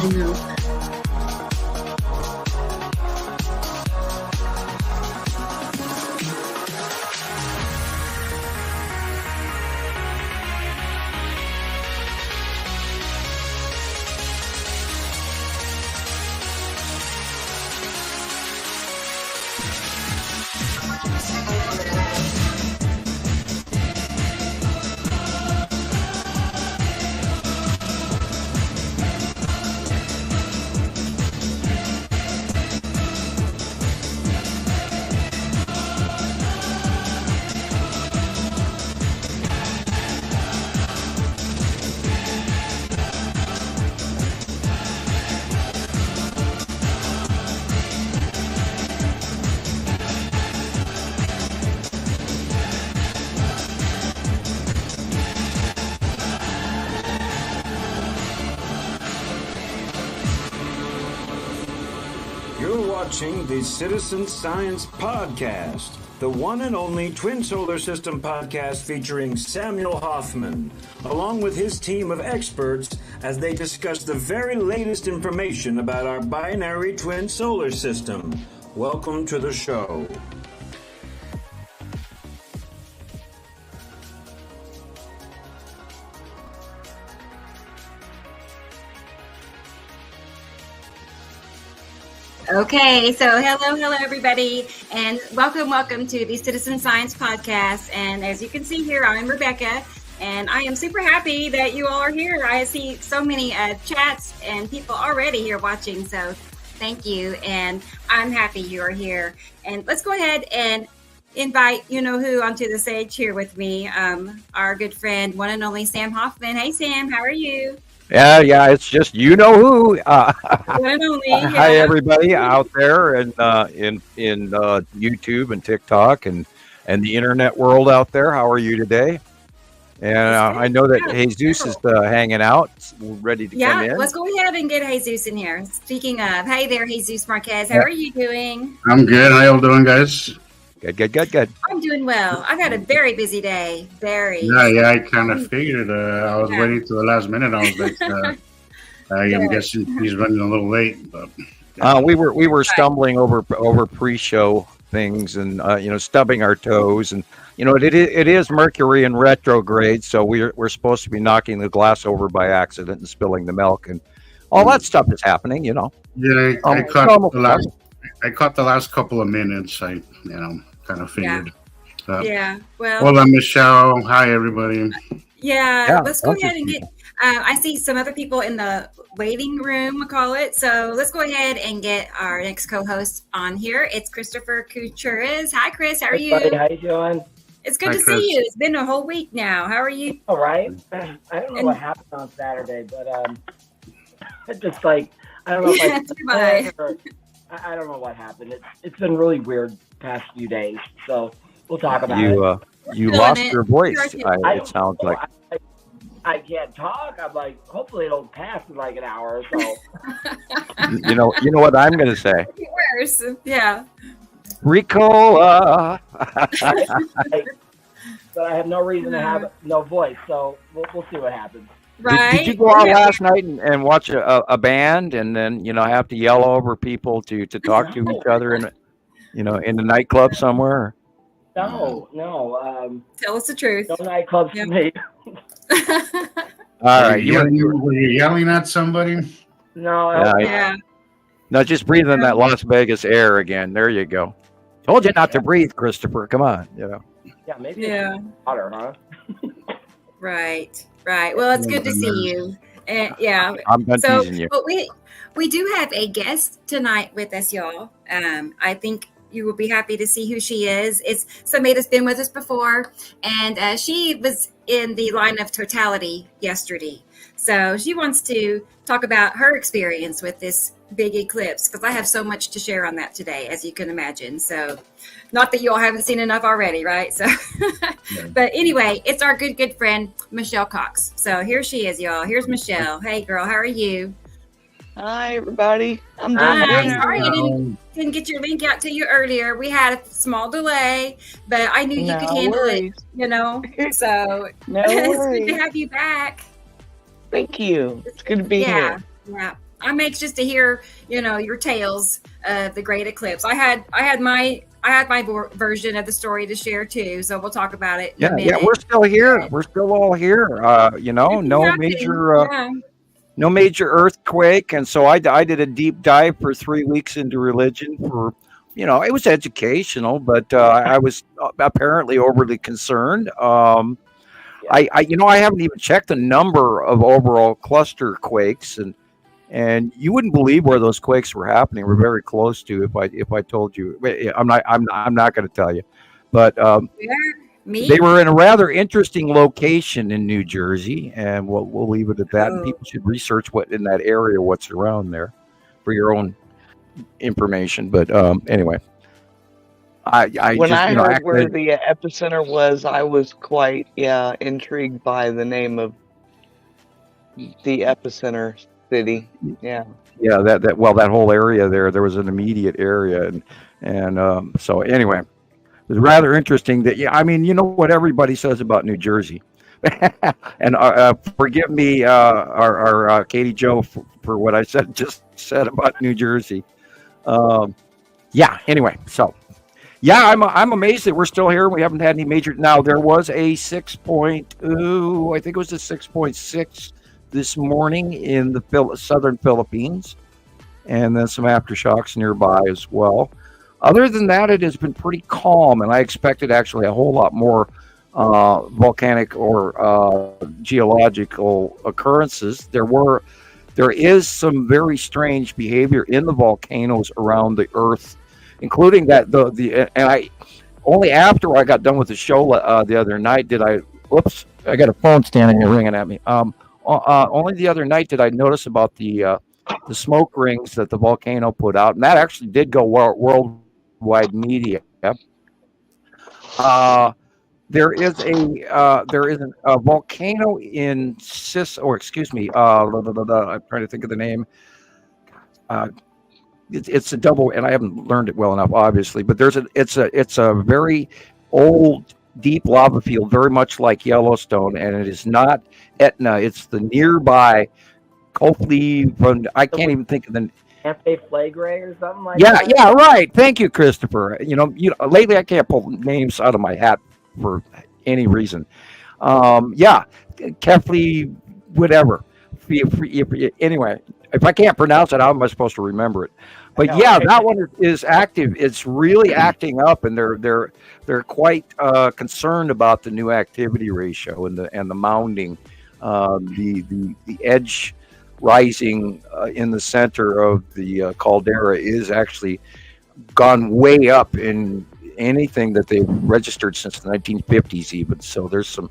I know. Watching the Citizen Science Podcast, the one and only twin solar system podcast featuring Samuel Hofman, along with his team of experts as they discuss the very latest information about our binary twin solar system. Welcome to the show. Okay, so hello everybody, and welcome to the Citizen Science Podcast. And as you can see here, I'm Rebecca, and I am super happy that you all are here. I see so many chats and people already here watching, so thank you, and I'm happy you are here. And let's go ahead and invite you-know-who onto the stage here with me, our good friend, one and only Sam Hofman. Hey Sam, how are you? Yeah, it's just you-know-who. Hi everybody out there in YouTube and TikTok and the internet world out there. How are you today? And I know that Jesus is hanging out, ready to come in. Yeah, let's go ahead and get Jesus in here. Speaking of, hey there, Jesus Marquez. How are you doing? I'm good. How y'all doing, guys? Good. I'm doing well. I've had a very busy day. Yeah, I kind of figured. I was waiting to the last minute. I was like, I'm guessing he's running a little late. But we were stumbling over pre-show things and stubbing our toes, and it is Mercury in retrograde, so we're supposed to be knocking the glass over by accident and spilling the milk, and all that stuff is happening. Yeah, I caught the last couple of minutes. I kind of figured. Hola, Michelle. Hi, everybody. Yeah, let's go ahead and get. I see some other people in the waiting room, we'll call it. So let's go ahead and get our next co-host on here. It's Christoper Kuchuris. Hi, Chris. How are you? How you doing? It's good to see you. It's been a whole week now. How are you? All right. I don't know what happened on Saturday, but it's just like I don't know if I don't know what happened. It's been really weird past few days. So we'll talk about it. You lost your voice. It sounds like. I can't talk. I'm like, hopefully it'll pass in like an hour or so. You know what I'm going to say. Worse, yeah. Ricola. But I have no reason to have no voice, so we'll see what happens. Right. Did you go out last night and watch a band, and then have to yell over people to talk to each other in the nightclub somewhere? No. Tell us the truth. No nightclubs for me. All right. Were you yelling at somebody? No. No, just breathe in that Las Vegas air again. There you go. Told you not to breathe, Christoper. Come on. Yeah, maybe it's water, huh? Right. Well, it's good to see you. And I'm done teasing you. But we do have a guest tonight with us, y'all. I think you will be happy to see who she is. It's somebody that's been with us before, and she was in the line of totality yesterday. So she wants to talk about her experience with this big eclipse, because I have so much to share on that today, as you can imagine. So not that you all haven't seen enough already, right? So, But anyway, it's our good friend, Michelle Cox. So here she is, y'all. Here's Michelle. Hey, girl, how are you? Hi, everybody. I'm doing Hi. good. Sorry I didn't get your link out to you earlier. We had a small delay, but I knew you could handle it, So No it's worries. good to have you back. Thank you. It's good to be here. Yeah. I'm anxious to hear, your tales of the great eclipse. I had my version of the story to share too, so we'll talk about it in a minute. Yeah, we're still here. We're still all here. No major earthquake, and so I did a deep dive for 3 weeks into religion. For it was educational, but I was apparently overly concerned. I haven't even checked the number of overall cluster quakes, and you wouldn't believe where those quakes were happening. We're very close to. If I told you, I'm not going to tell you, but they were in a rather interesting location in New Jersey, and we'll leave it at that. And people should research what in that area, what's around there, for your own information. But anyway, I heard where the epicenter was, I was quite intrigued by the name of the epicenter city. That whole area there was an immediate area, and so anyway, it was rather interesting. That what everybody says about New Jersey, and forgive me, our Katie Jo for what I just said about New Jersey. Anyway, so. Yeah, I'm amazed that we're still here. We haven't had any major. Now there was a 6.2, I think it was a 6.6 this morning in the southern Philippines, and then some aftershocks nearby as well. Other than that, it has been pretty calm, and I expected actually a whole lot more volcanic or geological occurrences. There is some very strange behavior in the volcanoes around the Earth, including that and I only after I got done with the show the other night did I. Whoops! I got a phone standing here ringing at me. Only the other night did I notice about the smoke rings that the volcano put out, and that actually did go worldwide media. There is a volcano in I'm trying to think of the name. It's a double, and I haven't learned it well enough, obviously. But it's a very old, deep lava field, very much like Yellowstone, and it is not Etna. It's the nearby Kofli. I can't even think of the. Flagray or something like that. Yeah, right. Thank you, Christopher. Lately I can't pull names out of my hat for any reason. Kefli, whatever. Anyway, if I can't pronounce it, how am I supposed to remember it? But that one is active. It's really acting up, and they're quite concerned about the new activity ratio and the mounding, the edge rising in the center of the caldera is actually gone way up in anything that they've registered since the 1950s, even. So there's some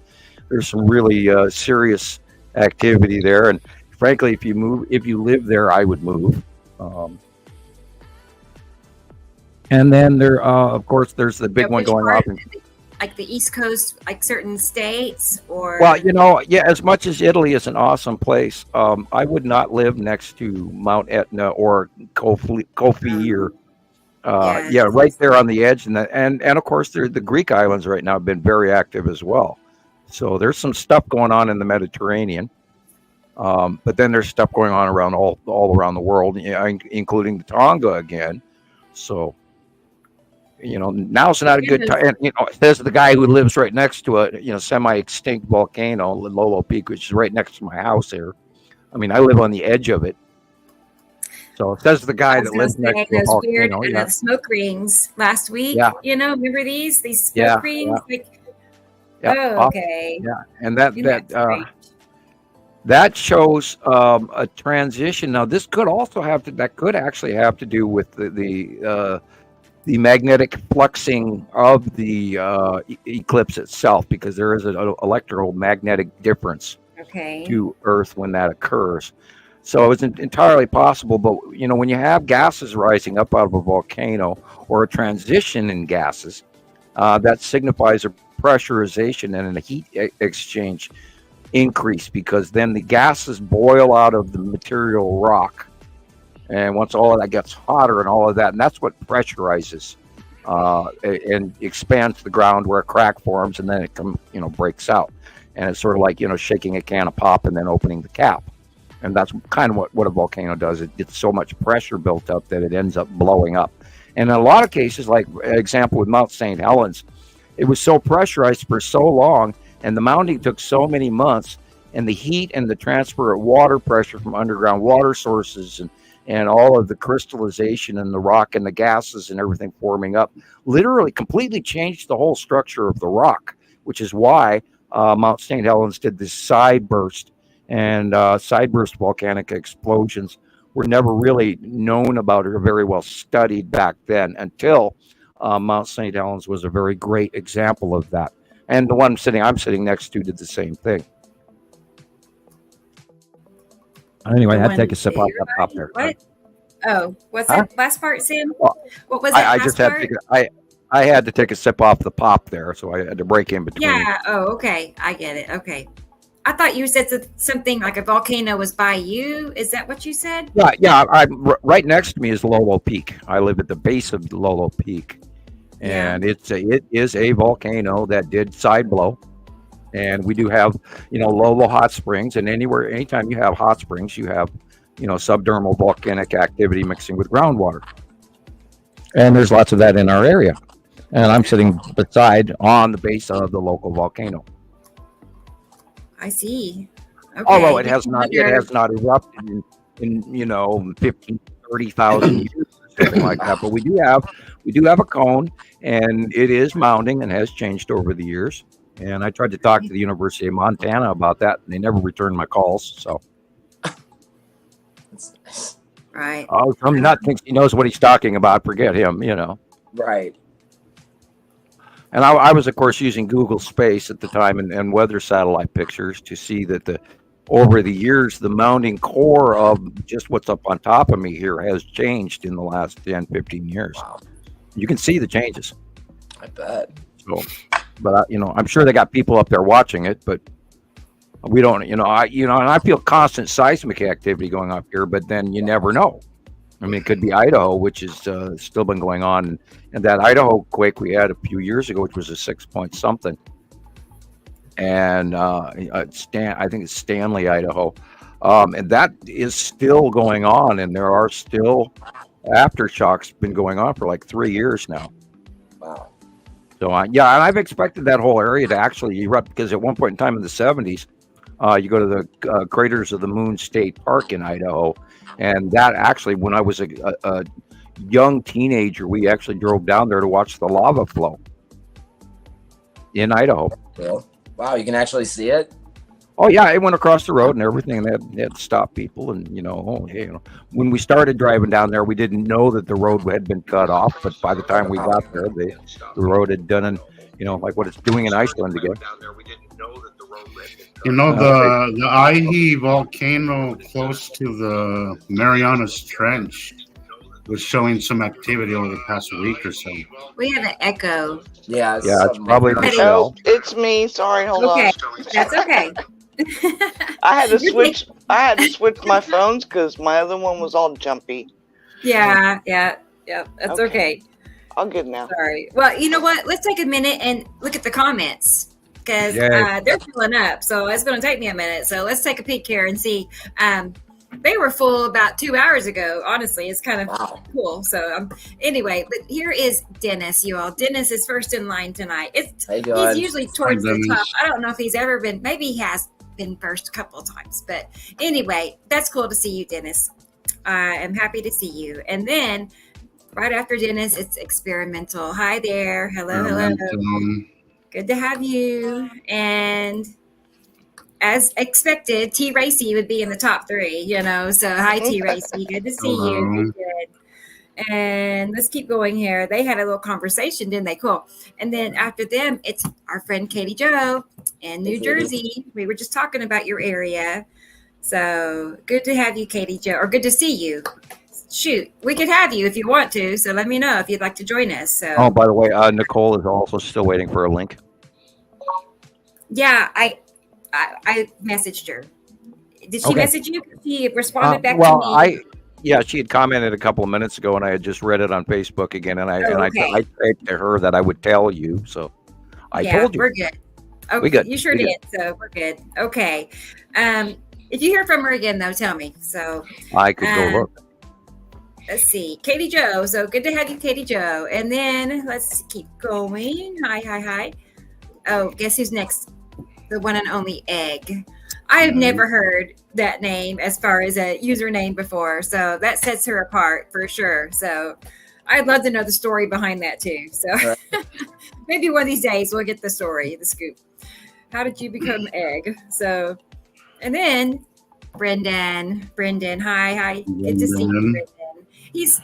really serious activity there, and frankly, if you live there, I would move. And then there, of course, there's the big one going off in like the East Coast, like certain states, or as much as Italy is an awesome place, I would not live next to Mount Etna or Kofi or right there on the edge, and of course, the Greek islands right now have been very active as well. So there's some stuff going on in the Mediterranean. But then there's stuff going on around all around the world, including the Tonga again. So, now's not a good time. There's the guy who lives right next to a semi-extinct volcano, Lolo Peak, which is right next to my house here. I mean, I live on the edge of it. So it says the guy that lives next to a volcano. Weird smoke rings last week. Yeah. Remember these smoke rings? Okay. Yeah, and that shows a transition. Now, this could also actually have to do with the magnetic fluxing of the eclipse itself, because there is an electromagnetic difference to Earth when that occurs. So it's entirely possible. But when you have gases rising up out of a volcano or a transition in gases, that signifies a pressurization and a heat exchange increase, because then the gases boil out of the material rock, and once all of that gets hotter and all of that, and that's what pressurizes and expands the ground where a crack forms, and then it breaks out, and it's sort of like shaking a can of pop and then opening the cap. And that's kind of what a volcano does. It gets so much pressure built up that it ends up blowing up. And in a lot of cases, like an example with Mount St. Helens, it was so pressurized for so long, and the mounting took so many months, and the heat and the transfer of water pressure from underground water sources and all of the crystallization and the rock and the gases and everything forming up literally completely changed the whole structure of the rock, which is why Mount St. Helens did this side burst. And side burst volcanic explosions were never really known about or very well studied back then until Mount St. Helens was a very great example of that. And the one I'm sitting next to did the same thing. Anyway, I had to take a sip off that top there. What? Oh, what's that last part, Sam? Well, what was that I last just part? I had to take a sip off the pop there, so I had to break in between. Yeah. Oh, okay. I get it. Okay. I thought you said something like a volcano was by you. Is that what you said? Yeah. Right next to me is Lolo Peak. I live at the base of Lolo Peak, and it is a volcano that did side blow. And we do have, Lolo hot springs, and anytime you have hot springs, you have, subdermal volcanic activity mixing with groundwater. And there's lots of that in our area. And I'm sitting on the base of the local volcano. I see. Okay. Although it has not erupted in 15, 30,000 years or something like that. But we do have a cone, and it is mounting and has changed over the years. And I tried to talk to the University of Montana about that, and they never returned my calls. So, right. Oh, some nut thinks he knows what he's talking about. Forget him, Right. And I was, of course, using Google Space at the time and weather satellite pictures to see that over the years, the mounting core of just what's up on top of me here has changed in the last 10, 15 years. Wow. You can see the changes. I bet. So, but I'm sure they got people up there watching it, but we don't, and I feel constant seismic activity going up here, but then you never know. I mean, it could be Idaho, which is still been going on. And that Idaho quake we had a few years ago, which was a 6 point something. And I think it's Stanley, Idaho. And that is still going on. And there are still aftershocks been going on for like 3 years now. Wow. So, and I've expected that whole area to actually erupt because at one point in time in the 70s, you go to the Craters of the Moon State Park in Idaho. And that actually, when I was a young teenager, we actually drove down there to watch the lava flow in Idaho. Cool. Wow, you can actually see it? Oh, yeah, it went across the road and everything, and they had to stop people. And, when we started driving down there, we didn't know that the road had been cut off. But by the time we got there, the road had done, like what it's doing in Iceland again. The Aihe volcano close to the Marianas Trench was showing some activity over the past week or so. We have an echo. Yeah, it's probably Michelle. It's me. Sorry, hold on. Okay, that's okay. I had to switch my phones because my other one was all jumpy. Yeah. That's okay. All good now. Sorry. Well, you know what? Let's take a minute and look at the comments because they're filling up. So it's going to take me a minute. So let's take a peek here and see. They were full about 2 hours ago. Honestly, it's kind of cool. So anyway, but here is Dennis, you all. Dennis is first in line tonight. He's usually towards the top. I don't know if he's ever been. Maybe he has been first a couple of times. But anyway, that's cool to see you, Dennis. I'm happy to see you. And then right after Dennis, it's Experimental. Hi there. Hello. Good to have you. And as expected, T. Racy would be in the top 3, So hi, T. Racy. Good to see you. Good. And let's keep going here. They had a little conversation, didn't they? Cool. And then after them, it's our friend Katie Jo in New Jersey. We were just talking about your area. So good to have you, Katie Jo, or good to see you. Shoot, we could have you if you want to. So let me know if you'd like to join us. So. Oh, by the way, Nicolle is also still waiting for a link. Yeah, I messaged her. Did she message you? She responded back to me. Well, she had commented a couple of minutes ago, and I had just read it on Facebook again, and I typed to her that I would tell you. So I told you. We're good. Okay, we good. You sure did. So we're good. Okay. If you hear from her again, though, tell me. So I could go look. Let's see. Katie Joe. So good to have you, Katie Joe. And then let's keep going. Hi. Oh, guess who's next? The one and only Egg. I have never heard that name as far as a username before. So that sets her apart for sure. So I'd love to know the story behind that too. So maybe one of these days we'll get the story, the scoop. How did you become Egg? So, and then Brendan. Hi. Good to see you, Brendan. He's,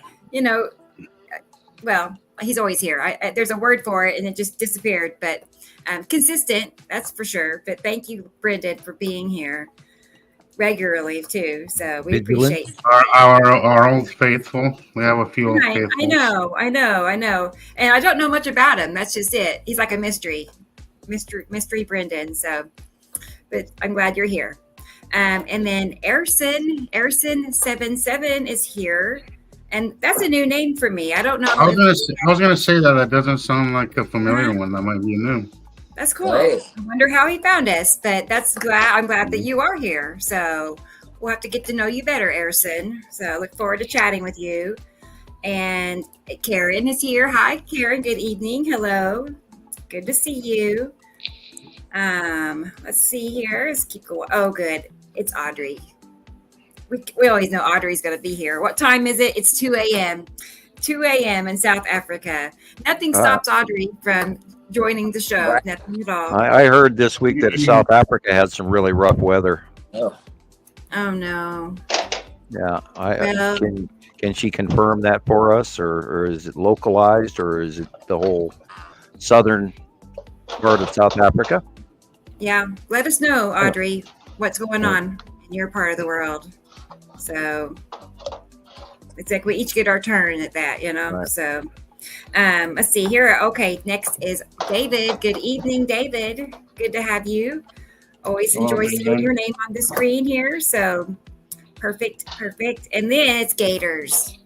well, he's always here. There's a word for it and it just disappeared, but consistent, that's for sure. But thank you, Brendan, for being here regularly too. So we appreciate our old faithful. We have a few old faithfuls. I know. And I don't know much about him. That's just it. He's like a mystery Brendan. So, but I'm glad you're here. And then Erson77 is here. And that's a new name for me. I don't know. I was gonna say that doesn't sound like a familiar one. That might be new. That's cool. Great. I wonder how he found us, but I'm glad that you are here. So we'll have to get to know you better, Erson. So I look forward to chatting with you. And Karen is here. Hi, Karen. Good evening. Hello. Good to see you. Let's see here. Let's keep going. Oh, good. It's Audrey. We always know Audrey's going to be here. What time is it? It's 2 a.m. 2 a.m. in South Africa. Nothing stops Audrey from joining the show. Right. Nothing at all. I heard this week that South Africa had some really rough weather. Oh no. Yeah. Can she confirm that for us, or is it localized, or is it the whole southern part of South Africa? Yeah. Let us know, Audrey, what's going on in your part of the world. So it's like we each get our turn at that, Right. So let's see here. Okay, next is David. Good evening, David. Good to have you. Always enjoy seeing your name on the screen here. So perfect. And then it's Gators.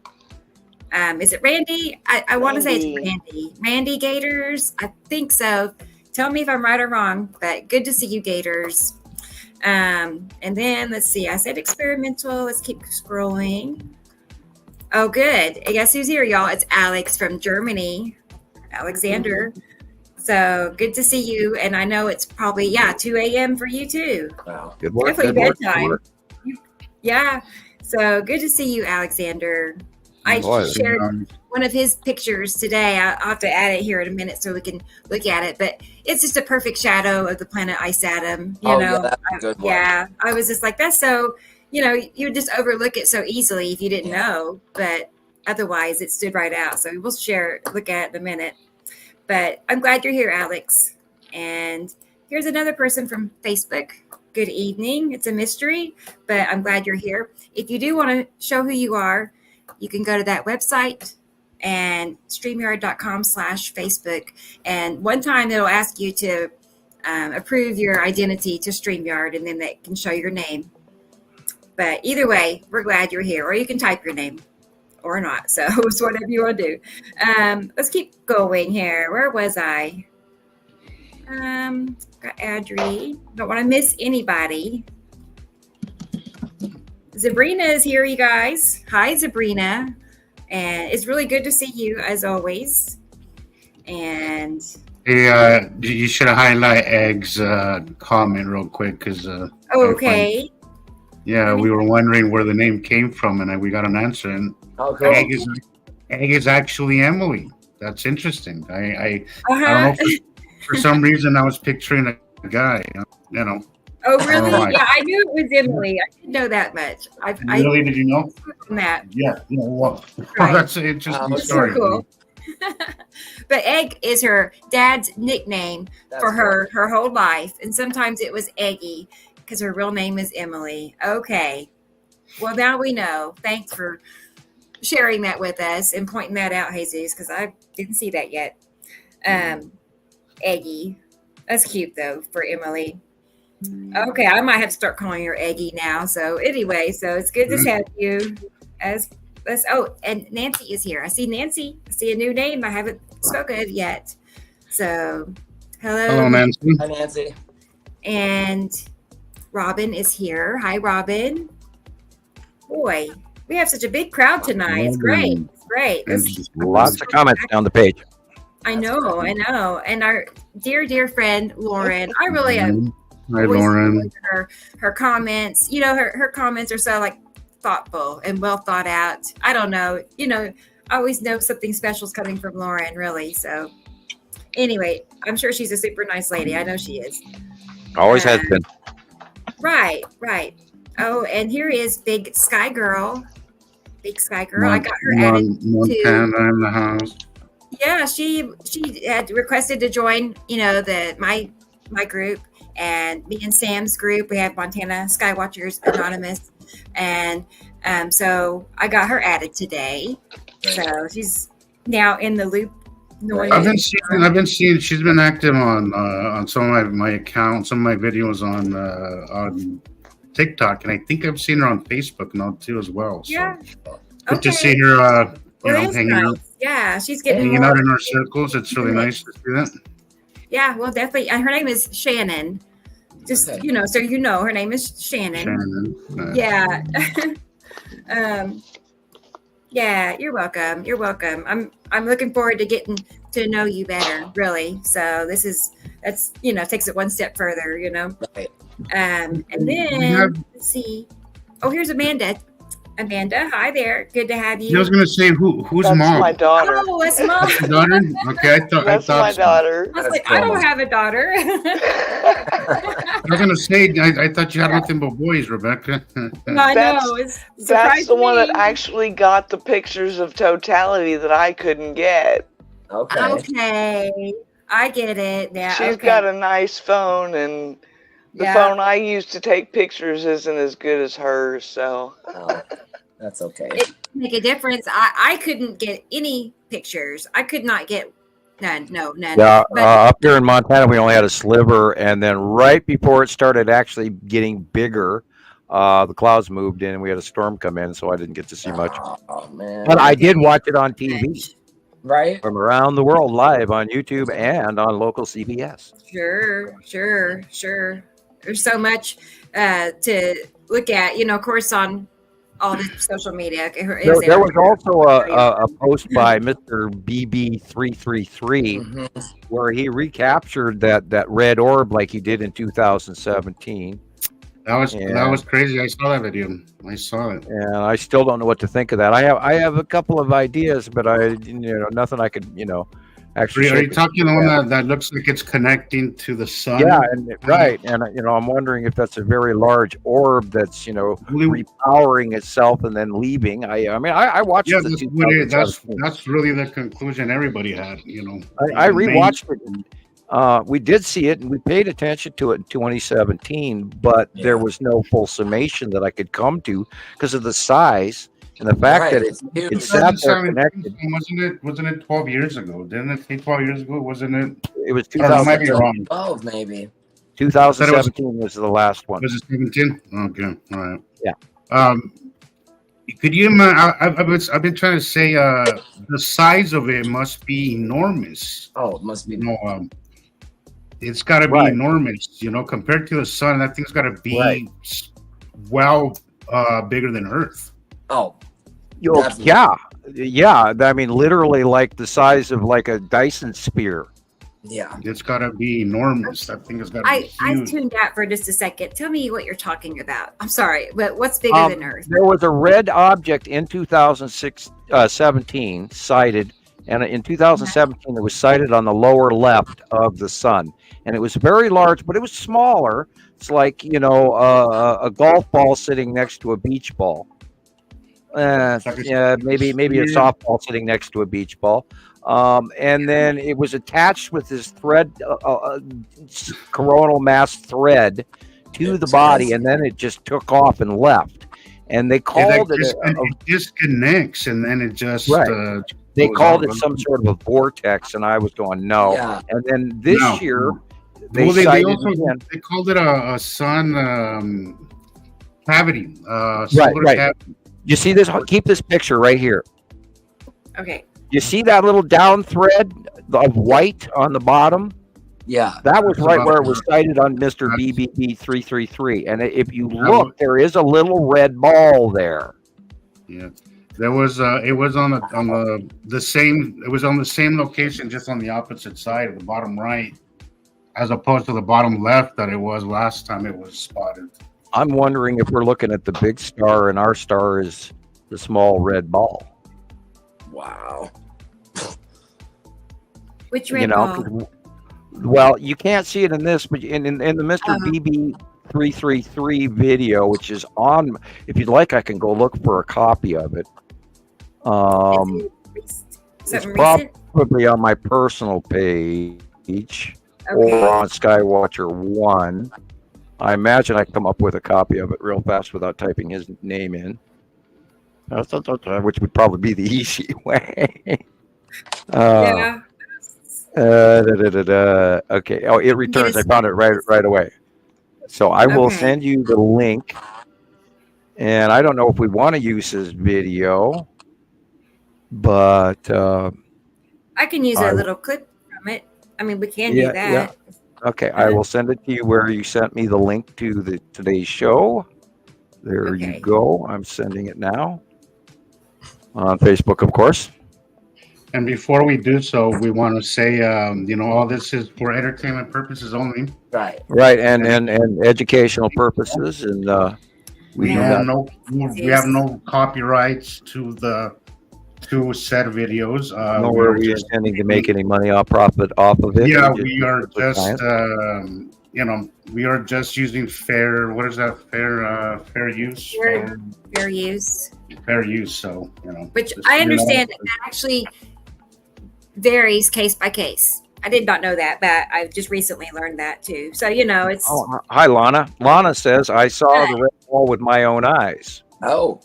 Is it Randy? I want to say it's Randy. Randy Gators? I think so. Tell me if I'm right or wrong, but good to see you, Gators. And then let's see. I said experimental. Let's keep scrolling. Oh, good. I guess who's here, y'all? It's Alex from Germany. Alexander. So good to see you. And I know it's probably 2 a.m. for you too. Wow. Good work. Definitely bedtime. Yeah. So good to see you, Alexander. I shared one of his pictures today. I'll have to add it here in a minute so we can look at it. But it's just a perfect shadow of the planet Ice Atom. That's a good one. Yeah. I was just like, that's so, you would just overlook it so easily if you didn't know. But otherwise, it stood right out. So we'll look at it in a minute. But I'm glad you're here, Alex. And here's another person from Facebook. Good evening. It's a mystery, but I'm glad you're here. If you do want to show who you are, you can go to that website and StreamYard.com/Facebook. And one time it'll ask you to approve your identity to StreamYard, and then they can show your name. But either way, we're glad you're here. Or you can type your name or not. So it's whatever you want to do. Let's keep going here. Where was I? Got Adri. Don't want to miss anybody. Sabrina is here, you guys. Hi, Sabrina. And it's really good to see you as always. And you should highlight Egg's comment real quick because okay. Yeah, we were wondering where the name came from, and we got an answer. And Egg is actually Emily. That's interesting. I don't know. For some reason, I was picturing a guy. Oh, really? Yeah, I knew it was Emily. I didn't know that much. Really? Did you know? That. Yeah. Well, that's an interesting story. So cool. But Egg is her dad's nickname for her whole life. And sometimes it was Eggy because her real name is Emily. Okay. Well, now we know. Thanks for sharing that with us and pointing that out, Jesus, because I didn't see that yet. Eggy. That's cute, though, for Emily. Okay, I might have to start calling her Eggy now. So anyway, so it's good to have you. And Nancy is here. I see Nancy. I see a new name. I haven't spoken yet. So hello. Hello, Nancy. Hi, Nancy. And Robin is here. Hi, Robin. Boy, we have such a big crowd tonight. It's great. It's great. Lots of comments down the page. I know. And our dear friend Lauren, I really have. Hi, Lauren. Her comments, her comments are so like thoughtful and well thought out. I don't know, I always know something special is coming from Lauren, really. So anyway, I'm sure she's a super nice lady. I know she is. Always has been. Right. Oh, and here is Big Sky Girl. I got her added Montana in the house. Yeah, she had requested to join, my group, and me and Sam's group. We have Montana Skywatchers Anonymous, and so I got her added today. So she's now in the loop. I've been seeing she's been active on some of my accounts, some of my videos on TikTok, and I think I've seen her on Facebook now too as well. So yeah. Good to see her. Hanging out. Yeah, she's getting hanging out in our circles. It's really nice to see that. Yeah, well, definitely. And her name is Shannon. Just so her name is Shannon. Yeah. Yeah, you're welcome. I'm looking forward to getting to know you better, really. So that's takes it one step further, Right. And then let's see. Oh, here's Amanda. Amanda, hi there. Good to have you. I was going to say, who's That's mom? my daughter. Oh, that's mom. Your daughter? Okay, I thought my daughter. I was like, I don't have a daughter. I was going to say, I thought you had nothing but boys, Rebecca. I know. That's the one that actually got the pictures of totality that I couldn't get. Okay. I get it. Yeah. She's got a nice phone, and the phone I use to take pictures isn't as good as hers, so. Oh, that's okay. It make a difference. I couldn't get any pictures. I could not get none. Yeah, up here in Montana, we only had a sliver, and then right before it started actually getting bigger, the clouds moved in, and we had a storm come in, so I didn't get to see much. Oh man! But I did watch it on TV, right, from around the world, live on YouTube and on local CBS. Sure. There's so much to look at, of course, on all the social media. There was also a post by Mr. BB333 where he recaptured that red orb like he did in 2017. That was crazy. I saw that video. I saw it, and I still don't know what to think of that. I have a couple of ideas, but nothing I could actually. Are you talking on that looks like it's connecting to the sun? Yeah, right. And I'm wondering if that's a very large orb that's repowering itself and then leaving. I watched. Yeah, that's really the conclusion everybody had. I rewatched it. We did see it, and we paid attention to it in 2017, but there was no full summation that I could come to because of the size. And the fact that it sat there connected. Wasn't it 12 years ago? Didn't it take 12 years ago? Wasn't it? It was 2017. I might be wrong. 12 maybe. 2017 was the last one. Was it 17? Okay, all right. Yeah. Could you imagine? I've been trying to say the size of it must be enormous. Oh, it must be. It's got to be enormous. Compared to the sun, that thing's got to be bigger than Earth. Oh. Yeah. I mean, literally like the size of like a Dyson sphere. Yeah. It's got to be enormous. That thing has got to be huge. I tuned out for just a second. Tell me what you're talking about. I'm sorry, but what's bigger than Earth? There was a red object in 2017 sighted, and in 2017 it was sighted on the lower left of the sun. And it was very large, but it was smaller. It's like, a golf ball sitting next to a beach ball. Maybe a softball sitting next to a beach ball. And then it was attached with this thread, coronal mass thread to the body, and then it just took off and left. And they called it disconnects, and then it just they called it some sort of a vortex, and I was going no. Yeah. And then this year they called it a sun cavity. Cavity. You see this? Keep this picture right here. Okay. You see that little down thread of white on the bottom? Yeah. That was right where it was sighted on Mr. BBB 333. And if you look, there is a little red ball there. Yeah. There was it was on the same location, just on the opposite side, the bottom right, as opposed to the bottom left that it was last time it was spotted. I'm wondering if we're looking at the big star and our star is the small red ball. Wow. Which red ball? Well, you can't see it in this, but in the Mr. BB 333 video, which is on, if you'd like, I can go look for a copy of it. It's probably on my personal page or on Skywatcher 1. I imagine I can come up with a copy of it real fast without typing his name in, which would probably be the easy way. Yeah. Okay. Oh, it returns. I found it right away. So I will send you the link. And I don't know if we want to use his video, but I can use a little clip from it. I mean, we can do that. Yeah. Okay, I will send it to you where you sent me the link to today's show. There you go. I'm sending it now on Facebook, of course. And before we do so, we want to say, all this is for entertainment purposes only. Right. Right, and educational purposes, and we have no copyrights to said videos. Nor are we intending to make any money off of it. Yeah, we are just we are just using fair. What is that? Fair use. Fair use. Fair use. So which I understand that actually varies case by case. I did not know that, but I just recently learned that too. So it's. Oh, hi, Lana. Lana says I saw the red ball with my own eyes. Oh.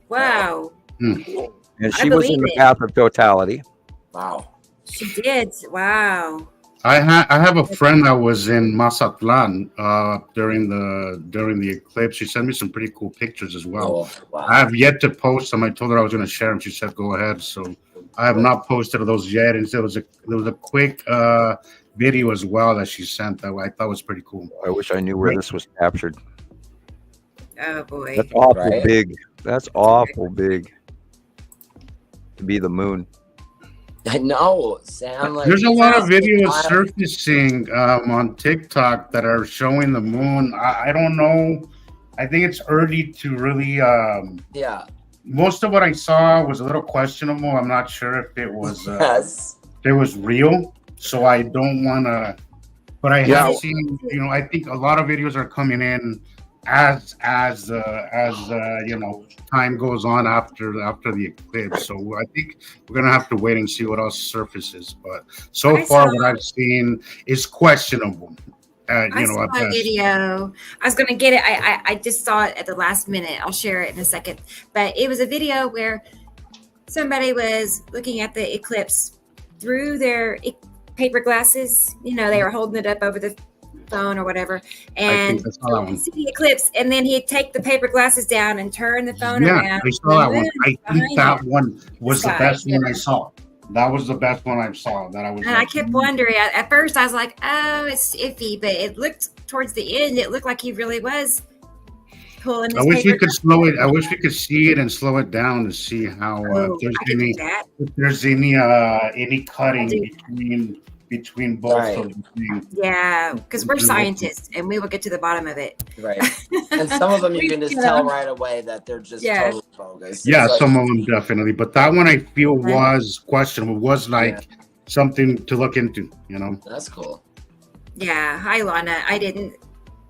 Wow. And she was in the path of totality. Wow. She did. Wow. I have a friend that was in Mazatlan during the eclipse. She sent me some pretty cool pictures as well. Oh, wow. I have yet to post them. I told her I was going to share them. She said go ahead. So I have not posted those yet. And there was a quick video as well that she sent that I thought was pretty cool. I wish I knew where this was captured. Oh boy. That's awful big. That's awful big. To be the moon. I know, Sam. There's a lot of videos surfacing on TikTok that are showing the moon. I don't know. I think it's early to really. Most of what I saw was a little questionable. I'm not sure if it was. It was real, so I don't want to. But I have seen. I think a lot of videos are coming in as time goes on after the eclipse. So I think we're gonna have to wait and see what else surfaces. But so far, what I've seen is questionable. I saw a video. I was gonna get it. I just saw it at the last minute. I'll share it in a second. But it was a video where somebody was looking at the eclipse through their paper glasses. They were holding it up over the phone or whatever, and see the eclipse, and then he'd take the paper glasses down and turn the phone around. I saw that one. I think that one was the best one I saw. That was the best one I saw. And I kept wondering. At first, I was like, "Oh, it's iffy," but it looked towards the end. It looked like he really was pulling. I wish we could slow it. I wish we could see it and slow it down to see how if there's any cutting between both of them. Yeah, because we're scientists and we will get to the bottom of it. Right. And some of them you can just tell right away that they're just totally bogus. Yeah, some of them definitely. But that one I feel was questionable, was something to look into, That's cool. Yeah. Hi, Lana. I didn't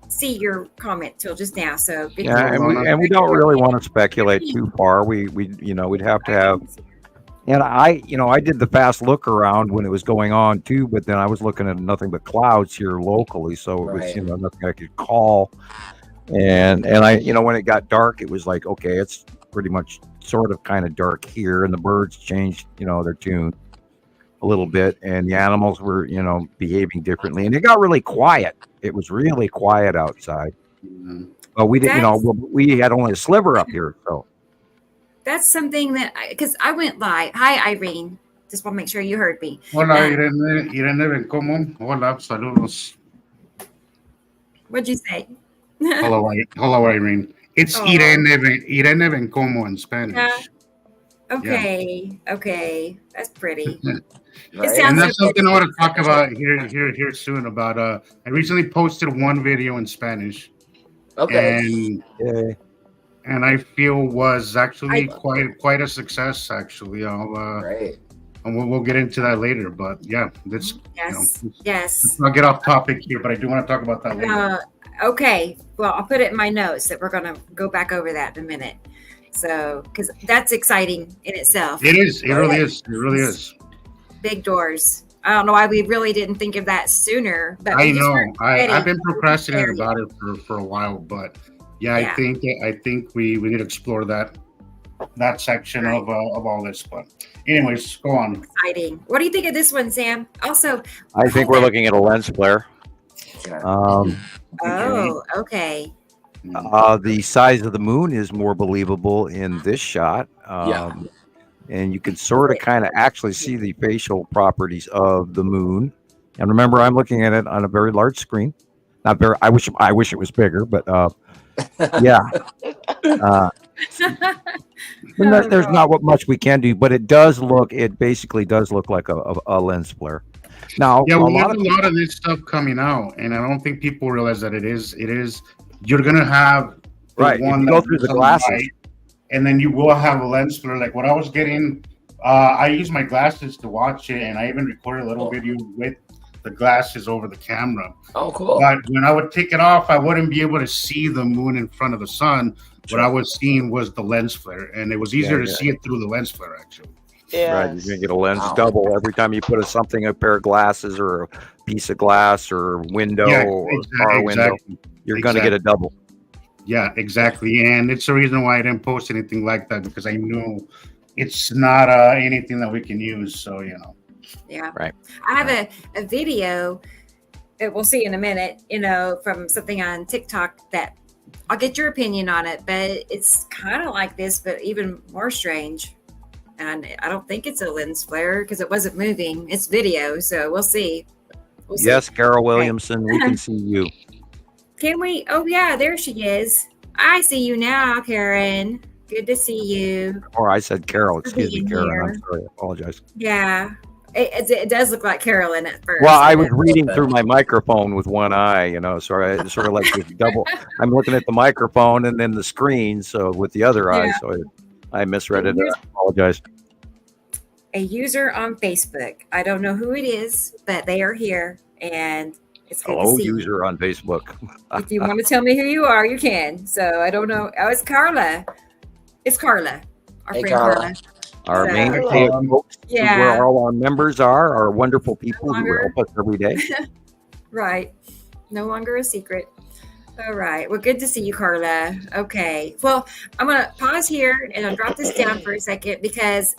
see your comment till just now. So we don't really want to speculate too far. We'd have to have. And I did the fast look around when it was going on too, but then I was looking at nothing but clouds here locally, so it was nothing I could call. And I when it got dark, it was like, okay, it's pretty much sort of kind of dark here, and the birds changed their tune a little bit, and the animals were behaving differently, and it got really quiet. It was really quiet outside. Mm-hmm. But we didn't, we had only a sliver up here, so. That's something that because I went live. Hi, Irene. Just want to make sure you heard me. Hola, Irene Bencomo. Hola, saludos. What'd you say? Hello, Irene. It's Irene Bencomo in Spanish. Yeah. Okay. That's pretty. Right. And that's something I want to talk about here soon. About I recently posted one video in Spanish. Okay. And I feel was actually quite a success. Actually, Great. And we'll get into that later. But yeah, let's Yes. I'll get off topic here, but I do want to talk about that later. Okay. Well, I'll put it in my notes that we're going to go back over that in a minute. So, because that's exciting in itself. It is. It really is. It really is. Big doors. I don't know why we really didn't think of that sooner. But I know. I've been procrastinating about it for a while, but yeah. I think we need to explore that section of all this. But anyways, go on. Exciting. What do you think of this one, Sam? Also, I think we're looking at a lens flare. Okay. The size of the moon is more believable in this shot. And you can sort of kind of actually see the facial properties of the moon. And remember, I'm looking at it on a very large screen. Not very. I wish it was bigger, but yeah. There's not much we can do, but it basically does look like a lens flare. Now, yeah, we have a lot of this stuff coming out, and I don't think people realize that it is. You're gonna have one you go through the glasses, light, and then you will have a lens flare. Like what I was getting, I use my glasses to watch it, and I even recorded a little video with the glasses over the camera. Oh, cool! But when I would take it off, I wouldn't be able to see the moon in front of the sun. What I was seeing was the lens flare, and it was easier to see it through the lens flare, actually. Yeah. Right, you're gonna get a lens double every time you put a pair of glasses or a piece of glass or window or car window. You're gonna get a double. Yeah, exactly, and it's the reason why I didn't post anything like that, because I knew it's not anything that we can use. So Yeah. Right. I have a video that we'll see in a minute. From something on TikTok that I'll get your opinion on it, but it's kind of like this, but even more strange. And I don't think it's a lens flare because it wasn't moving. It's video, so we'll see. Yes, Carol Williamson, we can see you. Can we? Oh, yeah, there she is. I see you now, Karen. Good to see you. Or I said Carol. Excuse me, Karen. I'm sorry. I apologize. Yeah. It does look like Carolyn at first. Well, I was reading through my microphone with one eye, so I sort of like this double. I'm looking at the microphone and then the screen, so with the other eye, so I misread it. I apologize. A user on Facebook. I don't know who it is, but they are here, and it's good to see user you. On Facebook. If you want to tell me who you are, you can. So I don't know. Oh, it's Carla. It's Carla. Our friend Carla. Our main folks, where all our members are wonderful people who help us every day. Right. No longer a secret. All right. Well, good to see you, Carla. Okay. Well, I'm going to pause here and I'll drop this down for a second because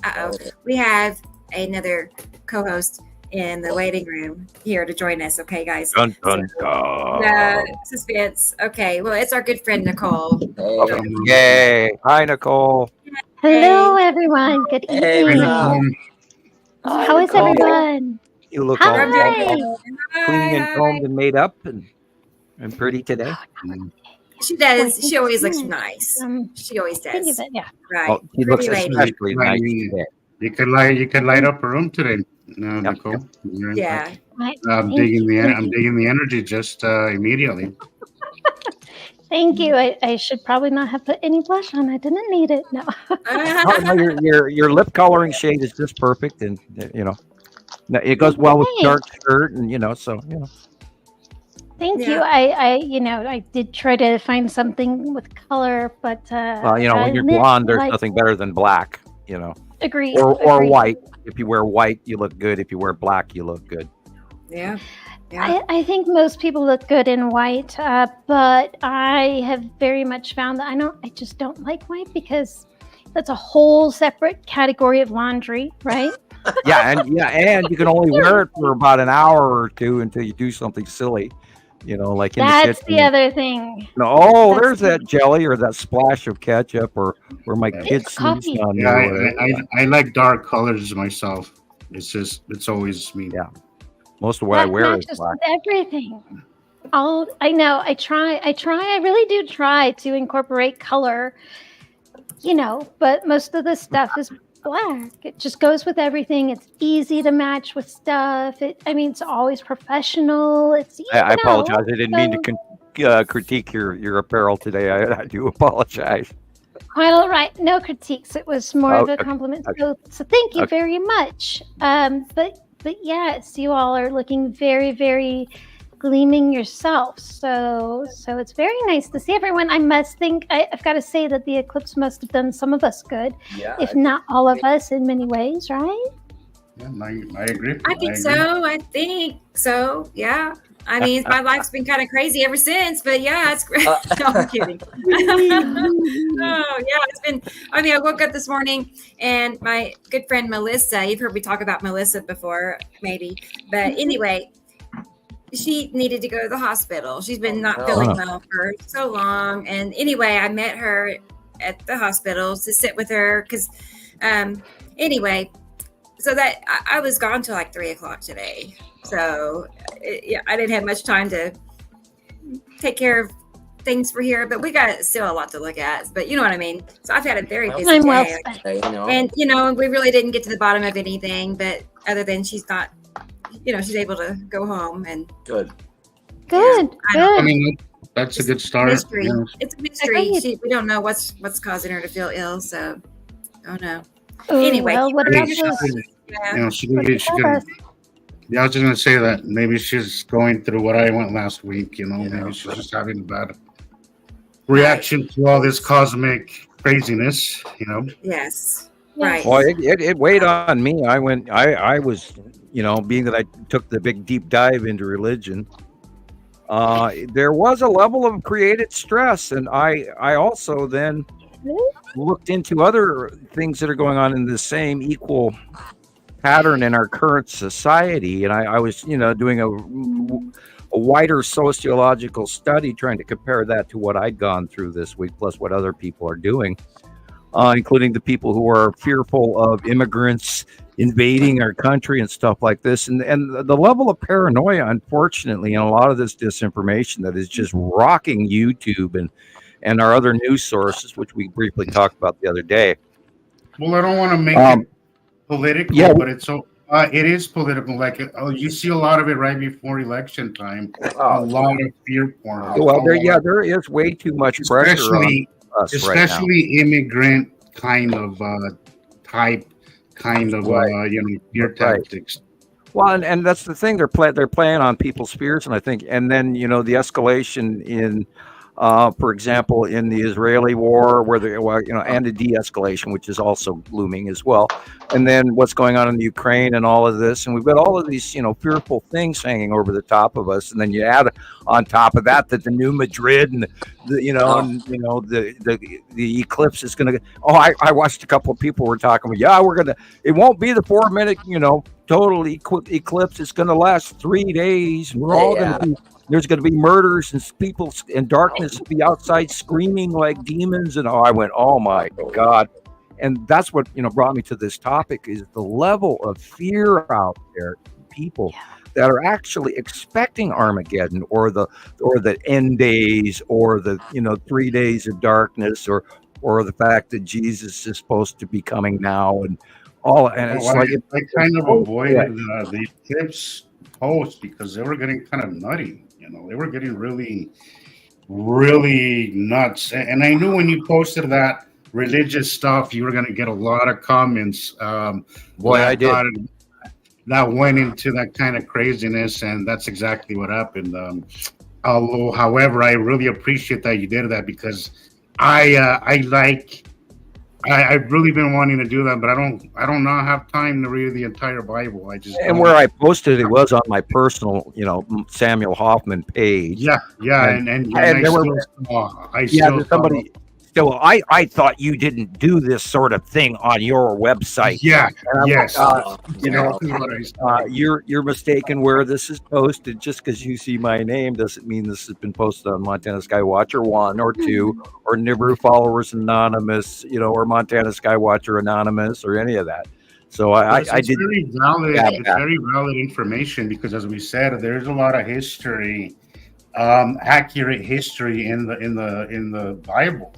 we have another co-host in the waiting room here to join us. Okay, guys. Dun, dun, dun. Suspense. Okay. Well, it's our good friend, Nicolle. Yay. Hi, Nicolle. Hello, everyone. Good evening. How is everyone? You look all clean and combed and made up and pretty today. She does. She always looks nice. She always does. Yeah. Right. Well, she looks especially nice today. You can light up a room today, Nicolle. Yeah. I'm digging the energy just immediately. Thank you. I should probably not have put any blush on. I didn't need it. No. Your lip coloring shade is just perfect, and it goes well with dark shirt, and Thank you. I did try to find something with color, but when you're blonde, there's nothing better than black. Agree. Or white. If you wear white, you look good. If you wear black, you look good. Yeah. I think most people look good in white, but I have very much found that I just don't like white because that's a whole separate category of laundry, right? and you can only wear it for about an hour or two until you do something silly, like in the kitchen. That's the other thing. There's that jelly or that splash of ketchup or where my kids sneeze on me. I like dark colors myself. It's always me. Yeah. Most of what I wear is black. Everything. I know. I really do try to incorporate color, but most of the stuff is black. It just goes with everything. It's easy to match with stuff. It's always professional. I apologize. I didn't mean to critique your apparel today. I do apologize. Quite all right. No critiques. It was more of a compliment. Okay. So thank you very much. But yes, you all are looking very, very gleaming yourself. So it's very nice to see everyone. I must think I've got to say that the eclipse must have done some of us good, if not all of us in many ways, right? Yeah, I agree. I think so. I think so. Yeah. I mean, my life's been kind of crazy ever since, but yeah, it's great. No, I'm kidding. It's been, I woke up this morning and my good friend Melissa, you've heard me talk about Melissa before, maybe, but anyway, she needed to go to the hospital. She's been not feeling well for so long. And anyway, I met her at the hospital to sit with her because, anyway, so that I was gone till like 3:00 today. So I didn't have much time to take care of things for here, but we got still a lot to look at. But you know what I mean? So I've had a very busy day. And, we really didn't get to the bottom of anything, but other than she's not, she's able to go home and good. I mean, that's a good start. Mystery. Yeah. It's a mystery. We don't know what's causing her to feel ill. So, oh no. Anyway, I was just gonna say that maybe she's going through what I went last week. Maybe she's just having a bad reaction to all this cosmic craziness. Yes. Right. Well, it weighed on me. I was, being that I took the big deep dive into religion, there was a level of created stress. And I also then looked into other things that are going on in the same equal pattern in our current society. And I was, doing a wider sociological study, trying to compare that to what I'd gone through this week, plus what other people are doing. Including the people who are fearful of immigrants invading our country and stuff like this. And the level of paranoia, unfortunately, and a lot of this disinformation that is just rocking YouTube and our other news sources, which we briefly talked about the other day. Well, I don't want to make it political, but it is political. Like you see a lot of it right before election time. A lot of fear porn. Well, there is way too much pressure on us especially right now. Immigrant kind of type, your tactics. Well, and that's the thing, they're playing on people's fears, and I think, and then the escalation in, for example, in the Israeli war, where and the de-escalation, which is also looming as well, and then what's going on in the Ukraine and all of this, and we've got all of these fearful things hanging over the top of us, and then you add on top of that the new Madrid and the eclipse is going to. I watched a couple of people were talking about it won't be the 4-minute total eclipse. It's going to last 3 days. And we're all going to be. There's going to be murders and people in darkness be outside screaming like demons. And I went, oh my God. And that's what, brought me to this topic is the level of fear out there, people that are actually expecting Armageddon or the end days or the, 3 days of darkness or the fact that Jesus is supposed to be coming now and all. And it's I kind of avoided the eclipse post because they were getting kind of nutty. They were getting really, really nuts. And I knew when you posted that religious stuff, you were going to get a lot of comments. I did. That went into that kind of craziness, and that's exactly what happened. However, I really appreciate that you did that because I've really been wanting to do that, but I don't now have time to read the entire Bible. Where I posted it was on my personal, Samuel Hofman page. I thought you didn't do this sort of thing on your website. You're mistaken where this is posted. Just because you see my name doesn't mean this has been posted on Montana Skywatcher 1 or 2 or Nibiru Followers Anonymous, or Montana Skywatcher Anonymous or any of that. So I did. Very valid. It's very valid information because, as we said, there's a lot of history, accurate history in the Bible.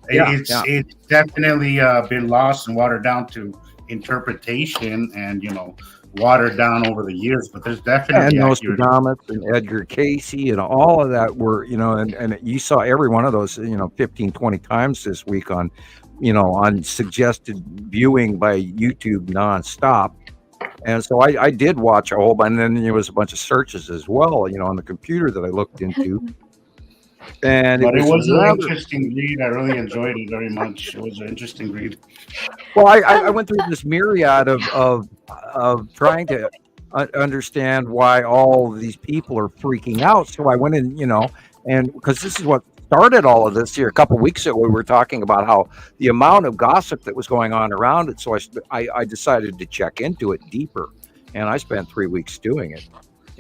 It's definitely been lost and watered down to interpretation and watered down over the years. But there's definitely Nostradamus and Edgar Casey and all of that were and you saw every one of those 15, 20 times this week on suggested viewing by YouTube nonstop. And so I did watch a whole bunch, and then there was a bunch of searches as well, on the computer that I looked into. And it was an interesting read. I really enjoyed it very much. It was an interesting read. Well, I went through this myriad of trying to understand why all of these people are freaking out. So I went in, and because this is what started all of this here a couple of weeks ago. We were talking about how the amount of gossip that was going on around it. So I decided to check into it deeper, and I spent 3 weeks doing it.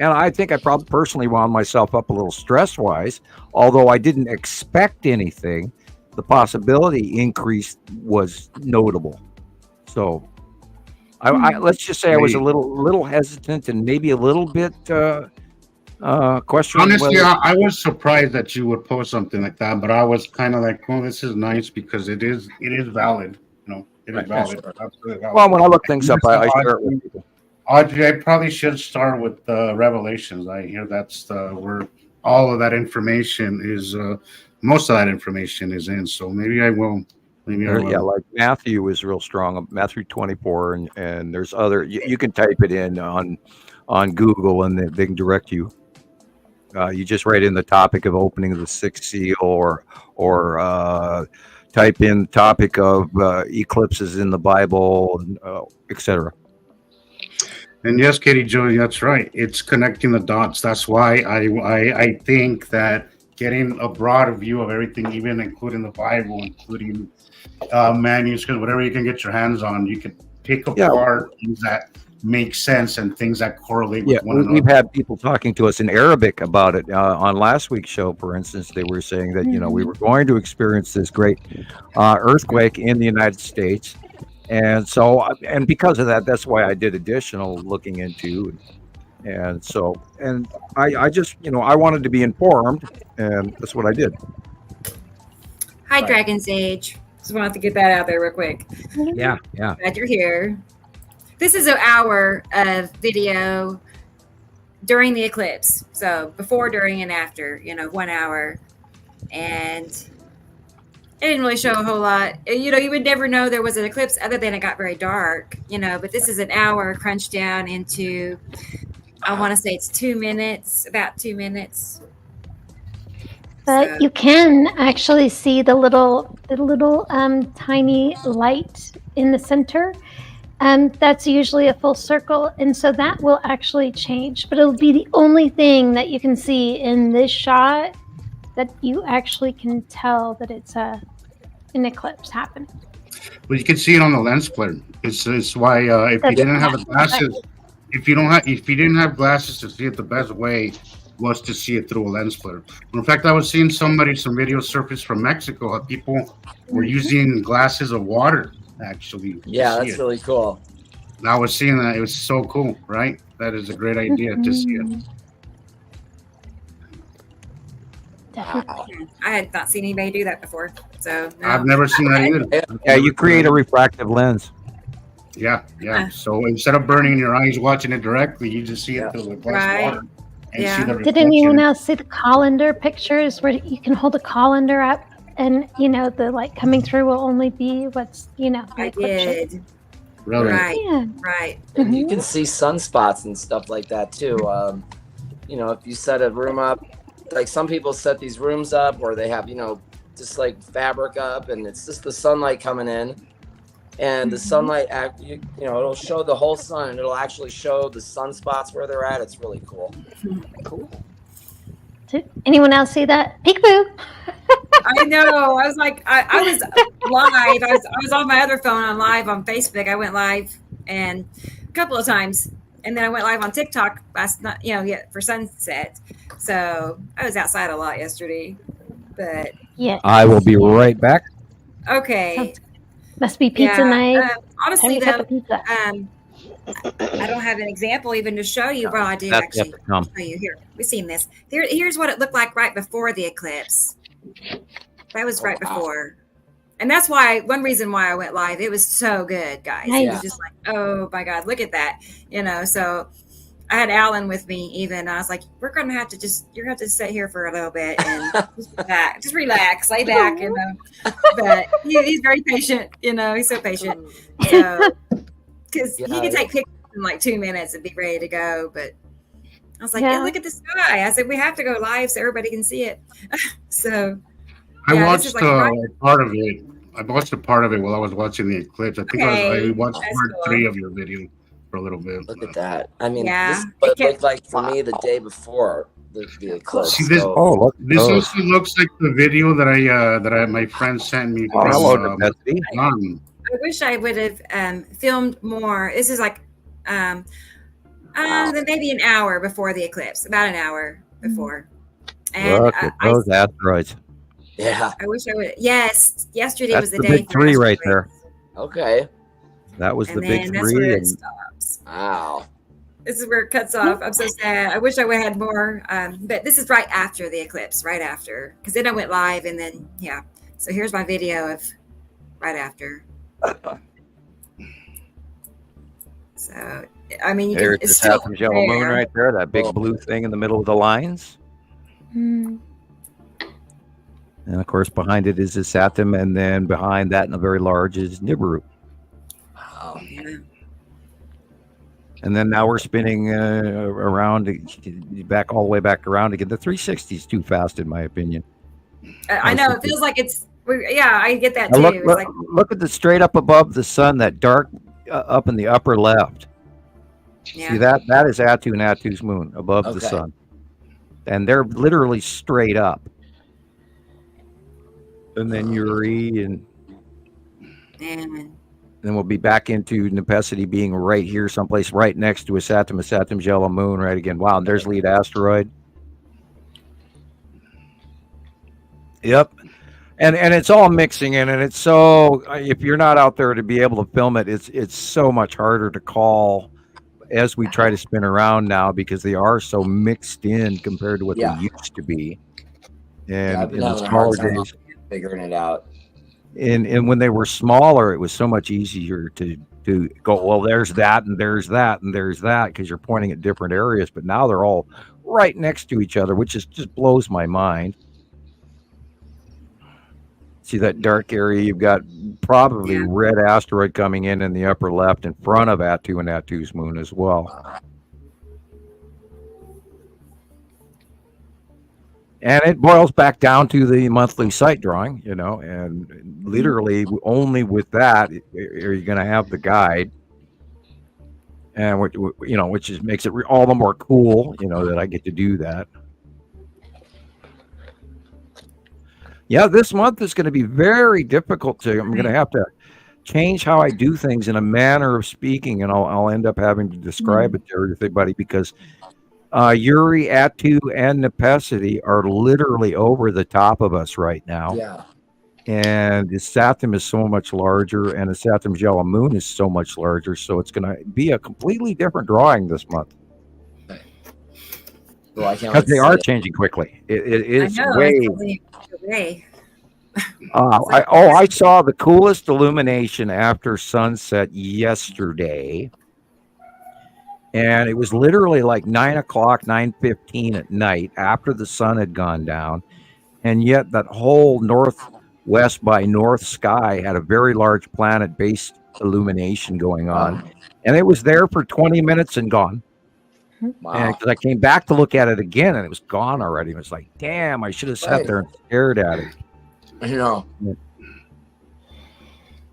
And I think I probably personally wound myself up a little stress-wise, although I didn't expect anything. The possibility increase was notable. So I let's just say I was a little hesitant and maybe a little bit questioning. Honestly, I was surprised that you would post something like that, but I was kind of like, "Oh, this is nice because it is valid." It is valid. Absolutely valid. Well, when I look things up, I share it with people. Audrey, I probably should start with the Revelations. I hear that's where all of that information is. Most of that information is in. So maybe I will. Yeah, like Matthew is real strong. Matthew 24, and there's other. You can type it in on Google, and they can direct you. You just write in the topic of opening of the sixth seal, or type in topic of eclipses in the Bible, etc. And yes, Katie Joy, that's right. It's connecting the dots. That's why I think that getting a broader view of everything, even including the Bible, including manuscripts, whatever you can get your hands on, you can pick apart things that make sense and things that correlate with one another. We've had people talking to us in Arabic about it. On last week's show, for instance, they were saying that we were going to experience this great earthquake in the United States. And so, and because of that, that's why I did additional looking into, and I just, I wanted to be informed, and that's what I did. Hi, Dragon's Age. Just wanted to get that out there real quick. Yeah. Glad you're here. This is an hour of video during the eclipse. So before, during, and after, 1 hour. And it didn't really show a whole lot. You would never know there was an eclipse other than it got very dark, but this is an hour crunched down into, I want to say it's 2 minutes, about 2 minutes. But you can actually see the little tiny light in the center. That's usually a full circle. And so that will actually change, but it'll be the only thing that you can see in this shot that you actually can tell that it's an eclipse happening. Well, you can see it on the lens flare. It's why if you didn't have glasses, if you didn't have glasses to see it, the best way was to see it through a lens flare. In fact, I was seeing some video surface from Mexico. How people were using glasses of water actually. Yeah, that's really cool. I was seeing that. It was so cool, right? That is a great idea to see it. Wow. I had not seen anybody do that before. So no. I've never seen that either. Yeah, you create a refractive lens. Yeah. So instead of burning your eyes watching it directly, you just see it through the glass water. And see the reflection. Did anyone else see the colander pictures where you can hold a colander up and the light coming through will only be what's I did. Really? Right. Yeah. Right. And you can see sunspots and stuff like that too. If you set a room up, like some people set these rooms up where they have, just like fabric up, and it's just the sunlight coming in, and the sunlight, it'll show the whole sun, and it'll actually show the sunspots where they're at. It's really cool. Cool. Did anyone else see that? Peekaboo. I know. I was like, I was live. I was on my other phone on live on Facebook. I went live and a couple of times, and then I went live on TikTok last night, for sunset. So I was outside a lot yesterday, but yeah, I will be right back. Okay. Must be pizza night. honestly though, I don't have an example even to show you. Well, I do actually. I'll show you here. We've seen this. Here's what it looked like right before the eclipse. That was right before. And that's why one reason why I went live. It was so good, guys. Nice. It was just like, oh my God, look at that. So I had Alan with me even. I was like, you're gonna have to sit here for a little bit and just relax, lay back, But he's very patient, he's so patient. So because he can take pictures in like 2 minutes and be ready to go. But I was like, yeah, look at the sky. I said, we have to go live so everybody can see it. So I watched part of it. I watched a part of it while I was watching the eclipse. I think I watched part 3 of your video for a little bit. Look at that. I mean, this is what it looked like for me the day before the eclipse. See, this also looks like the video that my friend sent me. I wish I would have filmed more. This is like maybe an hour before the eclipse, about an hour before. And look at those asteroids. Yeah. I wish I would. Yes. Yesterday that's was the the day. Big 3 right there. Okay. That was the Big 3. That's where it stops. Wow. This is where it cuts off. I'm so sad. I wish I would have had more. But this is right after the eclipse, right after. Because then I went live and then, yeah. So here's my video of right after. So, I mean, there's the Saturn's yellow moon right there, that big blue thing in the middle of the lines. Mm. And of course, behind it is the Saturn, and then behind that, and a very large is Nibiru. Wow. And then now we're spinning around, back all the way back around again. The 360 is too fast, in my opinion. I know it feels like it's. Yeah, I get that too. Look at the straight up above the sun, that dark up in the upper left. Yeah. See that? That is Attu and Attu's moon above the sun, and they're literally straight up. And then Uri, and then we'll be back into Nepesity being right here, someplace right next to a Saturn's yellow moon, right again. Wow, there's lead asteroid. Yep. And it's all mixing in, and it's so, if you're not out there to be able to film it, it's so much harder to call as we try to spin around now, because they are so mixed in compared to what they used to be. And in the smaller days, figuring it out. And when they were smaller, it was so much easier to go, well, there's that, and there's that, and there's that, because you're pointing at different areas. But now they're all right next to each other, which just blows my mind. See that dark area? You've got probably red asteroid coming in the upper left in front of Attu and Attu's moon as well. And it boils back down to the monthly sight drawing, and literally only with that are you going to have the guide, and which makes it all the more cool, that I get to do that. Yeah, this month is going to be very difficult I'm going to have to change how I do things in a manner of speaking, and I'll end up having to describe it to everybody, because Uri, Attu, and Nepesity are literally over the top of us right now. Yeah. And the Saturn is so much larger, and the Saturn's yellow moon is so much larger, so it's going to be a completely different drawing this month. Well, because they are changing quickly. It is way. I saw the coolest illumination after sunset yesterday, and it was literally like 9:15 at night after the sun had gone down, and yet that whole northwest by north sky had a very large planet-based illumination going on, and it was there for 20 minutes and gone. Wow. And because I came back to look at it again, and it was gone already. It was like, damn, I should have sat there and stared at it. I know.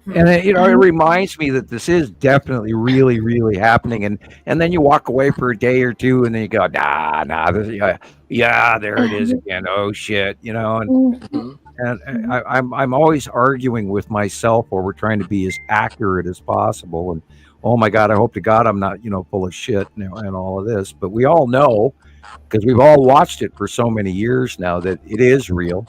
And then, it reminds me that this is definitely really, really happening. And then you walk away for a day or two, and then you go, nah, there it is again. Oh shit, And I'm always arguing with myself, or we're trying to be as accurate as possible. And oh my God, I hope to God I'm not, full of shit and all of this. But we all know, because we've all watched it for so many years now, that it is real.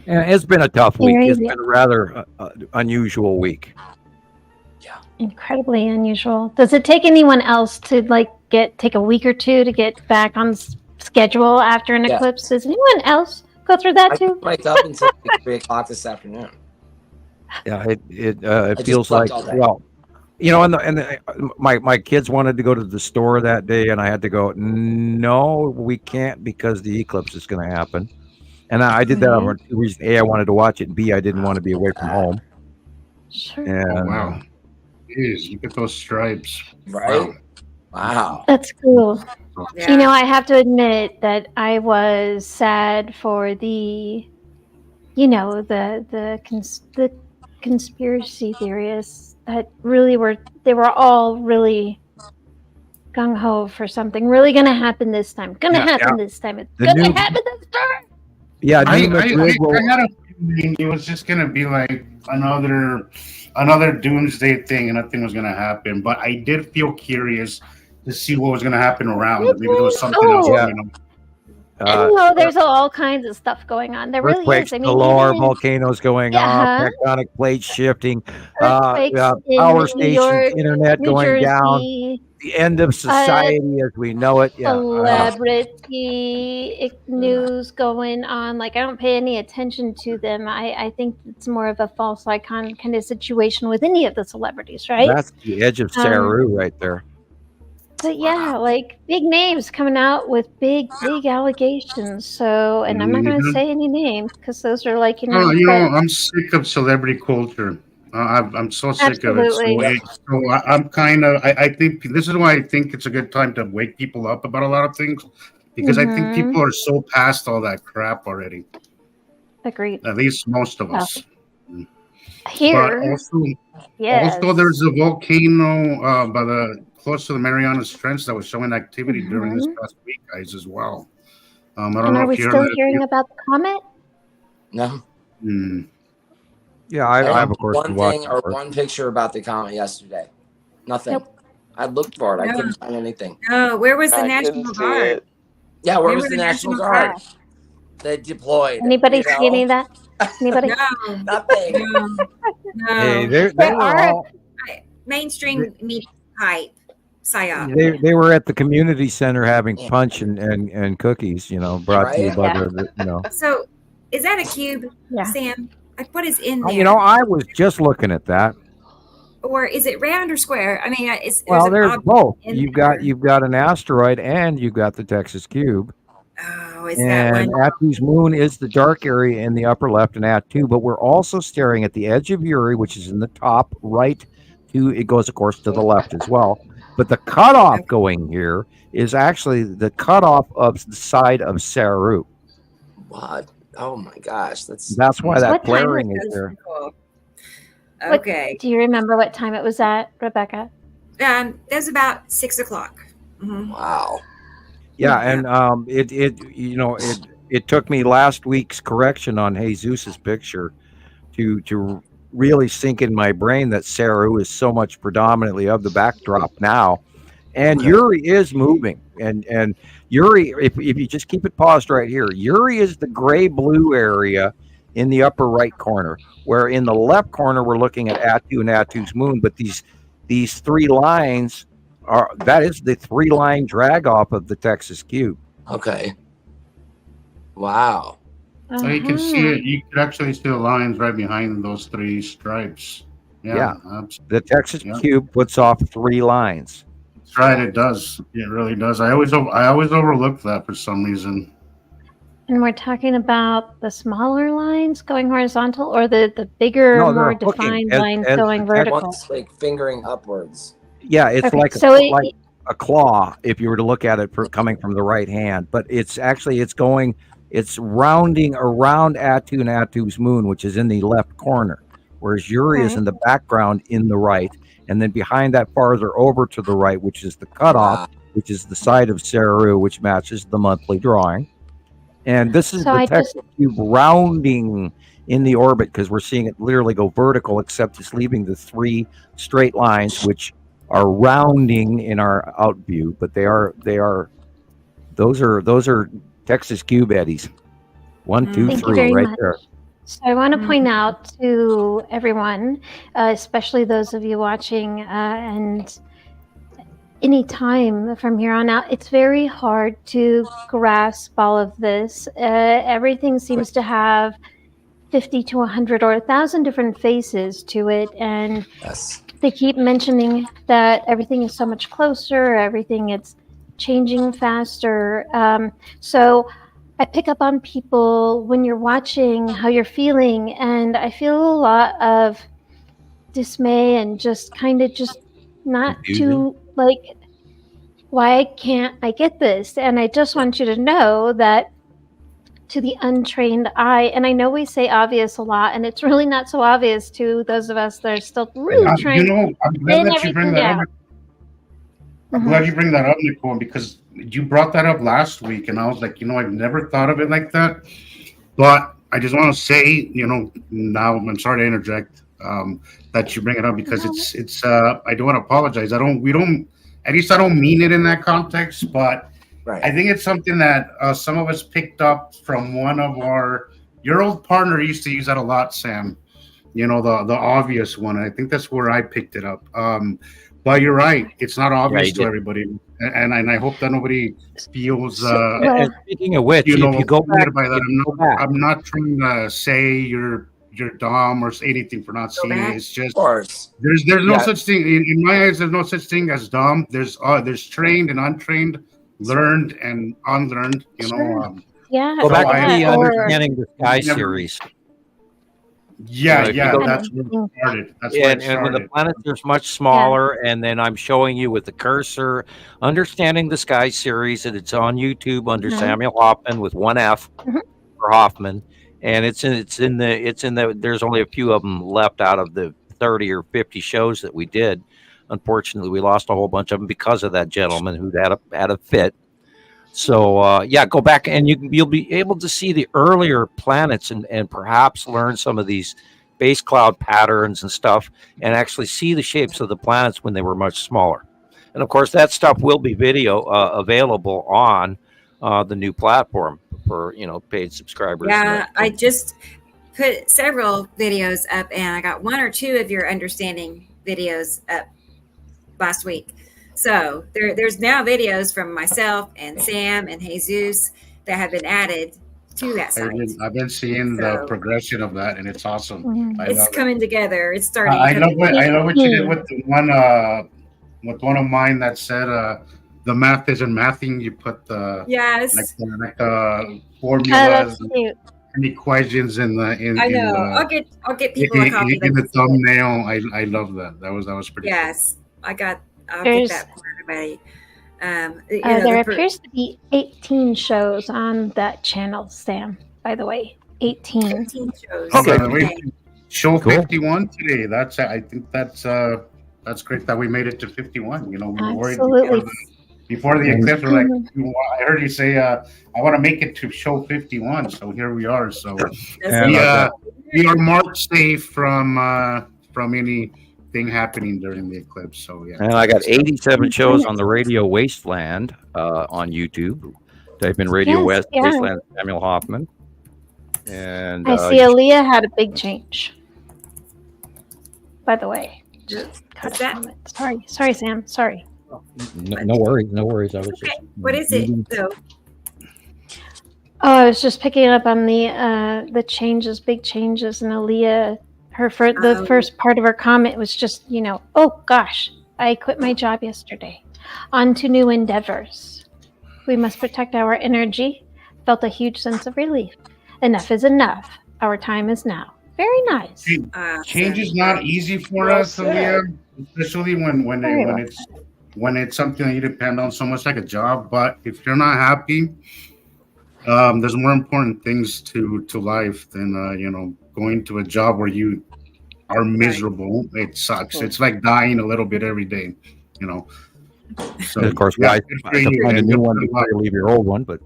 Yeah, it's been a tough week. Very It's been a rather unusual week. incredibly unusual. Does it take anyone else to like take a week or two to get back on schedule after an eclipse? Does anyone else go through that too? I wake up until 3:00 this afternoon. Yeah, it feels like, well, you know, and my kids wanted to go to the store that day, and I had to go, no, we can't because the eclipse is going to happen. And I did that for two reasons. A, I wanted to watch it, and B, I didn't want to be away from home. Sure. And, wow. Jeez, look at those stripes. Right? Wow. That's cool. Yeah. You know, I have to admit that I was sad for the, you know, the conspiracy theorists that really were all really gung ho for something really going to happen this time. This time. It's going to happen this time. Yeah, I had a feeling it was just gonna be like another doomsday thing, and nothing was gonna happen. But I did feel curious to see what was gonna happen around. Maybe there was something else going on. No, there's all kinds of stuff going on. There really is. I mean, galore, volcanoes going off, tectonic plates shifting, power stations, internet going down, the end of society as we know it. Yeah, celebrity news going on. Like I don't pay any attention to them. I think it's more of a false icon kind of situation with any of the celebrities, right? That's the edge of Saru right there. But yeah, like big names coming out with big allegations. So, and I'm not going to say any names because those are like, you know. I'm sick of celebrity culture. I'm so sick of it. So I'm kind of. I think this is why I think it's a good time to wake people up about a lot of things, because I think people are so past all that crap already. Agreed. At least most of us. Here, but also, there's a volcano close to the Marianas Trench that was showing activity during this past week, guys, as well. I don't know are we still hearing about the comet? No. Yeah, I have, of course, one thing or one picture about the comet yesterday. Nothing. Nope. I looked for it. I couldn't find anything. No, where was the National Guard? Yeah, where was the National Guard? They deployed. Anybody see any of that? Anybody? No. Nothing. No. Hey, they were all mainstream media hype. Psyop. They were at the community center having punch and cookies, you know, brought to you by the, you know. So, is that a cube, Sam? Like, what is in there? You know, I was just looking at that. Or is it round or square? I mean, there's both. You've got an asteroid and you've got the Texas cube. Oh, is that one? And Attu's moon is the dark area in the upper left in Attu, but we're also staring at the edge of Uri, which is in the top right. It goes, of course, to the left as well. But the cutoff going here is actually the cutoff of the side of Saru. What? Oh my gosh, that's why that flaring is there. Cool. Okay. Do you remember what time it was at, Rebecca? It was about 6 o'clock. Mm-hmm. Wow. Yeah, and it took me last week's correction on Jesus's picture to really sink in my brain that Saru is so much predominantly of the backdrop now, and Uri is moving, and Uri, if you just keep it paused right here, Uri is the gray blue area in the upper right corner, where in the left corner we're looking at Attu and Attu's moon, but these three lines that is the 3-line drag off of the Texas cube. Okay. Wow. So you can see it. You could actually see the lines right behind those 3 stripes. Yeah. The Texas cube puts off 3 lines. That's right. It does. It really does. I always overlook that for some reason. And we're talking about the smaller lines going horizontal, or the bigger, more defined lines going vertical. One's like fingering upwards. Yeah, it's like a claw if you were to look at it coming from the right hand, but it's rounding around Attu and Attu's moon, which is in the left corner, whereas Uri is in the background in the right, and then behind that farther over to the right, which is the cutoff, which is the side of Saru, which matches the monthly drawing. And this is the Texas cube rounding in the orbit, because we're seeing it literally go vertical, except it's leaving the 3 straight lines, which are rounding in our out view, but those are Texas cube eddies. 1, 2, 3, right there. So I want to point out to everyone, especially those of you watching, and any time from here on out, it's very hard to grasp all of this. Everything seems to have 50 to 100 or 1,000 different faces to it, and they keep mentioning that everything is so much closer, everything is changing faster. So I pick up on people when you're watching, how you're feeling, and I feel a lot of dismay and just kind of just not too like, why can't I get this? And I just want you to know that to the untrained eye, and I know we say obvious a lot, and it's really not so obvious to those of us that are still really trying I'm glad that you bring that up. I'm glad you bring that up, Nicolle, because you brought that up last week, and I was like, I've never thought of it like that. But I just want to say, now I'm sorry to interject, that you bring it up because it's I don't want to apologize. At least I don't mean it in that context, but I think it's something that some of us picked up from your old partner used to use that a lot, Sam. The obvious one. I think that's where I picked it up. But you're right; it's not obvious to everybody, and I hope that nobody feels. And speaking of which, if you go back, by that, I'm not trying to say you're dumb or anything for not seeing it. It's just there's no such thing in my eyes. There's no such thing as dumb. There's trained and untrained, learned and unlearned. Go back to the Understanding the Sky series. That's when it started. And when the planets are much smaller, and then I'm showing you with the cursor, Understanding the Sky series, and it's on YouTube under Samuel Hofman with one F for Hofman, and it's in the. There's only a few of them left out of the 30 or 50 shows that we did. Unfortunately, we lost a whole bunch of them because of that gentleman who had a fit. So go back and you'll be able to see the earlier planets and perhaps learn some of these base cloud patterns and stuff, and actually see the shapes of the planets when they were much smaller. And of course, that stuff will be video available on the new platform for paid subscribers. Yeah, I just put several videos up, and I got one or two of your Understanding videos up last week. So there's now videos from myself and Sam and Jesus that have been added to that site. I've been seeing the progression of that, and it's awesome. It's coming together. It's starting. I love what you did with the one of mine that said the math isn't mathing. You put the like formulas and equations in the. I know. I'll get people a copy in the thumbnail. I love that. That was pretty. Yes, cool. I'll get that for everybody. There appears to be 18 shows on that channel, Sam, by the way. 18 shows. Okay. Show 51 today. I think that's great that we made it to 51. We were worried before the eclipse. We're like, I heard you say, I want to make it to show 51. So here we are. So we are marked safe from any thing happening during the eclipse. So and I got 87 shows on the Radio Wasteland on YouTube. Type in Radio Wasteland Samuel Hofman. And I see Aaliyah had a big change. By the way, sorry, Sam. Sorry. No worries. I was just. What is it though? Oh, I was just picking up on the changes, big changes, and Aaliyah. The first part of her comment was just, oh gosh, I quit my job yesterday. On to new endeavors. We must protect our energy. Felt a huge sense of relief. Enough is enough. Our time is now. Very nice. Change is not easy for us, Aaliyah, especially when it's something that you depend on so much, like a job. But if you're not happy, there's more important things to life than going to a job where you are miserable. It sucks. It's like dying a little bit every day, So of course, guys, to find a new one before you leave your old one. But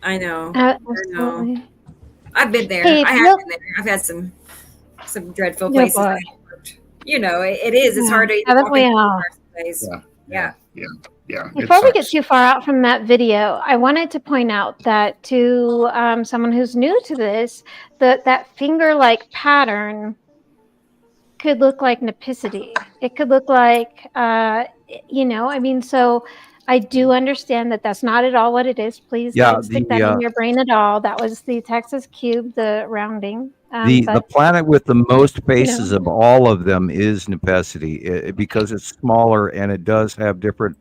I know. Absolutely. I've been there. I have been there. I've had some dreadful places. I've worked. It is. It's hard to. Haven't we all? Yeah. Yeah. Before we get too far out from that video, I wanted to point out that to someone who's new to this, that finger-like pattern could look like nepicity. It could look like, so I do understand that that's not at all what it is. Please don't stick that in your brain at all. That was the Texas cube, the rounding. The planet with the most faces of all of them is Nepicity, because it's smaller and it does have different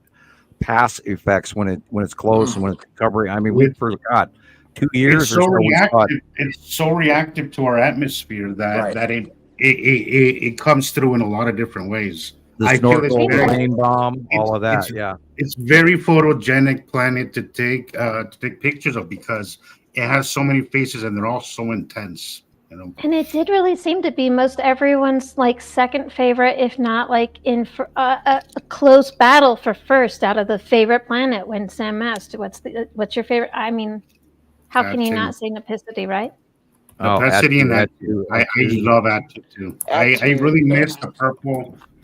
pass effects when it's close and when it's covering. I mean, we forgot 2 years or so. It's so reactive to our atmosphere that it comes through in a lot of different ways. The snorkel, the rain bomb, all of that. It's very photogenic planet to take pictures of because it has so many faces and they're all so intense. And it did really seem to be most everyone's like second favorite, if not like in a close battle for first out of the favorite planet. When Sam asked, "What's your favorite?" I mean, how can you not say Nepicity, right? Nepicity and Atu. I love Atu too. I really miss the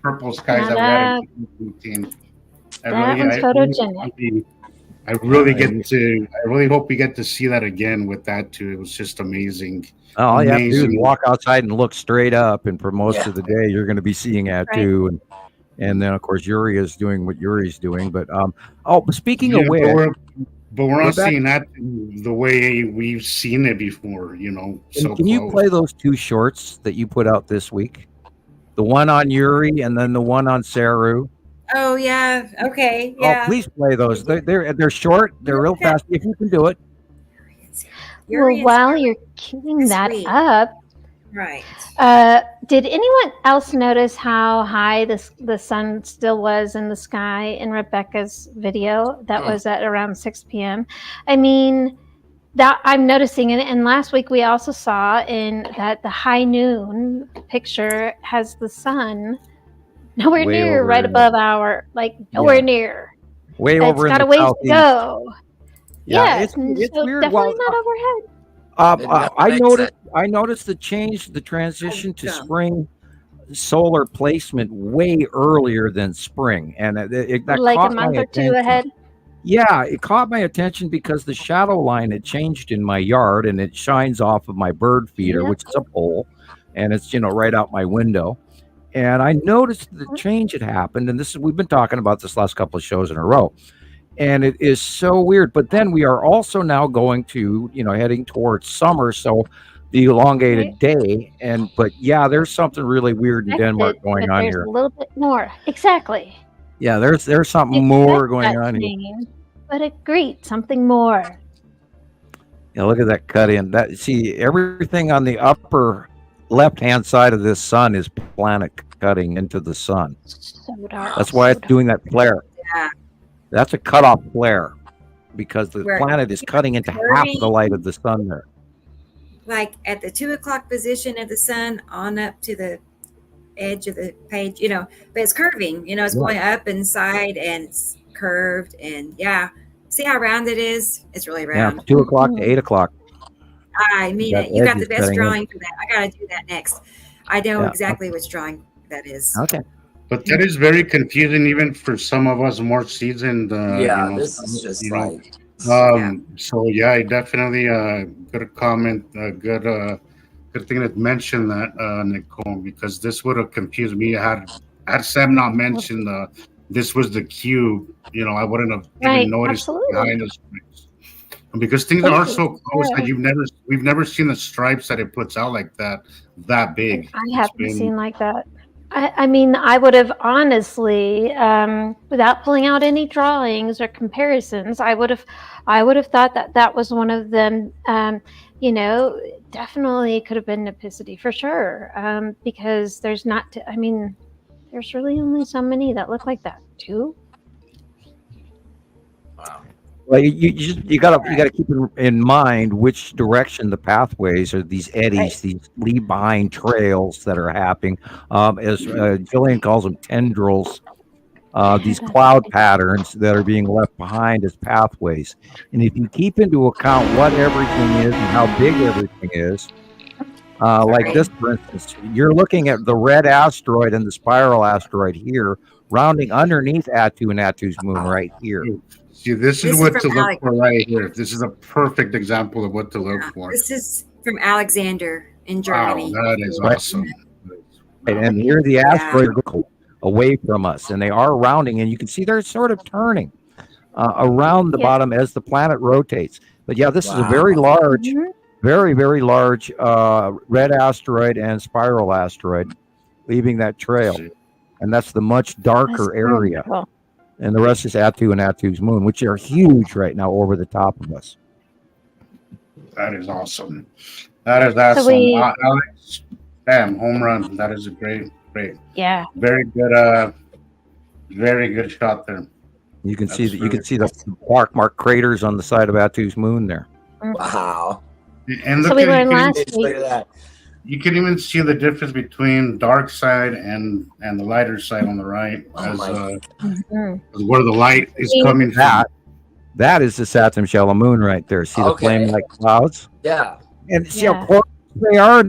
purple skies that we had in 2018. That one's photogenic. I really hope we get to see that again with that too. It was just amazing. All you have to do is walk outside and look straight up, and for most of the day, you're going to be seeing that too. And then, of course, Yuri is doing what Yuri's doing. But speaking of which, but we're not seeing that the way we've seen it before. Can you play those two shorts that you put out this week? The one on Yuri and then the one on Saru. Oh yeah. Okay. Yeah. Oh, please play those. They're short. They're real fast. If you can do it. Well, while you're queuing that up, right? Did anyone else notice how high the sun still was in the sky in Rebecca's video? That was at around 6 p.m. I mean, that I'm noticing it. And last week we also saw in that the high noon picture has the sun nowhere near right above nowhere near. Way over in the southeast. It's got a ways to go. Yeah, it's so weird. Definitely not overhead. I noticed the transition to spring solar placement way earlier than spring, and that like caught a month my or two ahead. Yeah, it caught my attention because the shadow line had changed in my yard, and it shines off of my bird feeder, which is a pole, and it's right out my window. And I noticed the change had happened, and we've been talking about this last couple of shows in a row. And it is so weird. But then we are also now going to, heading towards summer. So the elongated day. But there's something really weird in Denmark going on here. A little bit more. Exactly. Yeah, there's something more going on here. But agreed, something more. Yeah, look at that cut in. See, everything on the upper left-hand side of this sun is planet cutting into the sun. So dark. That's why it's doing that flare. Yeah. That's a cutoff flare because the planet is cutting into half the light of the sun there. Like at the 2 o'clock position of the sun on up to the edge of the page, but it's curving, it's going up inside and it's curved. And see how round it is? It's really round. Yeah, 2 o'clock to 8 o'clock. I mean it. You got the best drawing for that. I got to do that next. I know exactly which drawing that is. Okay. But that is very confusing, even for some of us more seasoned. This is just like. So I definitely good comment. Good thing that mentioned that, Nicolle, because this would have confused me. Had Sam not mentioned this was the cube, I wouldn't have even noticed behind us. Because things are so close that we've never seen the stripes that it puts out like that big. I haven't seen like that. I mean, I would have honestly, without pulling out any drawings or comparisons, I would have thought that was one of them. Definitely could have been Nepicity for sure, because there's there's really only so many that look like that too. Wow. Well, you gotta keep in mind which direction the pathways are. These eddies, these leave-behind trails that are happening, as Gillian calls them, tendrils. These cloud patterns that are being left behind as pathways. And if you keep into account what everything is and how big everything is, like this, for instance, you're looking at the red asteroid and the spiral asteroid here rounding underneath Attu and Attu's moon right here. See, this is what to look for right here. This is a perfect example of what to look for. This is from Alexander in Germany. Wow, that is awesome. And here the asteroids go away from us, and they are rounding, and you can see they're sort of turning around the bottom as the planet rotates. But yeah, this is a very large, very, very large red asteroid and spiral asteroid leaving that trail. And that's the much darker area. Cool. And the rest is Attu and Attu's moon, which are huge right now over the top of us. That is awesome. That is awesome. Alex, bam, home run. That is a great. Yeah. Very good shot there. You can see the dark craters on the side of Attu's moon there. Wow. And so we learned last week. Look at that. You can even see the difference between dark side and the lighter side on the right, as where the light is coming from. That is the Saturn shell of moon right there. See the flame-like clouds? Yeah. And see how close they are?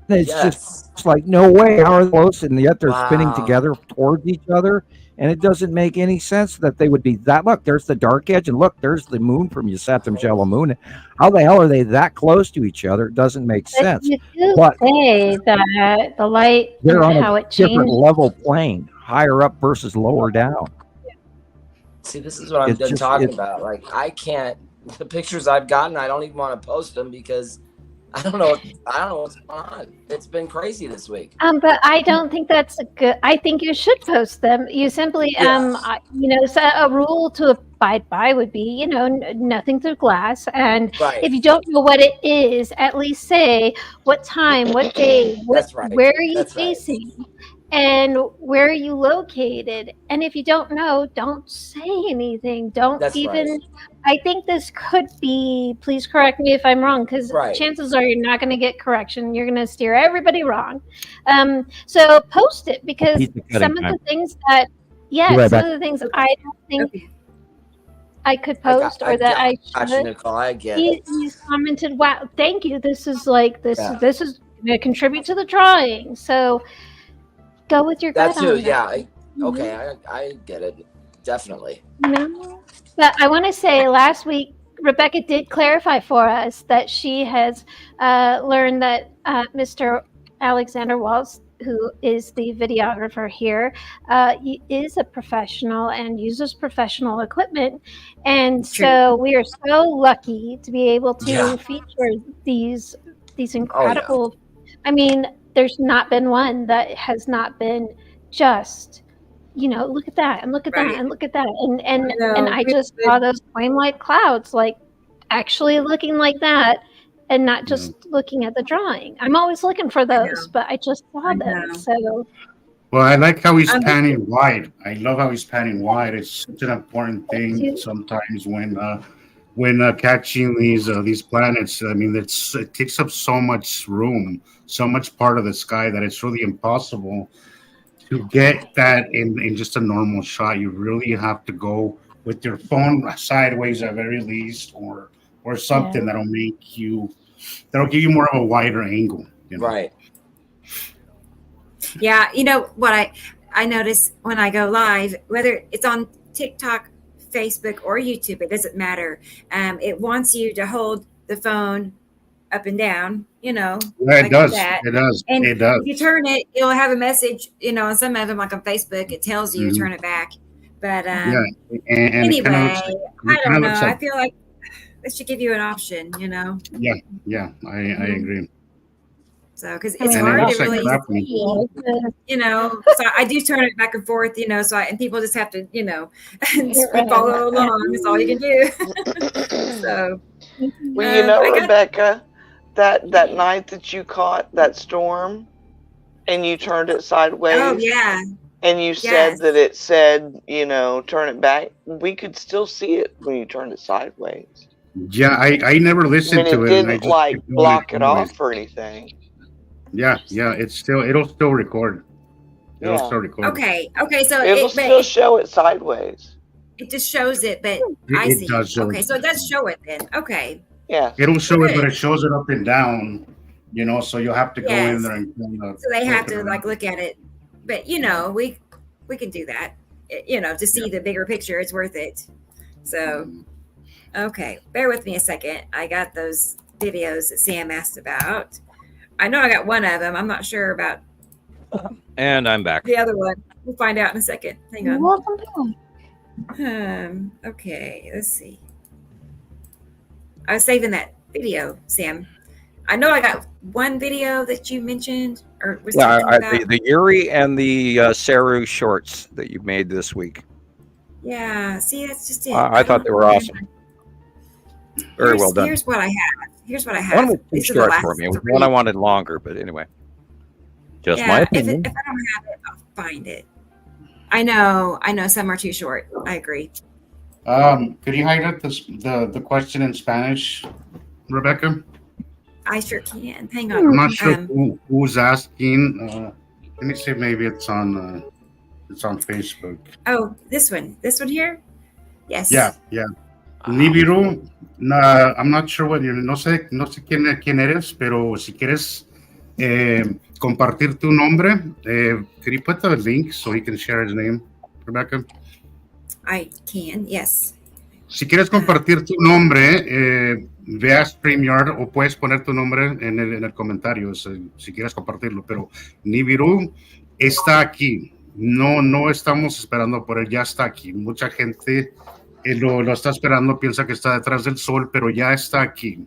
It's just like, no way, how are they close? And yet they're spinning together towards each other. And it doesn't make any sense that they would be that. Look, there's the dark edge, and look, there's the moon from your Saturn shell of moon. How the hell are they that close to each other? It doesn't make sense. You do say that the light, they're on how a it different changes. level plane, higher up versus lower down. See, this is what I've been talking about. Like, I can't. The pictures I've gotten, I don't even want to post them because I don't know what's going on. It's been crazy this week. But I don't think that's a good. I think you should post them. You simply, so a rule to abide by would be, nothing through glass. And if you don't know what it is, at least say what time, what day, where are you facing, and where are you located. And if you don't know, don't say anything. Don't even. I think this could be, please correct me if I'm wrong, because chances are you're not going to get correction. You're going to steer everybody wrong. So post it, because some of the things that, some of the things that I don't think I could post I should. Nicolle, I get it. He's commented, wow, thank you. This is this is going to contribute to the drawing. So go with your gut on that. I get it. Definitely. But I want to say last week, Rebecca did clarify for us that she has learned that Mr. Alexander Waltz, who is the videographer here, is a professional and uses professional equipment. And so we are so lucky to be able to feature these incredible. I mean, there's not been one that has not been just, look at that and look at that and look at that. And I just saw those flame-like clouds, like actually looking like that and not just looking at the drawing. I'm always looking for those, but I just saw them. So. Well, I like how he's panning wide. I love how he's panning wide. It's such an important thing sometimes when catching these planets. I mean, it takes up so much room, so much part of the sky that it's really impossible to get that in just a normal shot. You really have to go with your phone sideways at very least, or something that'll give you more of a wider angle. Right. Yeah, what I notice when I go live, whether it's on TikTok, Facebook, or YouTube, it doesn't matter. It wants you to hold the phone up and down, Yeah, it does. It does. And it does. if you turn it, it'll have a message, on some of them, like on Facebook, it tells you to turn it back. But anyway, I don't know. I feel like this should give you an option, Yeah, I agree. So, because it's hard to really see, so I do turn it back and forth, so and people just have to, follow along. That's all you can do. So, well, Rebecca, that night that you caught that storm and you turned it sideways. Oh, yeah. And you said that it said, turn it back. We could still see it when you turned it sideways. Yeah, I never listened to it. It didn't block it off or anything. Yeah, it'll still record. It'll still record. Okay, so it'll still show it sideways. It just shows it, but I see. Okay, so it does show it then. Okay. Yeah. It'll show it, but it shows it up and down. So you'll have to go in there and. So they have to look at it, but we can do that. to see the bigger picture, it's worth it. So, okay, bear with me a second. I got those videos that Sam asked about. I know I got one of them. I'm not sure about And I'm back. the other one. We'll find out in a second. Hang on. Welcome back. Okay, let's see. I was saving that video, Sam. I know I got one video that you mentioned, or was talking about. The Yuri and the Saru shorts that you made this week. Yeah, see, that's just it. I thought they were awesome. Very well done. Here's what I have. One was too short for me. It was one I wanted longer, but anyway. Just my opinion. If I don't have it, I'll find it. I know. Some are too short. I agree. Could you highlight the question in Spanish, Rebecca? I sure can. Hang on. I'm not sure who's asking. Let me see. Maybe it's on Facebook. Oh, this one. This one here. Yes. Yeah. Nibiru. I'm not sure what no sé quién eres, pero si quieres compartir tu nombre, could you put the link so he can share his name, Rebecca? I can. Yes. Si quieres compartir tu nombre, ve a StreamYard o puedes poner tu nombre en el comentario si quieres compartirlo. Pero Nibiru está aquí. No estamos esperando por él, ya está aquí. Mucha gente lo está esperando, piensa que está detrás del sol, pero ya está aquí.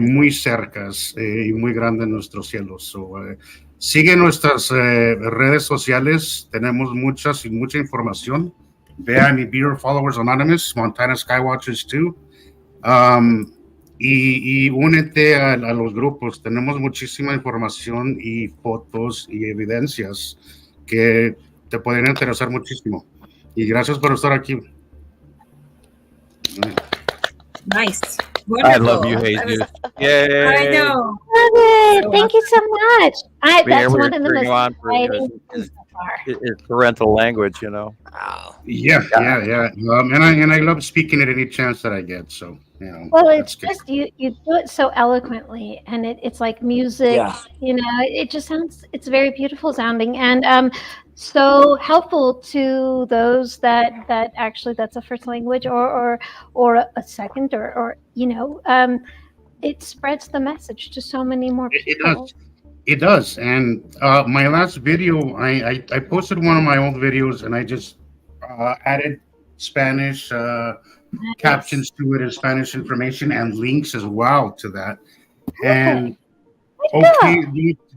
Muy cerca y muy grande en nuestros cielos. Sigue nuestras redes sociales, tenemos mucha información. Vean Nibiru Followers Anonymous, Montana Skywatchers 2. Y únete a los grupos. Tenemos muchísima información y fotos y evidencias que te podrían interesar muchísimo. Y gracias por estar aquí. Nice. Wonderful. I love you, Jesus. Yay. I know. Love it. Thank you so much. That's one of the most exciting things so far. It's parental language, Yeah. And I love speaking at any chance that I get. So, Well, it's just you do it so eloquently, and it's like music. Yeah. It just sounds. It's very beautiful sounding, and so helpful to those that actually that's a first language or a second or it spreads the message to so many more people. It does. And my last video, I posted one of my old videos and I just added Spanish captions to it and Spanish information and links as well to that. And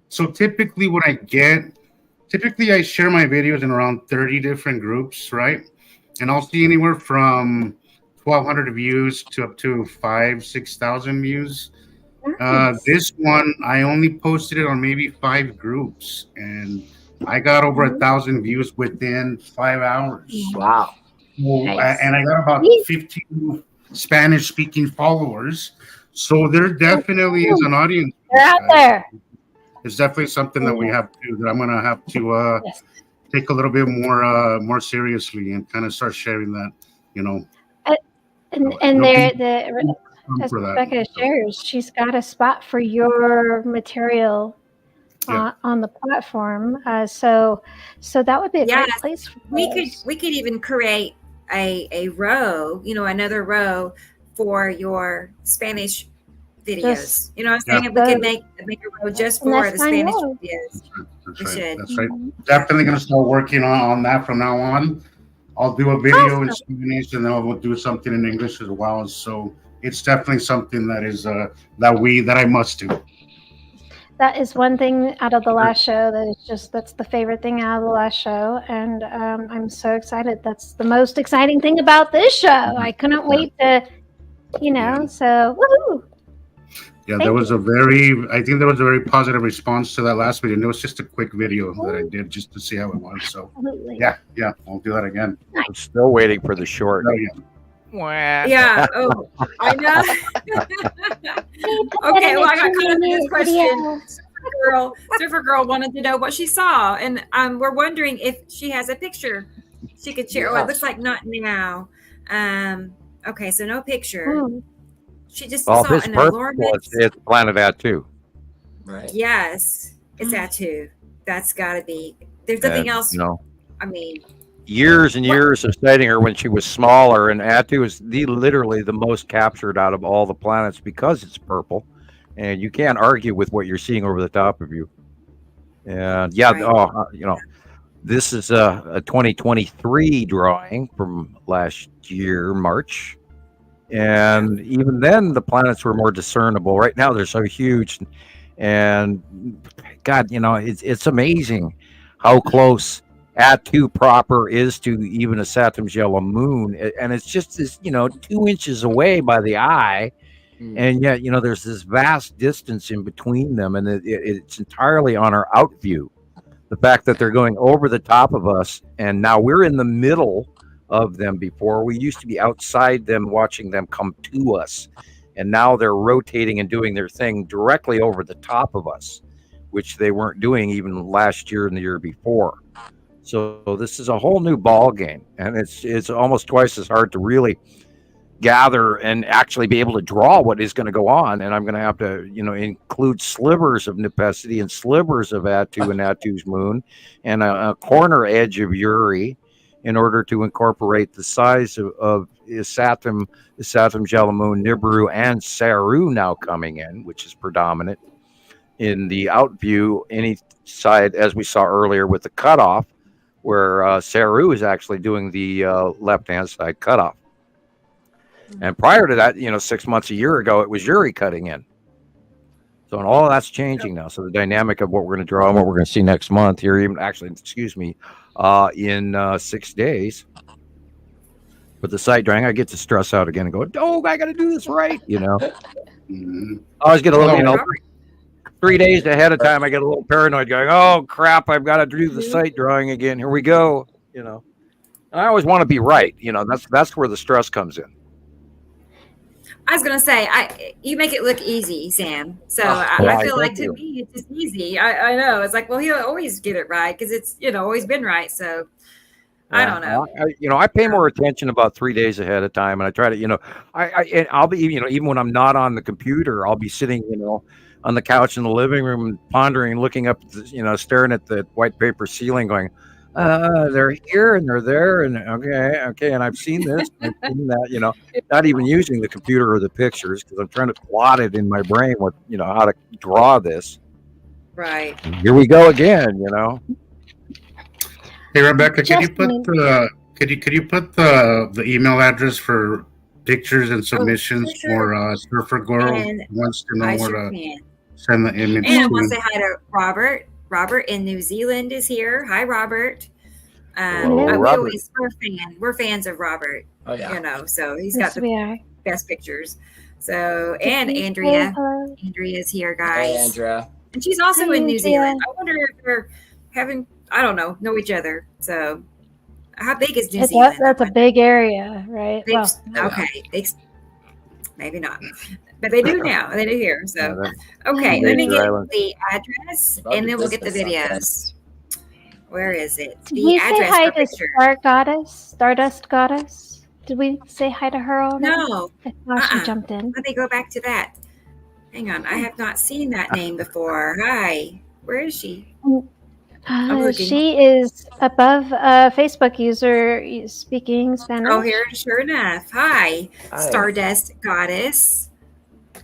so typically I share my videos in around 30 different groups, right? And I'll see anywhere from 1,200 views to up to 6,000 views. This one, I only posted it on maybe 5 groups, and I got over 1,000 views within 5 hours. Wow. Nice. And I got about 15 Spanish-speaking followers. So there definitely is an audience. They're out there. It's definitely something that we have to, that I'm going to have to take a little bit more seriously and kind of start sharing that, And as Rebecca shares, she's got a spot for your material on the platform. So that would be a great place for we could even create a row, another row for your Spanish videos. What I'm saying? We could make a row just for the Spanish videos. That's right. Definitely going to start working on that from now on. I'll do a video in Spanish and then I'll do something in English as well. So it's definitely something that is that I must do. That is one thing out of the last show that's the favorite thing out of the last show, and I'm so excited. That's the most exciting thing about this show. I couldn't wait to, so woohoo! Yeah, there was a very positive response to that last video. And it was just a quick video that I did just to see how it was. So yeah, I'll do that again. I'm still waiting for the short. Yeah. Oh, I know. Okay. Well, I got caught up in this question. Surfer Girl wanted to know what she saw, and we're wondering if she has a picture she could share. Oh, it looks like not now. Okay, so no picture. She just saw an enormous. It's Planet Atu. Right. Yes, it's Atu. That's got to be. There's nothing else. No. I mean, years and years of studying her when she was smaller, and Atu is literally the most captured out of all the planets because it's purple, and you can't argue with what you're seeing over the top of you. And yeah, right. This is a 2023 drawing from last year, March, and even then the planets were more discernible. Right now they're so huge, and God, it's amazing how close Atu proper is to even a Saturn's yellow moon, and it's just this 2 inches away by the eye, and yet there's this vast distance in between them, and it's entirely on our out view. The fact that they're going over the top of us, and now we're in the middle of them. Before we used to be outside them watching them come to us, and now they're rotating and doing their thing directly over the top of us, which they weren't doing even last year and the year before. So this is a whole new ball game, and it's almost twice as hard to really gather and actually be able to draw what is going to go on. And I'm going to have to, include slivers of Nepacity and slivers of Atu and Atu's moon, and a corner edge of Uri, in order to incorporate the size of Saturn, Jalamoon, Nibiru, and Saru now coming in, which is predominant in the out view. Any side, as we saw earlier with the cutoff, where Saru is actually doing the left-hand side cutoff. And prior to that, 6 months, a year ago, it was Uri cutting in. So, and all of that's changing now. So the dynamic of what we're going to draw and what we're going to see next month here, in 6 days. But the sight drawing, I get to stress out again and go, oh, I got to do this right, I always get a little, 3 days ahead of time, I get a little paranoid going, oh, crap, I've got to do the sight drawing again. Here we go, I always want to be right. That's where the stress comes in. I was going to say, you make it look easy, Sam. So I feel like to me, it's just easy. I know. It's like, well, he'll always get it right because it's, always been right. So I don't know. I pay more attention about 3 days ahead of time. And I try to, I'll be, even when I'm not on the computer, I'll be sitting, on the couch in the living room, pondering, looking up, staring at the white paper ceiling going, they're here and they're there, and okay, and I've seen this, and I've seen that, not even using the computer or the pictures because I'm trying to plot it in my brain what how to draw this. Right. And here we go again, Hey Rebecca, could you put the email address for pictures and submissions for Surfer Girl? Wants to know where to send the image. And I want to say hi to Robert. Robert in New Zealand is here. Hi, Robert. Robert. We're fans of Robert. Oh, yeah. So he's got the best pictures. So, and Andrea. Andrea's here, guys. Hey, Andrea. And she's also in New Zealand. I wonder if they're know each other. So, how big is New Zealand? That's a big area, right? Okay. Maybe not. But they do now. They do here. So, okay. Let me get the address, and then we'll get the videos. Where is it? Did we say hi to Stardust Goddess? Did we say hi to her already? No. I thought she jumped in. Let me go back to that. Hang on. I have not seen that name before. Hi. Where is she? She is above a Facebook user speaking Spanish. Oh, here, sure enough. Hi. Stardust Goddess.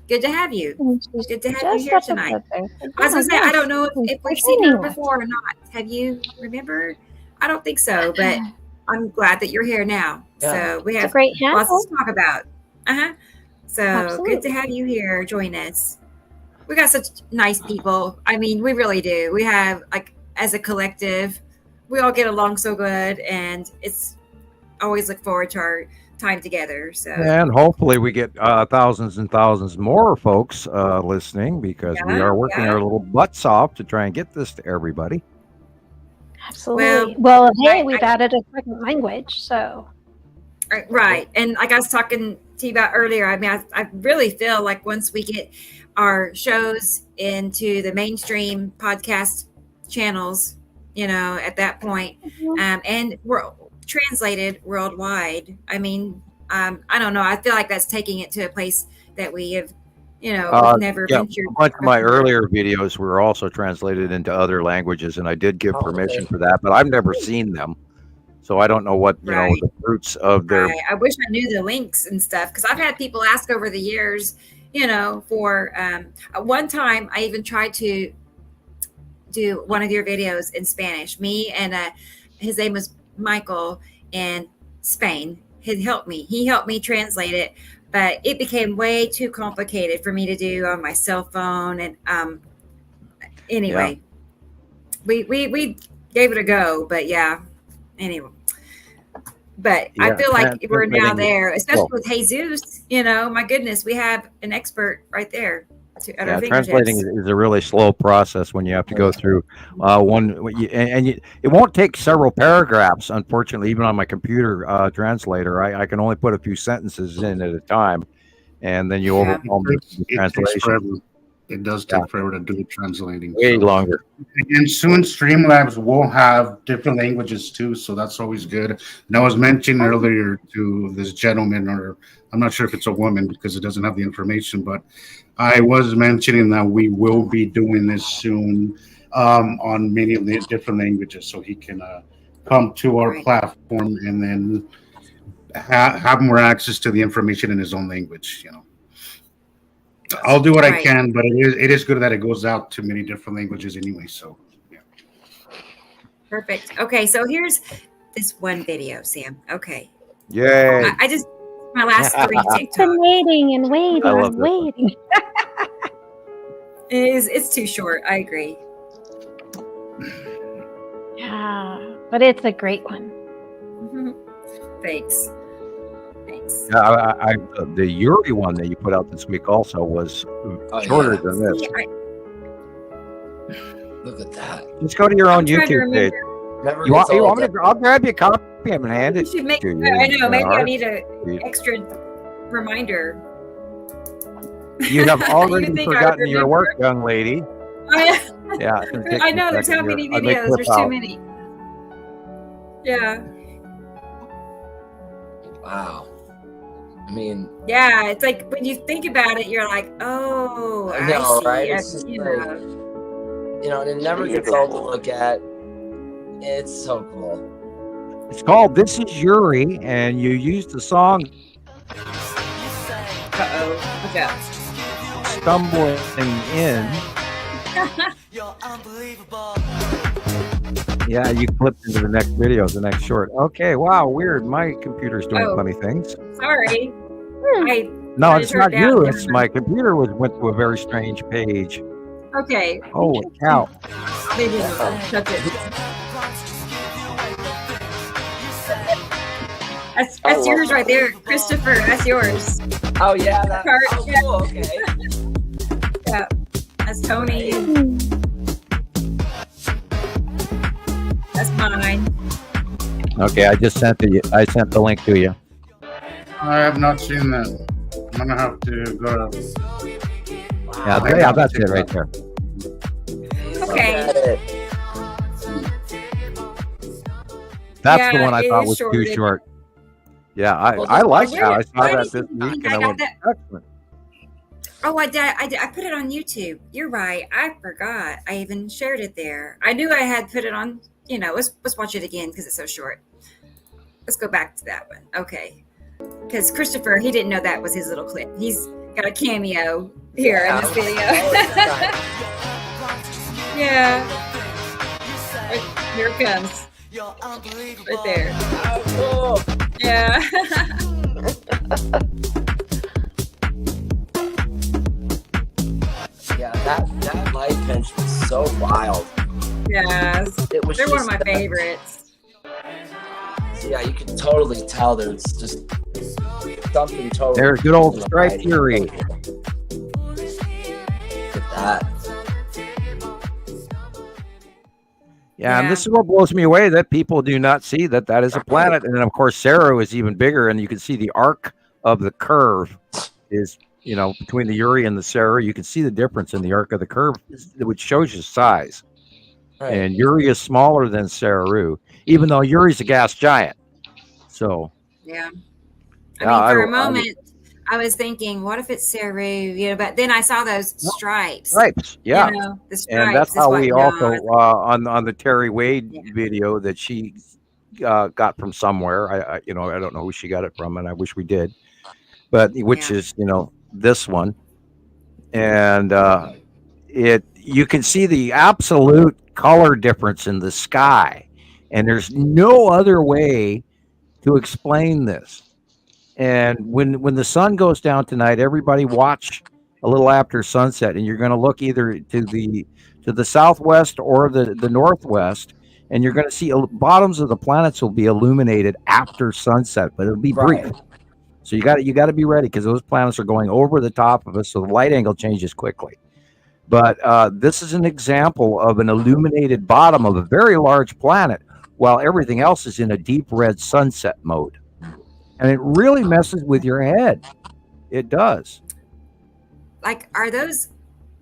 Good to have you. Good to have you here tonight. I was going to say, I don't know if we've seen her before or not. Have you remembered? I don't think so, but I'm glad that you're here now. Yeah. So we have lots to talk about. So Absolutely. Good to have you here. Join us. We got such nice people. I mean, we really do. We have, as a collective, we all get along so good, and it's always look forward to our time together. So, and hopefully we get thousands and thousands more folks listening, because we are working our little butts off to try and get this to everybody. Absolutely. Well, hey, we've added a second language, so right. And like I was talking to you about earlier, I mean, I really feel like once we get our shows into the mainstream podcast channels, at that point, and we're translated worldwide. I mean, I don't know. I feel like that's taking it to a place that we have, never ventured. A bunch of my earlier videos were also translated into other languages, and I did give permission for that, but I've never seen them. So I don't know what the fruits of their. Right. I wish I knew the links and stuff, because I've had people ask over the years, for one time I even tried to do one of your videos in Spanish. Me and his name was Michael in Spain. He helped me translate it, but it became way too complicated for me to do on my cell phone. And anyway, we gave it a go, but anyway. But I feel like we're now there, especially with Jesus. My goodness, we have an expert right there at our fingertips. Translating is a really slow process when you have to go through it won't take several paragraphs. Unfortunately, even on my computer translator, I can only put a few sentences in at a time, and then you overwhelm the translation. It does take forever to do the translating. Way longer. And soon Streamlabs will have different languages too, so that's always good. And I was mentioning earlier to this gentleman, or I'm not sure if it's a woman because it doesn't have the information, but I was mentioning that we will be doing this soon on many of the different languages, so he can come to our platform and then have more access to the information in his own language, I'll do what I can, but it is good that it goes out to many different languages anyway. So, Perfect. Okay, so here's this one video, Sam. Okay. Yay! I just my last 3 TikToks. Been waiting and waiting and waiting. It's too short. I agree. Yeah, but it's a great one. Thanks. Yeah, the Yuri one that you put out this week also was shorter than this. Look at that. Just go to your own YouTube page. You want me to? I'll grab you a copy and hand it to you. I know. Maybe I need an extra reminder. You have already forgotten your work, young lady. I know. There's how many videos. There's too many. Yeah. Wow. I mean, it's like when you think about it, you're like, oh, I know, see. Right? It's just and it never gets old to look at. It's so cool. It's called "This Is Yuri," and you use the song. Watch out. Stumbling in. You're unbelievable. Yeah, you clipped into the next video, the next short. Okay, wow, weird. My computer's doing funny things. Sorry. No, it's not you. It's my computer went to a very strange page. Okay. Holy cow. Maybe touch it. That's yours right there, Christoper. That's yours. Oh yeah, that part. Oh, cool. Okay. Yeah, that's Tony. That's mine. Okay, I just sent the link to you. I have not seen that. I'm gonna have to go. Yeah, that's it right there. Okay. That's the one I thought was too short. Yeah, I like that. I saw that this week, and I went, excellent. Oh, I did. I put it on YouTube. You're right. I forgot. I even shared it there. I knew I had put it on. Let's watch it again because it's so short. Let's go back to that one. Okay. Because Christoper, he didn't know that was his little clip. He's got a cameo here in this video. Yeah. Here it comes. Right there. Oh, cool. Yeah. Yeah, that light pinch was so wild. Yes. It was. They're one of my favorites. Yeah, you can totally tell there's just something totally. There's good old Stripe Fury. Look at that. Yeah, and this is what blows me away, that people do not see that is a planet. And then, of course, Saru is even bigger, and you can see the arc of the curve is, between the Yuri and the Saru. You can see the difference in the arc of the curve, which shows you size. Right. And Yuri is smaller than Saru, even though Yuri's a gas giant. So, yeah. For a moment, I was thinking, what if it's Saru? But then I saw those stripes. Stripes, yeah. The stripes. And that's how we also on the Terry Wade video that she got from somewhere. I don't know who she got it from, and I wish we did. But which is this one, and you can see the absolute color difference in the sky, and there's no other way to explain this. And when the sun goes down tonight, everybody watch a little after sunset, and you're going to look either to the southwest or the northwest, and you're going to see bottoms of the planets will be illuminated after sunset, but it'll be brief. So you got to be ready, because those planets are going over the top of us, so the light angle changes quickly. But this is an example of an illuminated bottom of a very large planet, while everything else is in a deep red sunset mode. And it really messes with your head. It does. Like,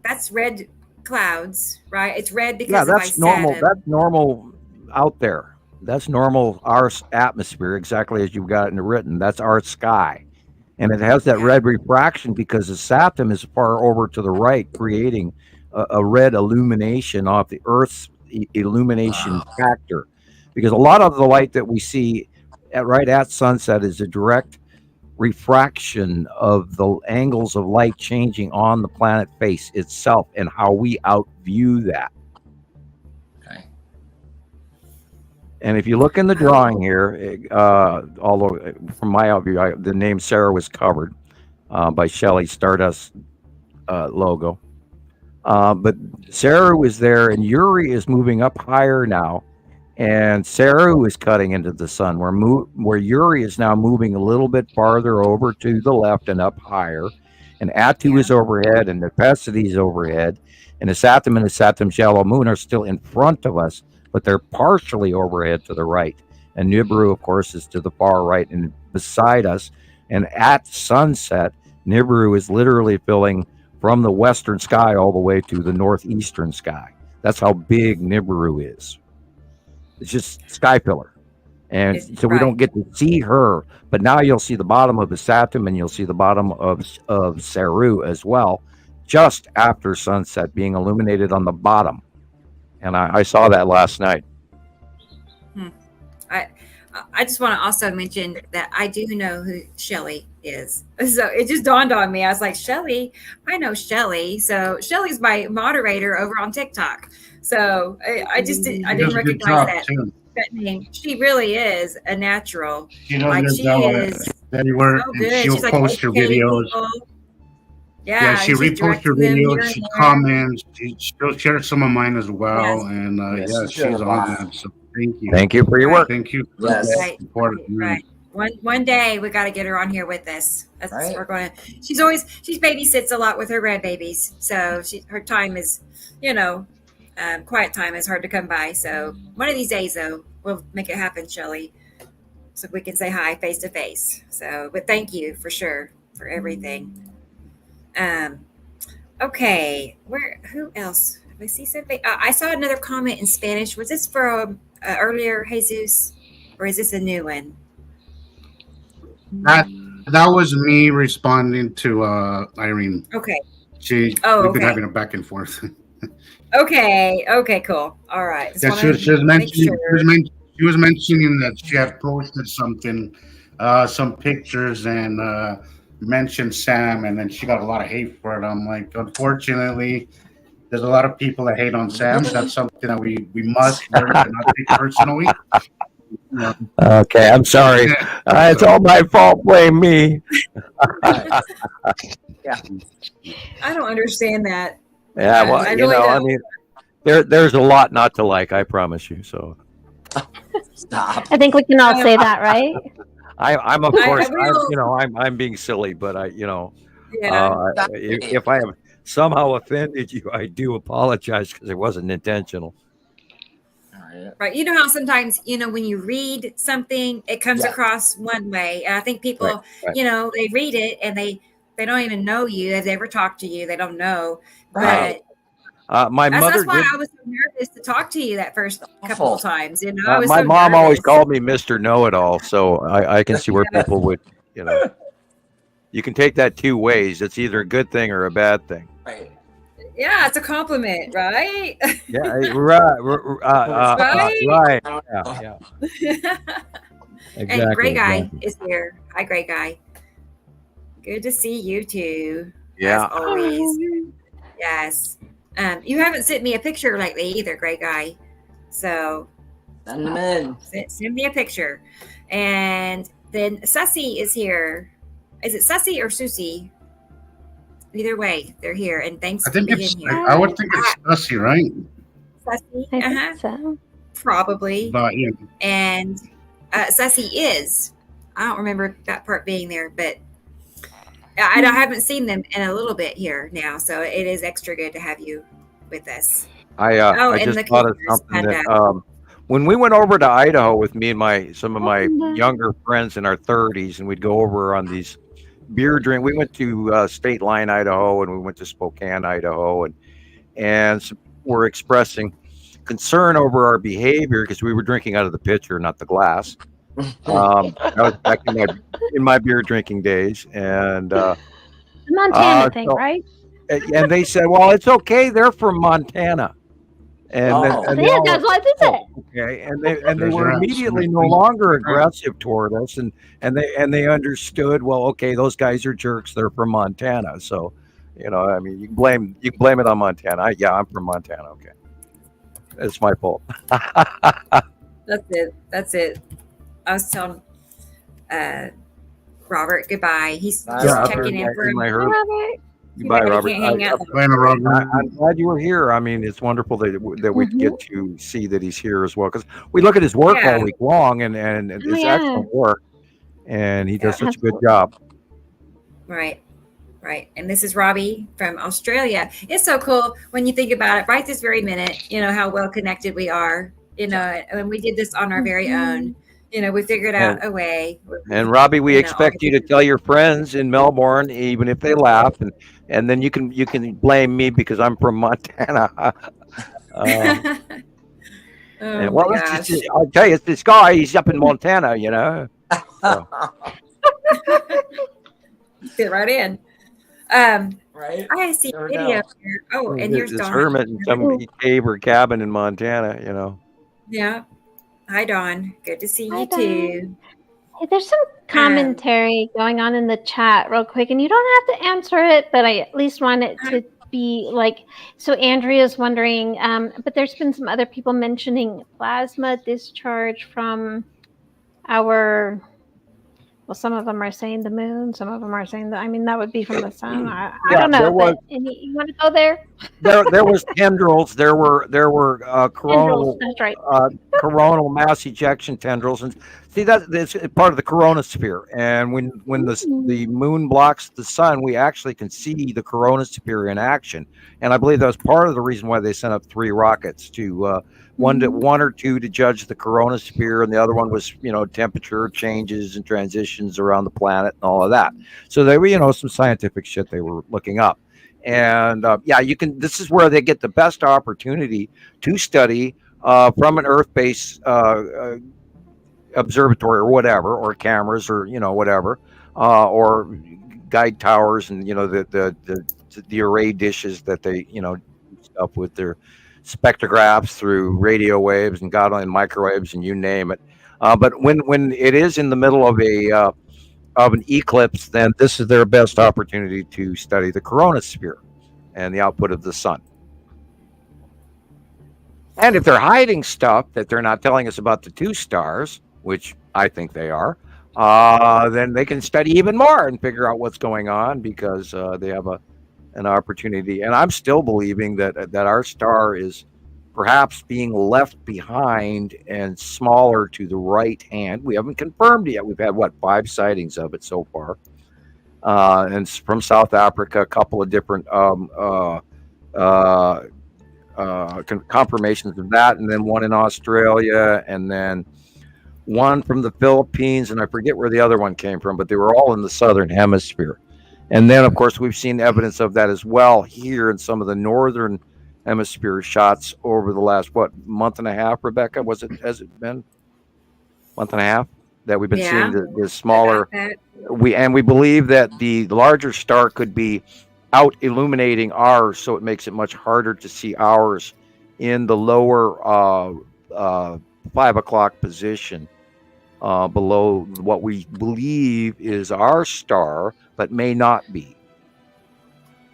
that's red clouds, right? It's red because that's normal. That's normal out there. That's normal Earth's atmosphere, exactly as you've got it written. That's our sky. And it has that red refraction because the Saturn is far over to the right, creating a red illumination off the Earth's illumination factor. Because a lot of the light that we see right at sunset is a direct refraction of the angles of light changing on the planet face itself and how we outview that. Okay. And if you look in the drawing here, although from my outview, the name Sarah was covered by Shelley's Stardust logo. But Saru is there, and Yuri is moving up higher now. And Saru is cutting into the sun, where Yuri is now moving a little bit farther over to the left and up higher. And Atu is overhead, and Nepacity is overhead. And the Saturn and the Saturn's shallow moon are still in front of us, but they're partially overhead to the right. And Nibiru, of course, is to the far right and beside us. And at sunset, Nibiru is literally filling from the western sky all the way to the northeastern sky. That's how big Nibiru is. It's just sky pillar. And so we don't get to see her, but now you'll see the bottom of the Saturn and you'll see the bottom of Saru as well, just after sunset, being illuminated on the bottom. And I saw that last night. I just want to also mention that I do know who Shelley is. So it just dawned on me. I was like, Shelley, I know Shelley. So Shelley's my moderator over on TikTok. So I didn't recognize that name. She really is a natural. She is everywhere. So good. She'll She's post her videos. Yeah, she reposts her videos. She comments. She'll share some of mine as well. Yes. And she's on that. So thank you. Thank you for your work. Thank you. Right. One day we got to get her on here with us. We're going to. She babysits a lot with her grandbabies, so her time is, quiet time is hard to come by. So one of these days, though, we'll make it happen, Shelley, so we can say hi face to face. So, but thank you for sure for everything. Okay, who else? Have I see something? I saw another comment in Spanish. Was this from earlier, Jesus, or is this a new one? That was me responding to Irene. Okay. We've been having a back and forth. Okay, cool. All right. Yeah, she was mentioning that she had posted something, some pictures, and mentioned Sam, and then she got a lot of hate for it. I'm like, unfortunately, there's a lot of people that hate on Sam. That's something that we must learn to not take personally. Okay, I'm sorry. It's all my fault. Blame me. Yeah. I don't understand that. Yeah, well, I mean, there's a lot not to like, I promise you. So stop. I think we can all say that, right? I'm of course, I'm being silly, but if I have somehow offended you, I do apologize because it wasn't intentional. Right. You know how sometimes, when you read something, it comes across one way. And I think people, they read it and they don't even know you. Have they ever talked to you? They don't know. But that's why I was so nervous to talk to you that first couple of times. My mom always called me Mr. Know-It-All, so I can see where people would, you can take that two ways. It's either a good thing or a bad thing. Right. Yeah, it's a compliment, right? Yeah, right, right. Yeah. Exactly, And Gray Guy exactly. is here. Hi, Gray Guy. Good to see you too. Yeah. As always. Yes. You haven't sent me a picture lately either, Gray Guy. So send them in. Send me a picture. And then Sussy is here. Is it Sussy or Susie? Either way, they're here. And thanks for being here. I would think it's Sussy, right? Sussy, I think so. Probably. But yeah. And Sussy is. I don't remember that part being there, but I haven't seen them in a little bit here now, so it is extra good to have you with us. I and just thought of something that when we went over to Idaho with me and some of my younger friends in our 30s, and we'd go over on these beer drink. We went to State Line, Idaho, and we went to Spokane, Idaho, and we're expressing concern over our behavior because we were drinking out of the pitcher, not the glass. That was back in my beer drinking days, and Montana thing, right? And they said, "Well, it's okay. They're from Montana." And that's what they said. Okay, and they were immediately no longer aggressive toward us, and they understood. Well, okay, those guys are jerks. They're from Montana, so I mean, you can blame it on Montana. I'm from Montana. Okay, it's my fault. That's it. I was telling Robert goodbye. He's checking in for Robert. Goodbye, Robert. I'm glad you were here. I mean, it's wonderful that we get to see that he's here as well, because we look at his work all week long, and it's excellent work, and he does such a good job. Right. And this is Robbie from Australia. It's so cool when you think about it. Right this very minute, how well connected we are. And we did this on our very own. We figured out a way. And Robbie, we expect you to tell your friends in Melbourne, even if they laugh, and then you can blame me because I'm from Montana. I'll tell you, it's this guy. He's up in Montana, So. Fit right in. Right. I see a video here. Oh, and here's this Dawn. hermit in some cave or cabin in Montana. Yeah. Hi, Dawn. Good to see you too. Hey, there's some commentary going on in the chat real quick, and you don't have to answer it, but I at least want it to be like, so Andrea's wondering, but there's been some other people mentioning plasma discharge from our, well, some of them are saying the moon, some of them are saying that would be from the sun. I don't know. You want to go there? There was tendrils. There were coronal. That's right. Coronal mass ejection tendrils, and see that's part of the coronosphere. And when the moon blocks the sun, we actually can see the coronosphere in action. And I believe that was part of the reason why they sent up 3 rockets to one or two to judge the coronosphere, and the other one was temperature changes and transitions around the planet and all of that. So they were some scientific shit they were looking up. And you can. This is where they get the best opportunity to study from an Earth-based observatory or whatever, or cameras or whatever, or guide towers and the array dishes that they stuff with their spectrographs through radio waves and God only microwaves and you name it. But when it is in the middle of an eclipse, then this is their best opportunity to study the coronosphere and the output of the sun. And if they're hiding stuff that they're not telling us about the 2 stars, which I think they are, then they can study even more and figure out what's going on, because they have an opportunity. And I'm still believing that our star is perhaps being left behind and smaller to the right hand. We haven't confirmed it yet. We've had 5 sightings of it so far, and from South Africa, a couple of different confirmations of that, and then one in Australia, and then one from the Philippines, and I forget where the other one came from, but they were all in the southern hemisphere. And then, of course, we've seen evidence of that as well here in some of the northern hemisphere shots over the last month and a half. Rebecca, has it been month and a half that we've been seeing the smaller? We believe that the larger star could be out illuminating ours, so it makes it much harder to see ours in the lower 5 o'clock position, below what we believe is our star, but may not be.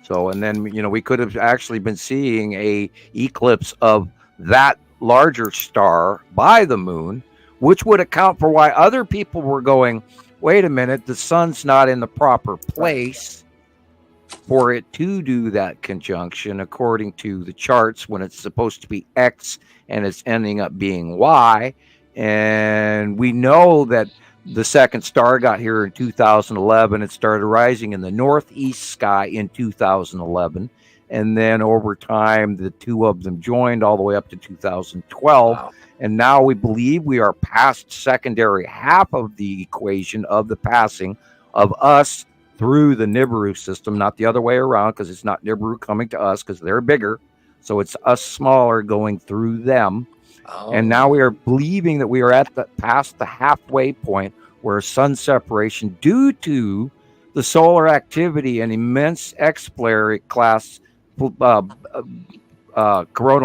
So, and then, we could have actually been seeing a eclipse of that larger star by the moon, which would account for why other people were going, wait a minute, the sun's not in the proper place for it to do that conjunction according to the charts, when it's supposed to be X and it's ending up being Y. And we know that the second star got here in 2011. It started rising in the northeast sky in 2011. And then over time, the two of them joined all the way up to 2012. Wow. And now we believe we are past secondary half of the equation of the passing of us through the Nibiru system, not the other way around, because it's not Nibiru coming to us because they're bigger. So it's us smaller going through them. Oh. And now we are believing that we are at past the halfway point where sun separation, due to the solar activity and immense X-flare class coronal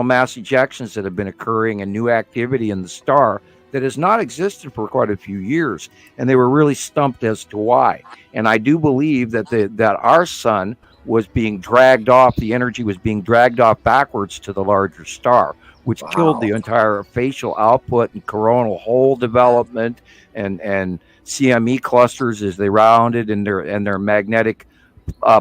mass ejections that have been occurring, and new activity in the star that has not existed for quite a few years, and they were really stumped as to why. And I do believe that that our sun was being dragged off, the energy was being dragged off backwards to the larger star, which killed the entire facial output and coronal hole development and CME clusters as they rounded, and their magnetic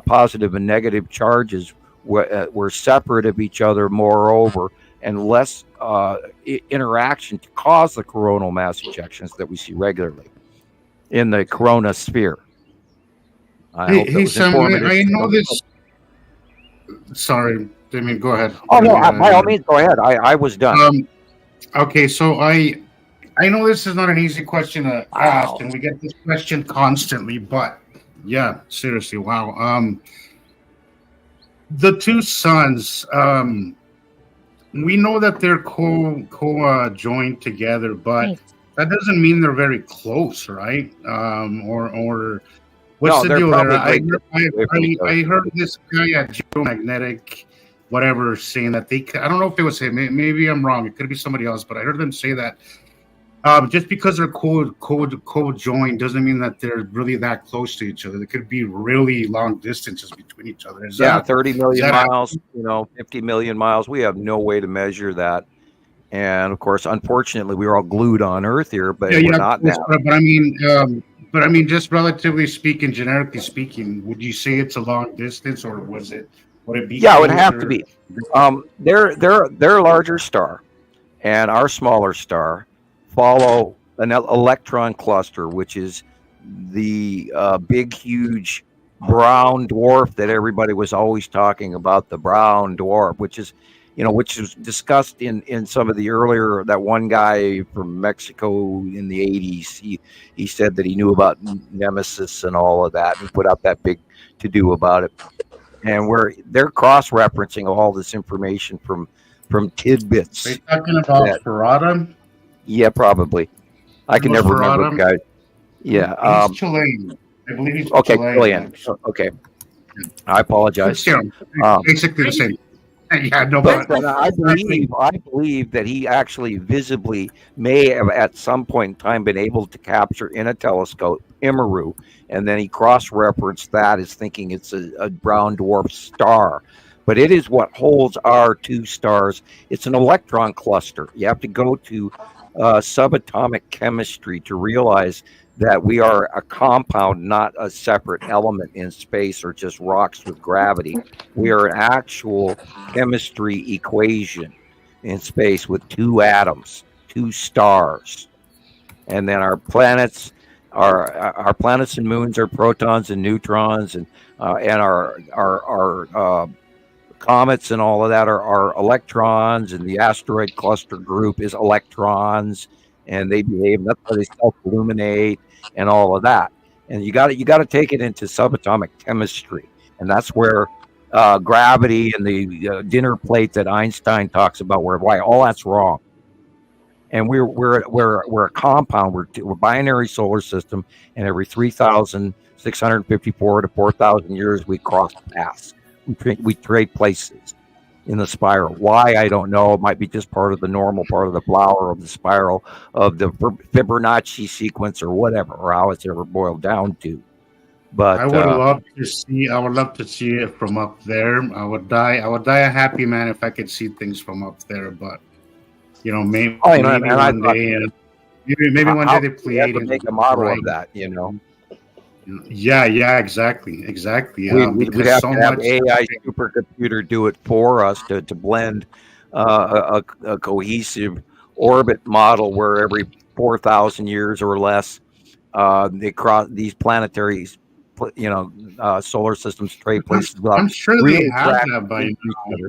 positive and negative charges were separate of each other, moreover, and less interaction to cause the coronal mass ejections that we see regularly in the corona sphere. Hey, Sam, I know this. Sorry, Damien, go ahead. Oh, no, by all means, go ahead. I was done. Okay, so I know this is not an easy question to ask, and we get this question constantly, but yeah, seriously, wow. The two suns, we know that they're joined together, but that doesn't mean they're very close, right? Or what's the deal there? I heard this guy at Geomagnetic, whatever, saying that I don't know if it was him. Maybe I'm wrong. It could be somebody else, but I heard them say that just because they're co-joined doesn't mean that they're really that close to each other. There could be really long distances between each other. 30 million miles, 50 million miles. We have no way to measure that. And of course, unfortunately, we're all glued on Earth here, but we're not now. But I mean, just relatively speaking, generically speaking, would you say it's a long distance, or would it be? Yeah, it would have to be. They're a larger star, and our smaller star follow an electron cluster, which is the big, huge brown dwarf that everybody was always talking about, the brown dwarf, which is discussed in some of the earlier, that one guy from Mexico in the 80s, he said that he knew about Nemesis and all of that, and put out that big to-do about it. And they're cross-referencing all this information from tidbits. Are you talking about Ferrata? Yeah, probably. I can never remember, guys. Yeah. He's Chilean. I believe he's Chilean. Okay. I apologize. Basically the same. Yeah, no, but I believe that he actually visibly may have at some point in time been able to capture in a telescope Immeru, and then he cross-referenced that as thinking it's a brown dwarf star. But it is what holds our two stars. It's an electron cluster. You have to go to subatomic chemistry to realize that we are a compound, not a separate element in space or just rocks with gravity. We are an actual chemistry equation in space with two atoms, two stars. And then our planets and moons are protons and neutrons, and our comets and all of that are electrons, and the asteroid cluster group is electrons, and they behave. That's how they self-illuminate and all of that. And you got to take it into subatomic chemistry, and that's where gravity and the dinner plate that Einstein talks about, why all that's wrong. And we're a compound. We're binary solar system, and every 3,654 to 4,000 years we cross paths. we trade places in the spiral. Why, I don't know. It might be just part of the normal part of the flower of the spiral of the Fibonacci sequence or whatever, or how it's ever boiled down to. But I would love to see. I would love to see it from up there. I would die a happy man if I could see things from up there. But maybe one day, maybe one day they play to make a model of that. Yeah, exactly. We'd have to have AI supercomputer do it for us to blend a cohesive orbit model where every 4,000 years or less they cross these planetary, solar systems trade places. I'm sure they have that by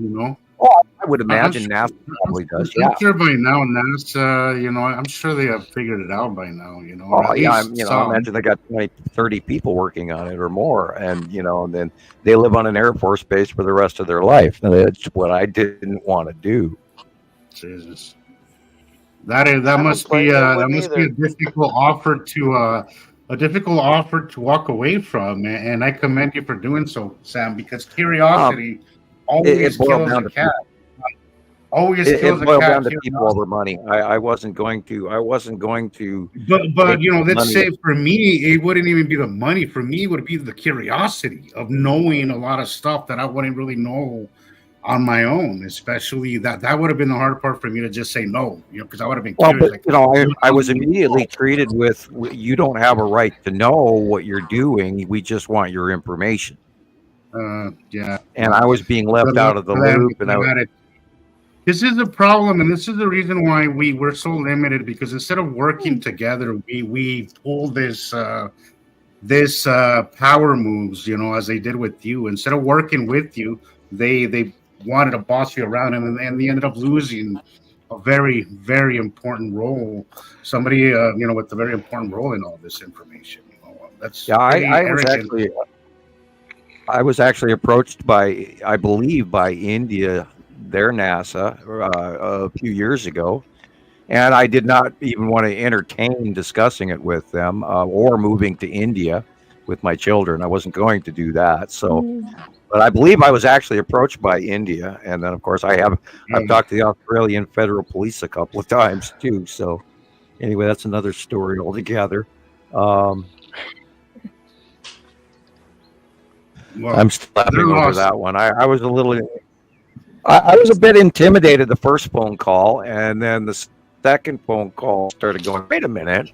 now. Oh, I would imagine NASA probably does. Yeah, I'm sure by now NASA, I'm sure they have figured it out by now. Oh yeah, I imagine they got 20, 30 people working on it or more, and then they live on an Air Force base for the rest of their life. And that's what I didn't want to do. Jesus, that must be a difficult offer to walk away from, and I commend you for doing so, Sam, because curiosity always kills a cat. Always kills a cat. It boiled down to people over money. I wasn't going to. But let's say for me, it wouldn't even be the money. For me, it would be the curiosity of knowing a lot of stuff that I wouldn't really know on my own. Especially that would have been the hard part for me to just say no, because I would have been curious. But, I was immediately treated with, you don't have a right to know what you're doing. We just want your information. Yeah. And I was being left out of the loop, and this is a problem, and this is the reason why we're so limited, because instead of working together, we pull this power moves, as they did with you. Instead of working with you, they wanted to boss you around, and they ended up losing a very, very important role. Somebody, with a very important role in all this information. That's I was actually approached by, I believe, by India, their NASA, a few years ago, and I did not even want to entertain discussing it with them or moving to India with my children. I wasn't going to do that. So, but I believe I was actually approached by India, and then of course I've talked to the Australian Federal Police a couple of times too. So, anyway, that's another story altogether. I'm still laughing over that one. I was I was a bit intimidated the first phone call, and then the second phone call started going, wait a minute.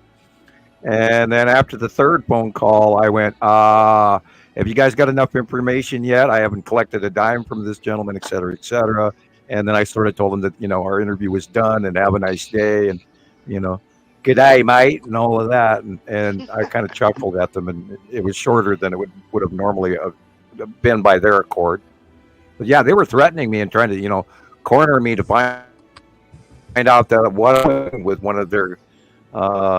And then after the third phone call, I went, have you guys got enough information yet? I haven't collected a dime from this gentleman, et cetera, et cetera. And then I sort of told him that, our interview was done and have a nice day and, good day, mate, and all of that. And I kind of chuckled at them, and it was shorter than it would have normally been by their accord. But yeah, they were threatening me and trying to, corner me to find out that what with one of their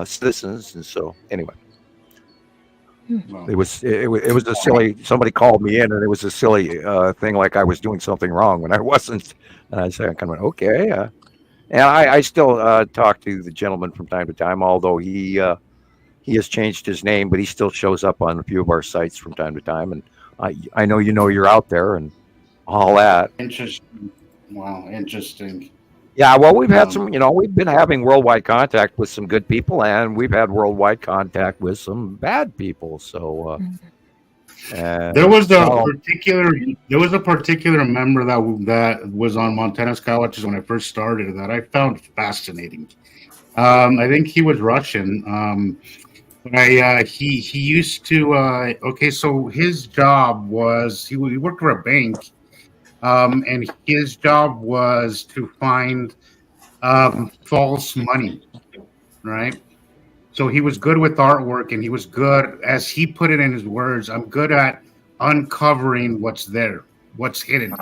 citizens. And so anyway, it was a silly, somebody called me in, and it was a silly thing, like I was doing something wrong when I wasn't. And I said, I kind of went, okay. And I still talk to the gentleman from time to time, although he has changed his name, but he still shows up on a few of our sites from time to time. And I know you're out there and all that. Interesting. Wow, interesting. Yeah, well, we've had some, we've been having worldwide contact with some good people, and we've had worldwide contact with some bad people. So there was a particular member that was on Montana Sky Watches when I first started that I found fascinating. I think he was Russian. He used to so his job was he worked for a bank, and his job was to find false money, right? So he was good with artwork, and he was good, as he put it in his words, I'm good at uncovering what's there, what's hidden.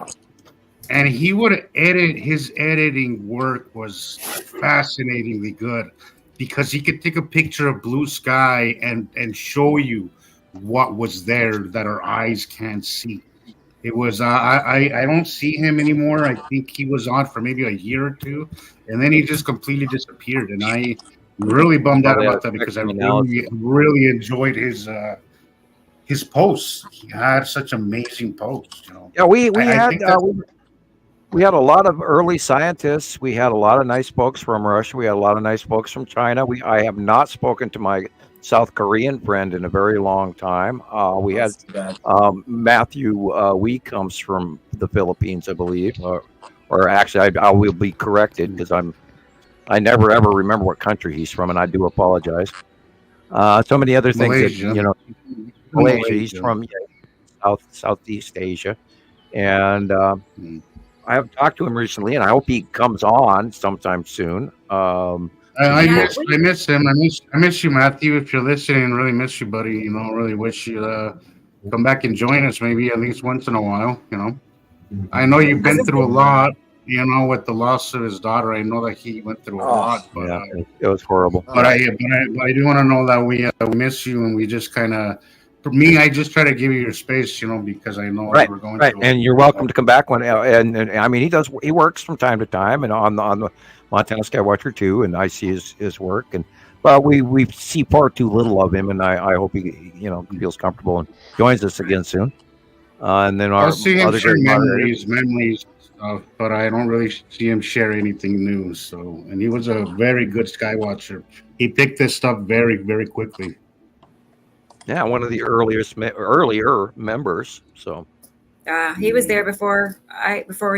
And he would edit, his editing work was fascinatingly good, because he could take a picture of blue sky and show you what was there that our eyes can't see. It was I don't see him anymore. I think he was on for maybe a year or two, and then he just completely disappeared. And I really bummed out about that, because I really enjoyed his his posts. He had such amazing posts. You know. Yeah, I think that, we had a lot of early scientists. We had a lot of nice folks from Russia. We had a lot of nice folks from China. I have not spoken to my South Korean friend in a very long time. We had Matthew Wee comes from the Philippines, I believe, or actually, I will be corrected because I never ever remember what country he's from, and I do apologize. So many other things Malaysia. that Malaysia. He's from Southeast Asia, and I haven't talked to him recently, and I hope he comes on sometime soon. I miss him. I miss you, Matthew. If you're listening, really miss you, buddy. You know, really wish you come back and join us, maybe at least once in a while. You know, I know you've been through a lot. You know, with the loss of his daughter, I know that he went through a lot. But it was horrible. But I do want to know that we miss you, and we just kind of. For me, I just try to give you your space, you know, because I know we're going through. And you're welcome to come back when. And I mean, he works from time to time, and on the Montana Skywatcher too, and I see his work, but we see far too little of him, and I hope he feels comfortable and joins us again soon. And then I'll see him share memories stuff, but I don't really see him share anything new. So, and he was a very good Skywatcher. He picked this stuff very, very quickly. Yeah, one of the earlier members. So, he was there before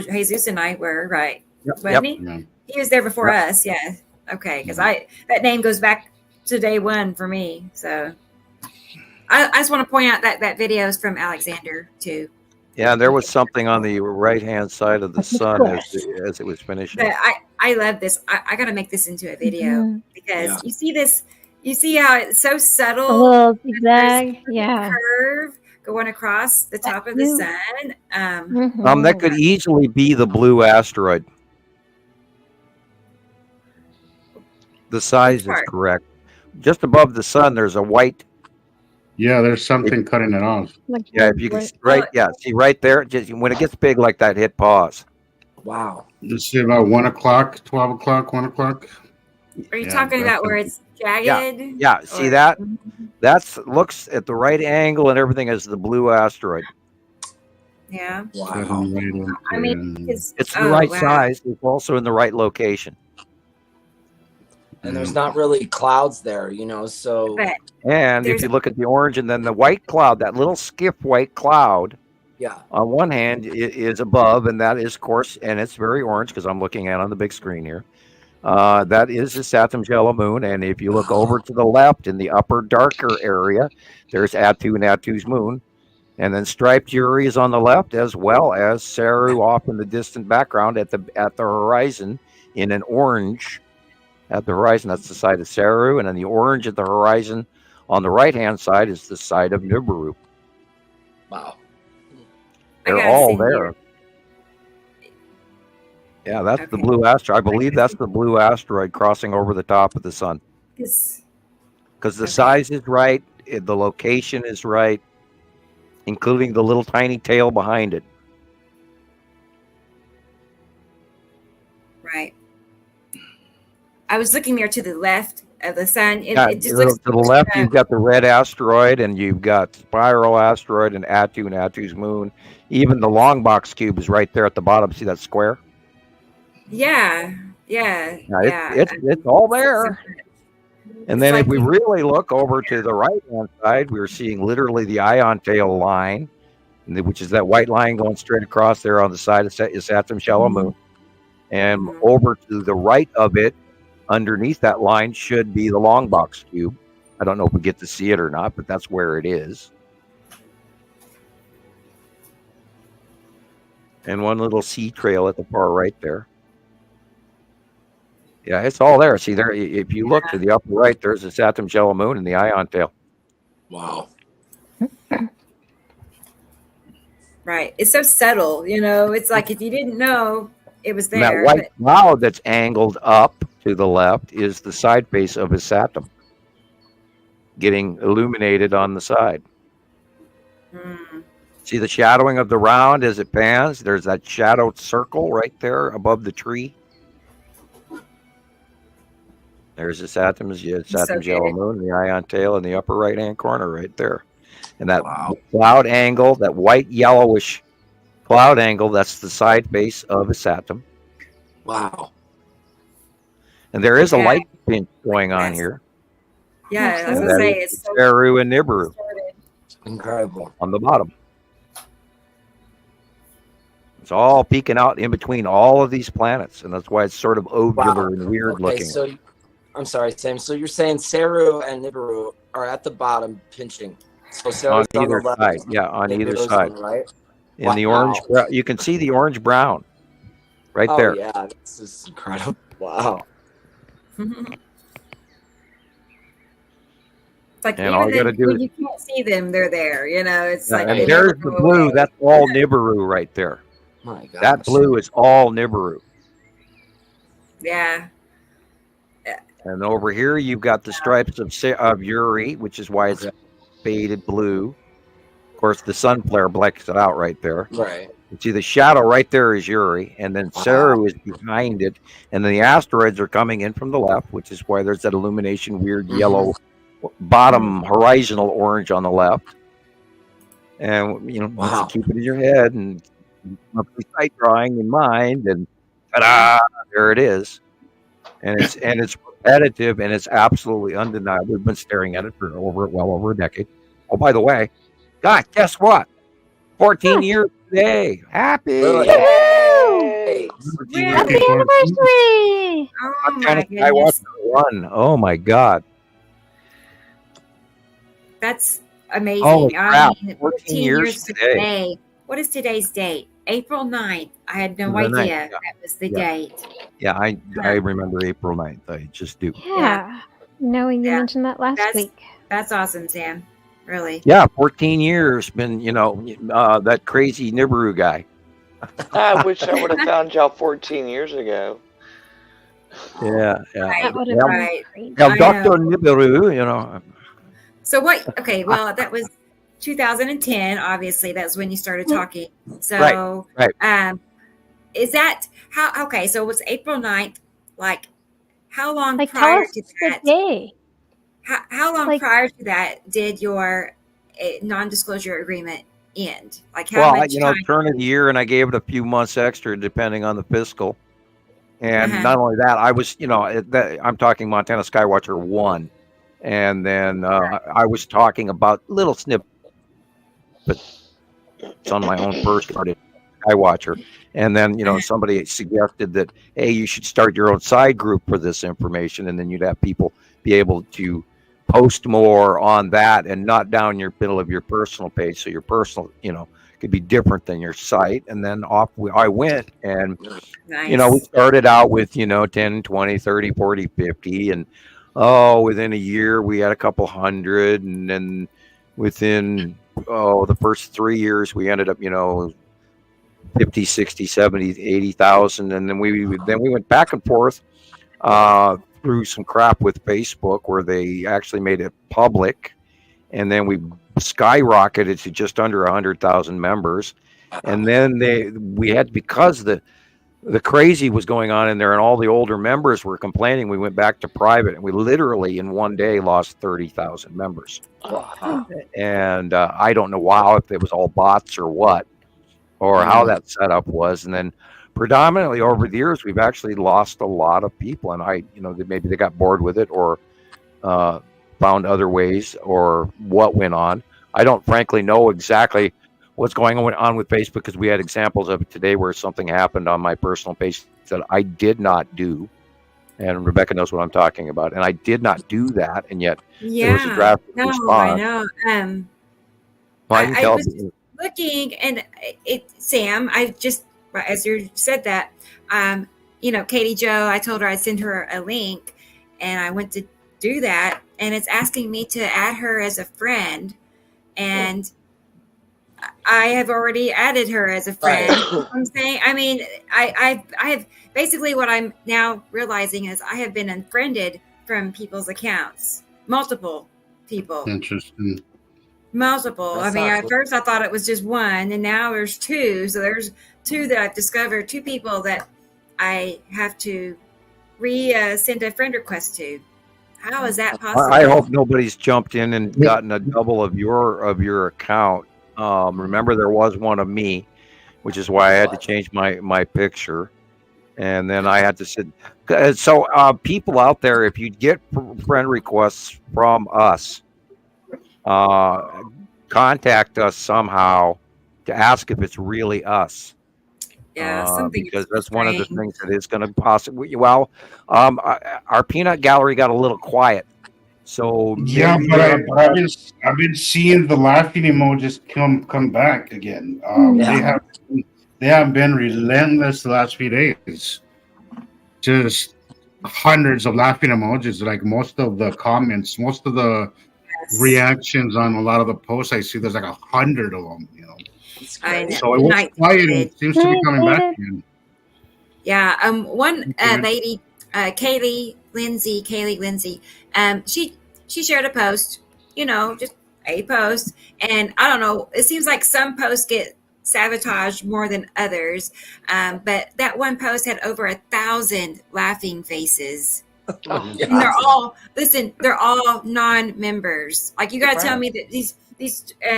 Jesus and I were, right? Yep. Wasn't he? Yeah. He was there before us. Yeah. Okay, because that name goes back to day one for me. So, I just want to point out that video is from Alexander too. Yeah, there was something on the right-hand side of the sun as it was finishing. But I love this. I got to make this into a video because you see this. You see how it's so subtle. A little zigzag, curve going across the top of the sun. That could easily be the blue asteroid. The size is correct. Just above the sun, there's a white. Yeah, there's something cutting it off. Yeah, if you can, see right there. Just when it gets big like that, hit pause. Wow. Just see about 1 o'clock, 12 o'clock, 1 o'clock. Are you talking about where it's jagged? Yeah. See that? That's looks at the right angle and everything as the blue asteroid. Yeah. Wow. I mean, it's the right size. It's also in the right location. And there's not really clouds there, so. And if you look at the orange and then the white cloud, that little skiff white cloud. Yeah. On one hand is above, and that is, of course, and it's very orange because I'm looking at it on the big screen here. That is the Saturn's yellow moon, and if you look over to the left in the upper darker area, there's Attu and Attu's moon, and then striped Uri is on the left, as well as Saru off in the distant background at the horizon in an orange at the horizon. That's the side of Saru, and then the orange at the horizon on the right hand side is the side of Nibiru. Wow, they're all there. Yeah, that's the blue asteroid. I believe that's the blue asteroid crossing over the top of the sun. Because the size is right, the location is right, including the little tiny tail behind it. Right. I was looking there to the left of the sun. It just looks to the left. You've got the red asteroid, and you've got Spiral asteroid and Attu's moon. Even the long box cube is right there at the bottom. See that square? Yeah. It's all there. And then if we really look over to the right-hand side, we're seeing literally the ion tail line, which is that white line going straight across there on the side of Saturn's yellow moon. And over to the right of it, underneath that line, should be the long box cube. I don't know if we get to see it or not, but that's where it is. And one little sea trail at the far right there. Yeah, it's all there. See there, if you look to the upper right, there's the Saturn's yellow moon and the ion tail. Wow. Right. It's so subtle, It's like if you didn't know, it was there. And that white cloud that's angled up to the left is the side face of his Saturn, getting illuminated on the side. See the shadowing of the round as it pans? There's that shadowed circle right there above the tree. There's the Saturn's yellow moon, the ion tail in the upper right-hand corner right there. And that cloud angle, that white yellowish cloud angle, that's the side base of a Saturn. Wow. And there is a light pinch going on here. Yeah, I was going to say it's so Saru and Nibiru. Incredible. On the bottom. It's all peeking out in between all of these planets, and that's why it's sort of ovular and weird looking. So, I'm sorry, Sam. So you're saying Saru and Nibiru are at the bottom pinching. So Saru's on either side. Yeah, on either side. Right? In the orange, you can see the orange brown right there. Oh, yeah. This is incredible. Wow. It's like and all you got to do when you can't see them, they're there. You know, it's like and there's the blue. Away. That's all Nibiru right there. My God. That blue is all Nibiru. Yeah. And over here, you've got the stripes of Uri, which is why it's faded blue. Of course, the sun flare blacks it out right there. Right. You see the shadow right there is Uri, and then Saru is behind it, and then the asteroids are coming in from the left, which is why there's that illumination, weird yellow bottom horizontal orange on the left. And you know, just keep it in your head and sight drawing in mind, and ta-da, there it is. And it's repetitive, and it's absolutely undeniable. We've been staring at it for well over a decade. Oh, by the way, God, guess what? 14 years today. Happy! Yay! Happy anniversary! Oh my goodness. Oh my God. That's amazing. Oh, crap. I mean, 14 years today. What is today's date? April 9th. I had no idea that was the date. Yeah, I remember April 9th. I just do. Yeah. Knowing you mentioned that last week. That's awesome, Sam. Really. Yeah, 14 years. Been, that crazy Nibiru guy. I wish I would have found y'all 14 years ago. Yeah. That would have been Right. great. Yeah, Dr. Nibiru, So what? Okay, well, that was 2010. Obviously, that's when you started talking. So, right. Is that how? Okay, so it was April 9th. Like, how long Like, prior tell us to the that? day. How long prior to that did your non-disclosure agreement end? Like, how much time? turn of the year, and I gave it a few months extra depending on the fiscal. And not only that, I was, I'm talking Montana Skywatcher 1. And then I was talking about little snippets on my own first started Skywatcher. And then, somebody suggested that, hey, you should start your own side group for this information. And then you'd have people be able to post more on that and not down your middle of your personal page. So your personal, could be different than your site. And then I went and, we started out with, 10, 20, 30, 40, 50. And, within a year, we had a couple hundred. And then within, the first 3 years, we ended up, 50, 60, 70, 80,000. And then we went back and forth through some crap with Facebook where they actually made it public. And then we skyrocketed to just under 100,000 members. And then we had, because the crazy was going on in there and all the older members were complaining, we went back to private, and we literally in one day lost 30,000 members. And I don't know if it was all bots or what, or how that setup was. And then predominantly over the years, we've actually lost a lot of people. And maybe they got bored with it or found other ways or what went on. I don't frankly know exactly what's going on with Facebook, because we had examples of it today where something happened on my personal page that I did not do. And Rebecca knows what I'm talking about. And I did not do that. And yet there was a drastic response. I know. I was looking, and Sam, I just, as you said that, Katie Jo, I told her I'd send her a link, and I went to do that, and it's asking me to add her as a friend. And I have already added her as a friend. I'm saying, I mean, I have basically what I'm now realizing is I have been unfriended from people's accounts, multiple people. Interesting. Multiple. That's at first I thought it was just one, and now there's two. So there's two that I've discovered, two people that I have to send a friend request to. How is that possible? I hope nobody's jumped in and gotten a double of your account. Remember, there was one of me, which is why I had to change my picture, and then I had to sit. So, people out there, if you get friend requests from us, contact us somehow to ask if it's really us. Yeah, something because that's one of the things that is going to possibly. Well, our peanut gallery got a little quiet, so yeah. But I've been seeing the laughing emojis come back again. They have been relentless the last few days. Just hundreds of laughing emojis. Like most of the comments, most of the reactions on a lot of the posts I see, there's like 100 of them. You know. I know. So it was quiet. It seems to be coming back again. Yeah. One lady, Kaylee Lindsay. She shared a post. You know, just a post, and I don't know. It seems like some posts get sabotaged more than others, but that one post had over 1,000 laughing faces. And they're all non-members. Like, you got to tell me that these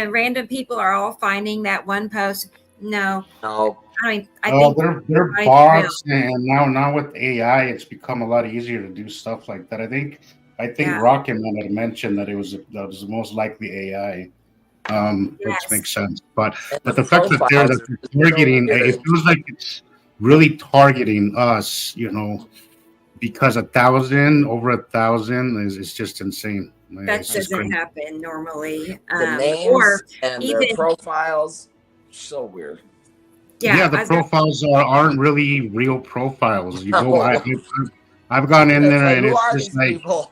random people are all finding that one post. No. I mean, I think they're bots, and now with AI, it's become a lot easier to do stuff like that. I think Rocketman had mentioned that was the most likely AI, which makes sense. But the fact that they're targeting, it feels like it's really targeting us, you know, because over 1,000 is just insane. That doesn't happen normally. The names and their profiles, so weird. Yeah, the profiles aren't really real profiles. You know, I've gone in there and it's just like, people?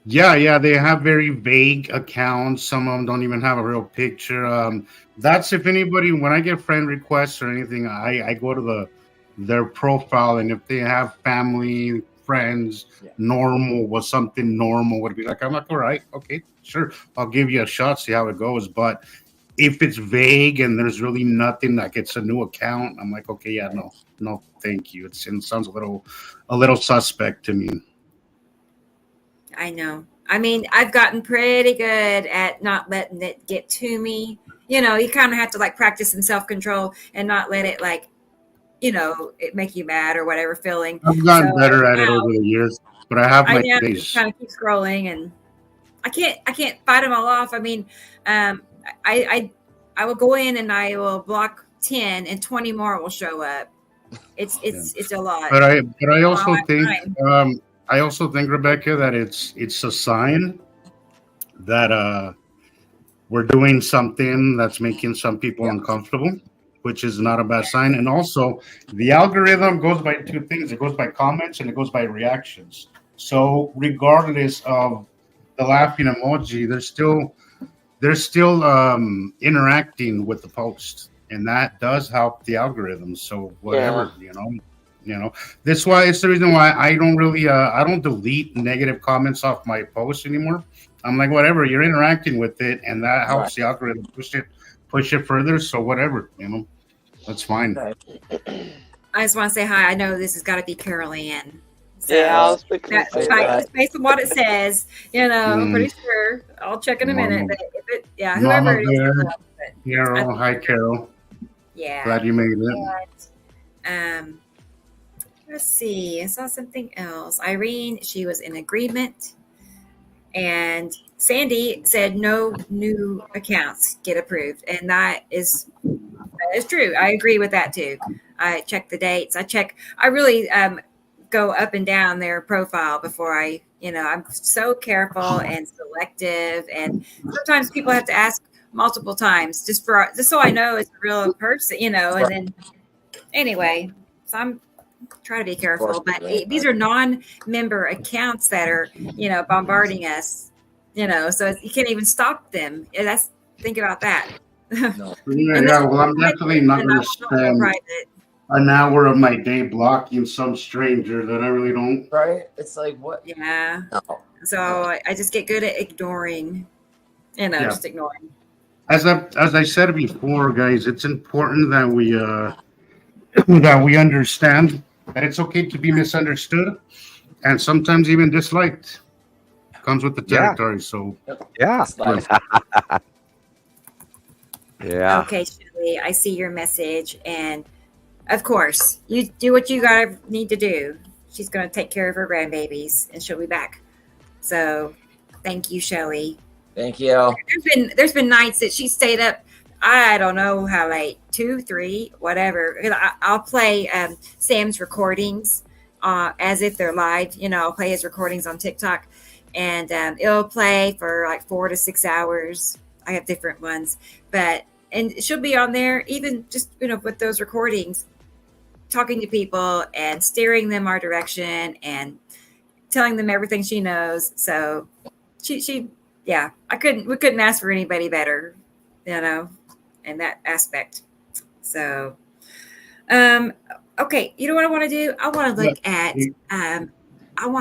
Yeah, they have very vague accounts. Some of them don't even have a real picture. That's if anybody, when I get friend requests or anything, I go to their profile, and if they have family, friends, normal was something normal would be like, I'm like, all right, okay, sure, I'll give you a shot, see how it goes. But if it's vague and there's really nothing, like it's a new account, I'm like, okay, yeah, no, thank you. It sounds a little suspect to me. I know. I mean, I've gotten pretty good at not letting it get to me. You know, you kind of have to like practice some self-control and not let it like, you know, it make you mad or whatever feeling. I've gotten better at it over the years, but I have my days. Kind of keep scrolling, and I can't fight them all off. I mean, I will go in and I will block 10, and 20 more will show up. It's a lot. But I also think Rebecca, that it's a sign that we're doing something that's making some people uncomfortable, which is not a bad sign. And also, the algorithm goes by two things. It goes by comments and it goes by reactions. So regardless of the laughing emoji, they're still interacting with the post, and that does help the algorithm. So whatever, you know, that's why it's the reason why I don't really I don't delete negative comments off my posts anymore. I'm like, whatever, you're interacting with it, and that helps the algorithm push it further. So whatever, you know, that's fine. I just want to say hi. I know this has got to be Carol Ann. So I was based on what it says, you know, I'm pretty sure. I'll check in a minute. But if whoever it is. Carol, hi Carol. Yeah. Glad you made it. Let's see. I saw something else. Irene, she was in agreement. And Sandy said no new accounts get approved. And that is true. I agree with that too. I check the dates. I really go up and down their profile before I'm so careful and selective. And sometimes people have to ask multiple times just so I know it's a real person, you know, and then anyway, so I'm trying to be careful, but these are non-member accounts that are, you know, bombarding us, you know, so you can't even stop them. Think about that. No. Well, I'm definitely not going to spend an hour of my day blocking some stranger that I really don't. Right? It's like, what? Yeah. No. So I just get good at ignoring, you know, just ignoring. As I said before, guys, it's important that we understand that it's okay to be misunderstood and sometimes even disliked. Comes with the territory. So yeah. Yeah. Okay, Shirley, I see your message, and of course, you do what you need to do. She's going to take care of her grandbabies, and she'll be back. So, thank you, Shelley. Thank you. There's been nights that she stayed up. I don't know how late, 2, 3, whatever. I'll play Sam's recordings as if they're live. I'll play his recordings on TikTok, and it'll play for like 4 to 6 hours. I have different ones, and she'll be on there, even just with those recordings, talking to people and steering them our direction and telling them everything she knows. So we couldn't ask for anybody better, in that aspect. So, okay. You know what I want to do? I want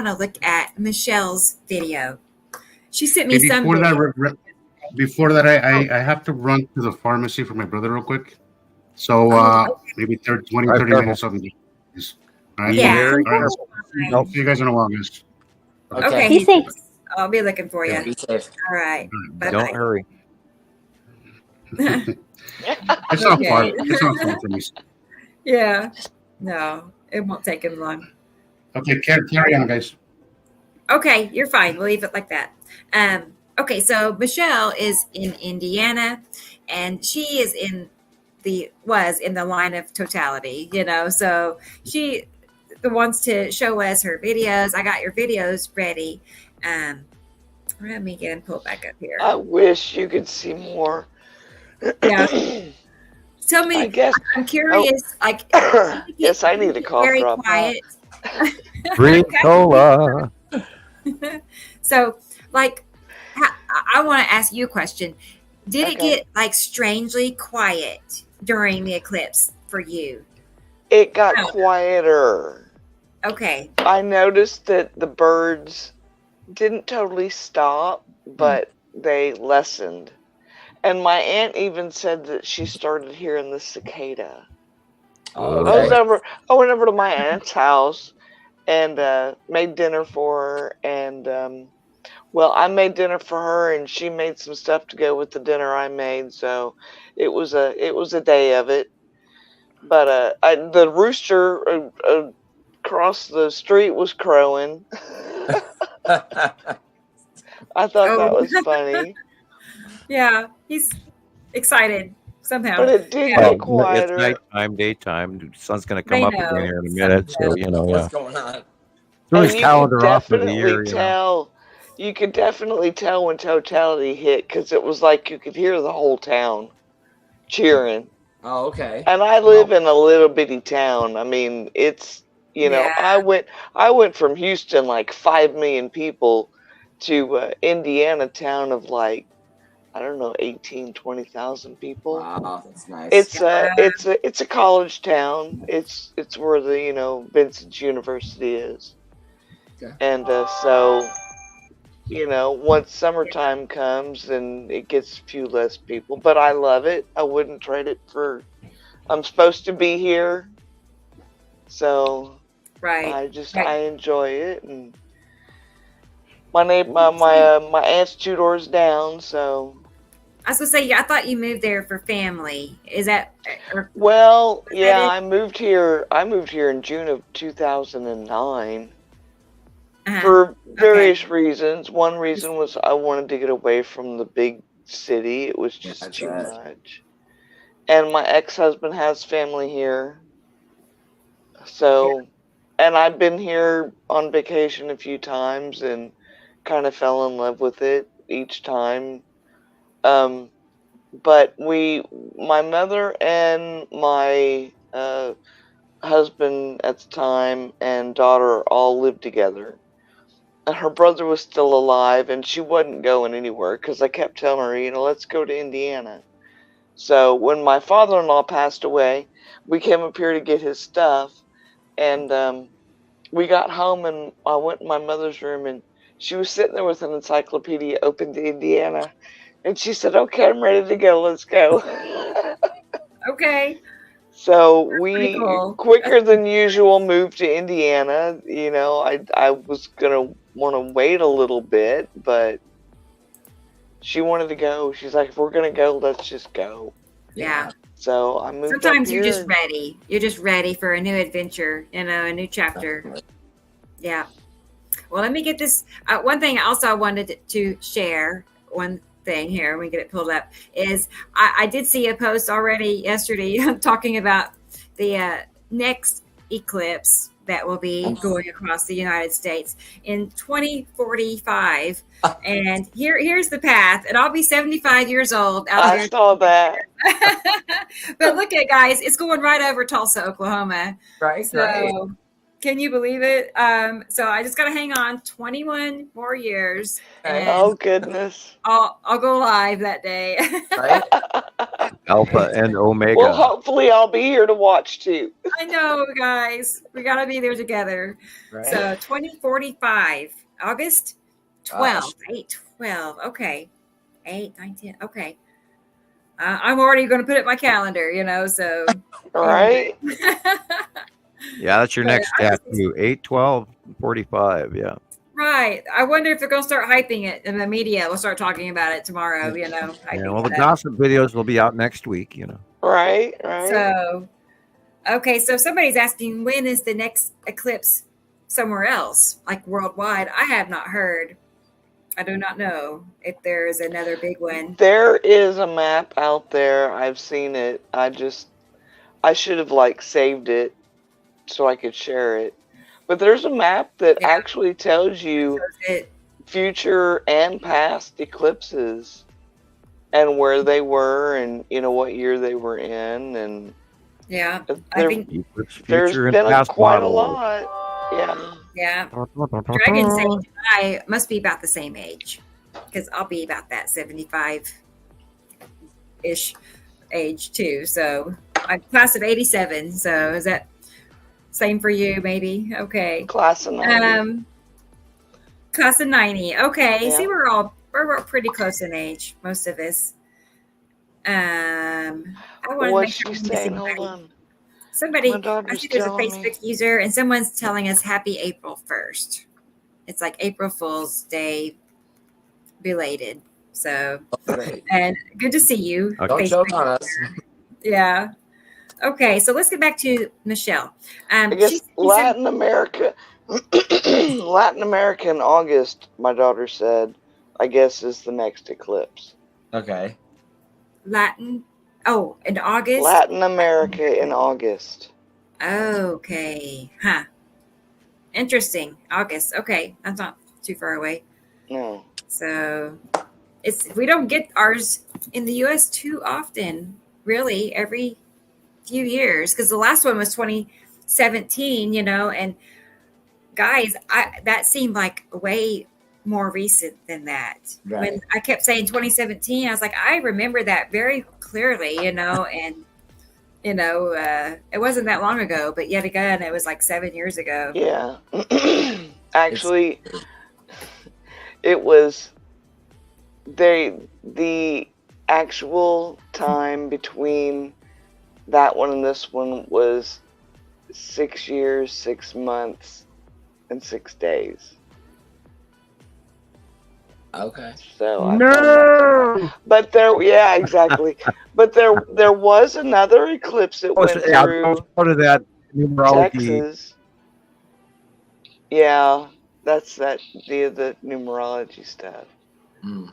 to look at Michelle's video. She sent me some. Before that, I have to run to the pharmacy for my brother real quick. So maybe 30 minutes. All right. Yeah. All right. See you guys in a while, guys. Okay. Be safe. I'll be looking for you. Be safe. All right. Bye-bye. Don't hurry. It's not far. It's not far from me. Yeah. No, it won't take him long. Okay, carry on, guys. Okay, you're fine. We'll leave it like that. Okay, so Michelle is in Indiana, and she is was in the line of totality, so she wants to show us her videos. I got your videos ready. Let me get them pulled back up here. I wish you could see more. Yeah. Tell me, I'm curious. Yes, I need a cough very drop. Quiet. Green cola. So, I want to ask you a question. Did it get strangely quiet during the eclipse for you? It got quieter. Okay. I noticed that the birds didn't totally stop, but they lessened. And my aunt even said that she started hearing the cicada. Okay. I went over to my aunt's house and made dinner for her. And I made dinner for her, and she made some stuff to go with the dinner I made. So it was a day of it. But the rooster across the street was crowing. I thought that was funny. Yeah, he's excited somehow. But it did get quieter. It's nighttime, daytime. The sun's going to come up again here in a minute. So, What's going on? Threw his calendar off for the year. You could definitely tell when totality hit, because it was like you could hear the whole town cheering. Oh, okay. And I live in a little bitty town. I mean, it's, I went from Houston, 5 million people, to Indiana town of 18, 20,000 people. Wow, that's nice. It's a college town. It's where the Vincent's University is. Okay. And so once summertime comes, then it gets a few less people. But I love it. I wouldn't trade it for. I'm supposed to be here, so I enjoy it. And my aunt's 2 doors down, so. I was gonna say, I thought you moved there for family. Is that? I moved here. I moved here in June of 2009 for various reasons. One reason was I wanted to get away from the big city. It was just too much. And my ex-husband has family here, so, and I've been here on vacation a few times and kind of fell in love with it each time. But my mother and my husband at the time and daughter all lived together. And her brother was still alive, and she wasn't going anywhere because I kept telling her, let's go to Indiana. So when my father-in-law passed away, we came up here to get his stuff, and we got home, and I went in my mother's room, and she was sitting there with an encyclopedia open to Indiana. And she said, "Okay, I'm ready to go. Let's go." Okay. So we cool. quicker than usual moved to Indiana. You know, I was gonna want to wait a little bit, but she wanted to go. She's like, if we're gonna go, let's just go. Yeah. So I moved. Sometimes you're just ready. You're just ready for a new adventure, a new chapter. Yeah. Well, let me get this. One thing also I wanted to share, one thing here, we get it pulled up, is I did see a post already yesterday talking about the next eclipse that will be going across the United States in 2045. And here's the path. And I'll be 75 years old out there. I saw that. But look at, guys, it's going right over Tulsa, Oklahoma. Right. So right. Can you believe it? So I just got to hang on 21 more years. And oh, goodness. I'll go live that day. Right. Alpha and Omega. Well, hopefully I'll be here to watch too. I know, guys. We got to be there together. Right. So 2045, August 12th, 8/12. Okay. 8, 9, 10. Okay. I'm already going to put it in my calendar, so. All right. Yeah, that's your next tattoo. 8/12/45. Yeah. Right. I wonder if they're going to start hyping it in the media. We'll start talking about it tomorrow, Yeah, well, the gossip videos will be out next week, Right. So, okay. So somebody's asking, when is the next eclipse somewhere else, like worldwide? I have not heard. I do not know if there is another big one. There is a map out there. I've seen it. I should have saved it so I could share it. But there's a map that actually tells you future and past eclipses and where they were and what year they were in, and I think there's been quite a lot. Yeah. Dragon Sage and I must be about the same age, because I'll be about that 75-ish age too. So I'm class of 87. So is that same for you? Maybe. Okay. Class of 90. Class of 90. Okay. Yeah. See, we're pretty close in age, most of us. I want to make sure I'm missing somebody. I see there's a Facebook user, and someone's telling us happy April 1st. It's like April Fool's Day belated. So, and good to see you. Don't joke on us. Yeah. Okay, so let's get back to Michelle. I guess Latin America in August, my daughter said, I guess is the next eclipse. Okay. In August? Latin America in August. Okay. Huh. Interesting. August. Okay. That's not too far away. No. So we don't get ours in the US too often, really, every few years, because the last one was 2017, and guys, that seemed like way more recent than that. Right. When I kept saying 2017, I was like, I remember that very clearly, and it wasn't that long ago, but yet again, it was like 7 years ago. Yeah. Actually, it was the actual time between that one and this one was 6 years, 6 months, and 6 days. Okay. So but exactly. But there was another eclipse that went through part of that numerology. Texas. Yeah, that's the numerology stuff. Mm.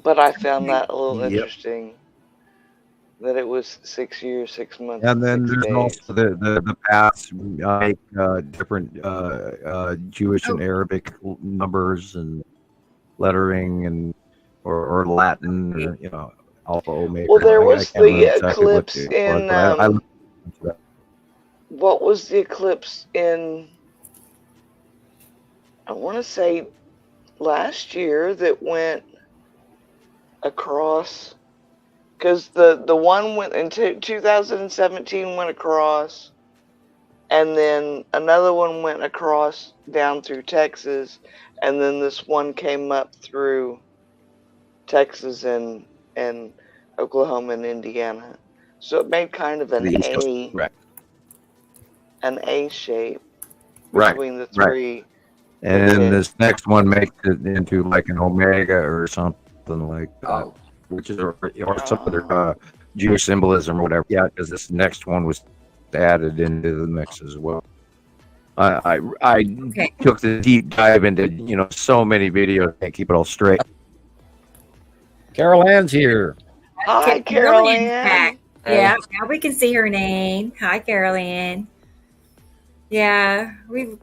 But I found that a little interesting. That it was 6 years, 6 months. And then there's days. also the paths make different Jewish and Arabic numbers and lettering and or Latin, or, Alpha Omega. Well, there was the eclipse in. What was the eclipse in? I want to say last year that went across. Because the one went into 2017 went across, and then another one went across down through Texas, and then this one came up through Texas and Oklahoma and Indiana. So it made kind of an The East Coast. A, Right. an A shape Right. between the Right. three. And then this next one makes it into like an omega or something like that, which is or some other Jewish symbolism or whatever. Yeah, because this next one was added into the mix as well. I took the deep dive into so many videos. I can't keep it all straight. Carol Ann's here. Hi, Carol Ann. Yeah, now we can see her name. Hi, Carol Ann. Yeah, we've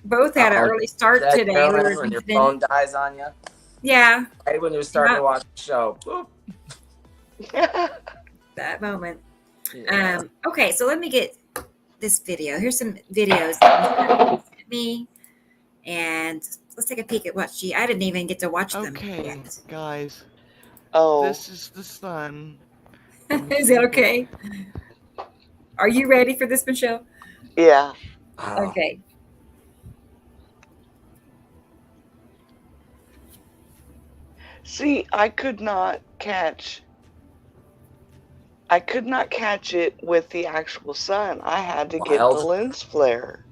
both had an early start today. Carol, when your phone dies on you. Yeah. Right when you're starting to watch the show. That moment. Yeah. Okay, so let me get this video. Here's some videos that sent me, and let's take a peek at what I didn't even get to watch them. Okay, guys. This is the sun. Is it okay? Are you ready for this, Michelle? Yeah. Okay. See, I could not catch it with the actual sun. I had to get the lens flare.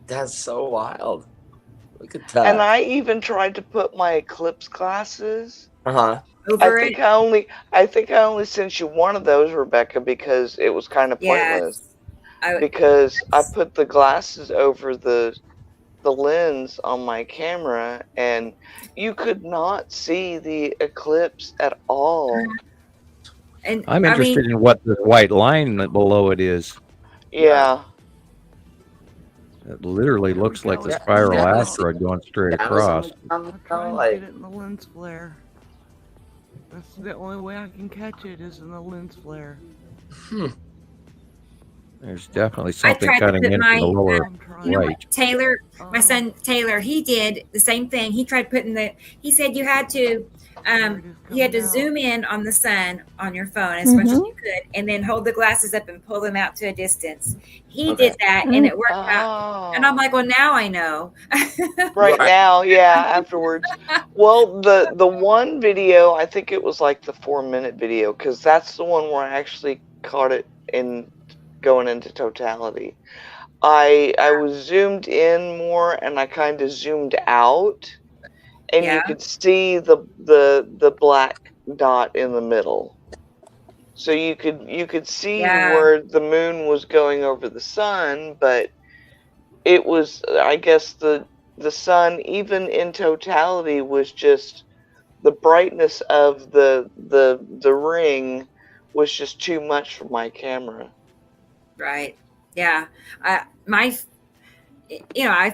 That's so wild. Look at that. And I even tried to put my eclipse glasses. I think I only sent you one of those, Rebecca, because it was kind of pointless. Because I put the glasses over the lens on my camera, and you could not see the eclipse at all. And I'm interested in what the white line below it is. Yeah. It literally looks like the spiral asteroid going straight across. I'm trying to get it in the lens flare. That's the only way I can catch it is in the lens flare. There's definitely something cutting in from the lower right. Taylor, my son Taylor, he did the same thing. He tried putting he said you had to zoom in on the sun on your phone as much as you could, and then hold the glasses up and pull them out to a distance. He did that, and it worked out. And I'm like, well, now I know. Right now, yeah. Afterwards, well, the one video, I think it was like the 4-minute video, because that's the one where I actually caught it in going into totality. I was zoomed in more, and I kind of zoomed out, and you could see the black dot in the middle. So you could see where the moon was going over the sun, but it was, I guess, the sun, even in totality, was just the brightness of the ring was just too much for my camera. Right. Yeah. I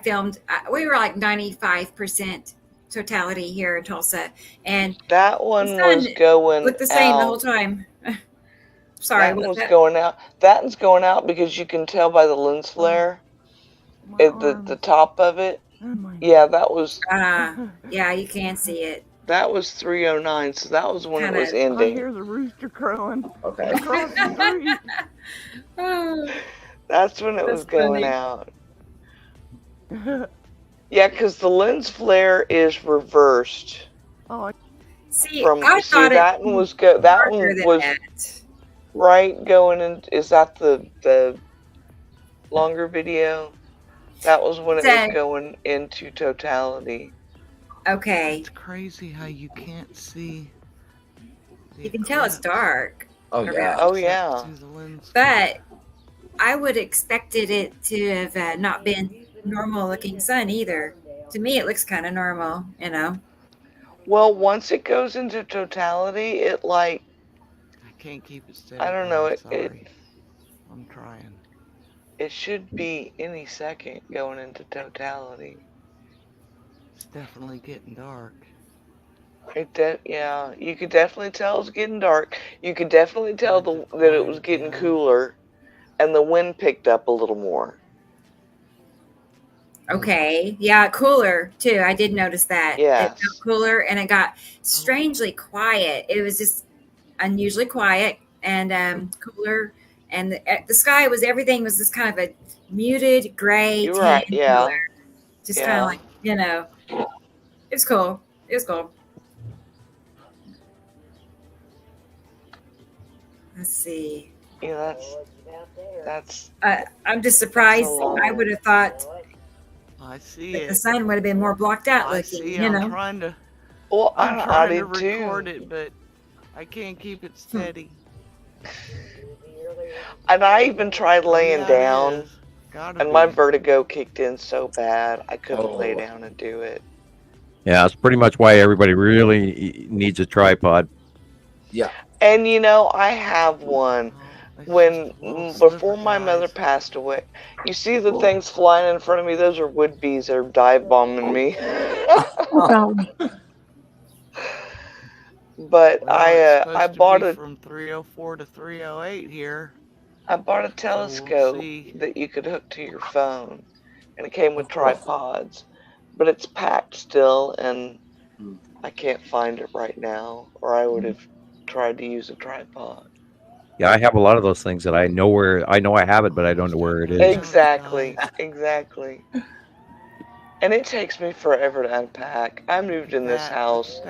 filmed, we were like 95% totality here in Tulsa, and that one was going looked the same the whole time. Sorry, that was going out. That one's going out because you can tell by the lens flare at the top of it. Yeah, that was. Yeah, you can see it. That was 3:09, so that was when it was ending. I hear the rooster crowing. Okay. Across the street. That's when it was going out. Yeah, because the lens flare is reversed. Oh, that one was right going in. Is that the longer video? That was when it was going into totality. Okay. It's crazy how you can't see. You can tell it's dark. Oh yeah. Oh yeah. But I would expected it to have not been normal looking sun either. To me, it looks kind of normal, Well, once it goes into totality, it like. I can't keep it steady. I don't know. I'm trying. It should be any second going into totality. It's definitely getting dark. Yeah, you could definitely tell it's getting dark. You could definitely tell that it was getting cooler, and the wind picked up a little more. Okay. Yeah, cooler too. I did notice that. Yeah. It felt cooler, and it got strangely quiet. It was just unusually quiet and cooler, and the sky everything was just kind of a muted gray You're tan right, yeah. color. Just kind of like, it was cool. It was cool. Let's see. Yeah, that's. I'm just surprised. I would have thought I see that it. the sun would have been more blocked out I looking. see. You I'm know. trying to. Well, I'm trying to did too. record it, but I can't keep it steady. And I even tried laying down, and my vertigo kicked in so bad I couldn't lay down and do it. Yeah, that's pretty much why everybody really needs a tripod. Yeah. And you know, I have one. Before my mother passed away, you see the things flying in front of me? Those are wood bees that are dive bombing me. But I bought a from 304 to 308 here. I bought a telescope that you could hook to your phone, and it came with tripods, but it's packed still, and I can't find it right now, or I would have tried to use a tripod. Yeah, I have a lot of those things that I know I have it, but I don't know where it is. Exactly. And it takes me forever to unpack. I moved in this house.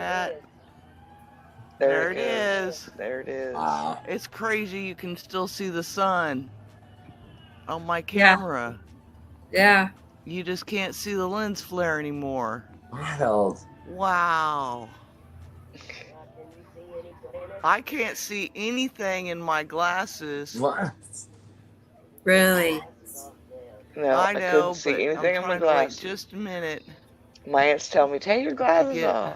There it is. There it is. Wow. It's crazy. You can still see the sun on my camera. Yeah. You just can't see the lens flare anymore. Wild. Wow. I can't see anything in my glasses. What? Really? No, I couldn't see anything in my glasses. Just a minute. My aunts tell me, take your glasses off.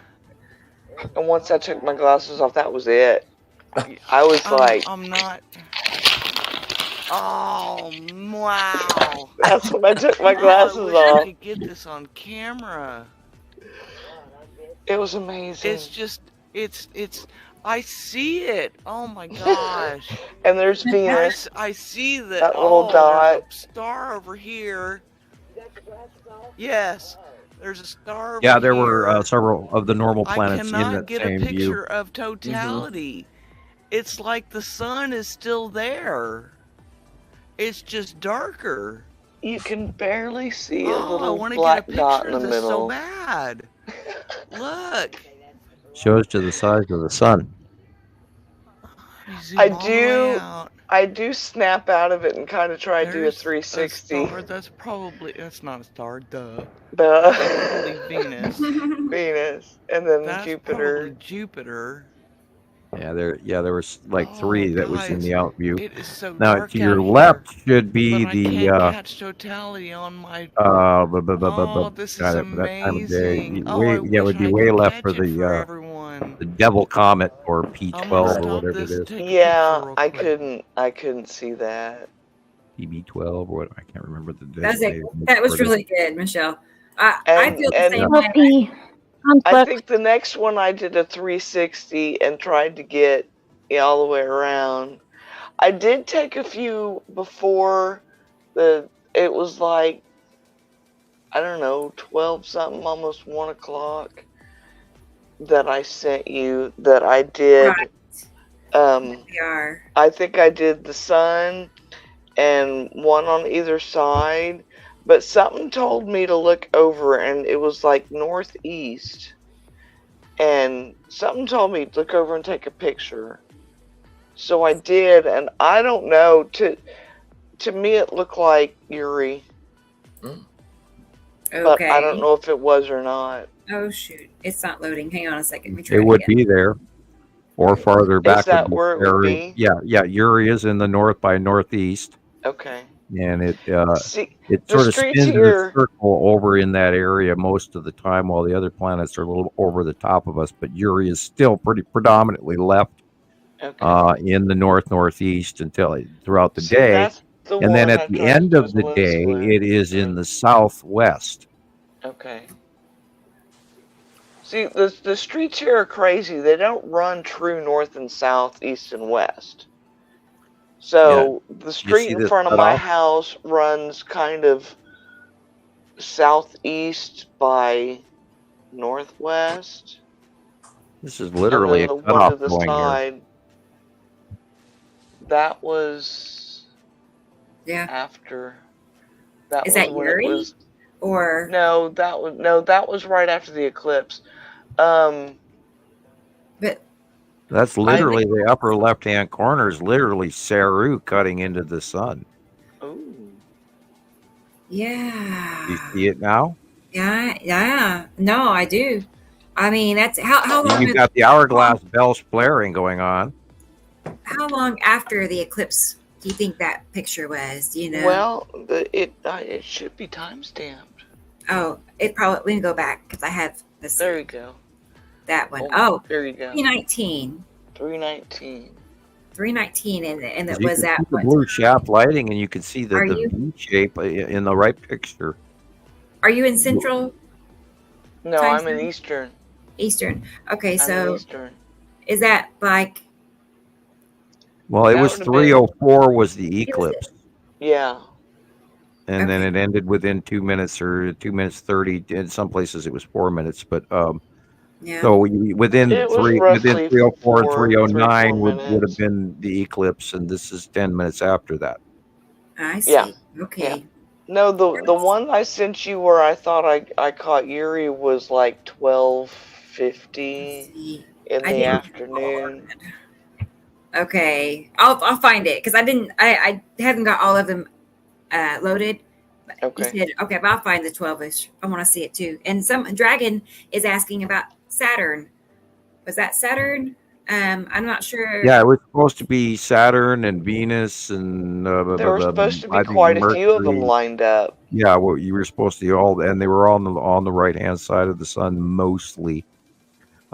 And once I took my glasses off, that was it. I was like... I'm not... Oh, wow. That's when I took my glasses I wish off. I could get this on camera. It was amazing. It's just... It's... I see it. Oh my gosh. And there's Venus. I see that little dot. There's a star over here. Yes. There's a star over Yeah, there here. were several of the normal planets in that I cannot get same a picture view. of totality. It's like the sun is still there. It's just darker. You can barely see a I little want to black get a dot picture in the of this so middle. bad. Look. Shows to the size of the sun. I do snap out of it and kind of try to do a 360. That's not a star, duh. But That's probably Venus. Venus, and then That's Jupiter. probably Jupiter. Yeah, there was like three that was in the out view. It is so Now dark to your out left should be but the I can't catch totality on my. This is that time of day. amazing. It would be way left for the Devil Comet or P12 or whatever it is. Yeah, I couldn't see that. PB12 or what? I can't remember the day. That was really good, Michelle. I feel the same way. I think the next one I did a 360 and tried to get all the way around. I did take a few before it was like, I don't know, 12 something, almost 1 o'clock that I sent you that I did. Right. I think I did the sun and one on either side. But something told me to look over, and it was like northeast. And something told me to look over and take a picture. So I did, and I don't know. To me, it looked like Uri. Okay. But I don't know if it was or not. Oh shoot! It's not loading. Hang on a second. It would be there, or farther back. Is that where it would be? Yeah. Uri is in the north by northeast. Okay. And it sort of spins in a circle over in that area most of the time, while the other planets are a little over the top of us. But Uri is still pretty predominantly left in the northeast until throughout the day, and then at the end of the day, it is in the southwest. Okay. See, the streets here are crazy. They don't run true north and south, east and west. So the street in front of my house runs kind of southeast by northwest. This is literally a cutoff going here. That was after. Is that Uri? Or no, that was right after the eclipse. But That's literally the upper left-hand corner is literally Saru cutting into the sun. Oh. Yeah. You see it now? Yeah. No, I do. I mean, that's how long. You've got the hourglass bells flaring going on. How long after the eclipse do you think that picture was? Do you know? Well, it should be time stamped. Oh, it probably. We can go back because I have this. There you go. That one. Oh, there you go. 319. 319. 319, and it You was can that see the one. blue shaft lighting, and you can see the V shape in the right picture. Are you in Central? No, I'm in Eastern. Eastern. Okay, so Eastern. Is that like? Well, it was 3:04 was the eclipse. Yeah. And then it ended within 2 minutes or 2 minutes 30. In some places it was 4 minutes, but yeah. So within 3:04 and 3:09 would have been the eclipse, and this is 10 minutes after that. I see. Yeah. Okay. Yeah. No, the one I sent you where I thought I caught Yuri was like 12:50 in the afternoon. Okay, I'll find it because I haven't got all of them loaded. Okay. You said, okay, but I'll find the 12ish. I want to see it too. And some Dragon is asking about Saturn. Was that Saturn? I'm not sure. Yeah, it was supposed to be Saturn and Venus and there were supposed to be quite a few of them lined up. Yeah, well, you were supposed to and they were all on the right hand side of the sun mostly.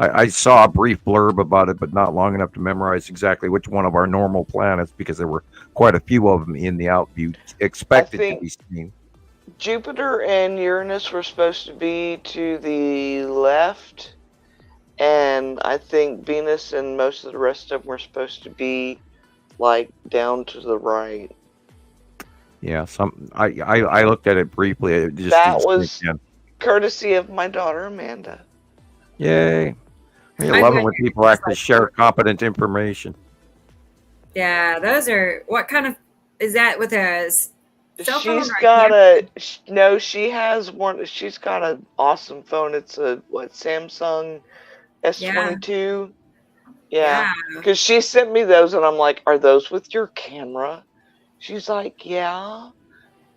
I saw a brief blurb about it, but not long enough to memorize exactly which one of our normal planets, because there were quite a few of them in the outview expected to be seen. Jupiter and Uranus were supposed to be to the left, and I think Venus and most of the rest of them were supposed to be like down to the right. Yeah, I looked at it briefly. It just that was courtesy of my daughter Amanda. Yay! I love it when people actually share competent information. Yeah, those are what kind of is that with a cell phone? She has one. She's got an awesome phone. It's a Samsung S22. Yeah, because she sent me those, and I'm like, "Are those with your camera?" She's like, "Yeah."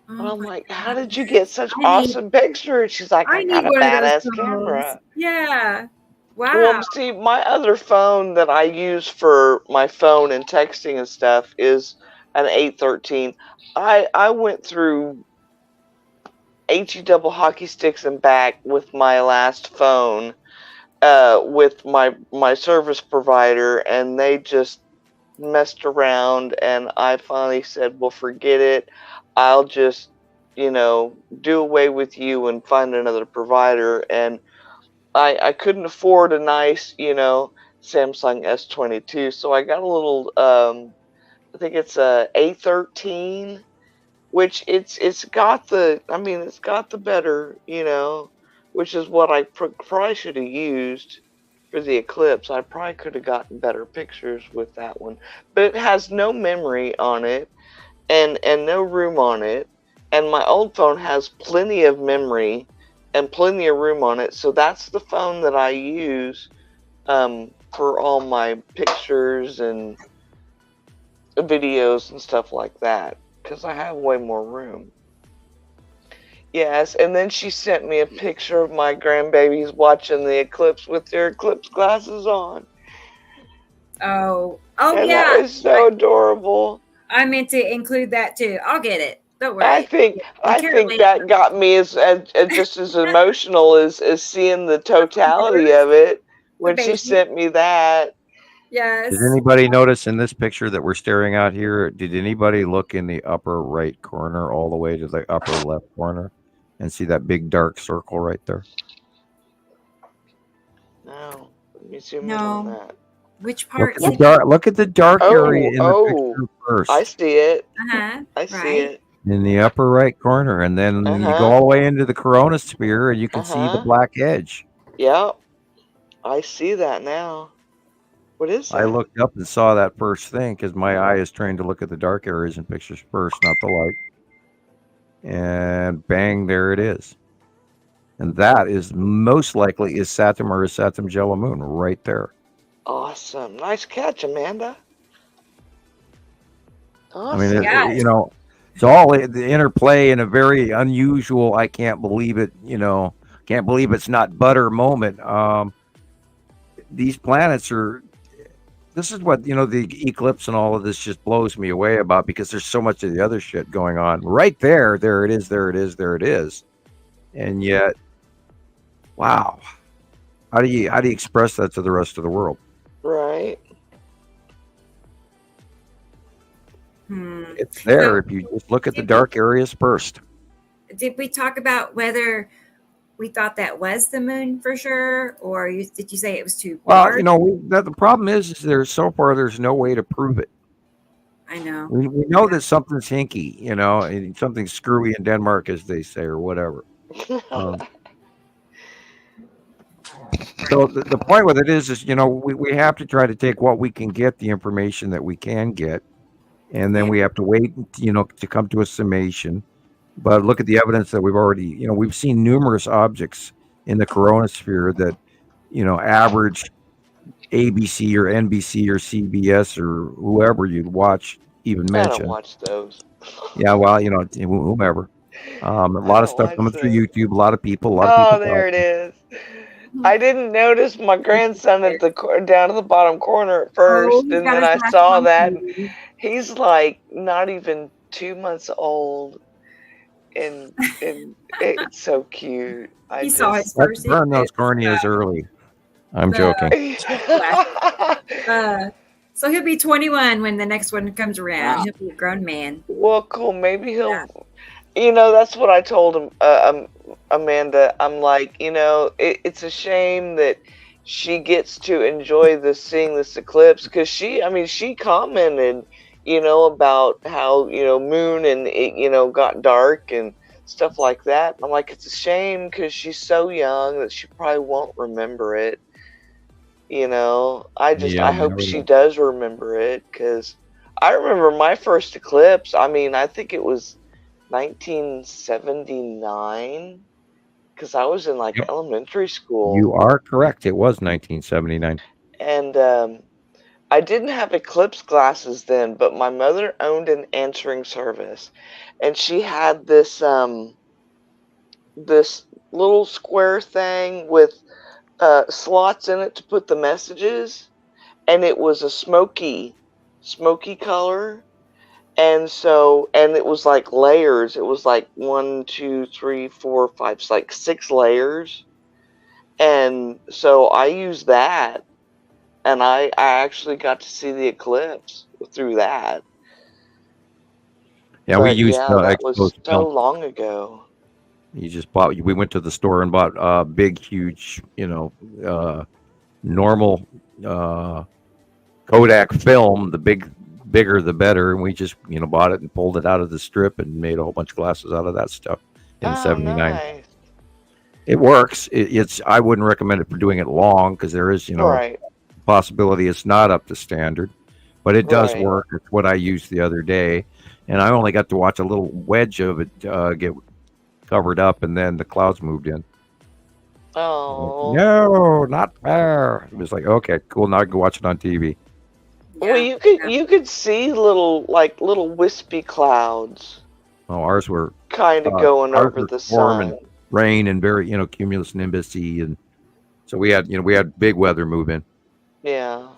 And I'm like, "How did you get such awesome pictures?" She's like, "I got a badass camera." Yeah. Wow. Well, see, my other phone that I use for my phone and texting and stuff is an 813. I went through HE double hockey sticks and back with my last phone with my service provider, and they just messed around, and I finally said, well, forget it. I'll just, do away with you and find another provider. And I couldn't afford a nice, Samsung S22, so I got a little, I think it's a A13, which it's got the better, which is what I probably should have used for the eclipse. I probably could have gotten better pictures with that one, but it has no memory on it and no room on it, and my old phone has plenty of memory and plenty of room on it, so that's the phone that I use for all my pictures and videos and stuff like that, because I have way more room. Yes, and then she sent me a picture of my grandbabies watching the eclipse with their eclipse glasses on. Oh, and yeah. That was so adorable. I meant to include that too. I'll get it. Don't worry. I think that got me as just as emotional as seeing the totality of it when she sent me that. Yes. Did anybody notice in this picture that we're staring at here? Did anybody look in the upper right corner all the way to the upper left corner and see that big dark circle right there? No. Let me zoom in on that. Which part? Look at the dark area in the picture first. I see it. I see it. In the upper right corner, and then you go all the way into the coronasphere, and you can see the black edge. Yeah, I see that now. What is that? I looked up and saw that first thing because my eye is trained to look at the dark areas in pictures first, not the light. And bang, there it is. And that is most likely is Saturn or a Saturn Jello moon right there. Awesome. Nice catch, Amanda. Awesome. I mean, it's all the interplay in a very unusual, I can't believe it, can't believe it's not butter moment. These planets this is what, the eclipse and all of this just blows me away about, because there's so much of the other shit going on right there. There it is. And yet, wow. How do you express that to the rest of the world? Right. It's there if you just look at the dark areas first. Did we talk about whether we thought that was the moon for sure, or did you say it was too large? The problem is there's no way to prove it. I know. We know that something's hinky, and something screwy in Denmark, as they say, or whatever. So the point with it is we have to try to take what we can get, the information that we can get, and then we have to wait, to come to a summation. But look at the evidence that we've already, we've seen numerous objects in the coronasphere that, average ABC or NBC or CBS or whoever you'd watch even mention. I don't watch those. Yeah, well, whomever. A lot of stuff coming through YouTube. A lot of people. There it is. I didn't notice my grandson down at the bottom corner at first, and then I saw that he's like not even 2 months old. And it's so cute. He saw his first. Burn those corneas early. I'm joking. So he'll be 21 when the next one comes around. He'll be a grown man. Well, cool. Maybe he'll. That's what I told him, Amanda. I'm like, it's a shame that she gets to enjoy seeing this eclipse, because she commented, about how, moon and it, got dark and stuff like that. I'm like, it's a shame because she's so young that she probably won't remember it. I hope she does remember it, because I remember my first eclipse. I think it was 1979, because I was in elementary school. You are correct. It was 1979. And, I didn't have eclipse glasses then, but my mother owned an answering service, and she had this little square thing with slots in it to put the messages, and it was a smoky color, and it was like layers. It was like 1, 2, 3, 4, 5, it's like 6 layers, and so I used that. And I actually got to see the eclipse through that. Yeah, we used that was so long ago. We went to the store and bought big, huge, normal Kodak film. The bigger the better. And we just, bought it and pulled it out of the strip and made a whole bunch of glasses out of that stuff in 79. Nice. It works. I wouldn't recommend it for doing it long, because there is, right. Possibility it's not up to standard, but it does work. It's what I used the other day, and I only got to watch a little wedge of it get covered up, and then the clouds moved in. Oh no, not fair. It was like, okay, cool, now I can watch it on TV. Well, you could see little wispy clouds. Oh, ours were kind of going over the sun, and rain, and very cumulus nimbusy, and so we had big weather move in. Yeah.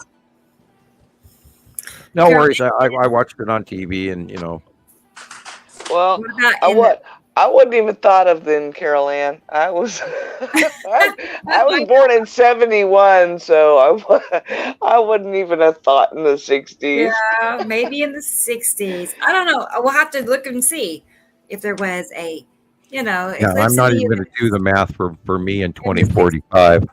No worries. I watched it on TV, and Well, I wouldn't even thought of then, Carol Ann. I was I was born in 71, so I wouldn't even have thought in the 60s. Yeah, maybe in the 60s. I don't know. We'll have to look and see if there was a, I'm not even going to do the math for me in 2045.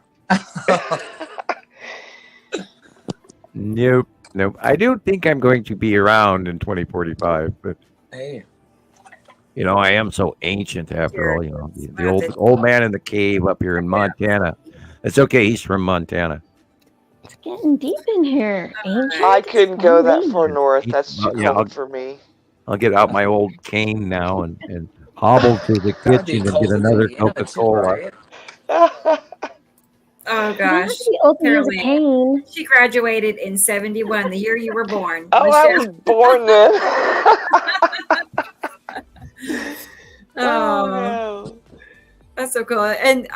Nope. I don't think I'm going to be around in 2045, but hey, I am so ancient after all. The old man in the cave up here in Montana. It's okay. He's from Montana. It's getting deep in here. Ancient. I couldn't go that far north. That's too cold for me. I'll get out my old cane now and hobble to the kitchen and get another Coca-Cola. Oh gosh, Use a cane. She graduated in 71, the year you were born. Oh, I was born then. Oh no, that's so cool. And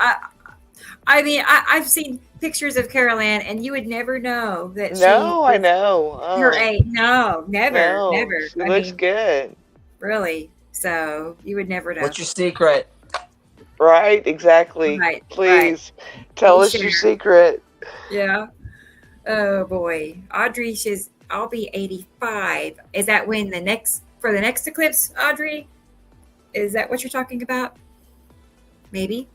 I mean, I've seen pictures of Carol Ann, and you would never know that. No, I know. Her age? No, never. She looks good. Really? So you would never know. What's your secret? Right, exactly. Right, Please tell us your secret. Yeah. Oh boy, Audrey says I'll be 85. Is that when the next eclipse, Audrey? Is that what you're talking about? Maybe.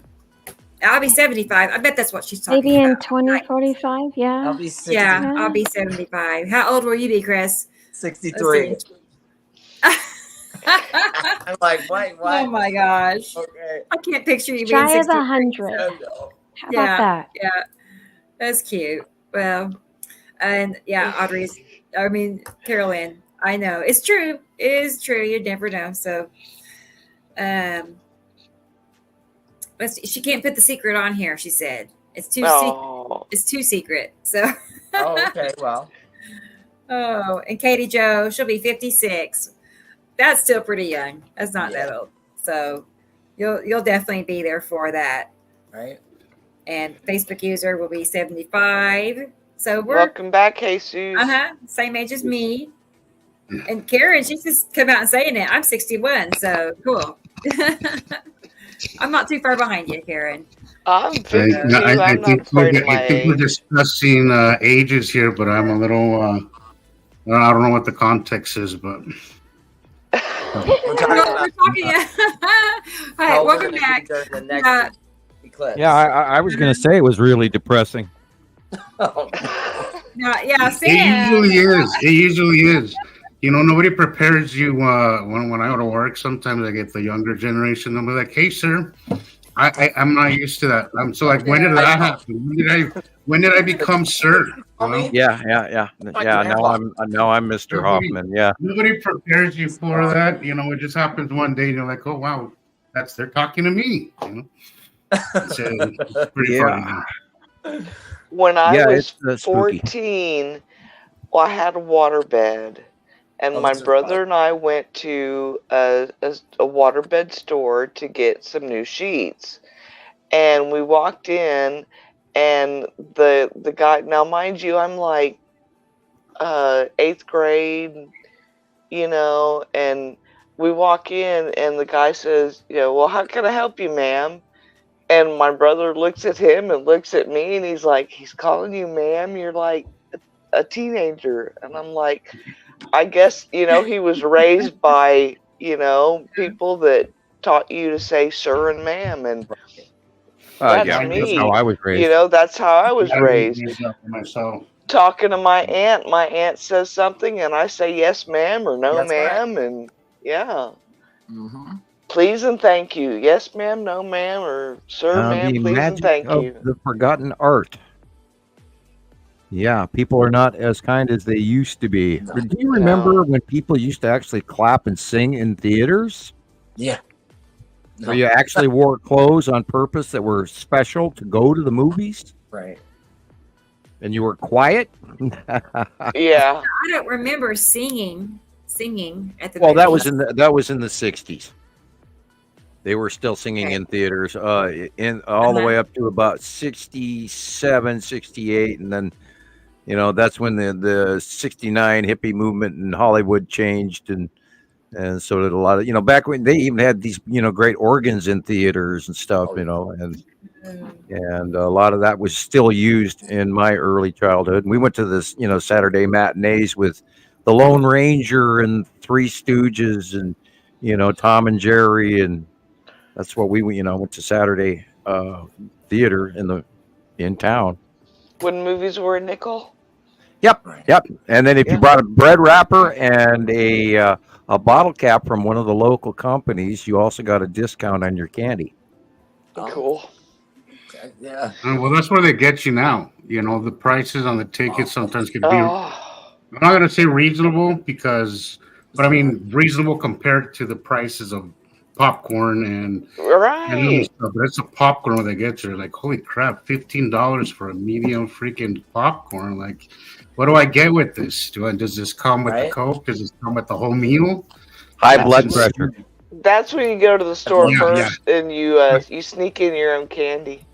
I'll be 75. I bet that's what she's talking Maybe about. in 2045. Yeah. I'll be 60. Yeah, I'll be 75. How old will you be, Chris? 63. I'm like, wait, what? Oh my gosh. Okay. I can't picture you being Shy of 63. 100. How about that? Yeah, that's cute. Well, and yeah, Carol Ann, I know. It's true. It is true. You'd never know. So, she can't put the secret on here, she said. It's too secret. It's too secret. So. Oh, okay. Well. Oh, and Katie Jo, she'll be 56. That's still pretty young. That's not that old. So you'll definitely be there for that. Right. And Facebook user will be 75. So we're welcome back, Jesus. Same age as me. And Karen, she's just come out and saying it. I'm 61, so cool. I'm not too far behind you, Karen. I'm 52. I think we're discussing ages here, but I'm a little. I don't know what the context is, but. We're talking. Hi, welcome back. Yeah, I was going to say it was really depressing. Yeah, Sam. It usually is. You know, nobody prepares you when I go to work. Sometimes I get the younger generation. I'm like, hey, sir, I'm not used to that. I'm so like, when did that happen? When did I become sir? Yeah. Now I'm Mr. Hofman. Yeah. Nobody prepares you for that. You know, it just happens one day. And you're like, oh wow, they're talking to me. You know, it's pretty funny. When I was 14, I had a waterbed, and my brother and I went to a waterbed store to get some new sheets, and we walked in. And the guy, now mind you, I'm like 8th grade, you know, and we walk in and the guy says, you know, well, how can I help you, ma'am? And my brother looks at him and looks at me and he's like, he's calling you ma'am? You're like a teenager. And I'm like, I guess, you know, he was raised by, you know, people that taught you to say sir and ma'am. And that's me. That's how I was raised. You know, that's how I was raised. Myself. Talking to my aunt says something, and I say yes, ma'am, or no, ma'am, and yeah. Mm-hmm. Please and thank you. Yes, ma'am, no, ma'am, or sir, ma'am, please and thank you. The forgotten art. Yeah, people are not as kind as they used to be. Do you remember when people used to actually clap and sing in theaters? Yeah. Where you actually wore clothes on purpose that were special to go to the movies? Right. And you were quiet? Yeah. I don't remember singing at the Well, that movies. was in the 60s. They were still singing in theaters in all the way up to about 67, 68, and then you know that's when the 69 hippie movement in Hollywood changed, and so did a lot of, you know, back when they even had these, you know, great organs in theaters and stuff, you know, and a lot of that was still used in my early childhood. And we went to this, you know, Saturday matinees with the Lone Ranger and Three Stooges and, you know, Tom and Jerry, and that's what we, you know, went to Saturday theater in town. When movies were in nickel. Yep. And then if you brought a bread wrapper and a bottle cap from one of the local companies, you also got a discount on your candy. Cool. Yeah. Well, that's where they get you now. You know, the prices on the tickets sometimes can be. I'm not going to say reasonable but I mean reasonable compared to the prices of popcorn and Right. stuff. But it's a popcorn when they get there. Like, holy crap, $15 for a medium freaking popcorn. Like, what do I get with this? Does this come with the Coke? Does this come with the whole meal? High blood pressure. That's when you go to the store first and you sneak in your own candy.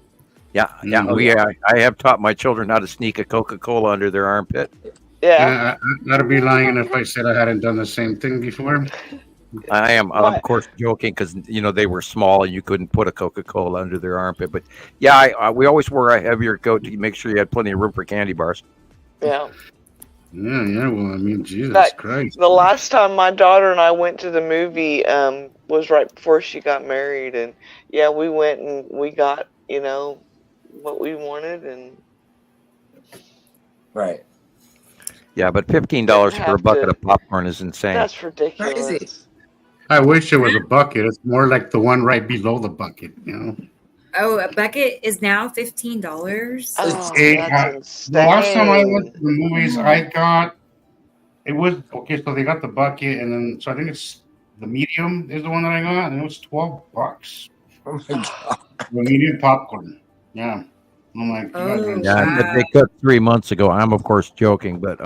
Yeah. I have taught my children how to sneak a Coca-Cola under their armpit. Yeah. I'd be lying if I said I hadn't done the same thing before. I am, of course, joking because they were small and you couldn't put a Coca-Cola under their armpit. But yeah, we always wore a heavier coat to make sure you had plenty of room for candy bars. Yeah. Yeah. Well, I mean, Jesus Christ. The last time my daughter and I went to the movie was right before she got married, and we went and we got what we wanted, and right. Yeah, but $15 for a bucket of popcorn is insane. That's ridiculous. Crazy. I wish it was a bucket. It's more like the one right below the bucket, Oh, a bucket is now $15. Oh, the last time I went to the movies, it was okay. So they got the bucket, and then I think it's the medium is the one that I got, and it was $12. Oh my god! The medium popcorn. Yeah. I'm like, they cooked 3 months ago. I'm of course joking, but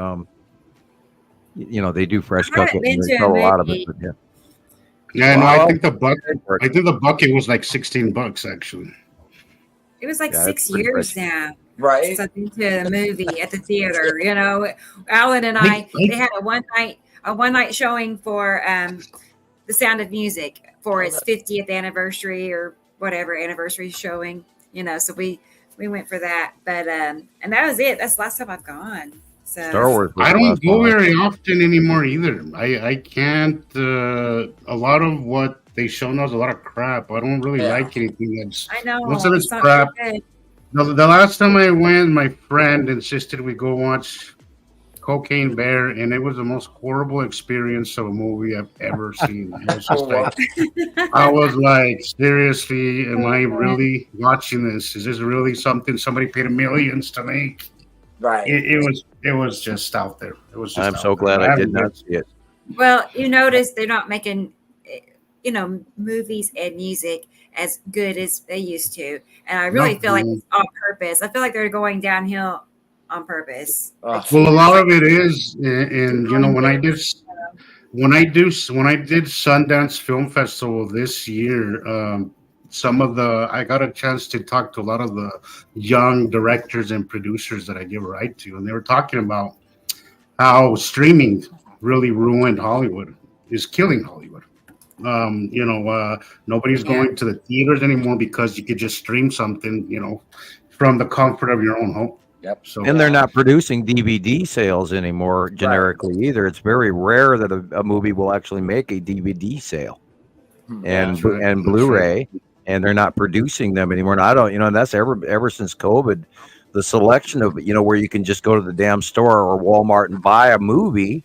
they do fresh cook it and they sell a lot of it. But I think the bucket was like $16 actually. It was like 6 years now. Right. Something to the movie at the theater. Alan and I, they had a one night showing for The Sound of Music for its 50th anniversary or whatever anniversary showing. So we went for that, but and that was it. That's the last time I've gone. So Star Wars. I don't go very often anymore either. I can't. A lot of what they show now is a lot of crap. I don't really like anything that's. I know. Most of it's crap. The last time I went, my friend insisted we go watch Cocaine Bear, and it was the most horrible experience of a movie I've ever seen. I was like, seriously, am I really watching this? Is this really something somebody paid millions to make? Right. It was just out there. It was. I'm so glad I did not see it. Well, you notice they're not making, movies and music as good as they used to, and I really feel like it's on purpose. I feel like they're going downhill on purpose. Well, a lot of it is, and when I did Sundance Film Festival this year, I got a chance to talk to a lot of the young directors and producers that I give a ride to, and they were talking about how streaming really ruined Hollywood, is killing Hollywood. Nobody's going to the theaters anymore because you could just stream something, from the comfort of your own home. Yep. So, and they're not producing DVD sales anymore generically either. It's very rare that a movie will actually make a DVD sale and Blu-ray, and they're not producing them anymore. And I don't, and that's ever since COVID, the selection of where you can just go to the damn store or Walmart and buy a movie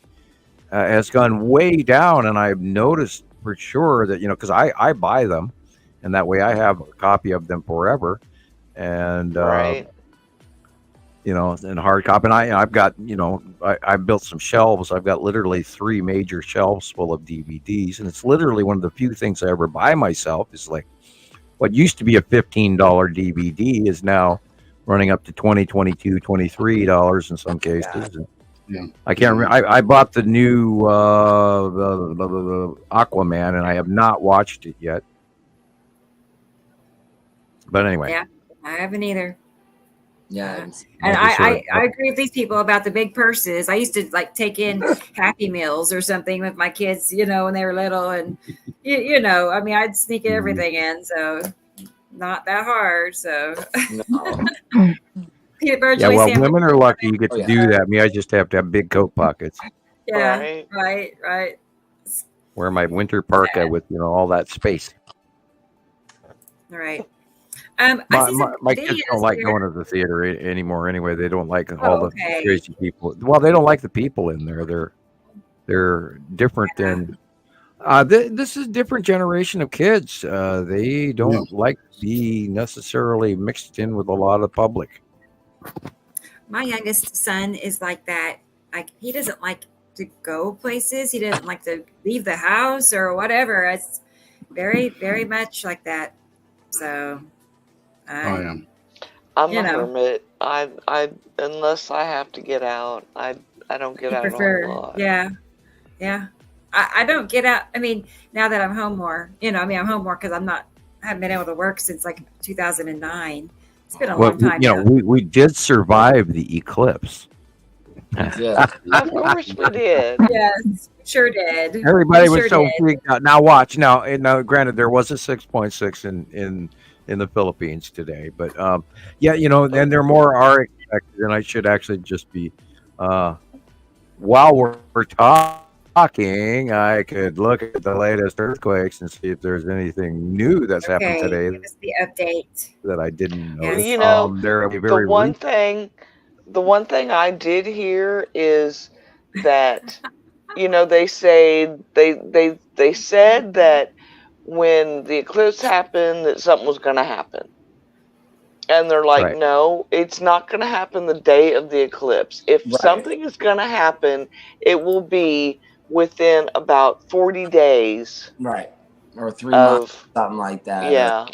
has gone way down. And I've noticed for sure that because I buy them, and that way I have a copy of them forever, and in hard copy. And I've got, I built some shelves. I've got literally 3 major shelves full of DVDs. And it's literally one of the few things I ever buy myself. Is like what used to be a $15 DVD is now running up to $20, $22, $23 in some cases. Yeah. I can't remember. I bought the new the Aquaman, and I have not watched it yet. But anyway. Yeah, I haven't either. Yeah, and I agree with these people about the big purses. I used to take in Happy Meals or something with my kids, when they were little, and I'd sneak everything in, so not that hard. So peanut butter jelly sandwich. Women are lucky you get to do that. Me, I just have to have big coat pockets. Yeah, right. Wear my winter parka with all that space. All right. My kids don't like going to the theater anymore. Anyway, they don't like all the crazy people. Well, they don't like the people in there. They're different than. This is a different generation of kids. They don't like to be necessarily mixed in with a lot of the public. My youngest son is like that. He doesn't like to go places. He doesn't like to leave the house or whatever. very, very much like that. So, I'm a hermit. I unless I have to get out, I don't get out a whole lot. Yeah. I don't get out. I mean, now that I'm home more, I'm home more because I haven't been able to work since like 2009. It's been a long time. We did survive the eclipse. Yeah. Of course we did. Yes, sure did. Everybody was so freaked out. Now watch. Now, granted, there was a 6.6 in the Philippines today, but then there more are expected, and I should actually just be while we're talking, I could look at the latest earthquakes and see if there's anything new that's happened today. Give us the update that I didn't know. The one thing I did hear is that they said that when the eclipse happened that something was going to happen. And they're like, right. No, it's not going to happen the day of the eclipse. If something is going to happen, it will be within about 40 days. Right. Or 3 months, something like that. Yeah.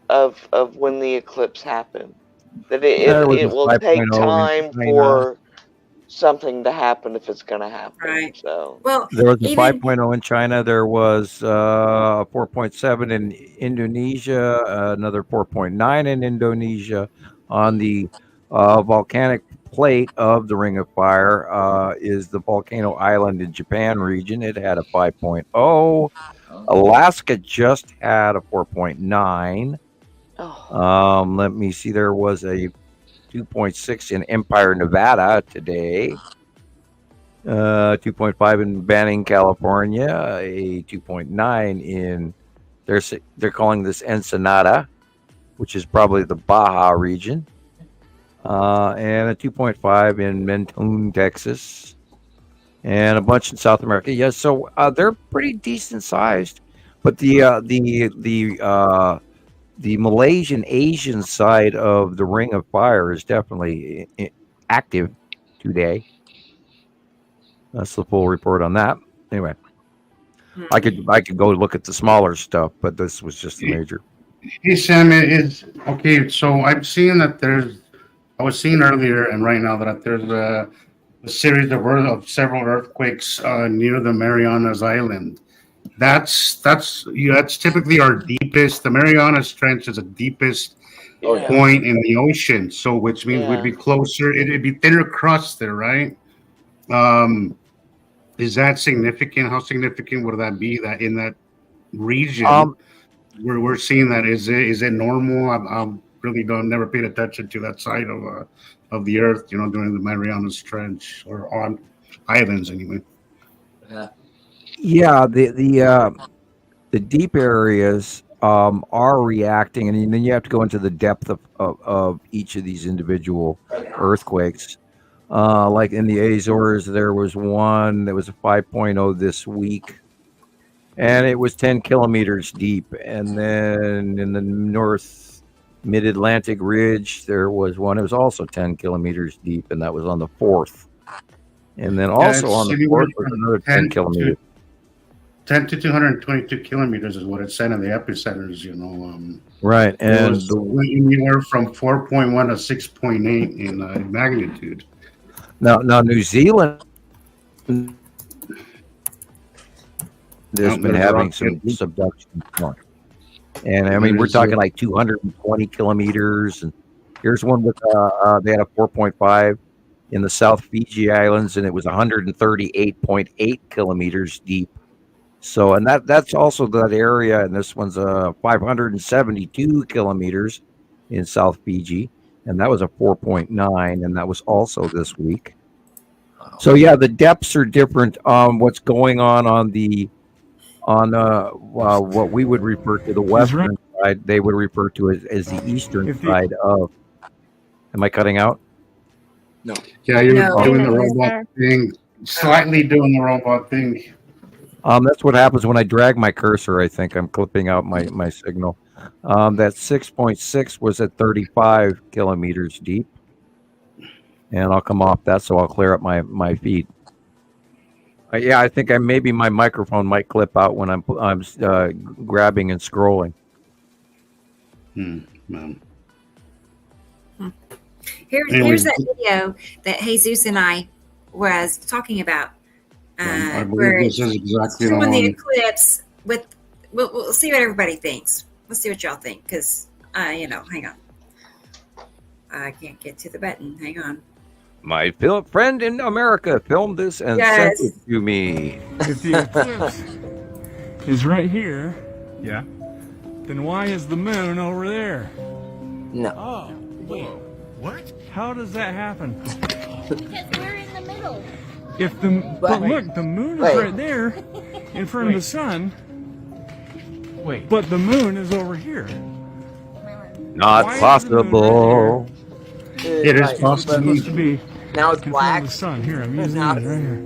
Of when the eclipse happened. That it will take time for something to happen if it's going to happen. Right. So there was a 5.0 in China. There was 4.7 in Indonesia, another 4.9 in Indonesia. On the volcanic plate of the Ring of Fire is the Volcano Island in Japan region. It had a 5.0. Alaska just had a 4.9. Let me see. There was a 2.6 in Empire, Nevada today. 2.5 in Banning, California. A 2.9 in they're calling this Ensenada, which is probably the Baja region. And a 2.5 in Mentone, Texas. And a bunch in South America. Yes, so they're pretty decent sized. But the Malaysian Asian side of the Ring of Fire is definitely active today. That's the full report on that. Anyway, I could go look at the smaller stuff, but this was just the major. Hey Sam, it's okay. So I'm seeing that I was seeing earlier and right now that there's a series of several earthquakes near the Marianas Island. That's typically our deepest. The Marianas Trench is the deepest point in the ocean, so which means we'd be closer. It'd be thinner crust there, right? Is that significant? How significant would that be? That in that region, we're seeing that. Is it normal? I really never paid attention to that side of the Earth. During the Marianas Trench or on islands anyway. Yeah, the deep areas are reacting, and then you have to go into the depth of each of these individual earthquakes. Like in the Azores, there was one that was a 5.0 this week, and it was 10 kilometers deep. And then in the North Mid-Atlantic Ridge, there was one. It was also 10 kilometers deep, and that was on the 4th. And then also on the 4th was another 10 kilometers. 10 to 222 kilometers is what it said in the epicenters, Right. And anywhere from 4.1 to 6.8 in magnitude. Now New Zealand has been having some subduction. And I mean, we're talking like 220 kilometers. And here's one with, they had a 4.5 in the South Fiji Islands, and it was 138.8 kilometers deep. So, and that's also that area, and this one's 572 kilometers in South Fiji, and that was a 4.9, and that was also this week. So yeah, the depths are different. What's going on what we would refer to the western side, they would refer to as the eastern side of. Am I cutting out? No. Yeah, you're doing the robot thing. Slightly doing the robot thing. That's what happens when I drag my cursor. I think I'm clipping out my signal. That 6.6 was at 35 kilometers deep. And I'll come off that, so I'll clear up my feed. Yeah, I think maybe my microphone might clip out when I'm grabbing and scrolling. Here's that video that Jesus and I was talking about. I Where believe this is exactly the showing the one. eclipse with. We'll see what everybody thinks. Let's see what y'all think, because hang on. I can't get to the button. Hang on. My friend in America filmed this and sent it to me. If the eclipse is right here, yeah, then why is the moon over there? No. Oh, wait. What? How does that happen? Because we're in the middle. But look, the moon is right there in front of the sun. Wait. But the moon is over here. Not possible. It is possible to be. Now it's black. The sun. Here, I'm using it right here.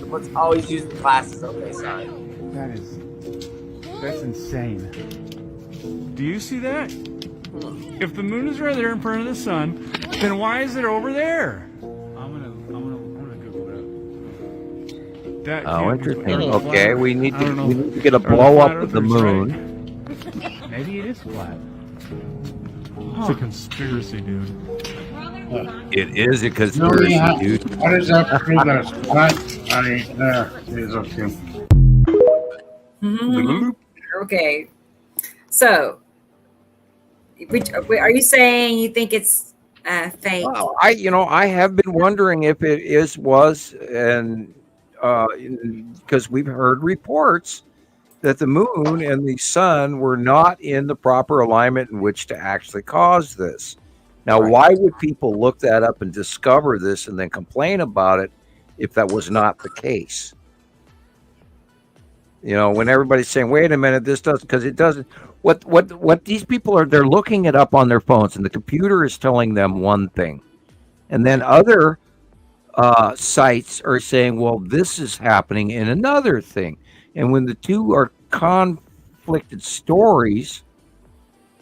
Let's always use the glasses. Okay, sorry. That's insane. Do you see that? If the moon is right there in front of the sun, then why is it over there? I'm gonna Google that. Oh, interesting. Okay, we need to get a blow up of the moon. Right? Maybe it is flat. It's a conspiracy, dude. It is a conspiracy, dude. How does that prove that it's flat? It is okay. Okay. So, are you saying you think it's fake? Well, I have been wondering if it was, and because we've heard reports that the moon and the sun were not in the proper alignment in which to actually cause this. Now, why would people look that up and discover this and then complain about it if that was not the case? When everybody's saying, wait a minute, this doesn't, because it doesn't. What these people are, they're looking it up on their phones, and the computer is telling them one thing. And then other sites are saying, well, this is happening in another thing. And when the two are conflicted stories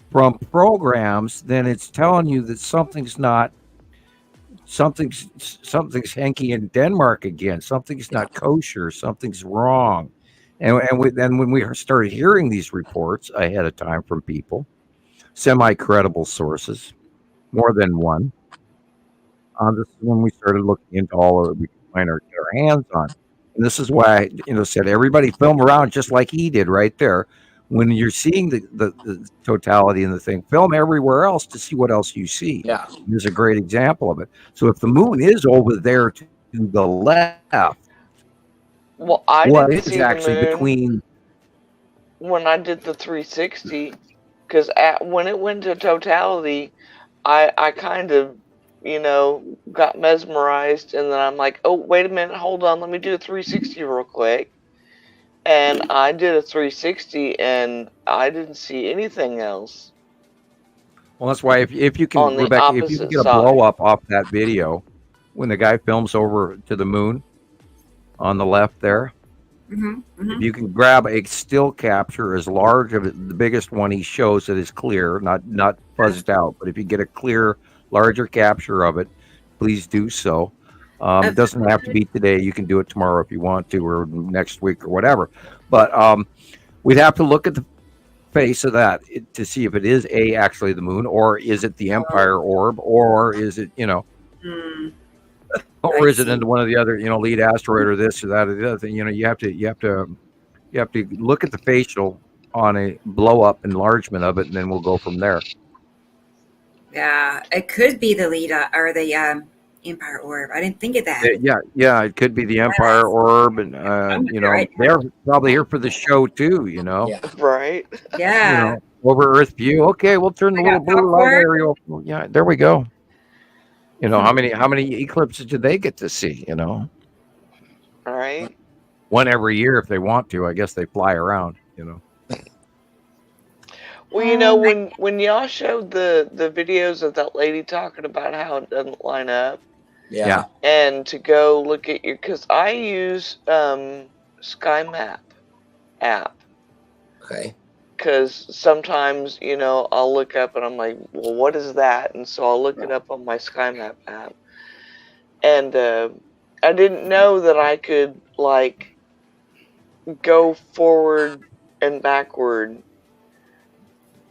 from programs, then it's telling you that something's hanky in Denmark again. Something's not kosher. Something's wrong. And then when we started hearing these reports ahead of time from people, semi-credible sources, more than one, this is when we started looking into all of it we could find our hands on. And this is why I said everybody film around just like he did right there. When you're seeing the totality in the thing, film everywhere else to see what else you see. Yeah. There's a great example of it. So if the moon is over there to the left, well, I didn't see actually the moon between when I did the 360, because when it went to totality, I kind of got mesmerized, and then I'm like, oh, wait a minute, hold on, let me do a 360 real quick. And I did a 360, and I didn't see anything else. Well, that's why if you can, Rebecca, if you can get a blow up off that video, when the guy films over to the moon on the left there, if you can grab a still capture as large of it, the biggest one he shows that is clear, not fuzzed out, but if you get a clear, larger capture of it, please do so. It doesn't have to be today. You can do it tomorrow if you want to, or next week, or whatever. But we'd have to look at the face of that to see if it is actually the moon, or is it the Empire orb, or is it or is it into one of the other lead asteroid, or this or that or the other thing. You have to look at the facial on a blow up enlargement of it, and then we'll go from there. Yeah, it could be the lead or the Empire orb. I didn't think of that. Yeah, it could be the Empire orb, and they're probably here for the show too. Right? Yeah. Over Earth view. Okay, we'll turn the little blue light area. Yeah, there we go. How many eclipses do they get to see? All right. One every year if they want to. I guess they fly around. Well, when y'all showed the videos of that lady talking about how it doesn't line up, yeah, and to go look at because I use Sky Map app. Okay. Because sometimes I'll look up and I'm like, well, what is that? And so I'll look it up on my Sky Map app, and I didn't know that I could like go forward and backward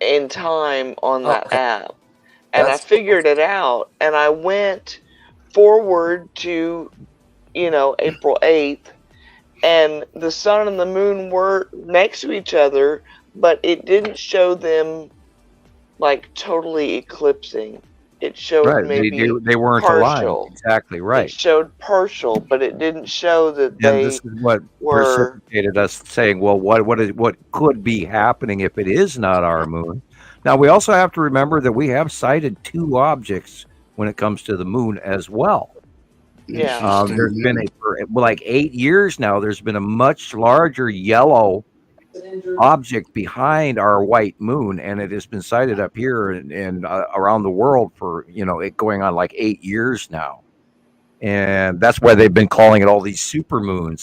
in time on that app. And I figured it out, and I went forward to, April 8th, and the sun and the moon were next to each other, but it didn't show them like totally eclipsing. It showed maybe they weren't partial. aligned. Exactly right. It showed partial, but it didn't show that And they this is what were. precipitated us saying, well, what could be happening if it is not our moon? Now, we also have to remember that we have sighted 2 objects when it comes to the moon as well. Yeah. There's been for like 8 years now, there's been a much larger yellow object behind our white moon, and it has been sighted up here and around the world for, it going on like 8 years now. And that's why they've been calling it all these supermoon,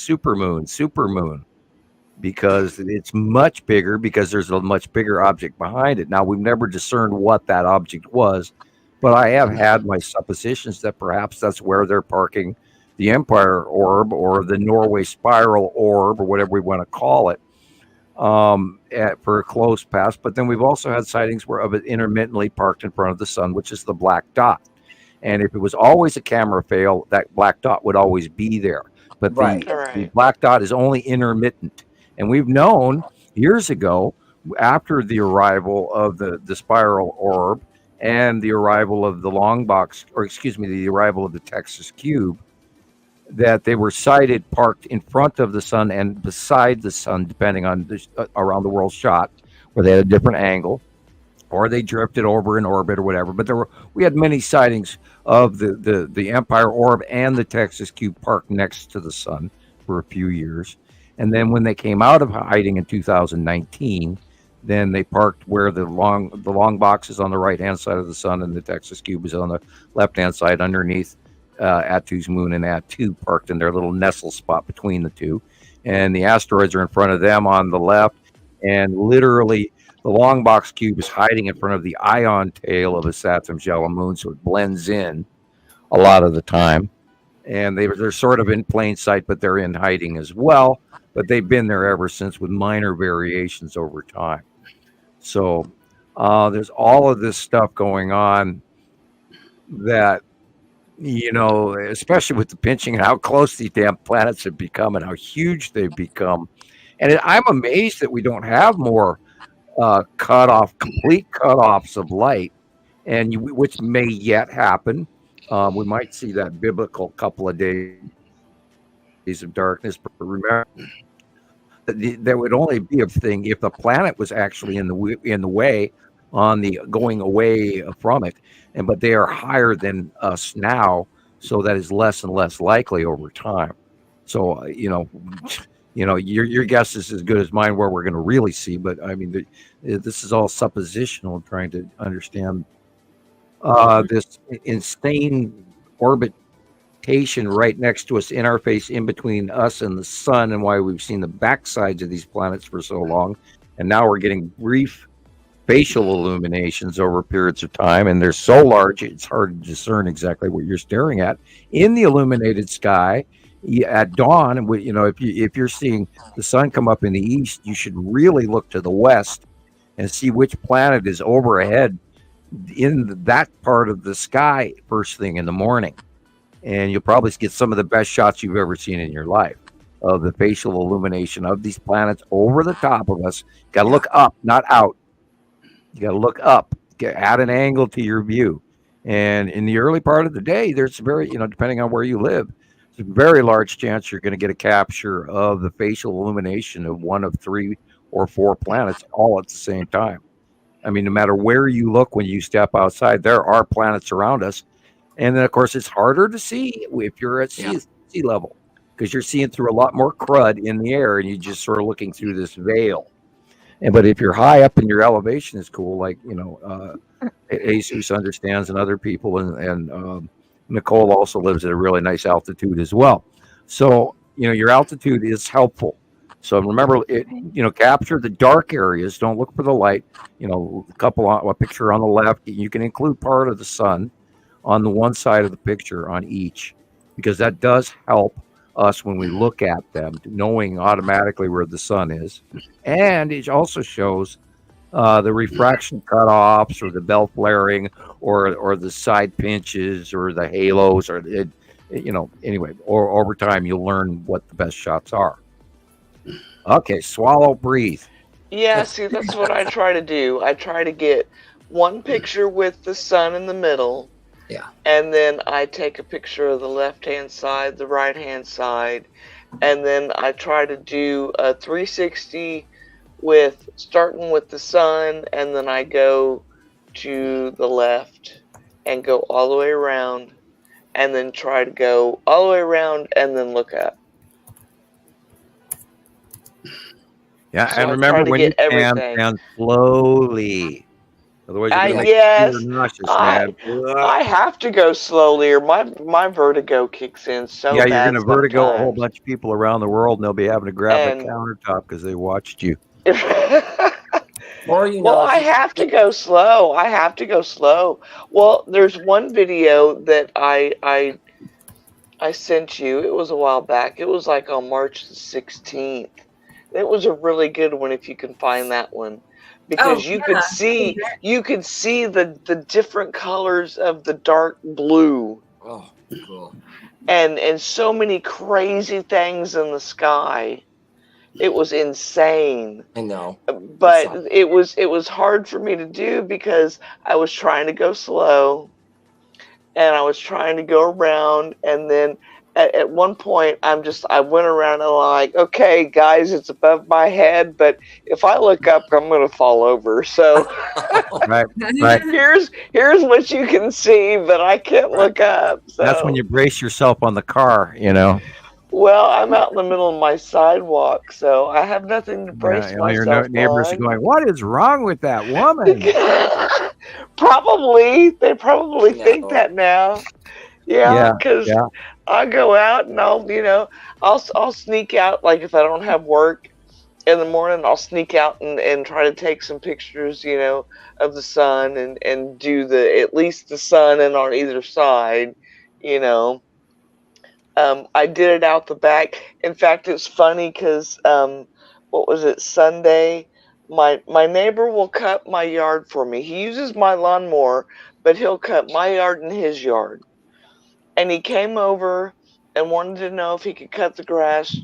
because it's much bigger, because there's a much bigger object behind it. Now, we've never discerned what that object was, but I have had my suppositions that perhaps that's where they're parking the Empire orb or the Norway spiral orb or whatever we want to call it for a close pass. But then we've also had sightings of it intermittently parked in front of the sun, which is the black dot. And if it was always a camera fail, that black dot would always be there. But the black dot is only intermittent. And we've known years ago, after the arrival of the spiral orb and the arrival of the the arrival of the Texas cube, that they were sighted parked in front of the sun and beside the sun, depending on the around the world shot, where they had a different angle, or they drifted over in orbit or whatever. But we had many sightings of the Empire orb and the Texas cube parked next to the sun for a few years. And then when they came out of hiding in 2019, then they parked where the long box is on the right-hand side of the sun and the Texas cube is on the left-hand side underneath Attu's moon, and Attu parked in their little nestle spot between the two. And the asteroids are in front of them on the left, and literally the long box cube is hiding in front of the ion tail of a Saturn's yellow moon, so it blends in a lot of the time. And they're sort of in plain sight, but they're in hiding as well. But they've been there ever since with minor variations over time. So there's all of this stuff going on that, especially with the pinching and how close these damn planets have become and how huge they've become. And I'm amazed that we don't have more complete cutoffs of light, and which may yet happen. We might see that biblical couple of days of darkness, but remember, there would only be a thing if the planet was actually in the way on the going away from it, but they are higher than us now, so that is less and less likely over time. So your guess is as good as mine where we're going to really see. But I mean, this is all suppositional, trying to understand this insane orbitation right next to us, in our face, in between us and the sun, and why we've seen the backsides of these planets for so long. And now we're getting brief facial illuminations over periods of time, and they're so large it's hard to discern exactly what you're staring at in the illuminated sky at dawn. And if you're seeing the sun come up in the east, you should really look to the west and see which planet is overhead in that part of the sky first thing in the morning. And you'll probably get some of the best shots you've ever seen in your life of the facial illumination of these planets over the top of us. Got to look up, not out. You got to look up, add an angle to your view. And in the early part of the day, there's very, depending on where you live, there's a very large chance you're going to get a capture of the facial illumination of one of 3 or 4 planets all at the same time. I mean, no matter where you look when you step outside, there are planets around us. And then, of course, it's harder to see if you're at sea level, because you're seeing through a lot more crud in the air, and you're just sort of looking through this veil. But if you're high up and your elevation is cool, like, Jesus understands, and other people, and Nicolle also lives at a really nice altitude as well. So, your altitude is helpful. So remember, capture the dark areas. Don't look for the light. A picture on the left. You can include part of the sun on the one side of the picture on each. because that does help us when we look at them, knowing automatically where the sun is. And it also shows the refraction cutoffs or the bell flaring or the side pinches or the halos or anyway, or over time you'll learn what the best shots are. Okay, swallow, breathe. Yeah, see, that's what I try to do. I try to get one picture with the sun in the middle. Yeah. And then I take a picture of the left-hand side, the right-hand side, and then I try to do a 360 starting with the sun, and then I go to the left and go all the way around, and then try to go all the way around and then look up. Yeah, So and remember when you pan slowly. Otherwise, you're I have to go slowly, or my vertigo kicks in so bad. Yeah, you're going to vertigo a whole sometimes. bunch of people around the world, and they'll be having to grab the countertop because they watched you. Well, I have to go slow. Well, there's one video that I sent you. It was a while back. It was like on March the 16th. It was a really good one if you can find that one, because you could see the different colors of the dark blue. Oh, cool. And so many crazy things in the sky. It was insane. I know. But it was hard for me to do because I was trying to go slow and I was trying to go around, and then at one point I went around and I'm like, okay guys, it's above my head, but if I look up I'm gonna fall over. So right. here's what you can see, but I can't look up. So. That's when you brace yourself on the car, Well, I'm out in the middle of my sidewalk, so I have nothing to brace myself your neighbors on. are going, what is wrong with that woman? They probably think that now. Yeah, because I go out and I'll sneak out, like if I don't have work in the morning, I'll sneak out and try to take some pictures, of the sun and do at least the sun and on either side, I did it out the back. In fact, it's funny because, what was it, Sunday? My neighbor will cut my yard for me. He uses my lawnmower, but he'll cut my yard and his yard. And he came over and wanted to know if he could cut the grass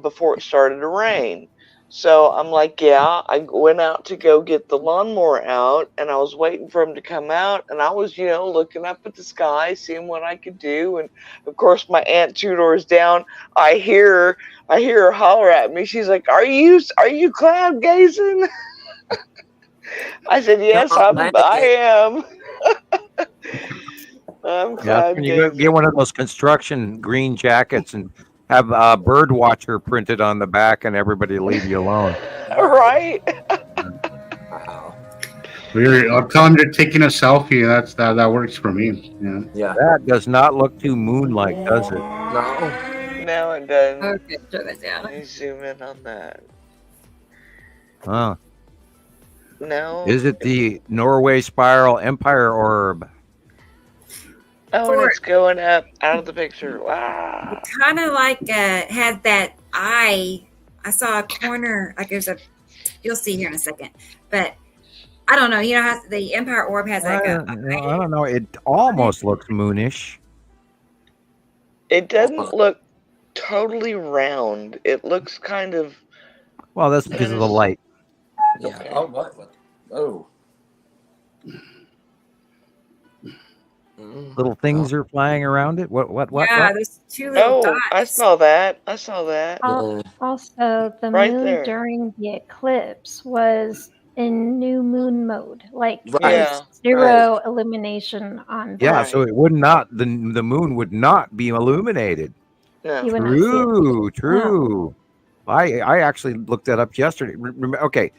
before it started to rain. So I'm like, yeah. I went out to go get the lawnmower out, and I was waiting for him to come out, and I was, looking up at the sky, seeing what I could do. And of course, my aunt 2 doors down, I hear her holler at me. She's like, "Are you cloud gazing?" I said, "Yes, I am." I'm cloud When you get one of those construction green jackets and have a bird watcher printed on the back, and everybody leave you alone. Right? Wow. I'll tell them you're taking a selfie. That works for me. Yeah. That does not look too moon-like, does it? No. No, it doesn't. Okay, throw that down. Let me zoom in on that. Huh. No. Is it the Norway Spiral Empire Orb? Oh, and it's going up out of the picture. Wow. It kind of like had that eye. I saw a corner, like there's you'll see here in a second. But I don't know. You know how the Empire Orb has like I don't know. It almost looks moonish. It doesn't look totally round. It looks kind of... Well, that's because of the light. Yeah. Okay. Oh, what? Oh. Little things are flying around it. What? Yeah, there's 2 little dots. I saw that. Also, the right moon there. during the eclipse was in new moon mode, like Yeah. zero illumination on. Yeah, so it would not. The moon would not be illuminated. No. You would not see it. True. I actually looked that up yesterday. Okay,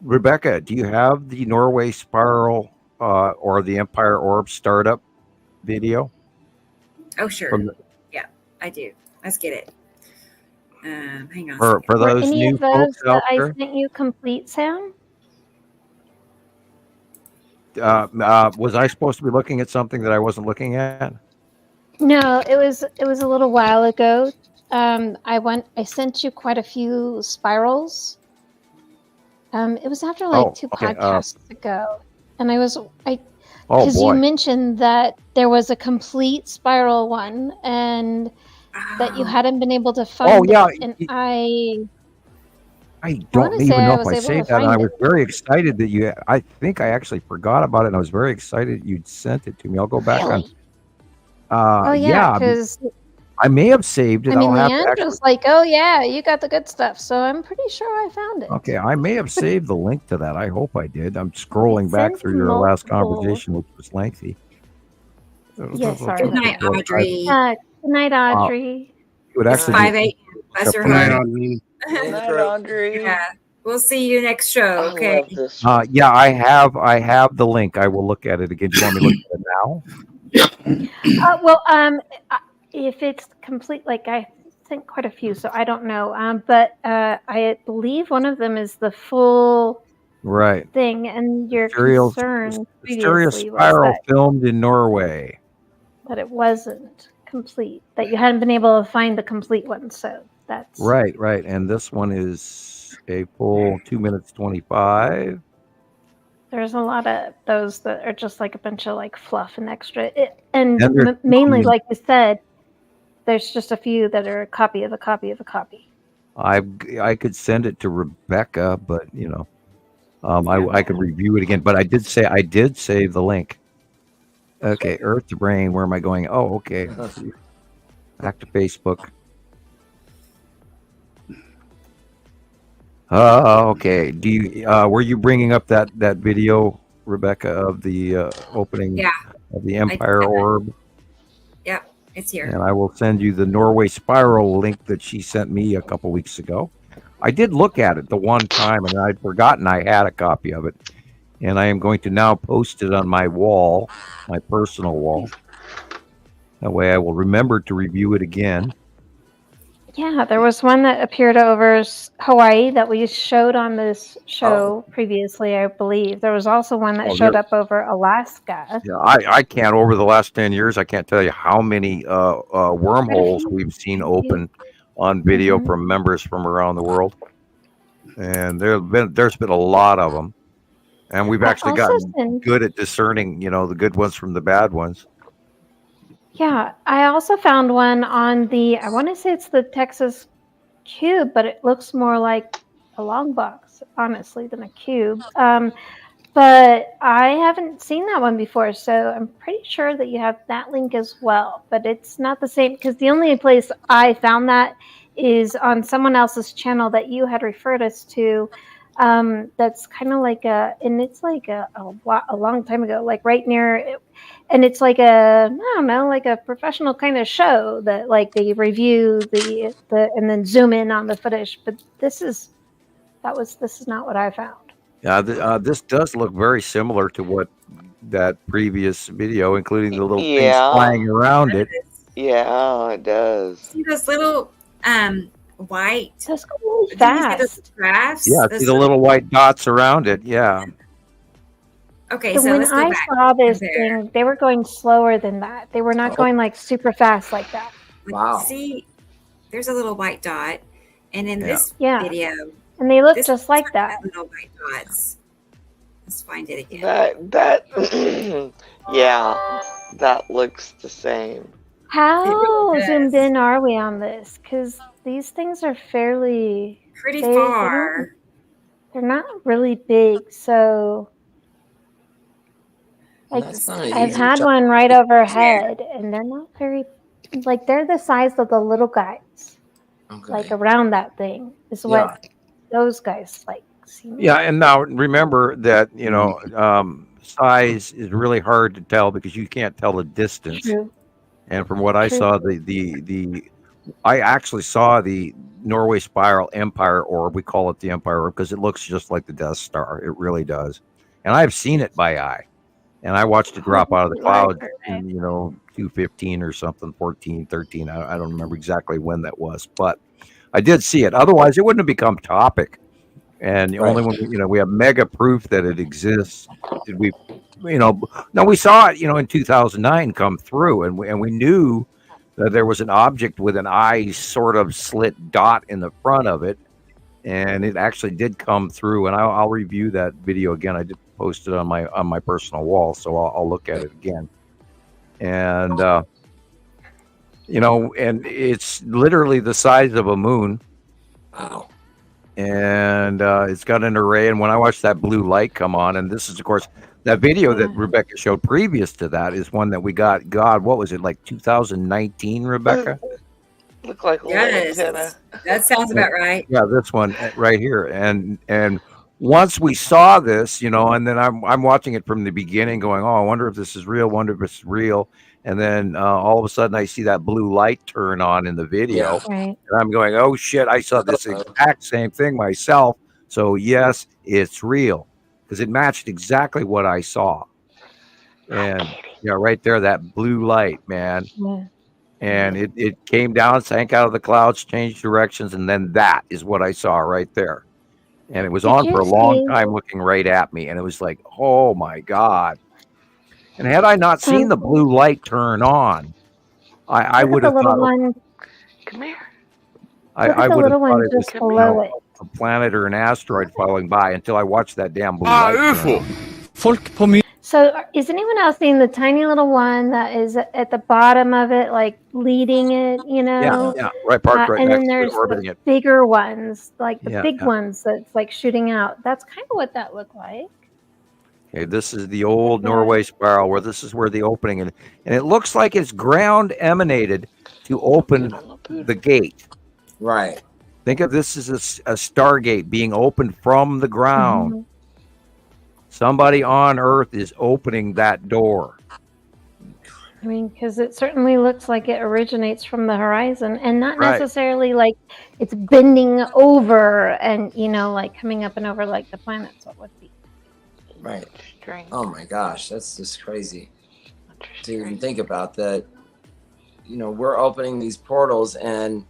Rebecca, do you have the Norway Spiral or the Empire Orb startup video? Oh, sure. Yeah, I do. Let's get it. Hang on. For those Were any new of those folks out that I there? sent you complete, Sam? Was I supposed to be looking at something that I wasn't looking at? No, it was a little while ago. I sent you quite a few spirals. It was after like two podcasts ago, and because you mentioned that there was a complete spiral one, and that you hadn't been able to find it, and I don't even know if I saved that. And I was very excited that I think I actually forgot about it, and I was very excited you'd sent it to me. I'll go back on. Because I may have saved it. I mean, Leanne was like, "Oh yeah, you got the good stuff." So I'm pretty sure I found it. Okay, I may have saved the link to that. I hope I did. I'm scrolling back through your last conversation, which was lengthy. Yes, sorry. Good night, Audrey. Good night, Audrey. It would actually 5 a.m. Bless your heart. Good night, Audrey. Yeah. We'll see you next show. Okay. Yeah, I have the link. I will look at it again. Do you want me to look at it now? If it's complete, like I sent quite a few, so I don't know. But I believe one of them is the full thing, and your concern previously spiral was filmed in Norway. that it wasn't complete, that you hadn't been able to find the complete one. So that's right. And this one is a full 2 minutes 25. There's a lot of those that are just like a bunch of like fluff and extra, and mainly, like you said, there's just a few that are a copy of a copy of a copy. I could send it to Rebecca, but I could review it again. But I did save the link. Okay, Earth to Brain. Where am I going? Oh, okay. Back to Facebook. Okay. Do you were you bringing up that video, Rebecca, of the opening of the Empire Orb? Yeah, it's here. And I will send you the Norway spiral link that she sent me a couple weeks ago. I did look at it the one time, and I'd forgotten I had a copy of it. And I am going to now post it on my wall, my personal wall. That way I will remember to review it again. Yeah, there was one that appeared over Hawaii that we showed on this show previously, I believe. There was also one that showed up over Alaska. Yeah, I can't, over the last 10 years, I can't tell you how many wormholes we've seen open on video from members from around the world. And there's been a lot of them. And we've actually gotten good at discerning, the good ones from the bad ones. Yeah, I also found one on I want to say it's the Texas cube, but it looks more like a long box, honestly, than a cube. But I haven't seen that one before, so I'm pretty sure that you have that link as well. But it's not the same, because the only place I found that is on someone else's channel that you had referred us to. That's kind of like it's like a long time ago, like right near it, and it's like like a professional kind of show that like they review the and then zoom in on the footage. But this is not what I found. Yeah, this does look very similar to what that previous video, including the little things flying around it. Yeah, it does. See those little white. That's really fast. See the little white dots around it. Yeah. Okay, so when let's go I back saw this thing, they were going slower than that. They were not going like super fast like that. Wow. See, there's a little white dot, and in this video, and they look just like that. Little white dots. Let's find it again. That that looks the same. How zoomed in are we on this? Because these things are pretty far. They're not really big, so like I've had one right overhead, and they're not very they're the size of the little guys, like around that thing is what those guys like. Yeah, and now remember that size is really hard to tell because you can't tell the distance. True. And from what I saw, I actually saw the Norway spiral Empire Orb. We call it the Empire Orb because it looks just like the Death Star. It really does. And I've seen it by eye. And I watched it drop out of the cloud in, 2:15 or something, 14, 13. I don't remember exactly when that was. But I did see it. Otherwise, it wouldn't have become topic And the only one, we have mega proof that it exists. Did we, no, we saw it, in 2009 come through, and we knew that there was an object with an eye sort of slit dot in the front of it, and it actually did come through. And I'll review that video again. I did post it on my personal wall, so I'll look at it again. And and it's literally the size of a moon. Wow. And it's got an array. And when I watched that blue light come on, and this is, of course, that video that Rebecca showed previous to that is one that we got. God, what was it, like 2019, Rebecca? Look like a yes, antenna. That sounds about right. Yeah, this one right here. And once we saw this, and then I'm watching it from the beginning, going, oh, I wonder if this is real. Wonder if it's real. And then all of a sudden, I see that blue light turn on in the video, and I'm going, "Oh shit! I saw this exact same thing myself." So yes, it's real because it matched exactly what I saw. And right there, that blue light, man. Yeah. And it came down, sank out of the clouds, changed directions, and then that is what I saw right there. And it was on for a long time, looking right at me, and it was like, "Oh my God." And had I not seen the blue light turn on, I would have thought. Come here. I would have thought it was a planet or an asteroid falling by until I watched that damn blue light. So, is anyone else seeing the tiny little one that is at the bottom of it, like leading it? Yeah, right. Parked right and next then there's to it, orbiting it. bigger ones, like the big ones that's like shooting out. That's kind of what that looked like. Okay, this is the old Norway spiral, where this is where the opening, and it looks like it's ground emanated to open the gate. Right. Think of this as a Stargate being opened from the ground. Mm-hmm. Somebody on Earth is opening that door. I mean, because it certainly looks like it originates from the horizon, and not necessarily like it's bending over and like coming up and over like the planets. What would be? Right. Oh my gosh, that's just crazy to even think about that. We're opening these portals, and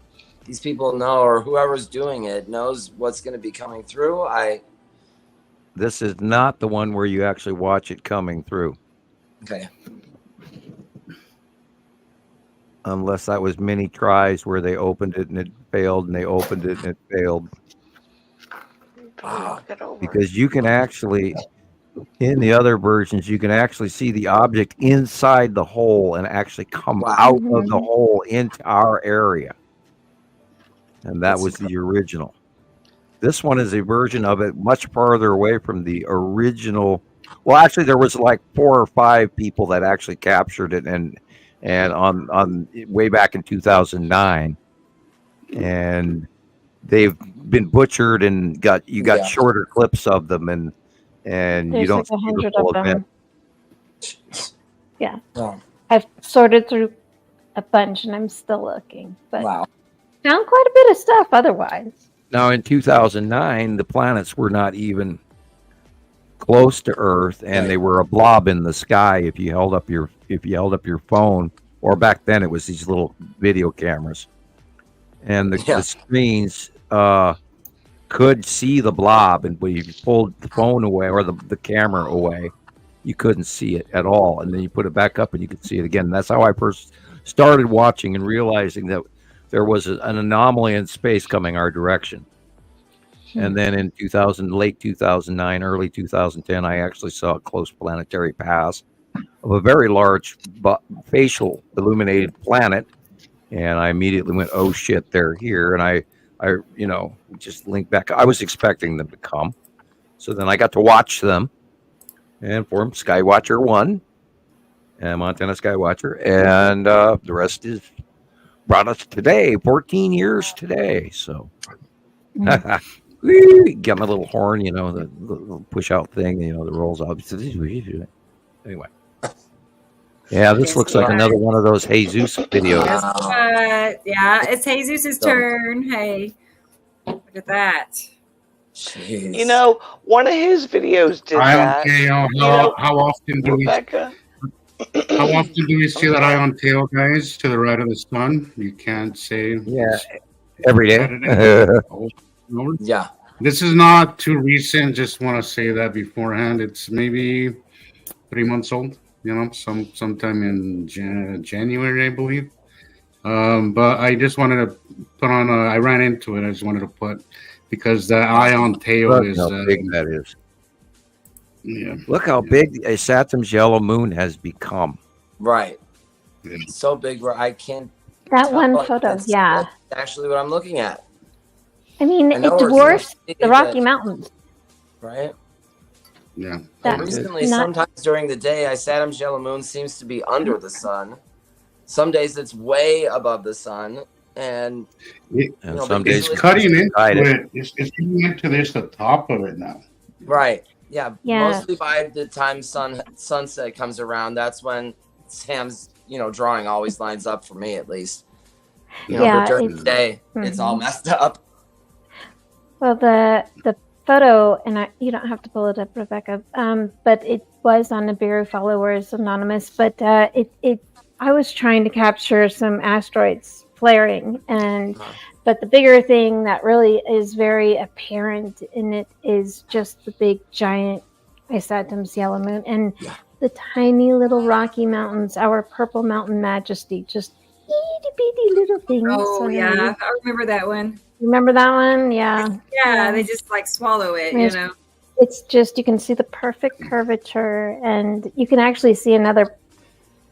these people know, or whoever's doing it knows what's going to be coming through. This is not the one where you actually watch it coming through. Okay. Unless that was many tries where they opened it and it failed, and they opened it and it failed. Because you can actually, in the other versions, you can actually see the object inside the hole and actually come out of the hole into our area. And that was the original. This one is a version of it much farther away from the original. Well, actually, there was like 4 or 5 people that actually captured it, and on way back in 2009, and they've been butchered and got shorter clips of them, and there's you don't like see 100 the full of them. event. Yeah. Wow. I've sorted through a bunch, and I'm still looking, but found quite a bit of stuff otherwise. Now, in 2009, the planets were not even close to Earth, and they were a blob in the sky. If you held up your phone, or back then it was these little video cameras, and the screens could see the blob, and when you pulled the phone away or the camera away, you couldn't see it at all. And then you put it back up, and you could see it again. And that's how I first started watching and realizing that there was an anomaly in space coming our direction. And then in late 2009, early 2010, I actually saw a close planetary pass of a very large facial illuminated planet. And I immediately went, oh shit, they're here. And I just linked back. I was expecting them to come. So then I got to watch them and form Skywatcher 1 and Montana Skywatcher. And the rest is brought us today, 14 years today. So got my little horn, the little push out thing, that rolls out. Anyway. Yeah, this looks like another one of those Jesus videos. Yeah, it's Jesus's turn. Hey, look at that. Jeez. One of his videos did that. How often do we see that eye on tail, guys, to the right of the sun? You can't say. Yeah, every day. Yeah. This is not too recent. Just want to say that beforehand. It's maybe 3 months old. Sometime in January, I believe. But I just wanted to put on. I ran into it. I just wanted to put because the ion tail is how big that is. Yeah. Look how big a Saturn's yellow moon has become. Right. It's so big where I can't. That one photo, yeah. That's actually what I'm looking at. I mean, it dwarfs the Rocky Mountains. Right? Yeah. Recently, sometimes during the day, Saturn's yellow moon seems to be under the sun. Some days it's way above the sun. And some days it's cutting into it. It's getting into the top of it now. Right. Yeah. Mostly by the time sunset comes around, that's when Sam's, drawing always lines up for me, at least. But during the day, it's all messed up. Well, the photo, and you don't have to pull it up, Rebecca, but it was on Nibiru Followers Anonymous, but I was trying to capture some asteroids flaring, but the bigger thing that really is very apparent in it is just the big giant Saturn's yellow moon and the tiny little Rocky Mountains, our purple mountain majesty, just itty bitty little things. Oh yeah, I remember that one. Remember that one? Yeah. Yeah, they just like swallow it, It's just, you can see the perfect curvature, and you can actually see another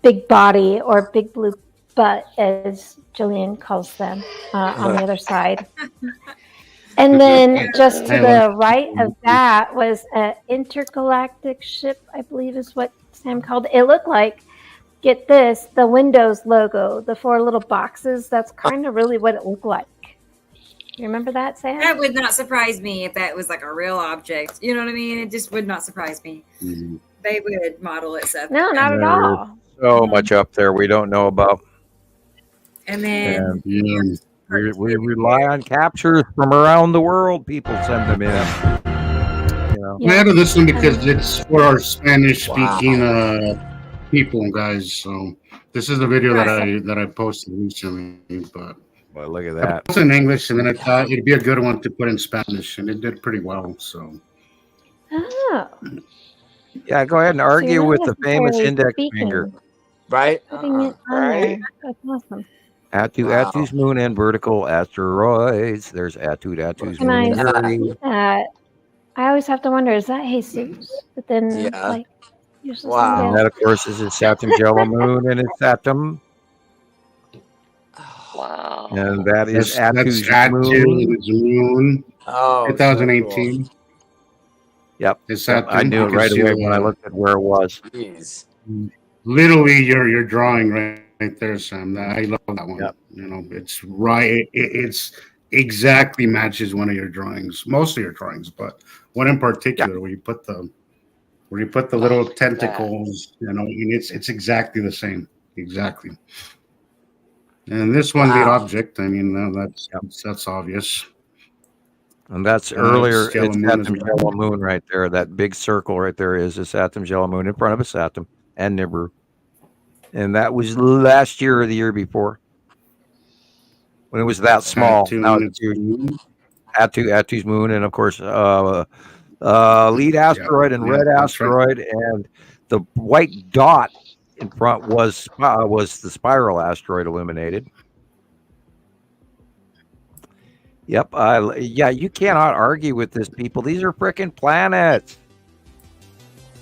big body or big blue butt, as Gillian calls them, on the other side. And then just to the right of that was an intergalactic ship, I believe is what Sam called it. It looked like, get this, the Windows logo, the 4 little boxes. That's kind of really what it looked like. You remember that, Sam? That would not surprise me if that was like a real object. You know what I mean? It just would not surprise me. Mm-hmm. They would model it, Seth. No, not at all. So much up there we don't know about. And then we rely on captures from around the world. People send them in. I added this one because it's for our Spanish-speaking people, guys. So this is the video that I posted recently, but. Well, look at that. It's in English, and then I thought it'd be a good one to put in Spanish, and it did pretty well. So. Oh. Yeah, go ahead and argue with the famous index finger. Right? Right. That's awesome. Atu's moon and vertical asteroids. There's Atu's moon. I always have to wonder, is that Jesus? But then, wow. And that, of course, is Saturn's yellow moon, and it's Saturn. Wow. And that is Atu's moon. Oh, 2018. Cool. Yep. I knew it right away when I looked at where it was. Jeez. Literally, your drawing right there, Sam. I love that one. Yep. It's right. It's exactly matches one of your drawings, most of your drawings, but one in particular where you put the little tentacles. And it's exactly the same. Exactly. And this one, the object. I mean, that's obvious. And that's earlier. It's Saturn's yellow moon right there. That big circle right there is a Saturn's yellow moon in front of a Saturn and Nibiru. And that was last year or the year before when it was that small. Now it's Atu's moon, and of course, lead asteroid and red asteroid, and the white dot in front was the spiral asteroid illuminated. Yep. You cannot argue with this, people. These are frickin' planets.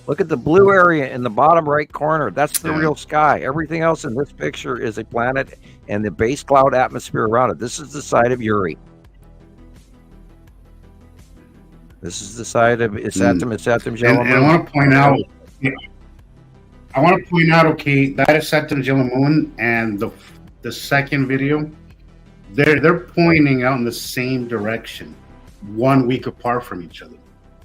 Look at the blue area in the bottom right corner. That's the real sky. Everything else in this picture is a planet and the base cloud atmosphere around it. This is the side of Uri. This is the side of Saturn's yellow moon. And I want to point out, okay, that is Saturn's yellow moon, and the second video, they're pointing out in the same direction, 1 week apart from each other.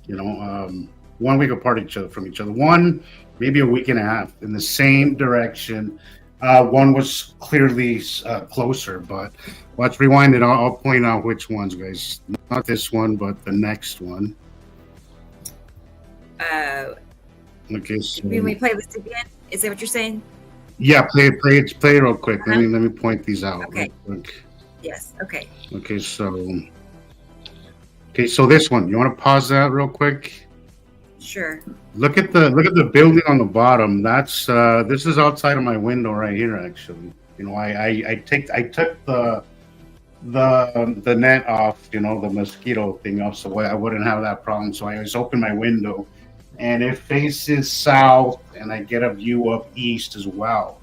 1 week apart from each other. One, maybe a week and a half in the same direction. One was clearly closer, but let's rewind it. I'll point out which ones, guys. Not this one, but the next one. Okay. So, can we play this again? Is that what you're saying? Yeah, play it real quick. Let me point these out. Okay. Real quick. Yes. Okay. Okay. So Okay, so this one, you want to pause that real quick? Sure. Look at the building on the bottom. That's this is outside of my window right here. Actually, I took the net off, the mosquito thing off, so I wouldn't have that problem. So I just open my window, and it faces south, and I get a view up east as well.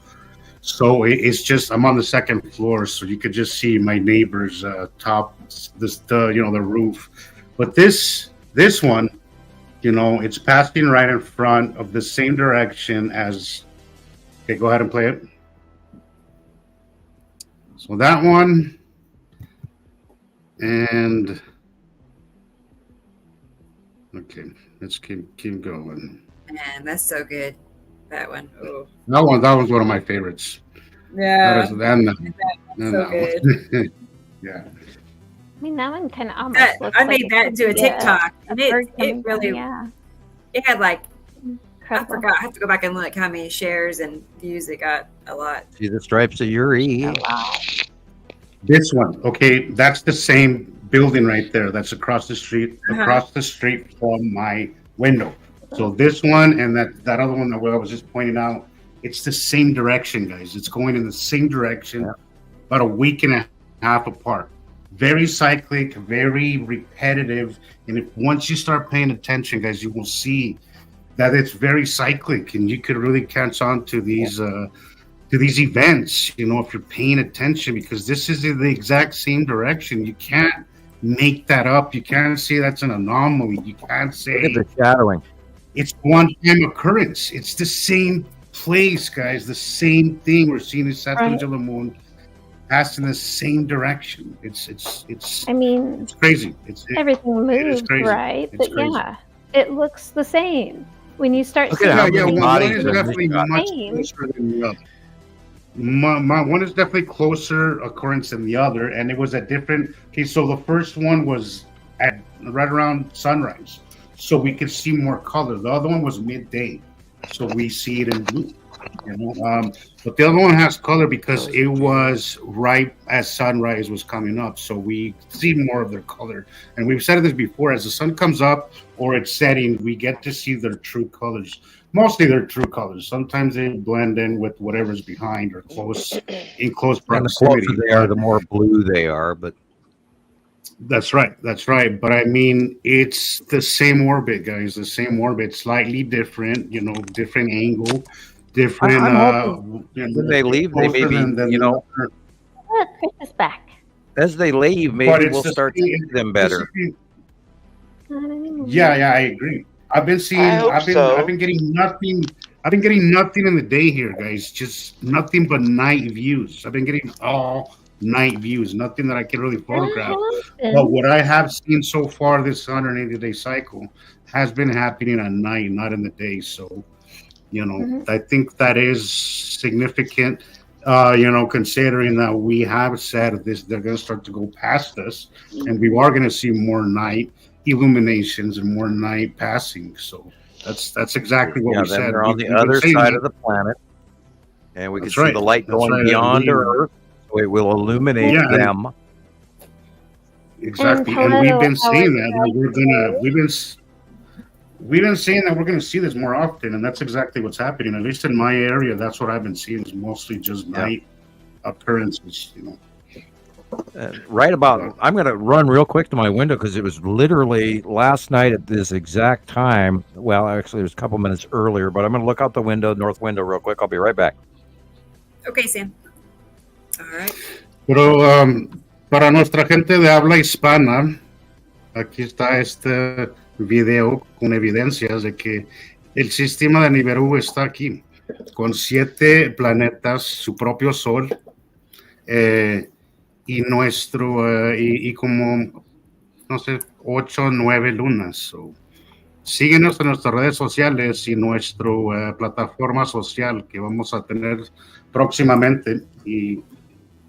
So it's just I'm on the second floor, so you could just see my neighbor's top, the roof. But this one, it's passing right in front of the same direction as. Okay, go ahead and play it. So that one, and okay, let's keep going. Man, that's so good. That one. Ooh. That one's one of my favorites. Yeah. That's so good. Yeah. I mean, that one kind of almost looks I made that into a TikTok. And it really, yeah. It had like, Incredible. I forgot. I have to go back and look how many shares and views it got. A lot. See the stripes of Yuri. This one, okay, that's the same building right there. That's across the street from my window. So this one and that other one that I was just pointing out, it's the same direction, guys. It's going in the same direction, about a week and a half apart. Very cyclic, very repetitive, and once you start paying attention, guys, you will see that it's very cyclic, and you could really catch on to these events, if you're paying attention, because this is in the exact same direction. You can't make that up. You can't say that's an anomaly. You can't say look at the shadowing. It's one-time occurrence. It's the same place, guys. The same thing. We're seeing the Saturn of the moon pass in the same direction. It's. I mean, it's crazy. Everything moves, right? It's But crazy. yeah, it looks the same when you start Look seeing at how things many one bodies is are definitely shot. much closer than the other. My one is definitely closer occurrence than the other, and it was at different. Okay, so the first one was at right around sunrise, so we could see more color. The other one was midday, so we see it in blue. But the other one has color because it was right as sunrise was coming up, so we see more of their color. And we've said this before: as the sun comes up or it's setting, we get to see their true colors. Mostly their true colors. Sometimes they blend in with whatever's behind or in close proximity. And the closer they are, the more blue they are. But that's right. But I mean, it's the same orbit, guys. The same orbit, slightly different. Different angle, different. When they leave, they maybe Look, Chris is back. as they leave, maybe we'll start to see them better. Yeah, I agree. I've been getting nothing. I've been getting nothing in the day here, guys. Just nothing but night views. I've been getting all night views. Nothing that I can really photograph. But what I have seen so far this 180-day cycle has been happening at night, not in the day. So, I think that is significant. Considering that we have said this, they're going to start to go past us, and we are going to see more night illuminations and more night passing. So that's exactly what we said. They're on the other side of the planet, and we can see the light going beyond Earth, so it will illuminate them. Exactly, and we've been seeing that. We've been saying that we're going to see this more often, and that's exactly what's happening. At least in my area, that's what I've been seeing. Is mostly just night occurrences. Right about, I'm going to run real quick to my window because it was literally last night at this exact time. Well, actually, it was a couple minutes earlier, but I'm going to look out the window, north window, real quick. I'll be right back. Okay, Sam. All right. Pero para nuestra gente de habla hispana, aquí está este video con evidencias de que el sistema de Nibiru está aquí, con 7 planetas, su propio sol. Y y como, no sé, 8 o 9 lunas. So, síguenos en nuestras redes sociales y nuestra plataforma social que vamos a tener próximamente y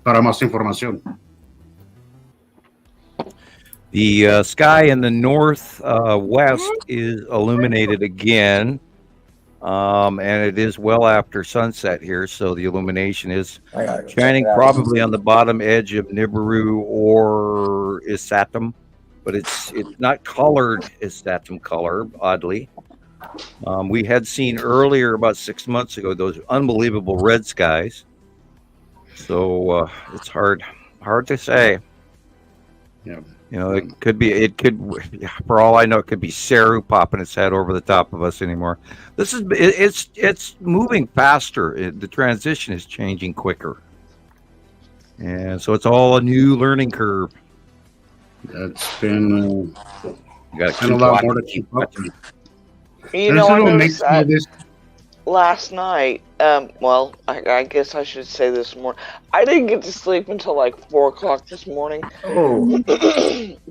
para más información. The sky in the north west is illuminated again. And it is well after sunset here, so the illumination is shining probably on the bottom edge of Nibiru or Isatum. but it's not colored as Saturn color, oddly. We had seen earlier, about 6 months ago, those unbelievable red skies. So it's hard to say. Yeah. You know, it could, for all I know, it could be Saru popping its head over the top of us anymore. It's moving faster. The transition is changing quicker. And so it's all a new learning curve. That's been a lot more to keep up with. You know, I noticed that last night. Well, I guess I should say this morning. I didn't get to sleep until like 4 o'clock this morning. Oh.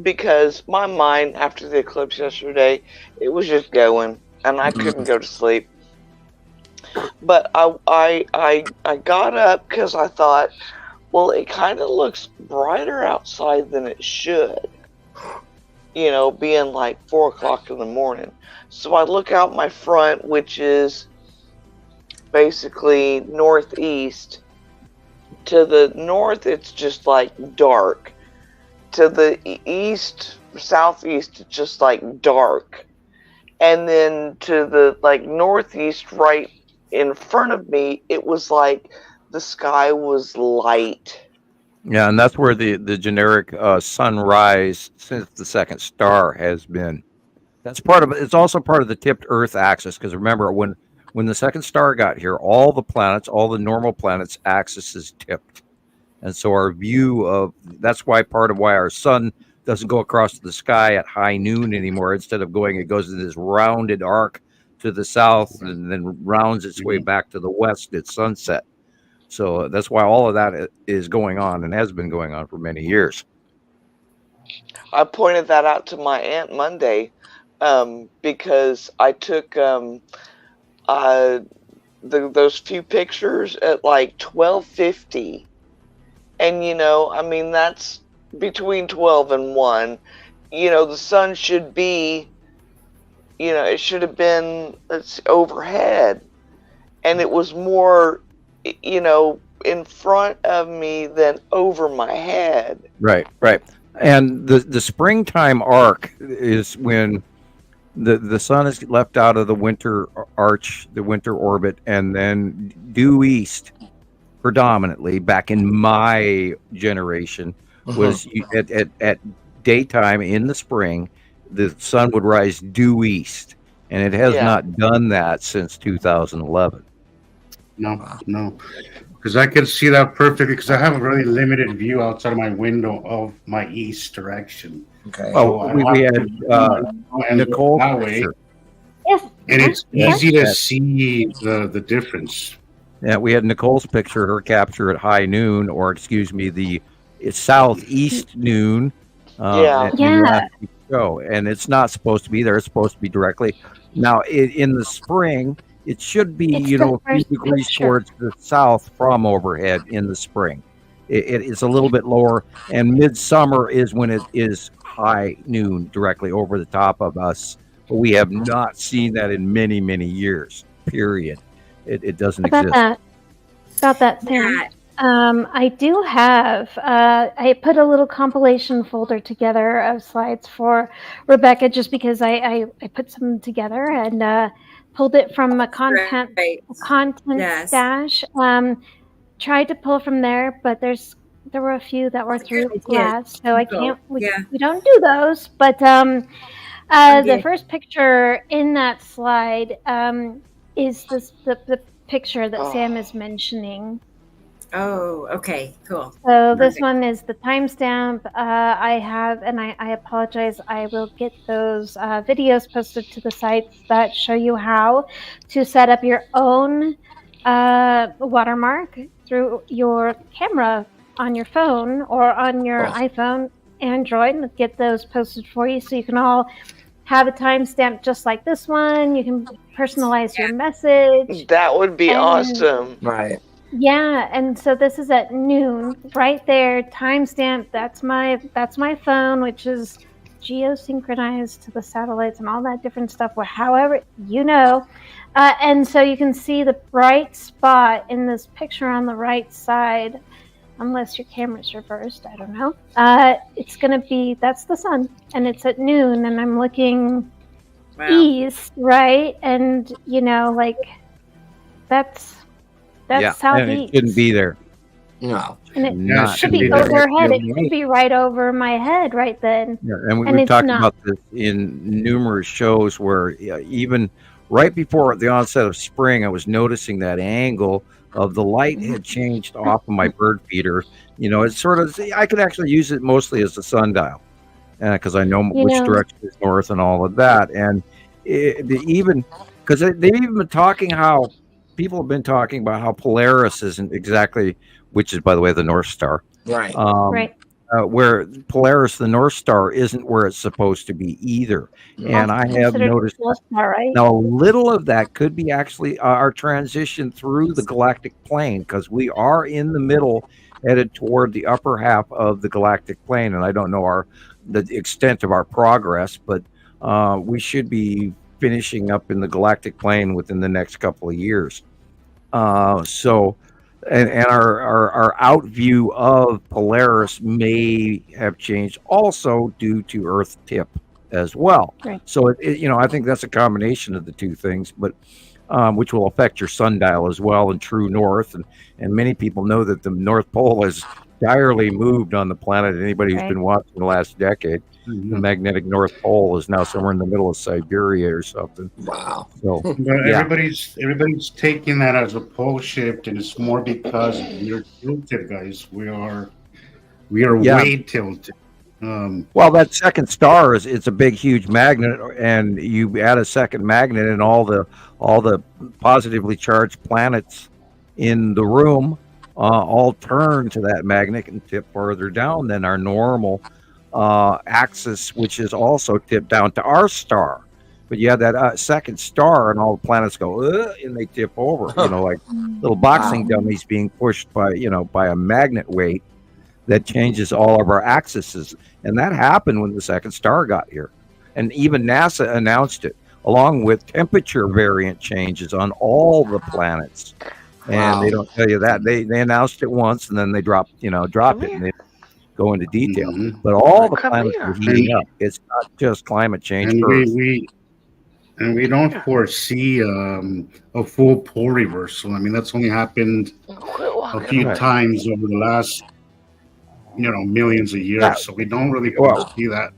Because my mind, after the eclipse yesterday, it was just going, and I couldn't go to sleep. But I got up because I thought, well, it kind of looks brighter outside than it should. You know, being like 4 o'clock in the morning. So I look out my front, which is basically northeast. To the north, it's just like dark. To the east, southeast, it's just like dark. And then to the like northeast, right in front of me, it was like the sky was light. Yeah, and that's where the generic sunrise since the second star has been. That's part of it. It's also part of the tipped Earth axis, because remember, when the second star got here, all the normal planets' axis is tipped. And so our view that's why part of why our sun doesn't go across the sky at high noon anymore. Instead of it goes in this rounded arc to the south and then rounds its way back to the west at sunset. So that's why all of that is going on and has been going on for many years. I pointed that out to my aunt Monday because I took those few pictures at like 12:50. And, you know, I mean, that's between 12 and 1. You know, the sun should be, you know, it should have been overhead. And it was more, you know, in front of me than over my head. Right. And the springtime arc is when the sun is left out of the winter arch, the winter orbit, and then due east predominantly back in my generation was at daytime in the spring, the sun would rise due east, and it has not done that since 2011. No, because I could see that perfectly, because I have a really limited view outside of my window of my east direction. Okay. Well, so we had Nicolle that way, Yes. and it's easy to see the difference. Yeah, we had Nicole's picture, her capture at high noon, or excuse me, the southeast noon. And it's not supposed to be there. It's supposed to be directly. Now, in the spring, it should be, a few degrees towards the south from overhead in the spring. It's a little bit lower, and midsummer is when it is high noon directly over the top of us. But we have not seen that in many, many years, period. It doesn't exist. About that thing. I do have, I put a little compilation folder together of slides for Rebecca, just because I put some together and pulled it from a content stash. Tried to pull from there, but there were a few that were through glass, so I can't. We don't do those. But the first picture in that slide is the picture that Sam is mentioning. Oh, okay, cool. So this one is the timestamp I have, and I apologize. I will get those videos posted to the sites that show you how to set up your own watermark through your camera on your phone or on your iPhone, Android, and get those posted for you, so you can all have a timestamp just like this one. You can personalize your message. That would be awesome. Right. Yeah, and so this is at noon, right there, timestamp. That's my phone, which is geosynchronized to the satellites and all that different stuff. However, and so you can see the bright spot in this picture on the right side unless your camera's reversed, I don't know. It's going to be, that's the sun, and it's at noon, and I'm looking east, right? And, you know, like, that's southeast. And it shouldn't be there. No. And it should be overhead. It should be right over my head right then. Yeah, and we've talked about this in numerous shows where even right before the onset of spring, I was noticing that angle of the light had changed off of my bird feeder. You know, it's sort of, I could actually use it mostly as a sundial because I know which direction is north and all of that. And because they've even been talking how people have been talking about how Polaris isn't exactly, which is, by the way, the North Star. Right. Right. Where Polaris, the North Star, isn't where it's supposed to be either. And I have noticed now a little of that could be actually our transition through the galactic plane, because we are in the middle, headed toward the upper half of the galactic plane. And I don't know the extent of our progress, but we should be finishing up in the galactic plane within the next couple of years. And our out view of Polaris may have changed also due to Earth tip as well. Right. So, I think that's a combination of the two things, but which will affect your sundial as well in true north. And many people know that the North Pole has direly moved on the planet. Anybody who's been watching the last decade, the magnetic North Pole is now somewhere in the middle of Siberia or something. Wow. So everybody's taking that as a pole shift, and it's more because we're tilted, guys. We are way tilted. Well, that second star it's a big, huge magnet, and you add a second magnet, and all the positively charged planets in the room all turn to that magnet and tip farther down than our normal axis, which is also tipped down to our star. But you have that second star, and all the planets go and they tip over. Like little boxing dummies being pushed by a magnet weight that changes all of our axes. And that happened when the second star got here. And even NASA announced it, along with temperature variant changes on all the planets. And they don't tell you that. They announced it once, and then they drop it, and they go into detail. But all the planets are heating up. It's not just climate change. And we don't foresee a full pole reversal. I mean, that's only happened a few times over the last millions of years. So we don't really foresee that.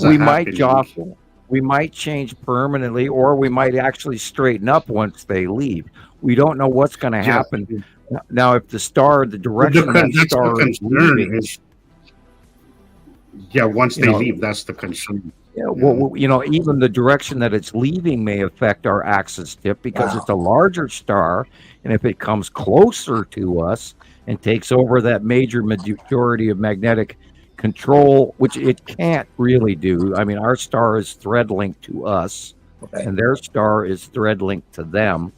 We might jostle. We might change permanently, or we might actually straighten up once they leave. We don't know what's going to happen. Now, if the direction of that star is leaving, once they leave, that's the concern. Yeah, well, even the direction that it's leaving may affect our axis tip, because it's a larger star, and if it comes closer to us and takes over that majority of magnetic control, which it can't really do. I mean, our star is thread linked to us, and their star is thread linked to them.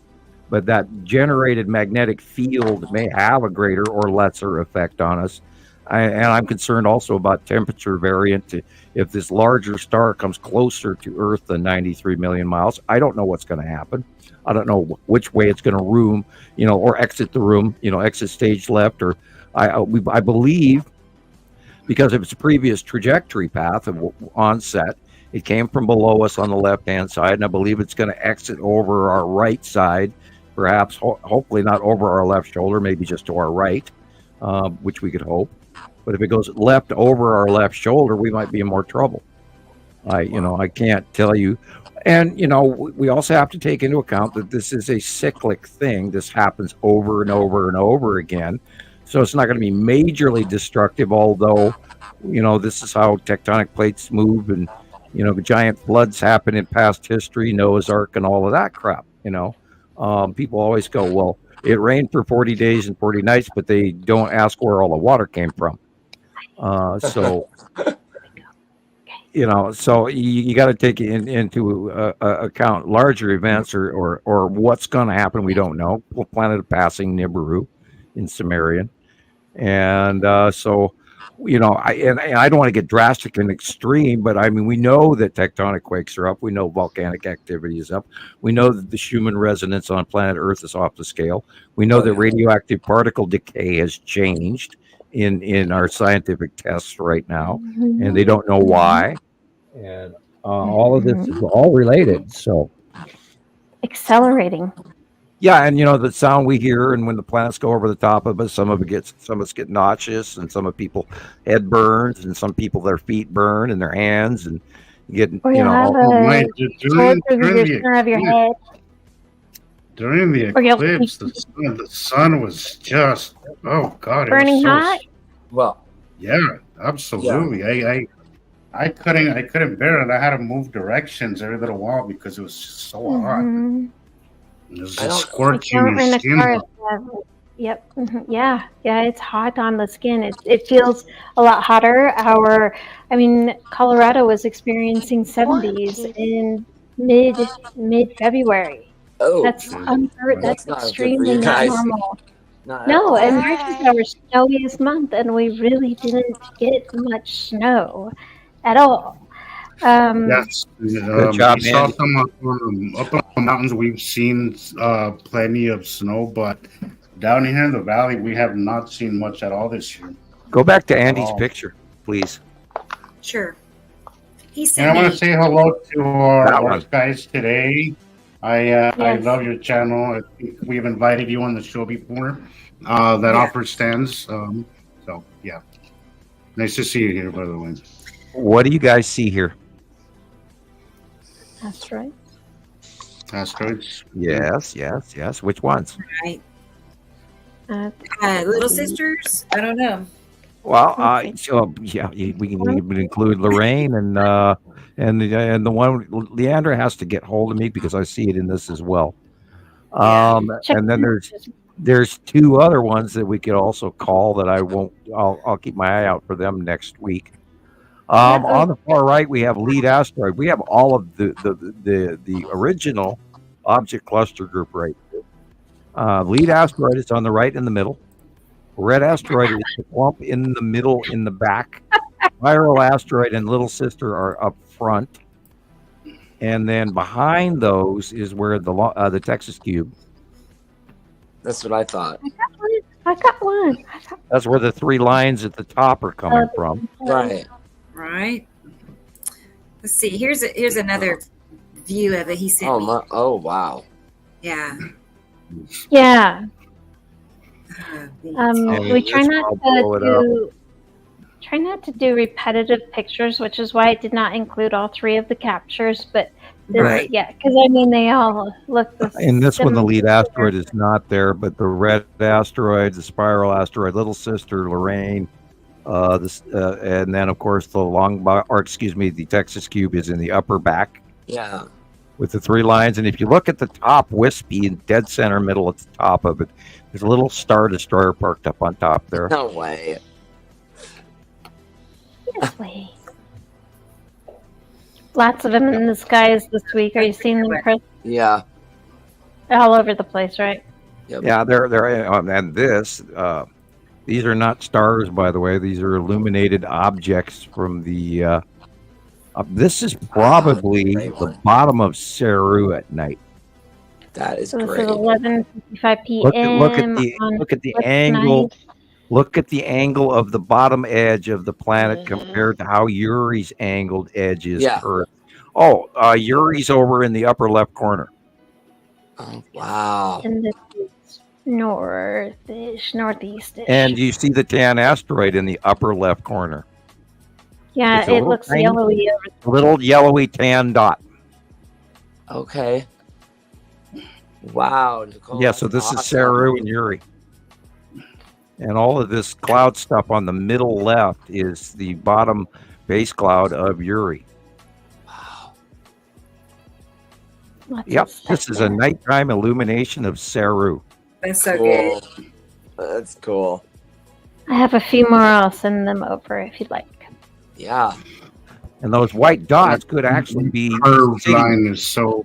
But that generated magnetic field may have a greater or lesser effect on us. And I'm concerned also about temperature variant. If this larger star comes closer to Earth than 93 million miles, I don't know what's going to happen. I don't know which way it's going to room, or exit the room, exit stage left, or I believe, because of its previous trajectory path of onset, it came from below us on the left-hand side, and I believe it's going to exit over our right side, perhaps, hopefully not over our left shoulder, maybe just to our right, which we could hope. But if it goes left over our left shoulder, we might be in more trouble. I can't tell you. And, we also have to take into account that this is a cyclic thing. This happens over and over and over again. So it's not going to be majorly destructive, although, this is how tectonic plates move, and, giant floods happen in past history, Noah's Ark and all of that crap, People always go, well, it rained for 40 days and 40 nights, but they don't ask where all the water came from. So you got to take into account larger events or what's going to happen. We don't know. Planet passing Nibiru in Sumerian. And I don't want to get drastic and extreme, but I mean, we know that tectonic quakes are up. We know volcanic activity is up. We know that the Schumann resonance on planet Earth is off the scale. We know that radioactive particle decay has changed. in our scientific tests right now, and they don't know why. And all of this is all related. So accelerating. yeah, and the sound we hear, and when the planets go over the top of us, some of us get nauseous, and some of people head burns, and some people their feet burn and their hands, and get Or you'll have a sword through the center of your head. During the eclipse, the sun was just burning hot. Well, yeah, absolutely. Yeah. I couldn't bear it. I had to move directions every little while because it was just so hot. It was just scorching your skin. Yep. Yeah. It's hot on the skin. It feels a lot hotter. Colorado was experiencing 70s in mid February. Oh, that's unheard. That's extremely not normal. No, and March is our snowiest month, and we really didn't get much snow at all. Yes, good job, we saw some up on the mountains. We've seen plenty of snow, but down here in the valley, we have not seen much at all this year. Go back to Andy's picture, please. Sure. And I want to say hello to our guys today. I love your channel. I think we've invited you on the show before. That offers stands. So yeah, nice to see you here. By the way, what do you guys see here? Asteroids. Yes. Which ones? Right. Little sisters. I don't know. Well, we can include Lorraine and the one Leandra has to get hold of me because I see it in this as well. And then there's two other ones that we could also call that I'll keep my eye out for them next week. On the far right we have lead asteroid. We have all of the original object cluster group right here. Lead asteroid is on the right in the middle. Red asteroid is the clump in the middle in the back. Spiral asteroid and little sister are up front, and then behind those is where the Texas cube. That's what I thought. I got one. That's where the three lines at the top are coming from. Right. Let's see. Here's another view of it. He sent me. Oh wow. Yeah. Yeah. We try not to do repetitive pictures, which is why I did not include all three of the captures. But because they all look the same. In this one, the lead asteroid is not there, but the red asteroid, the spiral asteroid, little sister Lorraine, and then of course the Texas cube is in the upper back. Yeah. With the three lines, and if you look at the top, wispy in dead center middle at the top of it, there's a little Star Destroyer parked up on top there. No way. Yes way. Lots of them in the skies this week. Are you seeing them, Chris? Yeah. All over the place, right? Yep. Yeah, they're and these are not stars, by the way. These are illuminated objects from the. This is probably the bottom of Saru at night. That is great. This is 11:55 p.m. Look at the angle. Night. Look at the angle of the bottom edge of the planet compared to how Uri's angled edge is. Yeah. Earth. Uri's over in the upper left corner. Oh wow. And this is northeast. And you see the tan asteroid in the upper left corner. Yeah, it looks yellowy. A little yellowy tan dot. Okay. Wow. Nicolle, yeah, so this is Saru and Uri. And all of this cloud stuff on the middle left is the bottom base cloud of Uri. Wow. Yep, this is a nighttime illumination of Saru. That's so good. That's cool. I have a few more. I'll send them over if you'd like. Yeah. And those white dots could actually be curved line is so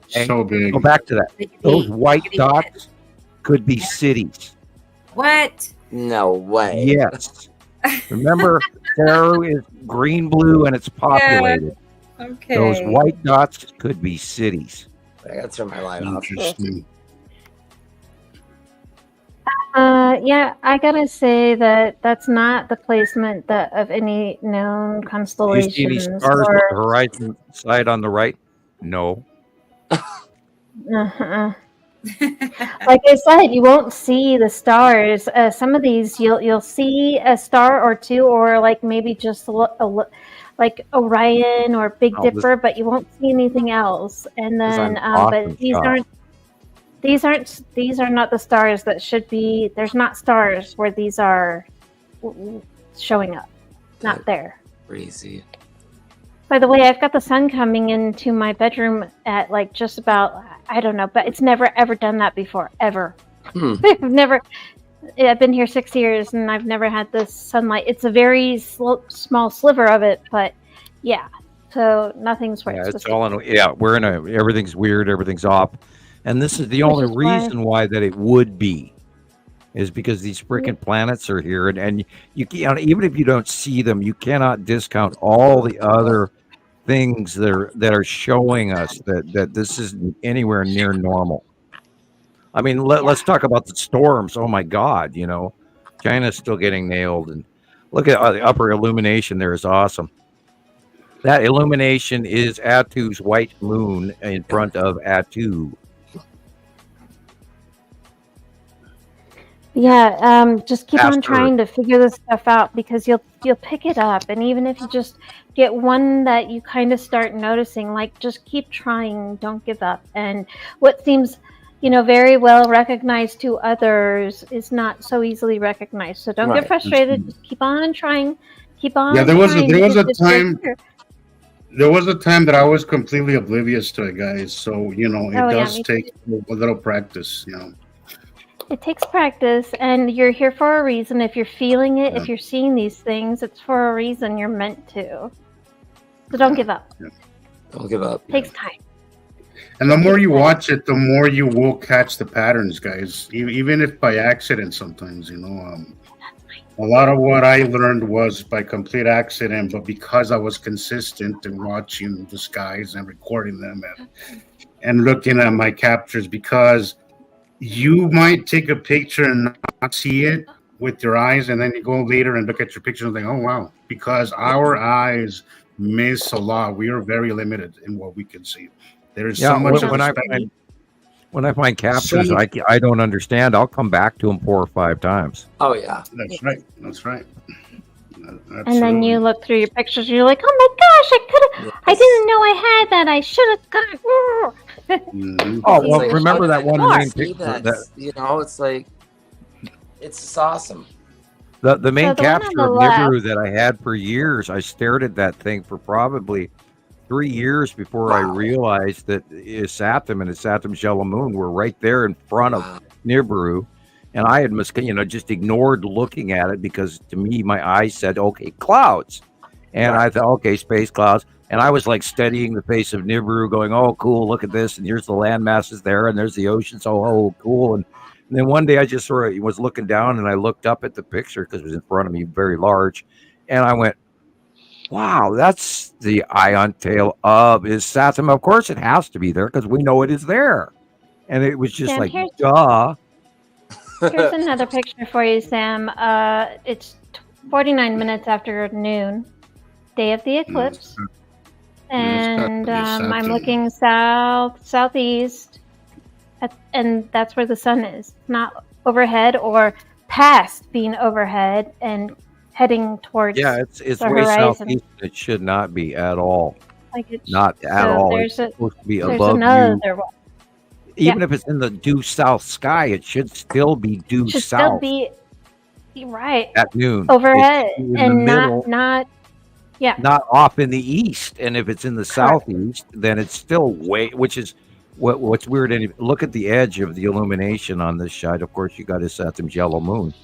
big. Go back to that. Those white dots could be cities. What? No way. Yes. Remember, Saru is green, blue, and it's populated. Yeah. Okay. Those white dots could be cities. I gotta turn my light off. Interesting. Yeah, I gotta say that that's not the placement of any known Do you see constellations. these stars with Or, the horizon side on the right? No. uh-huh. Like I said, you won't see the stars. Some of these you'll see a star or two, or like maybe just like Orion or Big Oh, Dipper, but you won't see anything else. And this is then, an awesome but these shot. are not the stars that should be. There's not stars where these are showing up. Not there. Crazy. By the way, I've got the sun coming into my bedroom at like just about, I don't know, but it's never ever done that before, ever. I've never. I've been here 6 years and I've never had this sunlight. It's a very small sliver of it, but yeah. So nothing's where it's It's supposed all to be. in. Yeah, we're in a. Everything's weird. Everything's off, and this is the Which only is why- reason why that it would be, is because these freaking planets are here, and you can't, even if you don't see them, you cannot discount all the other things that are showing us that this isn't anywhere near normal. I mean, let's talk about the storms. Oh my God, China's still getting nailed, and look at the upper illumination there is awesome. That illumination is Atu's white moon in front of Atu. Yeah, just keep on Asteroid. trying to figure this stuff out because you'll pick it up, and even if you just get one that you kind of start noticing, like just keep trying, don't give up. And what seems, very well recognized to others is not so easily recognized. So don't get frustrated. Just keep on trying. Keep on. Yeah, there was trying a because it's time. clear. There was a time that I was completely oblivious to it, guys. So it does me take a little practice. It takes practice, and you're here for a reason. If you're feeling it, if you're seeing these things, it's for a reason. You're meant to. So don't give up. Don't give up. It takes time. And the more you watch it, the more you will catch the patterns, guys. Even if by accident, sometimes. A lot of what I learned was by complete accident, but because I was consistent in watching the skies and recording them and looking at my captures, because you might take a picture and not see it with your eyes, and then you go later and look at your picture and think, oh, wow, because our eyes miss a lot. We are very limited in what we can see. There's so much of a when I find captures, I don't understand. I'll come back to them 4 or 5 times. Oh yeah, that's right. That's right. And then you look through your pictures, and you're like, "Oh my gosh, I didn't know I had that. I should have got." Oh well, remember that one main picture? It's like it's just awesome. The main the capture of one on the Nibiru that I had for years. I stared at that thing for probably 3 years before I realized that Saturn and its Saturn's yellow moon were right there in front of Nibiru. And I had just ignored looking at it because to me, my eyes said, okay, clouds. And I thought, okay, space clouds. And I was like studying the face of Nibiru going, oh, cool, look at this. And here's the land masses there. And there's the ocean. So, oh, cool. And then one day I just sort of was looking down and I looked up at the picture because it was in front of me, very large. And I went, wow, that's the ion tail of is Saturn. Of course, it has to be there because we know it is there. And it was just like, duh. Here's another picture for you, Sam. It's 49 minutes after noon, day of the eclipse. And I'm looking southeast, and that's where the sun is. Not overhead or past being overhead and heading towards it's the way horizon. southeast. It should not be at all. Not at so all. There's it's supposed to be there's above another you. one. Even if it's in the due south sky, it should still be due Should south. still be right at noon overhead It's in and the middle, not not off in the east. And if it's in the southeast, then it's still way, which is what's weird. And look at the edge of the illumination on this shot. Of course, you got a Saturn's yellow moon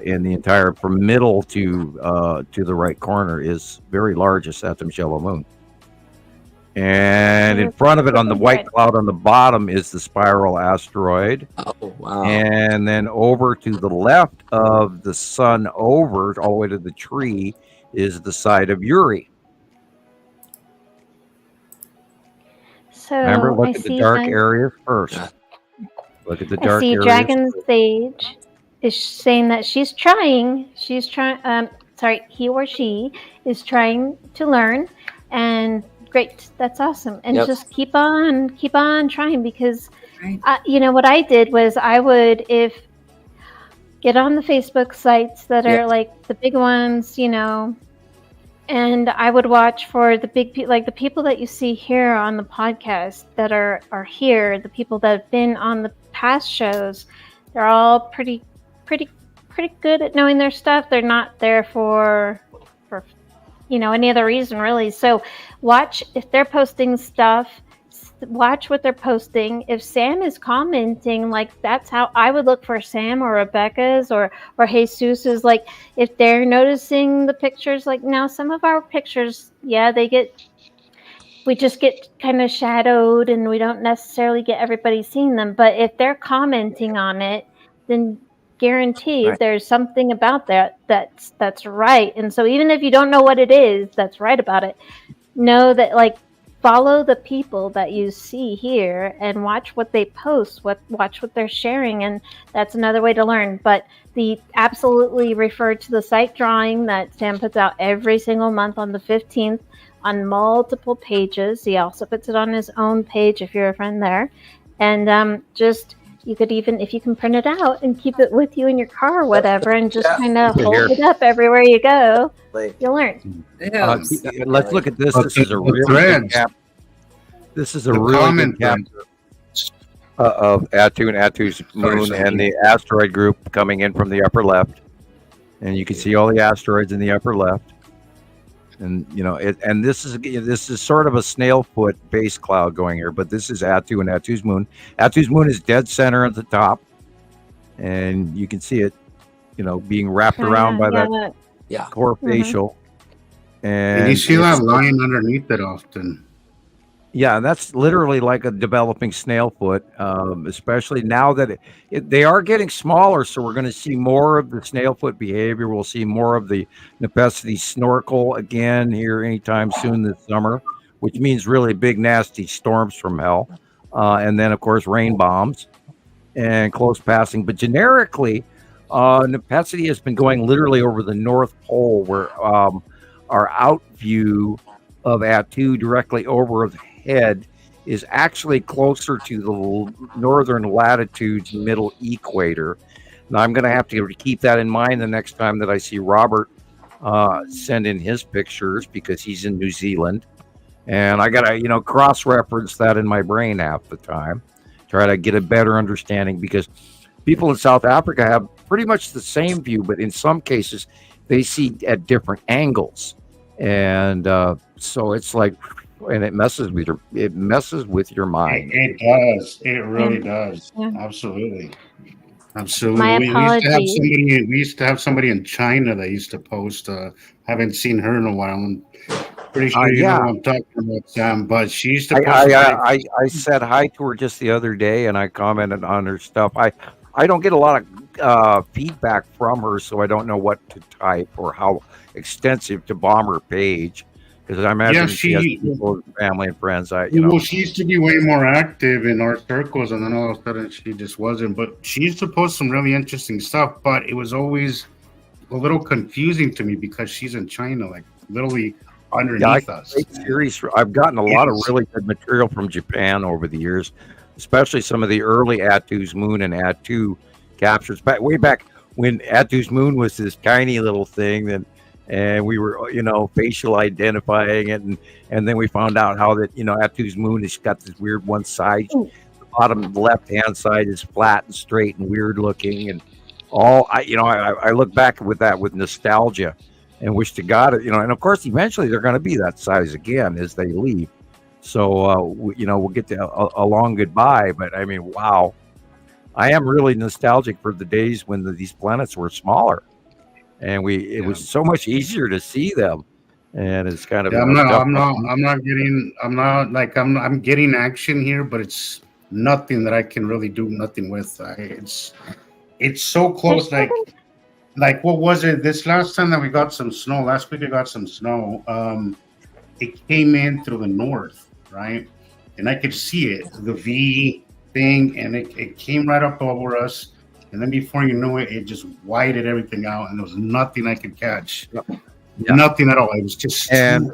in the entire from middle to the right corner is very large. A Saturn's yellow moon. And in front of it on the white cloud on the bottom is the spiral asteroid. Oh, wow. And then over to the left of the sun over all the way to the tree is the side of Uri. So remember, look I at the see dark areas first. Look at the dark I see areas. Dragon Sage is saying that she's trying. He or she is trying to learn, and great, that's awesome. And just keep on trying, because what I did was I would get on the Facebook sites that are like the big ones, and I would watch for the big like the people that you see here on the podcast that are here, the people that have been on the past shows. They're all pretty good at knowing their stuff. They're not there for any other reason, really. So watch if they're posting stuff. Watch what they're posting. If Sam is commenting, like, that's how I would look for Sam or Rebecca's or Jesus's. Like, if they're noticing the pictures, like, now some of our pictures, we just get kind of shadowed and we don't necessarily get everybody seeing them. But if they're commenting on it, then guaranteed there's something about that's right. And so even if you don't know what it is that's right about it, know that, like, follow the people that you see here and watch what they post, watch what they're sharing, and that's another way to learn. But absolutely refer to the site drawing that Sam puts out every single month on the 15th on multiple pages. He also puts it on his own page if you're a friend there. And you could even, if you can print it out and keep it with you in your car or whatever, and just kind of hold it up everywhere you go, you'll learn. Let's look at this. This is a really good cap. This is a really good cap of Attu and Attu's moon and the asteroid group coming in from the upper left. And you can see all the asteroids in the upper left. And this is sort of a snail foot base cloud going here, but this is Attu and Attu's moon. Attu's moon is dead center at the top, and you can see it, being wrapped around by that core facial. And you see that line underneath it often. Yeah, that's literally like a developing snail foot, especially now that they are getting smaller. So we're going to see more of the snail foot behavior. We'll see more of the Nepenthe snorkel again here anytime soon this summer, which means really big, nasty storms from hell. And then, of course, rain bombs and close passing. But generically, Nepenthe has been going literally over the North Pole, where our out view of Attu directly over the head is actually closer to the northern latitudes, middle equator. Now I'm going to have to keep that in mind the next time that I see Robert send in his pictures, because he's in New Zealand, and I got to cross-reference that in my brain half the time, try to get a better understanding, because people in South Africa have pretty much the same view, but in some cases they see at different angles, and so it's like, and it messes with your mind. It does. It really does. Yeah. Absolutely. My apologies. We used to have somebody in China that used to post. Haven't seen her in a while. I'm pretty sure you know what I'm talking about, Sam. But she used to post. I said hi to her just the other day, and I commented on her stuff. I don't get a lot of feedback from her, so I don't know what to type or how extensive to bomb her page. Because I imagine she has people, family and friends. Well, she used to be way more active in our circles, and then all of a sudden she just wasn't. But she used to post some really interesting stuff, but it was always a little confusing to me because she's in China, like literally underneath us. I've gotten a lot of really good material from Japan over the years, especially some of the early Attu's moon and Attu captures. Way back when Attu's moon was this tiny little thing, and we were, facial identifying it, and then we found out how that, Attu's moon has got this weird one side. The bottom left-hand side is flat and straight and weird looking, and I look back with that with nostalgia, and wish to God, and of course, eventually they're going to be that size again as they leave. So, we'll get to a long goodbye. But I mean, wow, I am really nostalgic for the days when these planets were smaller. And it was so much easier to see them, and it's kind of. Yeah, I'm getting action here, but it's nothing that I can really do nothing with. It's so close. Like what was it? This last time that we got some snow. Last week we got some snow. It came in through the north, right, and I could see it, the V thing, and it came right up over us. And then before you knew it, it just whited everything out, and there was nothing I could catch. Yeah. Nothing at all. It was just and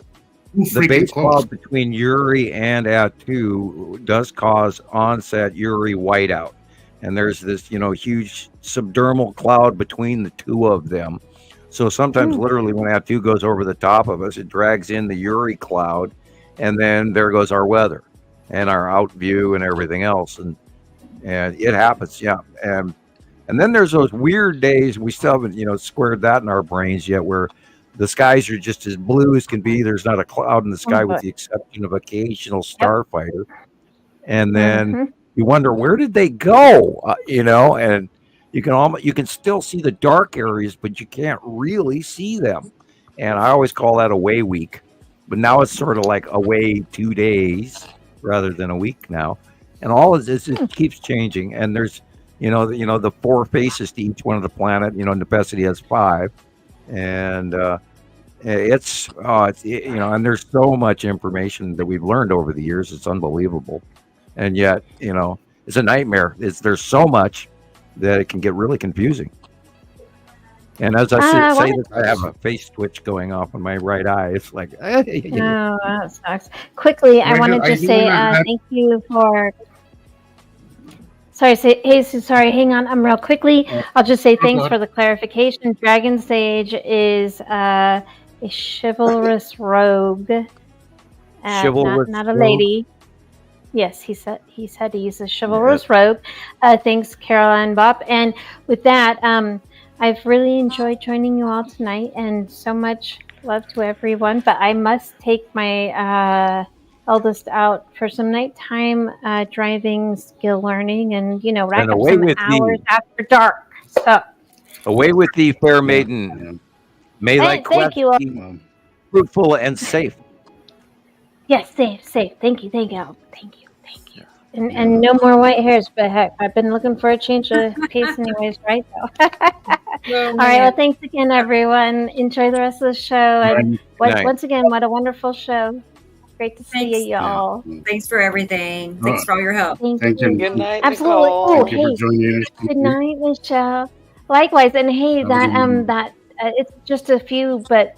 the base close. cloud between Uri and Attu does cause onset Uri whiteout. And there's this, huge subdermal cloud between the two of them. So sometimes literally when Attu goes over the top of us, it drags in the Uri cloud, and then there goes our weather and our out view and everything else. And it happens, yeah. And then there's those weird days, we still haven't, squared that in our brains yet, where the skies are just as blue as can be. There's not a cloud in the sky with the exception of occasional starfighter. And then you wonder, where did they go? And you can still see the dark areas, but you can't really see them. And I always call that away week. But now it's sort of like away 2 days rather than a week now. And all of this, it keeps changing. And there's, the 4 faces to each one of the planet. Nepenthe has 5. And and there's so much information that we've learned over the years. It's unbelievable. And yet, it's a nightmare. There's so much that it can get really confusing. And as I say this, I have a face twitch going off in my right eye. It's like, oh, that sucks. Quickly, I want to just say thank you for. Sorry, hang on. Real quickly, I'll just say thanks for the clarification. Dragon Sage is a chivalrous rogue, not a lady. Yes, he said he's a chivalrous rogue. Thanks, Caroline Bob. And with that, I've really enjoyed joining you all tonight, and so much love to everyone. But I must take my eldest out for some nighttime driving skill learning, and rack up some hours after dark. So away with thee, fair maiden. May thy quest be fruitful and safe. Yes, safe. Thank you. And no more white hairs, but heck, I've been looking for a change of pace anyways, right? So. All right, well, thanks again, everyone. Enjoy the rest of the show. And once again, what a wonderful show. Great to see you all. Thanks for everything. Thanks for all your help. Thank you. Good night, Absolutely. Nicole. Oh, hey. Good night, Michelle. Likewise, and hey, that it's just a few, but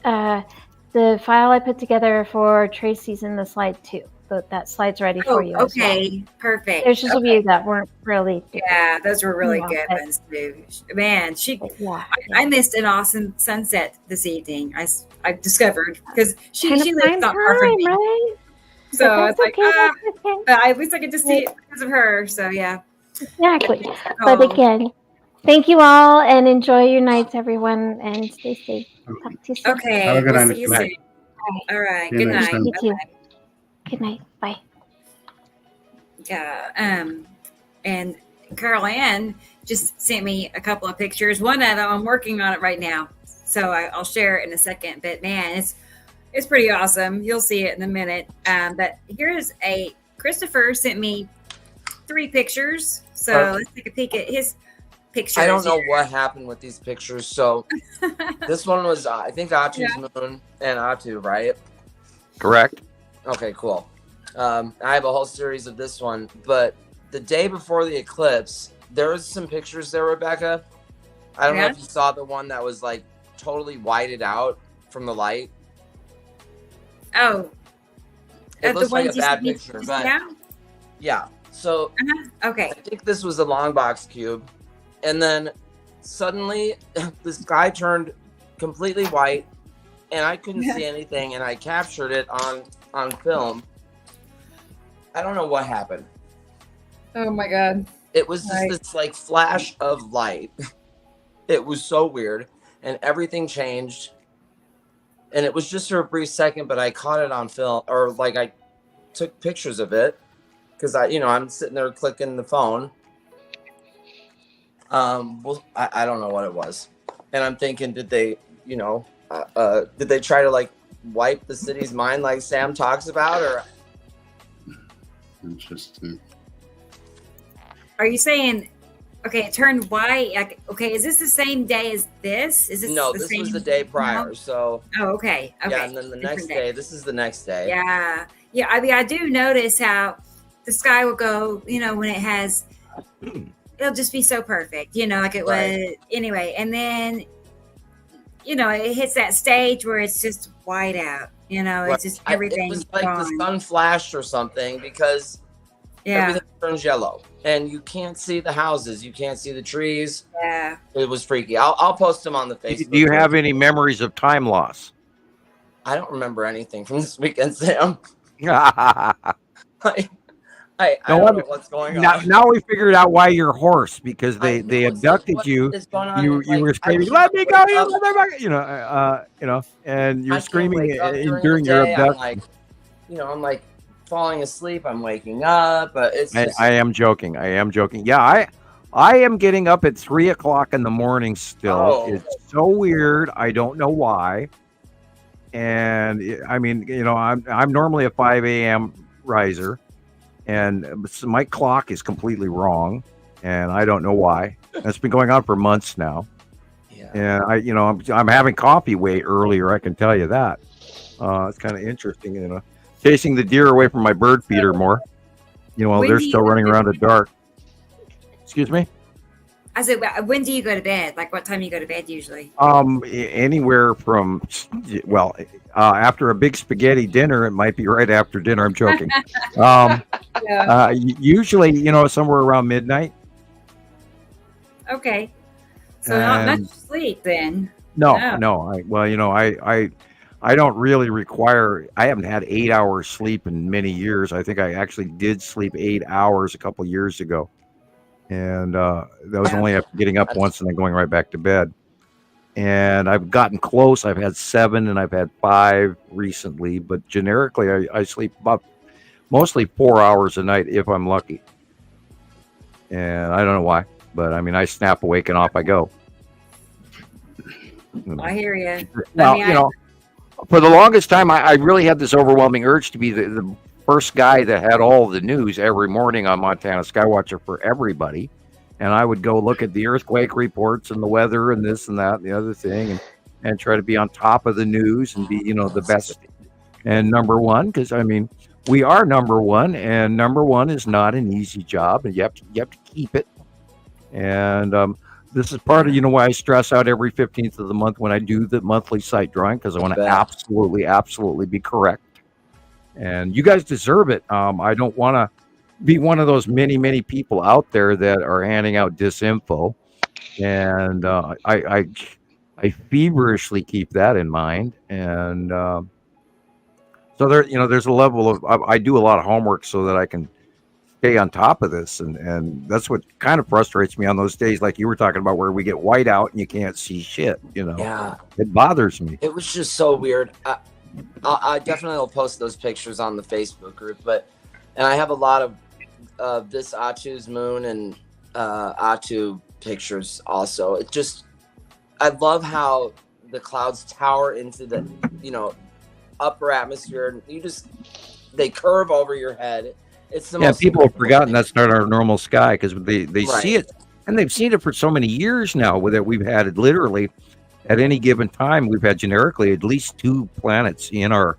the file I put together for Tracy's in the slide too. That slide's ready for you. Okay, perfect. There's just a few that weren't really good. Yeah, those were really good ones too. Man, I missed an awesome sunset this evening. I discovered because she lives not far from me. Right? So I was like, but at least I get to see it because of her. So yeah. Exactly. But again, thank you all and enjoy your nights, everyone, and stay safe. Talk to you soon. Okay. Have a good night. See you soon. All right. Good night. You too. Good night. Bye. Yeah. And Carol Ann just sent me a couple of pictures. One of them, I'm working on it right now, so I'll share it in a second. But man, it's pretty awesome. You'll see it in a minute. But here's Christopher sent me 3 pictures. So let's take a peek at his pictures. I don't know what happened with these pictures. So this one was, I think, Attu's moon and Attu, right? Correct. Okay, cool. I have a whole series of this one, but the day before the eclipse, there was some pictures there, Rebecca. I don't know if you saw the one that was like totally whited out from the light. Oh, it looks like a bad picture, but yeah. So okay, I think this was a long box cube, and then suddenly the sky turned completely white, and I couldn't see anything, and I captured it on film. I don't know what happened. Oh my god. It was just this like flash of light. It was so weird, and everything changed. And it was just for a brief second, but I caught it on film, or like I took pictures of it because I'm sitting there clicking the phone. Well, I don't know what it was, and I'm thinking, did they try to like wipe the city's mind like Sam talks about, or? Interesting. Are you saying, okay, it turned white? Okay, is this the same day as this? Is this no? This was the day prior. So. Oh, okay. Yeah, and then the next day. This is the next day. Yeah. I mean, I do notice how the sky will go. When it has it'll just be so perfect, like it was anyway. And then, it hits that stage where it's just white out, it's just everything. It was like the sun flashed or something, because everything turns yellow and you can't see the houses. You can't see the trees. Yeah. It was freaky. I'll post them on the Facebook. Do you have any memories of time loss? I don't remember anything from this weekend, Sam. I don't know what's going on. Now we figured out why you're hoarse, because they abducted you. You were screaming, "Let me go, you motherfucker!" And you're screaming during your abduction. I'm like falling asleep. I'm waking up. It's just... I am joking. Yeah, I am getting up at 3:00 in the morning still. Oh. It's so weird. I don't know why. And I mean, I'm normally a 5 a.m. riser. And my clock is completely wrong, and I don't know why. It's been going on for months now. Yeah. And I'm having coffee way earlier. I can tell you that. It's kind of interesting, chasing the deer away from my bird feeder more. While they're still running around in the dark. Excuse me. I said, when do you go to bed? Like, what time do you go to bed usually? Anywhere from, after a big spaghetti dinner, it might be right after dinner. I'm joking. Usually, somewhere around midnight. Okay. So not much sleep then. No. I don't really require. I haven't had 8 hours sleep in many years. I think I actually did sleep 8 hours a couple years ago. And that was only after getting up once and then going right back to bed. And I've gotten close. I've had 7 and I've had 5 recently. But generically, I sleep about mostly 4 hours a night if I'm lucky. And I don't know why. But, I mean, I snap awake and off I go. I hear you. Now, for the longest time, I really had this overwhelming urge to be the first guy that had all the news every morning on Montana Skywatcher for everybody. And I would go look at the earthquake reports and the weather and this and that and the other thing and try to be on top of the news and be, the best and number one. Because, I mean, we are number one, and number one is not an easy job, and you have to keep it. And this is part of, why I stress out every 15th of the month when I do the monthly site drawing, because I want to absolutely be correct. And you guys deserve it. I don't want to be one of those many people out there that are handing out disinfo. And I feverishly keep that in mind. And so there's a level of, I do a lot of homework so that I can stay on top of this. And that's what kind of frustrates me on those days, like you were talking about, where we get white out and you can't see shit, Yeah. It bothers me. It was just so weird. I definitely will post those pictures on the Facebook group, and I have a lot of this Achu's moon and Achu pictures also. I love how the clouds tower into the, upper atmosphere. They curve over your head. It's the most people have forgotten that's not our normal sky, because they see it, and they've seen it for so many years now. That we've had it literally at any given time. We've had generically at least 2 planets in our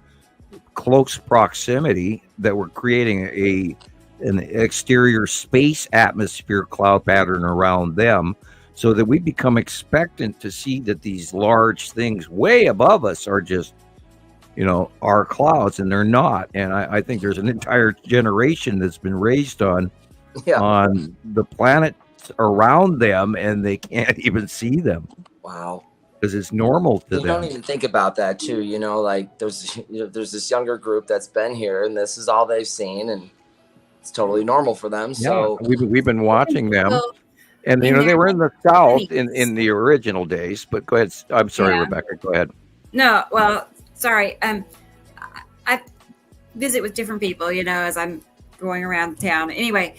close proximity that were creating an exterior space atmosphere cloud pattern around them, so that we become expectant to see that these large things way above us are just, are clouds, and they're not. And I think there's an entire generation that's been raised on the planets around them, and they can't even see them. Wow. Because it's normal to them. You don't even think about that too, like there's this younger group that's been here, and this is all they've seen, and it's totally normal for them. So we've been watching them, and they were in the South in the original days. But go ahead. I'm sorry, Rebecca. Go ahead. No, well, sorry. I visit with different people, as I'm going around town. Anyway,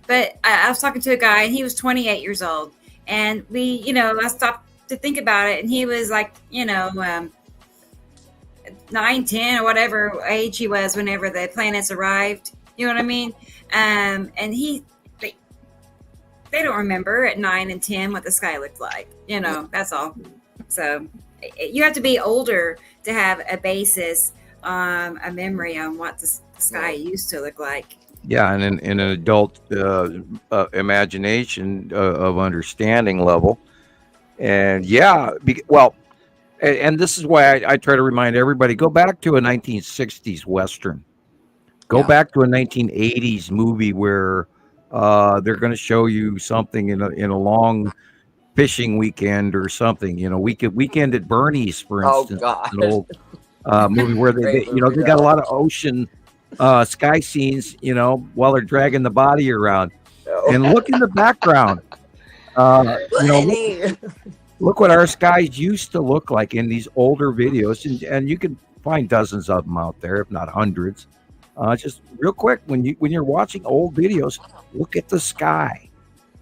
but I was talking to a guy, and he was 28 years old, and we, I stopped to think about it, and he was like, 9, 10 or whatever age he was whenever the planets arrived. You know what I mean? And they don't remember at 9 and 10 what the sky looked like. That's all. So you have to be older to have a basis, a memory on what the sky used to look like. Yeah, and in an adult imagination of understanding level. And yeah, and this is why I try to remind everybody, go back to a 1960s Western. Go back to a 1980s movie where they're going to show you something in a long fishing weekend or something. Weekend at Bernie's, for instance. Oh God. An old movie where they got a lot of ocean sky scenes, while they're dragging the body around. And look in the background. Look what our skies used to look like in these older videos, and you can find dozens of them out there, if not hundreds. Just real quick, when you're watching old videos, look at the sky,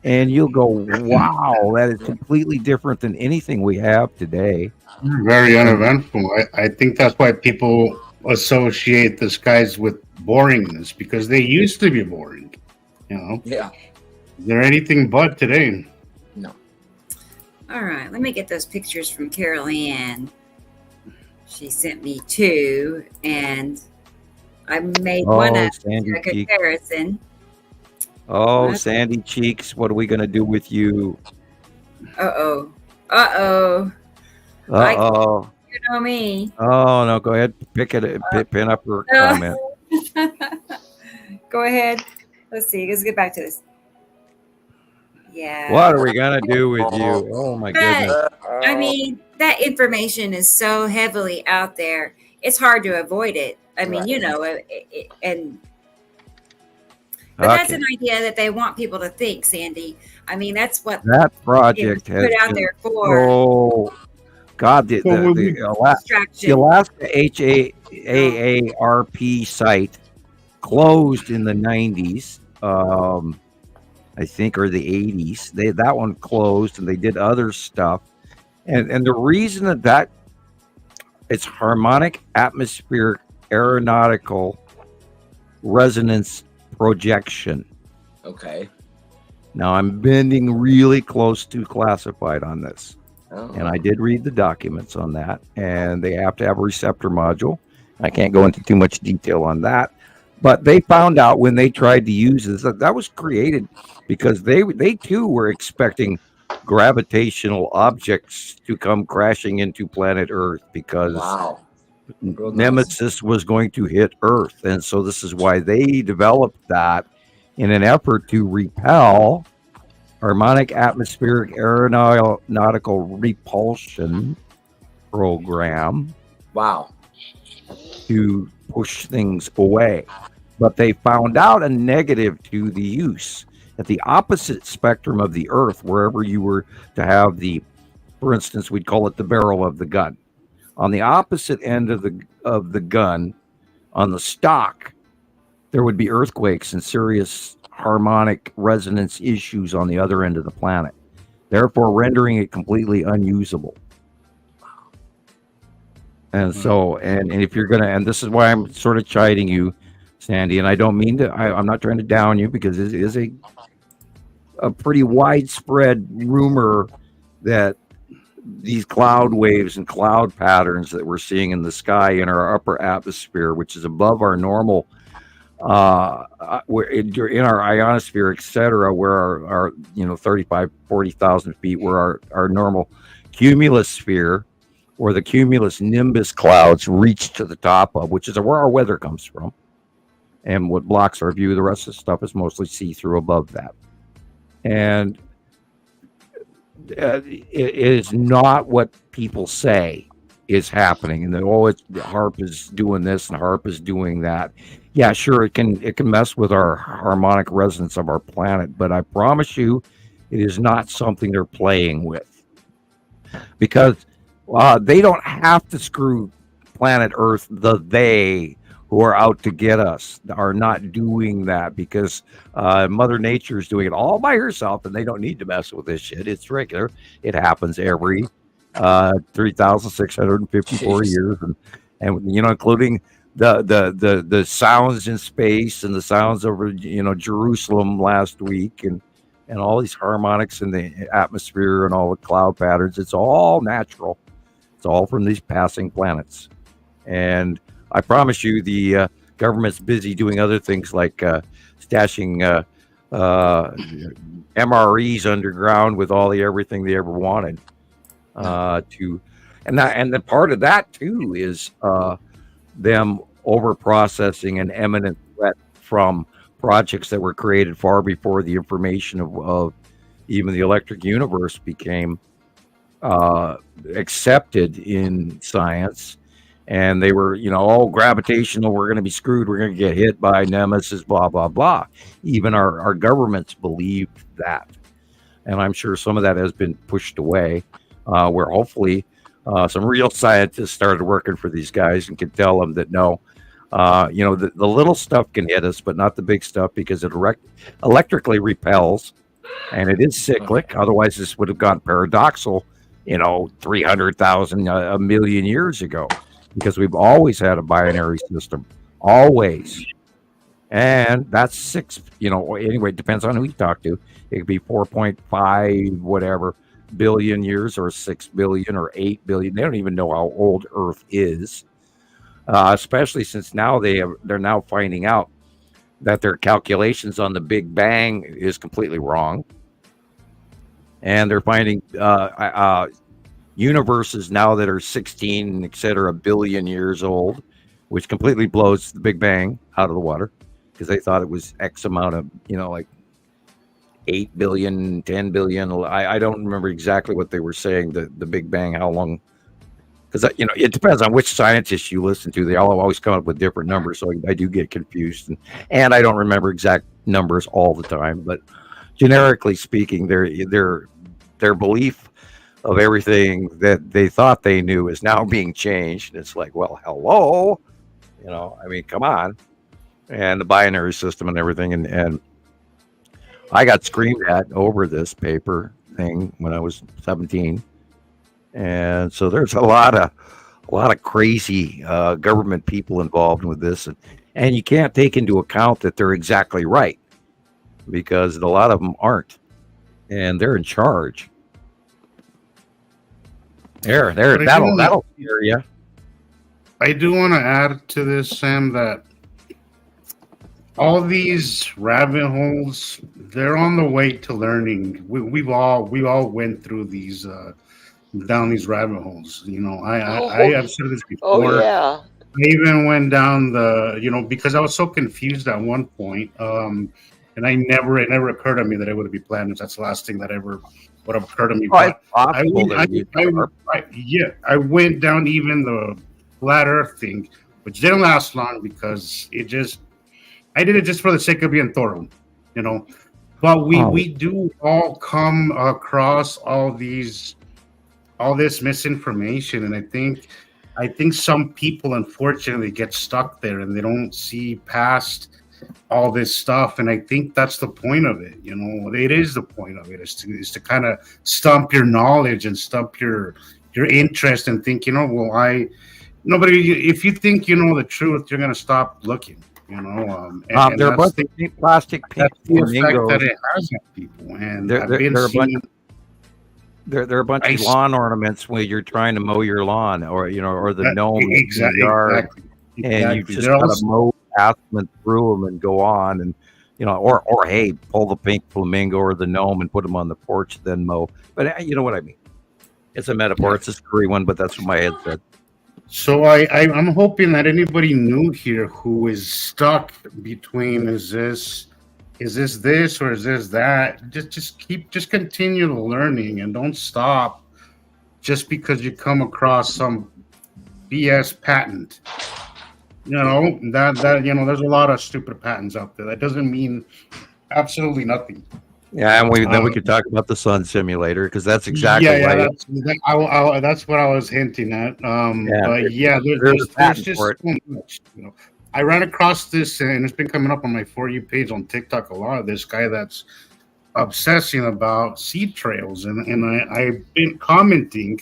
and you'll go, "Wow, that is completely different than anything we have today." Very uneventful. I think that's why people associate the skies with boringness, because they used to be boring. Yeah. They're anything but today. No. All right, let me get those pictures from Carol Ann. She sent me 2, and I made one of a comparison. Sandy Cheeks, what are we going to do with you? Uh-oh. You know me. Oh, no, go ahead. Pin up her comment. Go ahead. Let's see. Let's get back to this. Yeah. What are we going to do with you? Oh, my goodness. I mean, that information is so heavily out there. It's hard to avoid it. I mean, but that's an idea that they want people to think, Sandy. I mean, that's what that project has put out there for. Oh, God, the Alaska HAARP site closed in the 90s, I think, or the 80s. That one closed, and they did other stuff. And the reason that it's harmonic atmospheric aeronautical resonance projection. Okay. Now I'm bending really close to classified on this. And I did read the documents on that, and they have to have a receptor module. I can't go into too much detail on that, but they found out when they tried to use this that was created because they too were expecting gravitational objects to come crashing into planet Earth because Nemesis was going to hit Earth, and so this is why they developed that in an effort to repel harmonic atmospheric aeronautical repulsion program. Wow. To push things away. But they found out a negative to the use at the opposite spectrum of the Earth, wherever you were to have for instance, we'd call it the barrel of the gun. On the opposite end of the gun, on the stock, there would be earthquakes and serious harmonic resonance issues on the other end of the planet, therefore rendering it completely unusable. And so, and if you're gonna, and this is why I'm sort of chiding you, Sandy, and I don't mean to, I'm not trying to down you, because it is a pretty widespread rumor that these cloud waves and cloud patterns that we're seeing in the sky in our upper atmosphere, which is above our normal, in our ionosphere, etc., where our 35, 40,000 feet, where our normal cumulus sphere or the cumulus nimbus clouds reach to the top of, which is where our weather comes from, and what blocks our view. The rest of the stuff is mostly see-through above that, and it is not what people say is happening, and that HAARP is doing this and HAARP is doing that. Yeah, sure, it can mess with our harmonic resonance of our planet, but I promise you, it is not something they're playing with, because they don't have to screw planet Earth. They who are out to get us are not doing that, because Mother Nature is doing it all by herself, and they don't need to mess with this shit. It's regular. It happens every 3,654 years, and including the sounds in space and the sounds over Jerusalem last week, and all these harmonics in the atmosphere and all the cloud patterns. It's all natural. It's all from these passing planets. And I promise you, the government's busy doing other things like stashing MREs underground with all everything they ever wanted. And the part of that too is them over processing an imminent threat from projects that were created far before the information of even the electric universe became accepted in science. And they were, gravitational, we're going to be screwed, we're going to get hit by nemesis, blah, blah, blah. Even our governments believed that. And I'm sure some of that has been pushed away, where hopefully some real scientists started working for these guys and could tell them that no, the little stuff can hit us, but not the big stuff, because it electrically repels, and it is cyclic. Otherwise, this would have gone paradoxical, 300,000, a million years ago, because we've always had a binary system, always. And that's 6, anyway, it depends on who you talk to. It could be 4.5 whatever billion years, or 6 billion, or 8 billion. They don't even know how old Earth is, especially since now they're now finding out that their calculations on the Big Bang is completely wrong. And they're finding universes now that are 16, et cetera, billion years old, which completely blows the Big Bang out of the water, because they thought it was X amount of, like 8 billion, 10 billion. I don't remember exactly what they were saying, the Big Bang, how long, because, it depends on which scientists you listen to. They all always come up with different numbers, so I do get confused. And I don't remember exact numbers all the time, but generically speaking, their belief of everything that they thought they knew is now being changed. It's like, well, hello, come on. And the binary system and everything. And I got screamed at over this paper thing when I was 17. And so there's a lot of crazy government people involved with this. And you can't take into account that they're exactly right, because a lot of them aren't. And they're in charge. That'll scare you. I do want to add to this, Sam, that all these rabbit holes, they're on the way to learning. We all went through these down these rabbit holes. I've said this before. Oh yeah. I even went down because I was so confused at one point. And it never occurred to me that it would be planets. That's the last thing that ever would have occurred to me. But I went down even the flat Earth thing, which didn't last long, because I did it just for the sake of being thorough, But we do all come across all this misinformation, and I think some people unfortunately get stuck there and they don't see past all this stuff. And I think that's the point of it. It is the point of it is to kind of stump your knowledge and stump your interest, and think, if you think you know the truth, you're going to stop looking. There are a bunch of plastic that's the effect that it has on people. And there are a bunch of lawn ornaments when you're trying to mow your lawn, or the gnome in your yard, and you just got to mow past them, through them, and go on, and or hey, pull the pink flamingo or the gnome and put them on the porch, then mow. But you know what I mean? It's a metaphor. It's a screwy one, but that's what my head said. So I'm hoping that anybody new here who is stuck between is this or is this that, just continue learning, and don't stop just because you come across some BS patent. That there's a lot of stupid patents out there. That doesn't mean absolutely nothing. Yeah, and then we could talk about the sun simulator, because that's exactly right. That's what I was hinting at. But yeah, there's just so much. I ran across this, and it's been coming up on my For You page on TikTok a lot, of this guy that's obsessing about seed trails, and I've been commenting.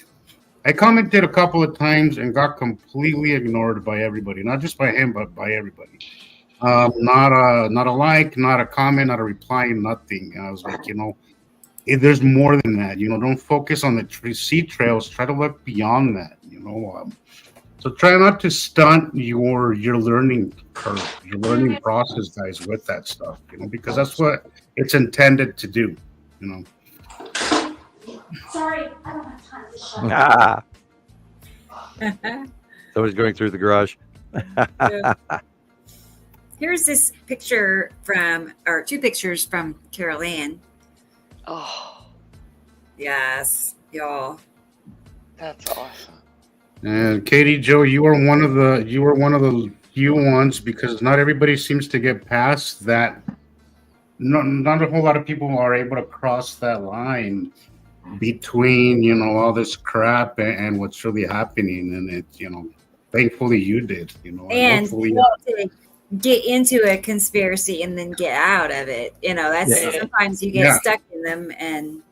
I commented a couple of times and got completely ignored by everybody, not just by him, but by everybody. Not a like, not a comment, not a reply, nothing. And I was like, there's more than that. Don't focus on the seed trails. Try to look beyond that. So try not to stunt your learning curve, your learning process, guys, with that stuff, because that's what it's intended to do, Sorry, I don't have time to shut up. Somebody's going through the garage. Here's this picture or two pictures from Carol Ann. Oh, yes, y'all. That's awesome. And Katie, Joe, you were one of the few ones, because not everybody seems to get past that. Not a whole lot of people are able to cross that line between all this crap and what's really happening, and it thankfully you did, and to get into a conspiracy and then get out of it. That's sometimes you get stuck in them, and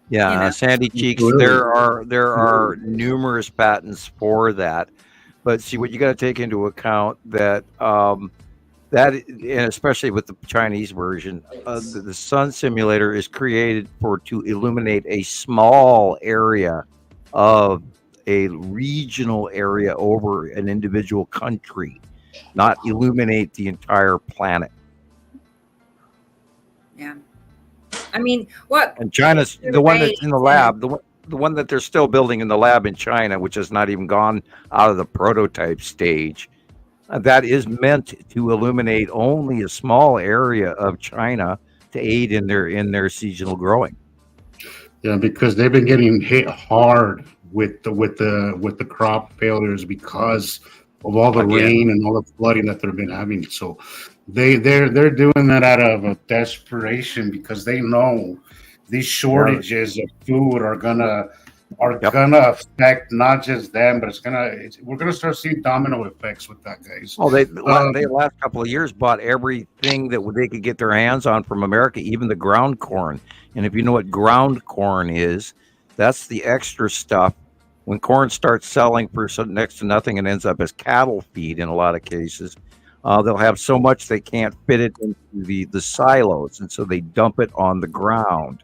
Sandy Cheeks, there are numerous patents for that, but see what you got to take into account that and especially with the Chinese version, the sun simulator is created to illuminate a small area of a regional area over an individual country, not illuminate the entire planet. Yeah. I mean, what? And China's the one that's in the lab, the one that they're still building in the lab in China, which has not even gone out of the prototype stage. That is meant to illuminate only a small area of China to aid in their seasonal growing. Yeah, because they've been getting hit hard with the crop failures because of all the rain and all the flooding that they've been having. So they're doing that out of a desperation, because they know these shortages of food are gonna affect not just them, but we're gonna start seeing domino effects with that, guys. Oh, they last couple of years bought everything that they could get their hands on from America, even the ground corn. And if you know what ground corn is, that's the extra stuff. When corn starts selling for next to nothing and ends up as cattle feed in a lot of cases, they'll have so much they can't fit it into the silos, and so they dump it on the ground.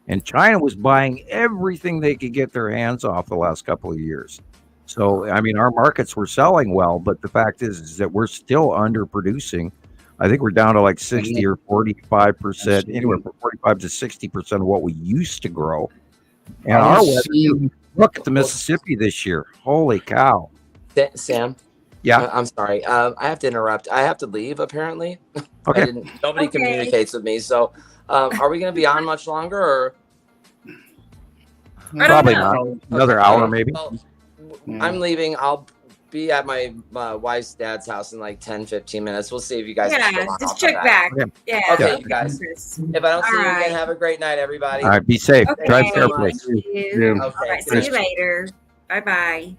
And China was buying everything they could get their hands off the last couple of years. So, I mean, our markets were selling well, but the fact is that we're still underproducing. I think we're down to like 60 or 45%, anywhere from 45 to 60% of what we used to grow. And our weather, look at the Mississippi this year. Holy cow. Sam? Yeah. I'm sorry. I have to interrupt. I have to leave, apparently. Okay. Nobody communicates with me. So are we going to be on much longer? Or probably not. Another hour, maybe. Well, I'm leaving. I'll be at my wife's dad's house in like 10-15 minutes. We'll see if you guys just check back. Okay. Yeah. Okay, you guys. If I don't see you again, have a great night, everybody. All right, be safe. Okay. Drive carefully. Thank you. Okay. All right, see you later. Bye-bye.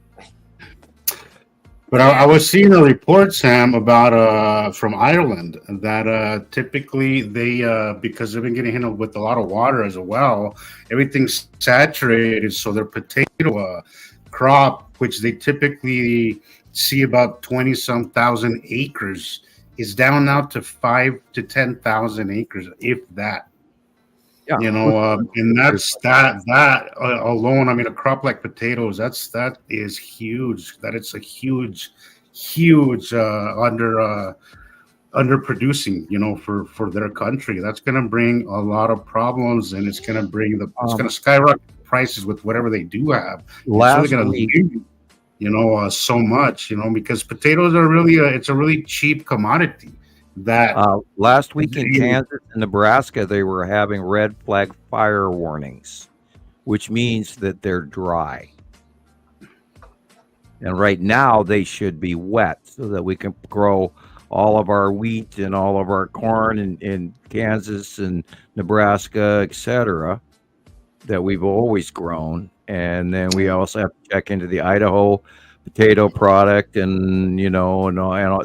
But I was seeing a report, Sam, about from Ireland that typically they because they've been getting hit with a lot of water as well, everything's saturated. So their potato crop, which they typically see about 20-some thousand acres, is down now to 5,000 to 10,000 acres, if that. Yeah. And that's that alone. I mean, a crop like potatoes, that is huge. That it's a huge underproducing, for their country. That's going to bring a lot of problems, and it's going to bring it's going to skyrocket prices with whatever they do have. Last it's really going to lose, so much, because potatoes are really it's a really cheap commodity. That last week in Kansas and Nebraska, they were having red flag fire warnings, which means that they're dry. And right now they should be wet so that we can grow all of our wheat and all of our corn in Kansas and Nebraska, etc., that we've always grown. And then we also have to check into the Idaho potato product and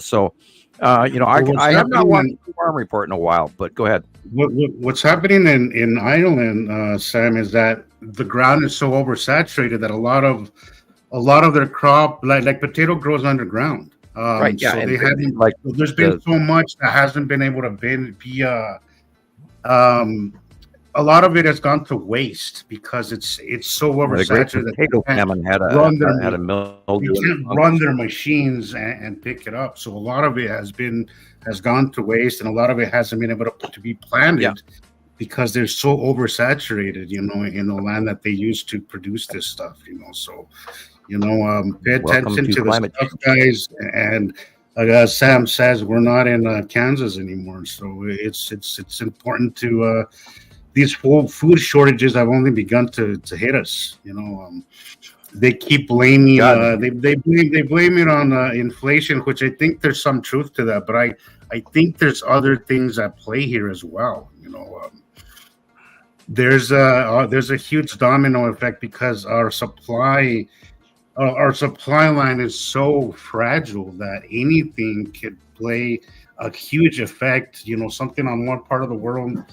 so. I have not watched the farm report in a while, but go ahead. What's happening in Ireland, Sam, is that the ground is so oversaturated that a lot of their crop, like potato, grows underground. Right. Yeah. So they haven't there's been so much that hasn't been able to be a lot of it has gone to waste because it's so oversaturated. The potato famine had a They can't run their machines and pick it up. So a lot of it has gone to waste, and a lot of it hasn't been able to be planted because they're so oversaturated, in the land that they use to produce this stuff, So, pay attention to the stuff, guys. And Sam says, we're not in Kansas anymore, so it's important to. These food shortages have only begun to hit us. They keep blaming. They blame it on inflation, which I think there's some truth to that. But I think there's other things at play here as well. There's a huge domino effect because our supply line is so fragile that anything could play a huge effect. Something on one part of the world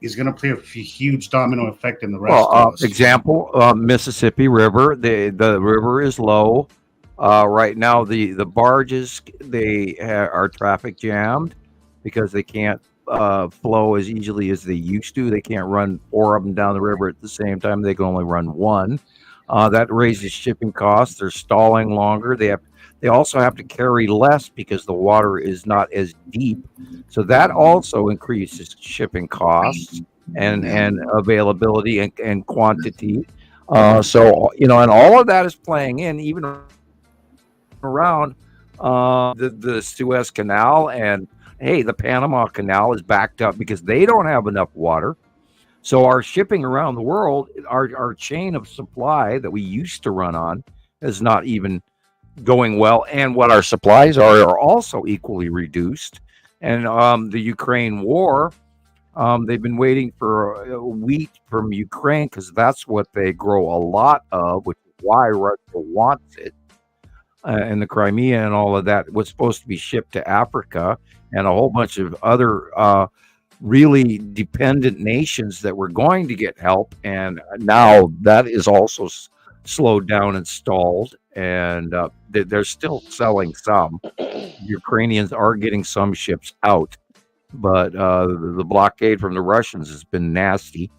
is going to play a huge domino effect in the rest of us. Example, Mississippi River. The river is low. Right now, the barges, they are traffic jammed because they can't flow as easily as they used to. They can't run 4 of them down the river at the same time. They can only run 1. That raises shipping costs. They're stalling longer. They also have to carry less because the water is not as deep. So that also increases shipping costs and availability and quantity. So, and all of that is playing in even around the Suez Canal. And, hey, the Panama Canal is backed up because they don't have enough water. So our shipping around the world, our chain of supply that we used to run on is not even going well, and what our supplies are also equally reduced. And the Ukraine war, they've been waiting for wheat from Ukraine because that's what they grow a lot of, which is why Russia wants it. And the Crimea and all of that was supposed to be shipped to Africa and a whole bunch of other really dependent nations that were going to get help, and now that is also slowed down and stalled, and they're still selling some. Ukrainians are getting some ships out, but the blockade from the Russians has been nasty.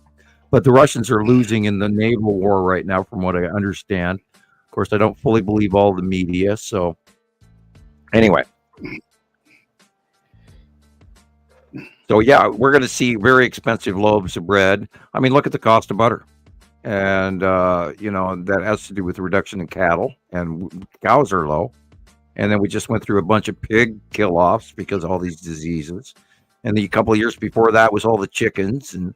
But the Russians are losing in the naval war right now, from what I understand. Of course, I don't fully believe all the media, so anyway. So, yeah, we're going to see very expensive loaves of bread. I mean, look at the cost of butter. And, that has to do with the reduction in cattle, and cows are low. And then we just went through a bunch of pig kill-offs because of all these diseases. And a couple of years before that was all the chickens. And,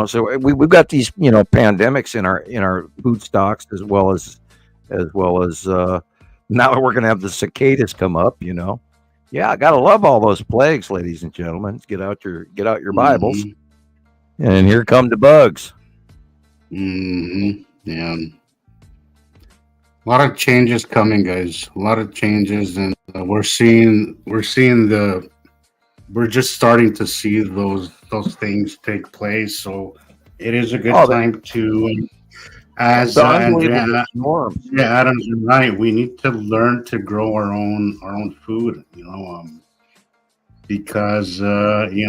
so we've got these, pandemics in our food stocks as well as now we're going to have the cicadas come up, Yeah, I gotta love all those plagues, ladies and gentlemen. Get out your Bibles, and here come the bugs. Yeah, a lot of changes coming, guys. A lot of changes, and we're just starting to see those things take place. So it is a good time to. As Adam's right, we need to learn to grow our own food, because we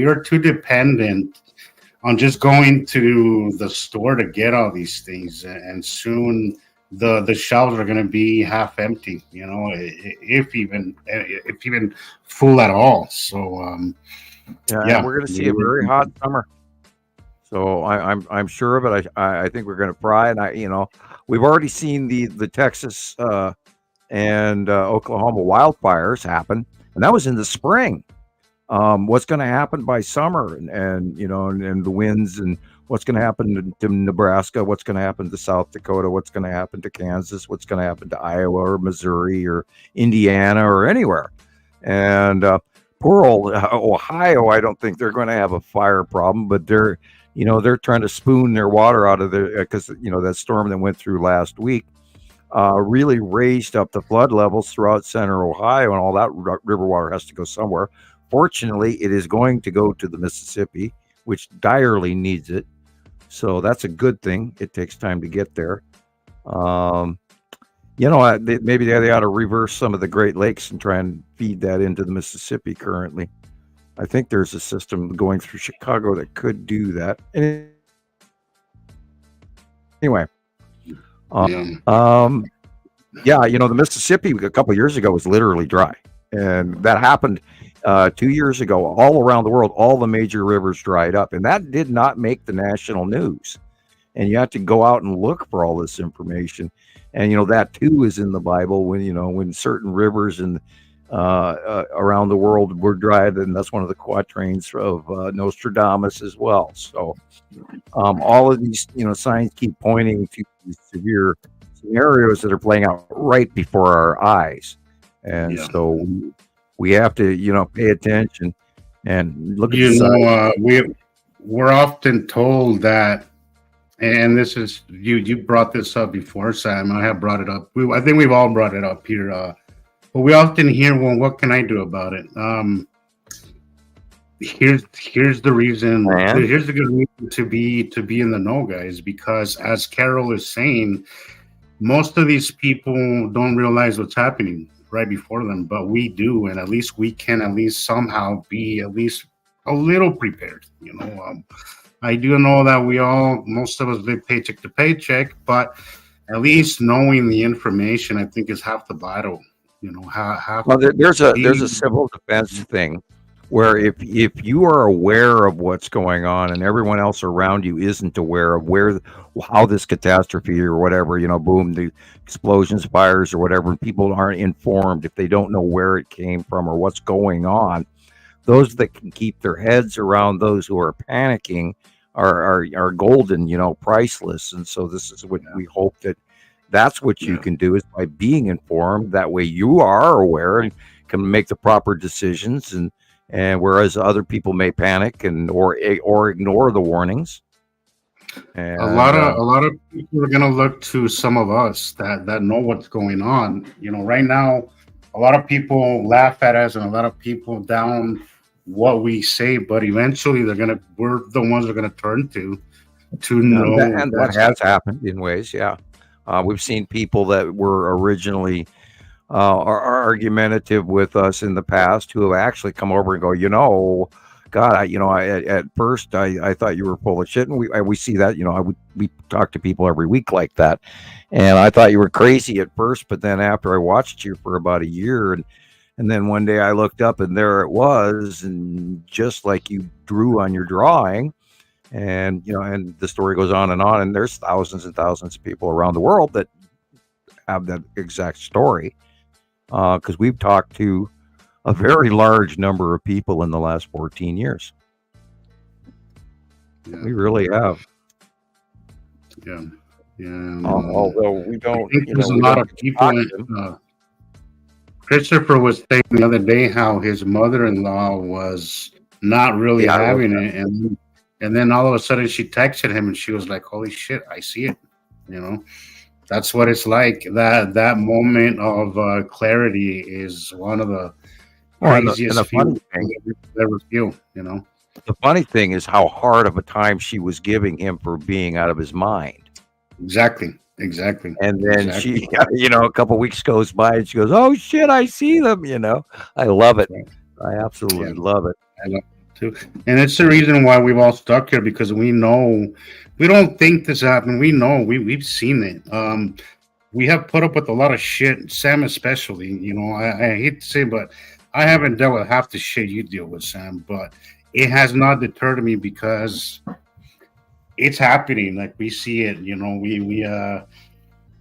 are too dependent on just going to the store to get all these things, and soon the shelves are going to be half empty, if even full at all. So we're going to see a very hot summer. So I'm sure of it. I think we're going to fry, and we've already seen the Texas and Oklahoma wildfires happen, and that was in the spring. What's going to happen by summer, and the winds, and what's going to happen to Nebraska, what's going to happen to South Dakota, what's going to happen to Kansas, what's going to happen to Iowa or Missouri or Indiana or anywhere, and poor old Ohio. I don't think they're going to have a fire problem, but they're trying to spoon their water out of there because, that storm that went through last week really raised up the flood levels throughout center Ohio, and all that river water has to go somewhere. Fortunately, it is going to go to the Mississippi, which direly needs it. So that's a good thing. It takes time to get there. Maybe they ought to reverse some of the Great Lakes and try and feed that into the Mississippi currently. I think there's a system going through Chicago that could do that. Anyway, yeah, the Mississippi a couple of years ago was literally dry, and that happened 2 years ago. All around the world, all the major rivers dried up, and that did not make the national news. And you have to go out and look for all this information, and that too is in the Bible. When certain rivers and around the world were dried, and that's one of the quatrains of Nostradamus as well. So all of these signs keep pointing to these severe scenarios that are playing out right before our eyes, and so we have to pay attention and look at we're often told that, and this is you brought this up before, Sam. I have brought it up. I think we've all brought it up here. But we often hear, well, what can I do about it? Here's the reason. Here's the good reason to be in the know, guys. Because as Carol is saying, most of these people don't realize what's happening right before them, but we do, and at least we can somehow be at least a little prepared. I do know that most of us live paycheck to paycheck, but at least knowing the information, I think, is half the battle. There's a civil defense thing where if you are aware of what's going on and everyone else around you isn't aware of how this catastrophe or whatever, boom, the explosions, fires or whatever, and people aren't informed, if they don't know where it came from or what's going on, those that can keep their heads around those who are panicking are golden, priceless. And so this is what we hope that's what you can do, is by being informed. That way you are aware and can make the proper decisions, and whereas other people may panic or ignore the warnings. And, a lot of people are going to look to some of us that know what's going on. Right now, a lot of people laugh at us and a lot of people down what we say, but eventually we're the ones they're going to turn to know. And that has happened in ways, we've seen people that were originally are argumentative with us in the past who have actually come over and go, God, at first I thought you were full of shit, and we see that. We talk to people every week like that, and I thought you were crazy at first, but then after I watched you for about a year, and then one day I looked up and there it was, and just like you drew on your drawing. And and the story goes on, and there's thousands and thousands of people around the world that have that exact story, because we've talked to a very large number of people in the last 14 years. We really have. Although we don't, there's a lot of people. Christopher was saying the other day how his mother-in-law was not really having it, and then all of a sudden she texted him and she was like, holy shit, I see it. That's what it's like. That moment of clarity is one of the craziest feelings you ever feel, The funny thing is how hard of a time she was giving him for being out of his mind. Exactly. And then she, a couple of weeks goes by and she goes, oh shit, I see them, I love it. I absolutely love it. I love it too. And it's the reason why we've all stuck here, because we know, we don't think this happened. We know, we've seen it. We have put up with a lot of shit, Sam especially. I hate to say, but I haven't dealt with half the shit you deal with, Sam. But it has not deterred me, because it's happening. Like, we see it.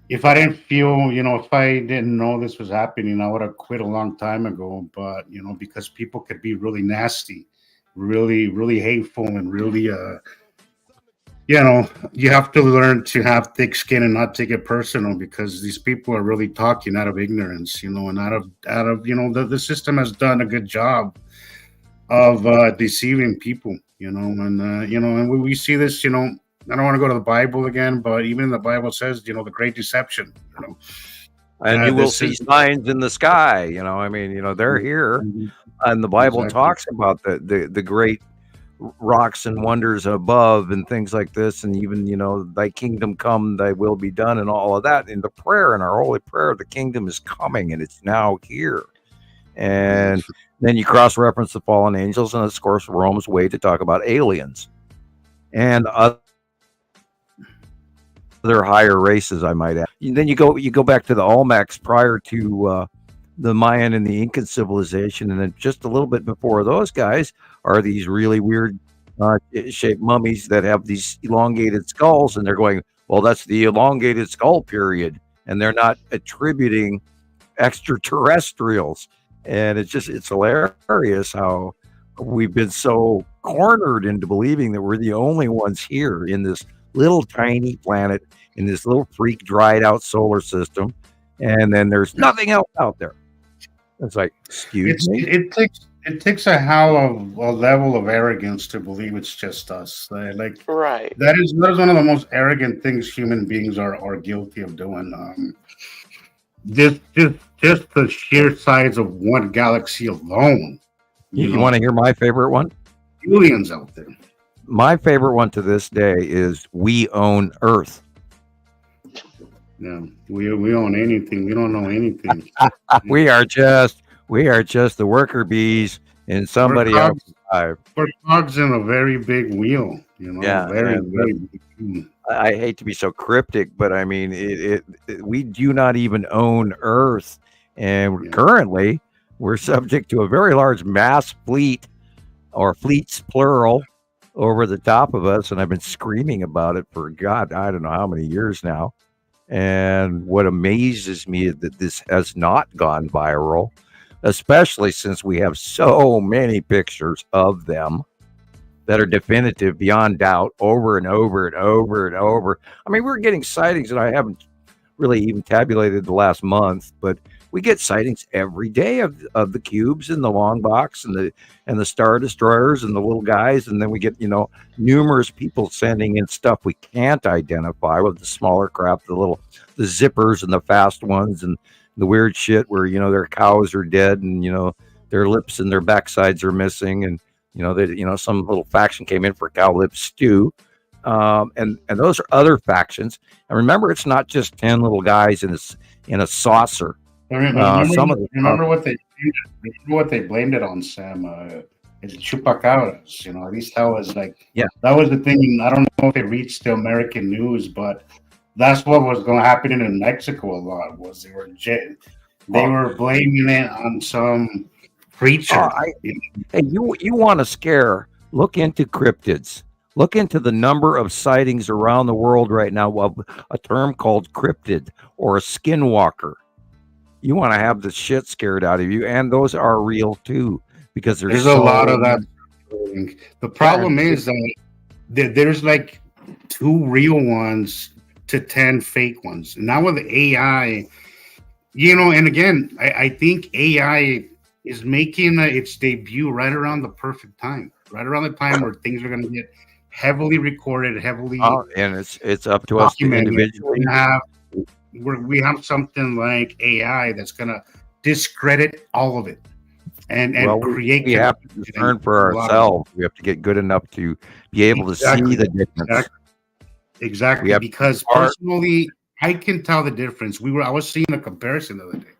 If I didn't feel, if I didn't know this was happening, I would have quit a long time ago. But because people could be really nasty, really, really hateful, and really you have to learn to have thick skin and not take it personal, because these people are really talking out of ignorance, and out of the system has done a good job of deceiving people, and we see this, I don't want to go to the Bible again, but even the Bible says, the great deception, and you will see signs in the sky, they're here, and the Bible talks about the great rocks and wonders above and things like this, and even thy kingdom come, thy will be done, and all of that in the prayer, in our holy prayer, the kingdom is coming and it's now here. And then you cross-reference the fallen angels, and of course Rome's way to talk about aliens and other higher races, I might add. And then you go back to the Olmecs prior to the Mayan and the Incan civilization, and then just a little bit before those guys are these really weird shaped mummies that have these elongated skulls, and they're going, well, that's the elongated skull period, and they're not attributing extraterrestrials. And it's hilarious how we've been so cornered into believing that we're the only ones here in this little tiny planet, in this little freak dried out solar system, and then there's nothing else out there. It's like, excuse me. It takes a hell of a level of arrogance to believe it's just us. Like right. That is one of the most arrogant things human beings are guilty of doing. Just the sheer size of one galaxy alone. You want to hear my favorite one? Billions out there. My favorite one to this day is "We Own Earth." Yeah, we own anything. We don't know anything. we are just the worker bees in somebody else's hive. We're cogs in a very big wheel. Yeah, very big wheel. I hate to be so cryptic, but I mean, we do not even own Earth, and currently we're subject to a very large mass fleet, or fleets plural, over the top of us, and I've been screaming about it for God, I don't know how many years now. And what amazes me is that this has not gone viral, especially since we have so many pictures of them that are definitive beyond doubt over and over and over and over. I mean, we're getting sightings, and I haven't really even tabulated the last month, but we get sightings every day of the cubes and the long box and the star destroyers and the little guys, and then we get numerous people sending in stuff we can't identify with the smaller craft, the zippers and the fast ones and the weird shit where their cows are dead and their lips and their backsides are missing, and some little faction came in for cow lip stew, and those are other factions. And remember, it's not just 10 little guys in a saucer. Remember what they blamed it on, Sam. It's chupacabras. At least that was that was the thing. I don't know if it reached the American news, but that's what was going to happen in Mexico a lot. Was they were blaming it on some preacher. Hey, you want to scare? Look into cryptids. Look into the number of sightings around the world right now of a term called cryptid or a skinwalker. You want to have the shit scared out of you, and those are real too, because there's a lot of that. The problem is that there's like 2 real ones to 10 fake ones. Now with AI, and again, I think AI is making its debut right around the perfect time, right around the time where things are going to get heavily recorded, and it's up to us to individually we have something like AI that's going to discredit all of it and create. We have to discern for ourselves. We have to get good enough to be able to see the difference. Exactly. Because personally, I can tell the difference. I was seeing a comparison the other day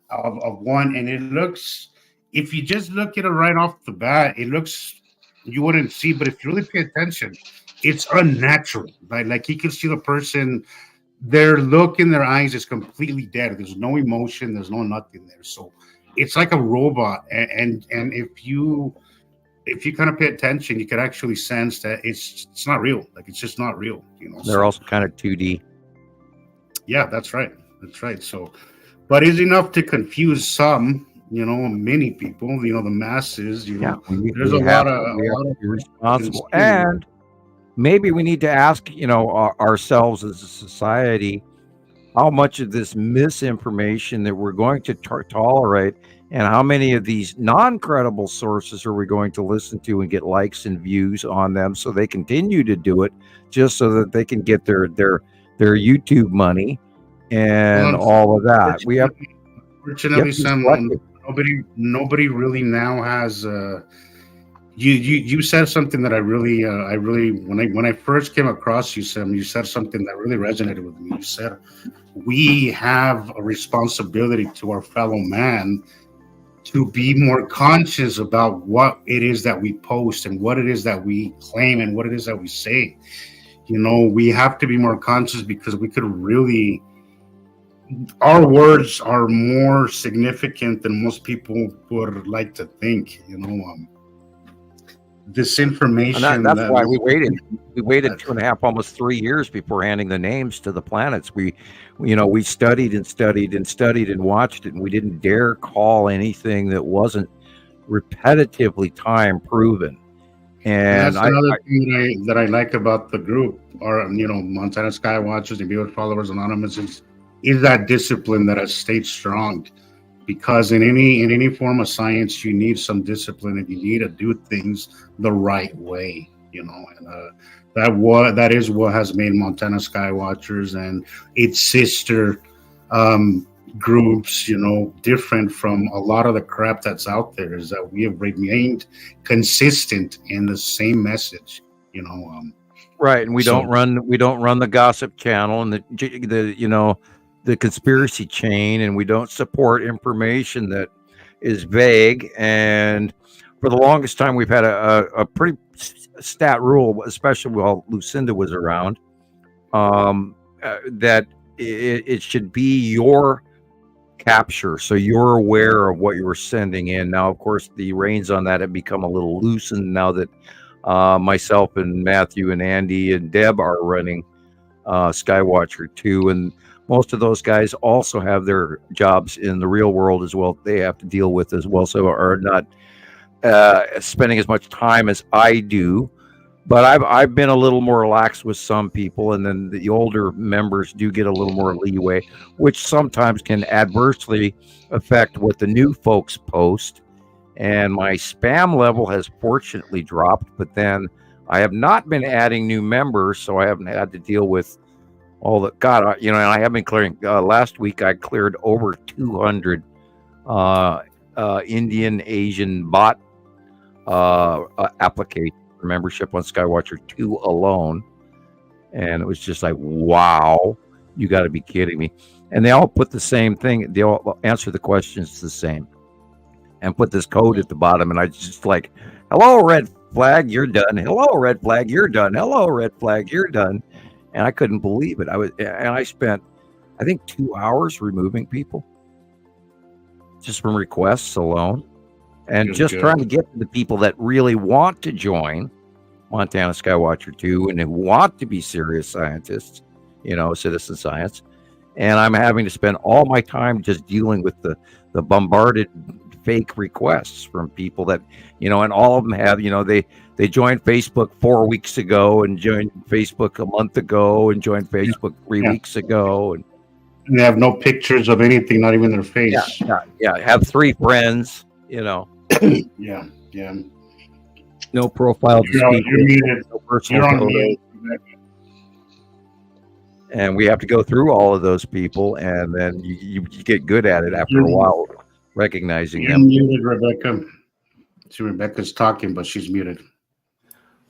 of one, and it looks, if you just look at it right off the bat, it looks, you wouldn't see, but if you really pay attention, it's unnatural. Like you can see the person, their look in their eyes is completely dead. There's no emotion. There's no nothing there. So it's like a robot. And if you kind of pay attention, you could actually sense that it's not real. Like it's just not real. They're also kind of 2D. Yeah, that's right. So, but it's enough to confuse some. Many people. The masses. There's a lot of responsible and. Maybe we need to ask, ourselves as a society, how much of this misinformation that we're going to tolerate, and how many of these non-credible sources are we going to listen to and get likes and views on them, so they continue to do it just so that they can get their YouTube money and all of that. We have, fortunately, nobody really now has. You said something that I really when I first came across you, Sam, you said something that really resonated with me. You said we have a responsibility to our fellow man to be more conscious about what it is that we post and what it is that we claim and what it is that we say. We have to be more conscious because we could really, our words are more significant than most people would like to think. This information. That's why we waited 2.5, almost 3 years before handing the names to the planets. We studied and studied and studied and watched it, and we didn't dare call anything that wasn't repetitively time proven. And that's another thing that I like about the group, or Montana Sky Watchers and Viewer Followers Anonymous, is that discipline that has stayed strong. Because in any form of science, you need some discipline, and you need to do things the right way. And that is what has made Montana Sky Watchers and its sister groups, different from a lot of the crap that's out there. Is that we have remained consistent in the same message. Right, and we don't run the gossip channel and the conspiracy chain, and we don't support information that is vague. And for the longest time, we've had a pretty stat rule, especially while Lucinda was around, that it should be your capture, so you're aware of what you were sending in. Now, of course, the reins on that have become a little loosened now that myself and Matthew and Andy and Deb are running Skywatcher 2, and most of those guys also have their jobs in the real world as well. They have to deal with as well, so are not spending as much time as I do. But I've been a little more relaxed with some people, and then the older members do get a little more leeway, which sometimes can adversely affect what the new folks post. And my spam level has fortunately dropped, but then I have not been adding new members, so I haven't had to deal with all the and I have been clearing. Last week I cleared over 200 Indian Asian bot applications for membership on Skywatcher 2 alone, and it was just like, wow, you got to be kidding me. And they all put the same thing. They all answer the questions the same and put this code at the bottom, and I just like, hello, red flag, you're done. Hello, red flag, you're done. Hello, red flag, you're done. And I couldn't believe it. I spent, I think, 2 hours removing people just from requests alone, and just trying to get to the people that really want to join Montana Skywatcher 2 and who want to be serious scientists, citizen science. And I'm having to spend all my time just dealing with the bombarded fake requests from people that, and all of them have, they joined Facebook 4 weeks ago and joined Facebook a month ago and joined Facebook 3 weeks ago. And they have no pictures of anything, not even their face. Yeah. Have 3 friends, Yeah. No profile. You're muted. No personal photos. And we have to go through all of those people, and then you get good at it after a while, recognizing You're them. muted, Rebecca. So Rebecca's talking, but she's muted.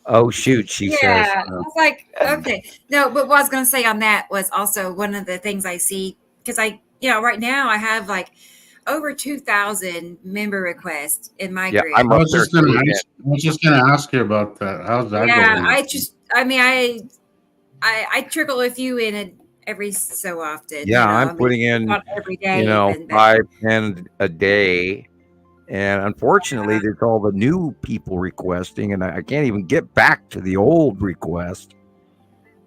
Oh, shoot, she says. Yeah, I was like, okay. No, but what I was going to say on that was also one of the things I see, because right now I have like over 2,000 member requests in my group. I was just going to ask you about that. How's that going? I trickle a few in every so often. Yeah, I'm putting in, not every day, 5, 10 a day. And unfortunately, there's all the new people requesting, and I can't even get back to the old request.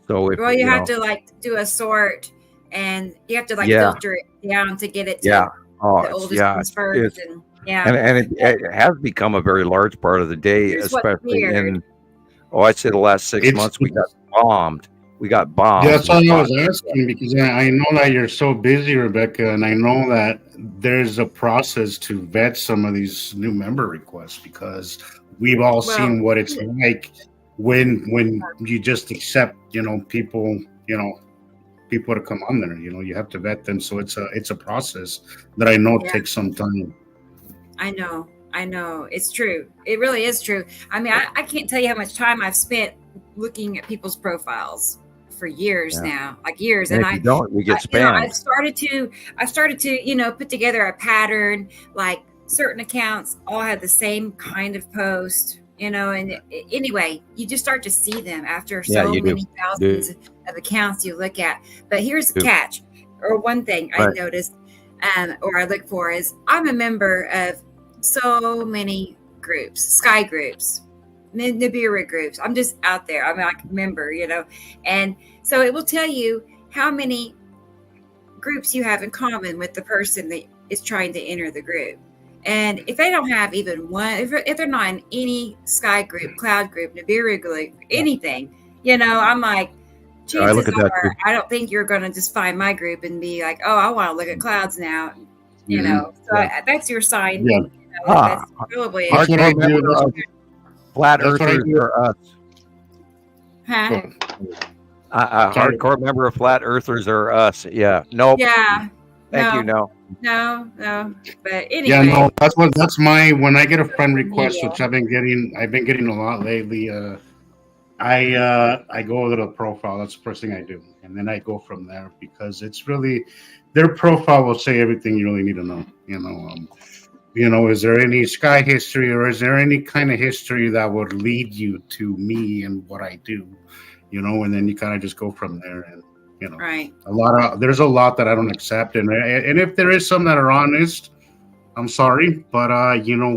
So if you have to do a sort, and you have to filter it down to get it to the oldest ones first. And it has become a very large part of the day, especially in I'd say the last 6 months we got bombed. Yeah, that's all I was asking, because I know that you're so busy, Rebecca, and I know that there's a process to vet some of these new member requests, because we've all seen what it's like when you just accept, people to come on there. You have to vet them, so it's a process that I know takes some time. I know, it's true. It really is true. I mean, I can't tell you how much time I've spent looking at people's profiles for years now, like years. And we get spammed. I've started to, put together a pattern, like certain accounts all have the same kind of post, and anyway, you just start to see them after so many thousands of accounts you look at. But here's the catch, or one thing I noticed, or I look for is I'm a member of so many groups, sky groups, Nibiru groups. I'm just out there. I'm like a member, and so it will tell you how many groups you have in common with the person that is trying to enter the group. And if they don't have even one, if they're not in any sky group, cloud group, Nibiru group, anything, I'm like, chances are, I don't think you're going to just find my group and be like, oh, I want to look at clouds now, So that's your sign. Yeah. That's probably flat earthers are us. Huh? A hardcore member of flat earthers are us. Yeah. Nope. Yeah. Thank you. No. But anyway. Yeah, no. That's my when I get a friend request, which I've been getting a lot lately. I go to the profile. That's the first thing I do, and then I go from there because it's really their profile will say everything you really need to know. Is there any sky history, or is there any kind of history that would lead you to me and what I do? And then you kind of just go from there, and right. There's a lot that I don't accept, and if there is some that are honest, I'm sorry, but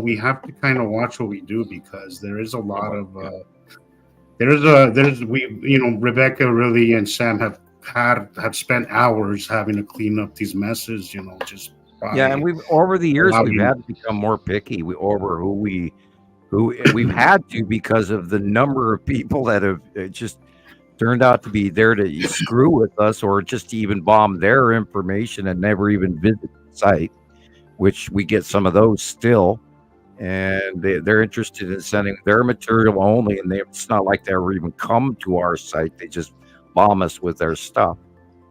we have to kind of watch what we do because there is a lot of Rebecca really and Sam have spent hours having to clean up these messes, just and we've over the years we've had to become more picky over who we've had to because of the number of people that have just turned out to be there to screw with us or just to even bomb their information and never even visit the site, which we get some of those still. And they're interested in sending their material only, and it's not like they ever even come to our site. They just bomb us with their stuff.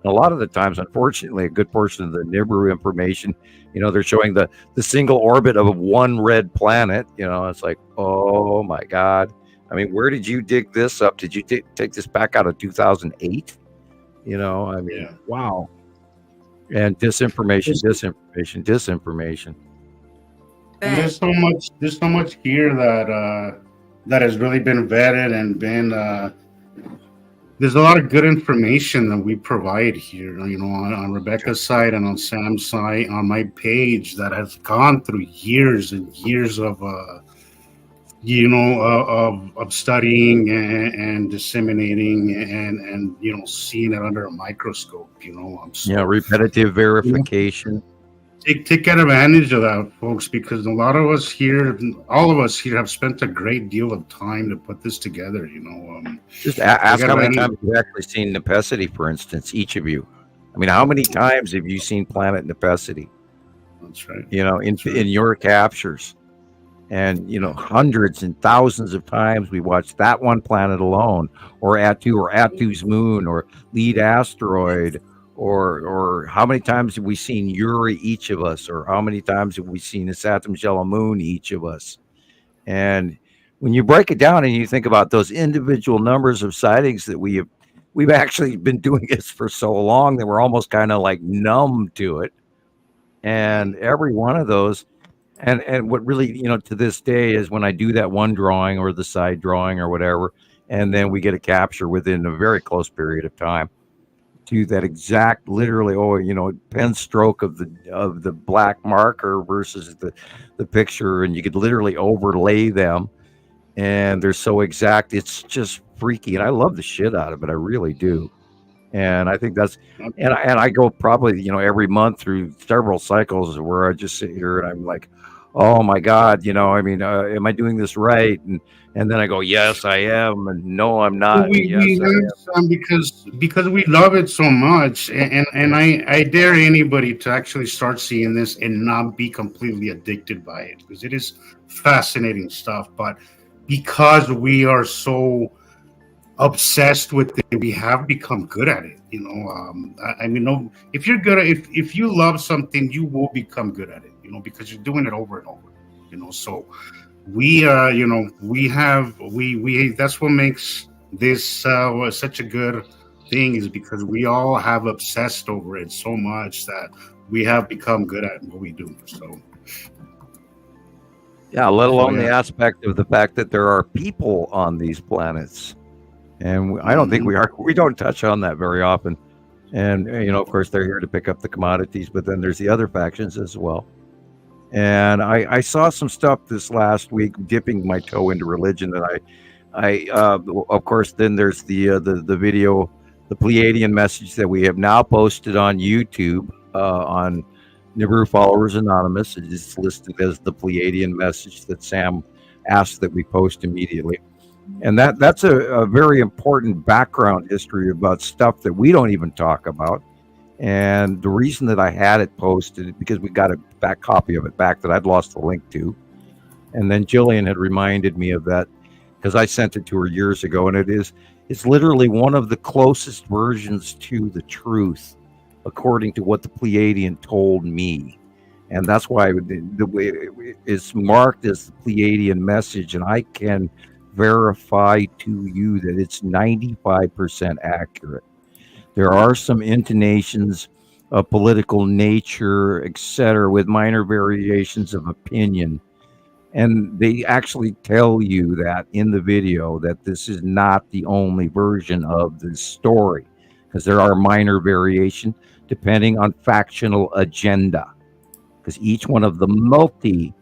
And a lot of the times, unfortunately, a good portion of the Nibiru information, they're showing the single orbit of one red planet. It's like, oh my God. I mean, where did you dig this up? Did you take this back out of 2008? Wow. And disinformation. And there's so much here that has really been vetted and been. There's a lot of good information that we provide here, on Rebecca's side and on Sam's side, on my page that has gone through years and years of studying and disseminating and seeing it under a microscope. Repetitive verification. Take advantage of that, folks, because all of us here have spent a great deal of time to put this together. Just ask how many times you've actually seen Necessity, for instance, each of you. I mean, how many times have you seen Planet Necessity? That's right. In your captures, and hundreds and thousands of times we watched that one planet alone, or Atu's moon, or lead asteroid. Or how many times have we seen Uri, each of us? Or how many times have we seen a Saturn Jella moon, each of us? And when you break it down and you think about those individual numbers of sightings that we've actually been doing this for so long that we're almost kind of like numb to it. And every one of those, and what really, to this day is when I do that one drawing or the side drawing or whatever, and then we get a capture within a very close period of time. To that exact, literally, pen stroke of the black marker versus the picture, and you could literally overlay them, and they're so exact. It's just freaky, and I love the shit out of it. I really do, and I think that's and I go probably every month through several cycles where I just sit here and I'm like, oh my God, am I doing this right? And then I go, yes, I am, and no, I'm not. We am because we love it so much, and I dare anybody to actually start seeing this and not be completely addicted by it, because it is fascinating stuff. But because we are so obsessed with it, we have become good at it. If you're good at if you love something, you will become good at it. Because you're doing it over and over. So. We that's what makes this such a good thing, is because we all have obsessed over it so much that we have become good at what we do. So Yeah, let alone the aspect of the fact that there are people on these planets. And I don't think we don't touch on that very often. And, of course, they're here to pick up the commodities, but then there's the other factions as well. And I saw some stuff this last week, dipping my toe into religion. And I of course, then there's the video, the Pleiadian message that we have now posted on YouTube on Nibiru Followers Anonymous. It's listed as the Pleiadian message that Sam asked that we post immediately. And that's a very important background history about stuff that we don't even talk about. And the reason that I had it posted, because we got a back copy of it back that I'd lost the link to. And then Gillian had reminded me of that because I sent it to her years ago. And it's literally one of the closest versions to the truth, according to what the Pleiadian told me. And that's why the way it's marked as the Pleiadian message. And I can verify to you that it's 95% accurate. There are some intonations of political nature, etc., with minor variations of opinion. And they actually tell you that in the video that this is not the only version of this story, because there are minor variations depending on factional agenda. Because each one of the multi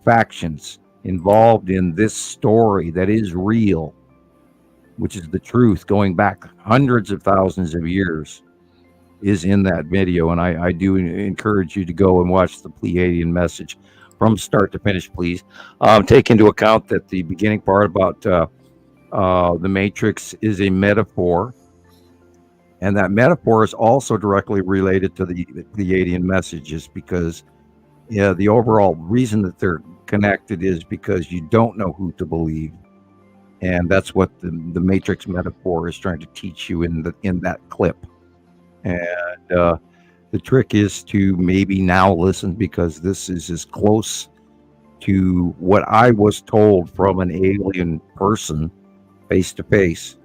factions involved in this story that is real, which is the truth going back hundreds of thousands of years, is in that video. And I do encourage you to go and watch the Pleiadian message from start to finish, please. Take into account that the beginning part about the Matrix is a metaphor. And that metaphor is also directly related to the Pleiadian messages, because the overall reason that they're connected is because you don't know who to believe. And that's what the Matrix metaphor is trying to teach you in that clip. And the trick is to maybe now listen, because this is as close to what I was told from an alien person face to face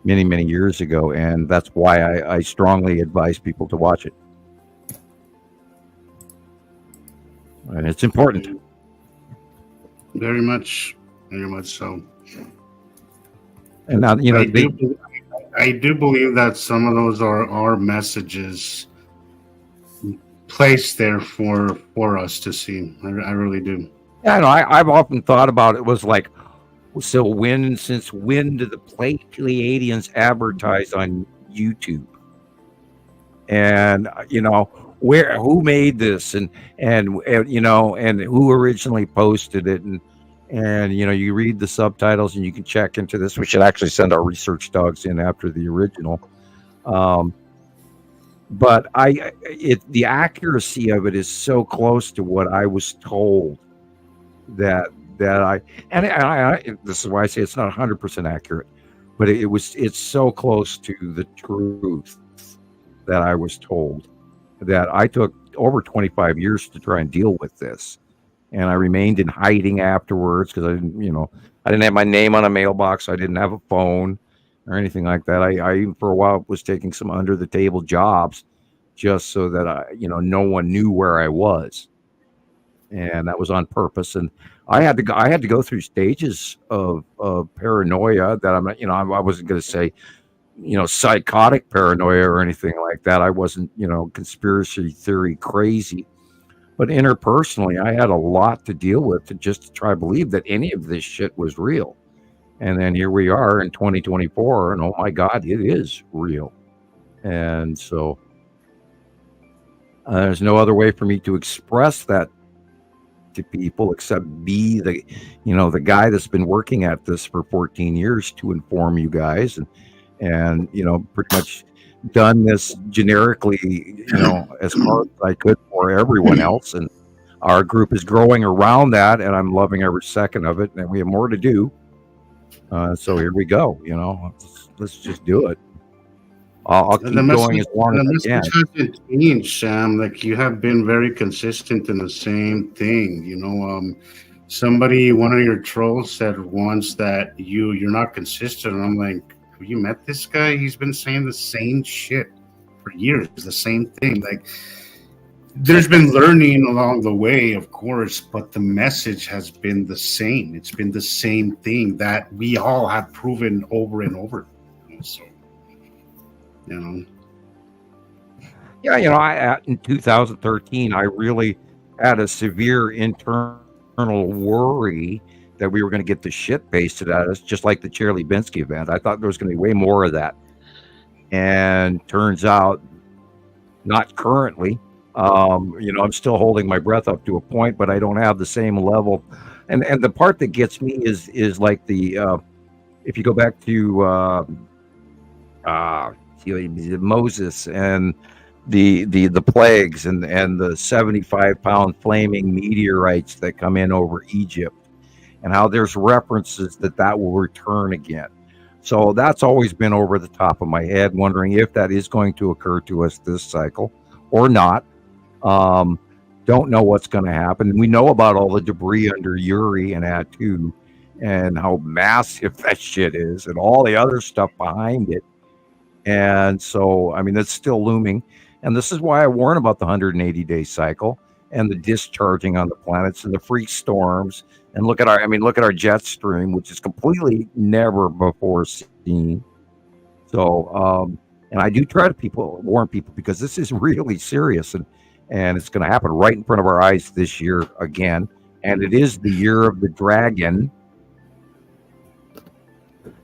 many, many years ago. And that's why I strongly advise people to watch it. And it's important. Very much so. And now, I do believe that some of those are messages placed there for us to see. I really do. Yeah, I know. I've often thought about it was like, so since when do the Pleiadians advertise on YouTube? And who made this, and who originally posted it, and you read the subtitles and you can check into this. We should actually send our research dogs in after the original. But the accuracy of it is so close to what I was told that this is why I say it's not 100% accurate, but it's so close to the truth that I was told, that I took over 25 years to try and deal with this. And I remained in hiding afterwards because I didn't have my name on a mailbox. I didn't have a phone or anything like that. I even for a while was taking some under the table jobs just so that no one knew where I was. And that was on purpose. And I had to go through stages of paranoia that I wasn't going to say, psychotic paranoia or anything like that. I wasn't, conspiracy theory crazy. But interpersonally, I had a lot to deal with to try to believe that any of this shit was real. And then here we are in 2024, and oh my God, it is real. And so there's no other way for me to express that to people except be the guy that's been working at this for 14 years to inform you guys, and pretty much done this generically, as hard as I could for everyone else. And our group is growing around that, and I'm loving every second of it. And we have more to do. So here we go. Let's just do it. I'll keep going as long as I can. The message hasn't changed, Sam. Like, you have been very consistent in the same thing. One of your trolls said once that you're not consistent, and I'm like, have you met this guy? He's been saying the same shit for years, the same thing. Like, there's been learning along the way, of course, but the message has been the same. It's been the same thing that we all have proven over and over. So, you know. Yeah, in 2013, I really had a severe internal worry that we were going to get the shit basted at us, just like the Chelyabinsk event. I thought there was going to be way more of that. And turns out, not currently. I'm still holding my breath up to a point, but I don't have the same level. And the part that gets me is like if you go back to Moses and the plagues and the 75-pound flaming meteorites that come in over Egypt, and how there's references that will return again. So that's always been over the top of my head, wondering if that is going to occur to us this cycle or not. Don't know what's going to happen. We know about all the debris under Uri and Atu and how massive that shit is and all the other stuff behind it. And so, I mean, that's still looming. And this is why I warn about the 180-day cycle and the discharging on the planets and the freak storms. And look at our jet stream, which is completely never before seen. So, and I do try to warn people, because this is really serious, and it's going to happen right in front of our eyes this year again. And it is the year of the dragon.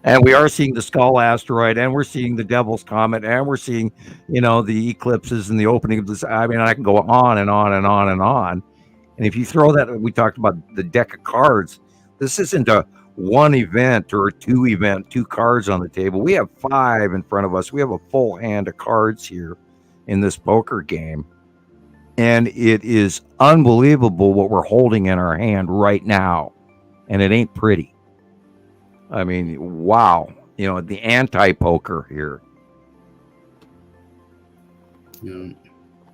And we are seeing the Skull asteroid, and we're seeing the Devil's Comet, and we're seeing, the eclipses and the opening of this. I mean, I can go on and on and on and on. And if you throw that, we talked about the deck of cards. This isn't a one event or two cards on the table. We have 5 in front of us. We have a full hand of cards here in this poker game. And it is unbelievable what we're holding in our hand right now. And it ain't pretty. I mean, wow. The anti-poker here. Yeah.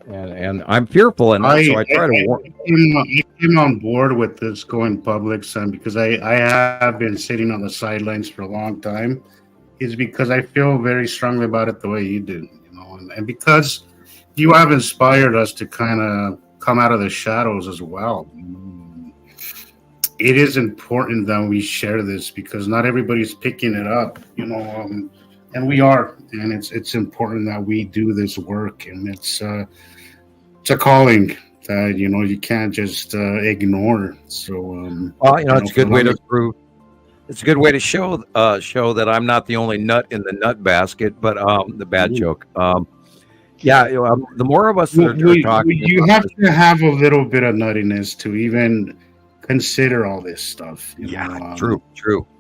And I'm fearful, and so I try to warn. I came on board with this going public, son, because I have been sitting on the sidelines for a long time. Is because I feel very strongly about it the way you do, and because you have inspired us to kind of come out of the shadows as well. It is important that we share this, because not everybody's picking it up, and we are, and it's important that we do this work, and it's a calling that you can't just ignore. So it's a good way to prove. It's a good way to show that I'm not the only nut in the nut basket, but the bad joke. The more of us that are talking, you have to have a little bit of nuttiness to even consider all this stuff. True.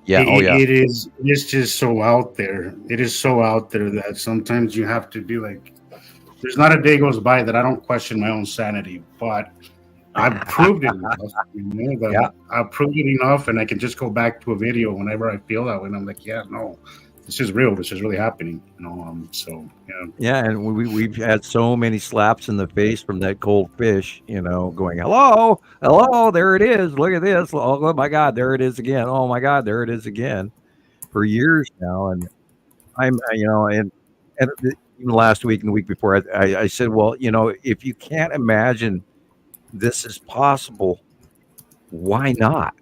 Yeah. It's just so out there. It is so out there that sometimes you have to be like, there's not a day goes by that I don't question my own sanity, but I've proved it enough. I've proved it enough, and I can just go back to a video whenever I feel that way, and I'm like, this is real. This is really happening. Yeah, and we've had so many slaps in the face from that cold fish, going, hello, there it is. Look at this. Oh my God, there it is again. Oh my God, there it is again, for years now. And I'm, and even last week and the week before, I said, well, if you can't imagine this is possible, why not?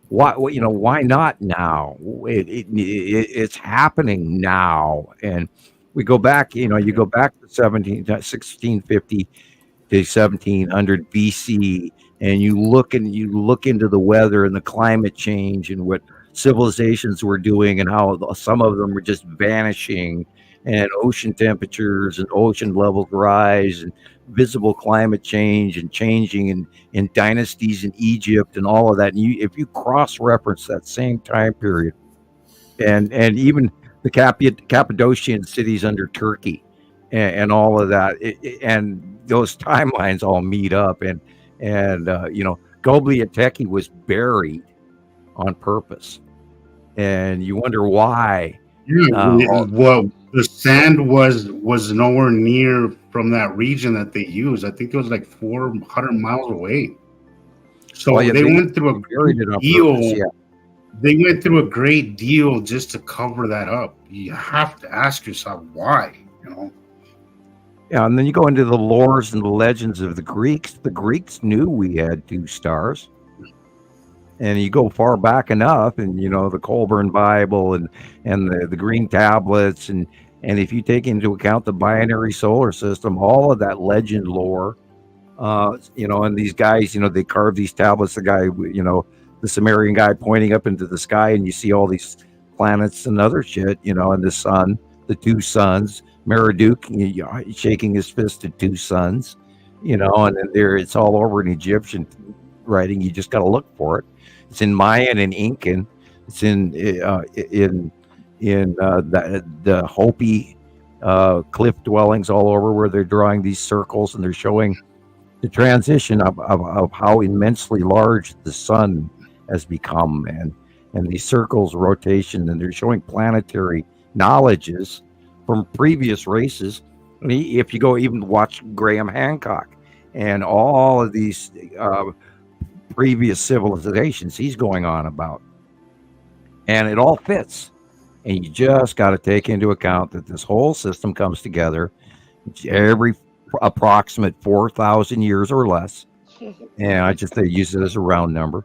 Why not now? It's happening now. And we go back, you go back to 1650 to 1700 BC, and you look into the weather and the climate change and what civilizations were doing, and how some of them were just vanishing, and ocean temperatures and ocean levels rise, and visible climate change and changing in dynasties in Egypt and all of that. And if you cross-reference that same time period, and even the Cappadocian cities under Turkey and all of that, and those timelines all meet up, and Göbekli Tepe was buried on purpose, and you wonder why. The sand was nowhere near from that region that they use. I think it was like 400 miles away. So they went through a great deal. They went through a great deal just to cover that up. You have to ask yourself why. Yeah, and then you go into the lores and the legends of the Greeks. The Greeks knew we had 2 stars. And you go far back enough, and the Colburn Bible and the green tablets, and if you take into account the binary solar system, all of that legend lore, and these guys, they carve these tablets. The guy, the Sumerian guy pointing up into the sky, and you see all these planets and other shit, and the sun, the 2 suns, Marduk shaking his fist at 2 suns, and then it's all over in Egyptian writing. You just got to look for it. It's in Mayan and Incan. It's in the Hopi cliff dwellings all over, where they're drawing these circles and they're showing the transition of how immensely large the sun has become, and these circles rotation, and they're showing planetary knowledges from previous races. If you go even watch Graham Hancock and all of these previous civilizations he's going on about, and it all fits, and you just got to take into account that this whole system comes together every approximate 4,000 years or less, and I just use it as a round number,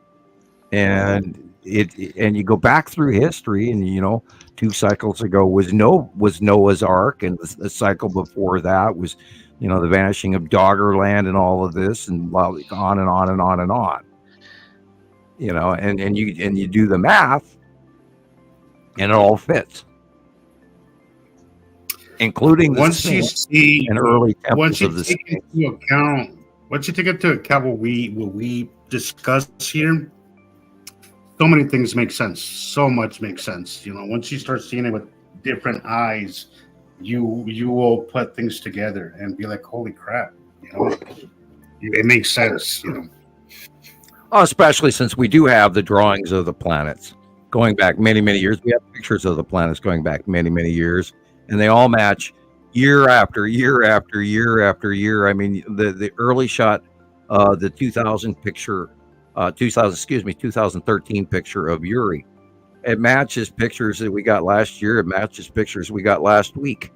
and you go back through history, and 2 cycles ago was Noah's Ark, and the cycle before that was the vanishing of Doggerland and all of this, and on and on and on and on. And you do the math, and it all fits, including the once you see and early once temples you of the take into account what we discuss here, so many things make sense. So much makes sense. Once you start seeing it with different eyes, you will put things together and be like, holy crap, it makes sense. Especially since we do have the drawings of the planets going back many, many years. We have pictures of the planets going back many, many years, and they all match year after year after year after year. I mean, the early shot, the 2013 picture of Uri, it matches pictures that we got last year. It matches pictures we got last week,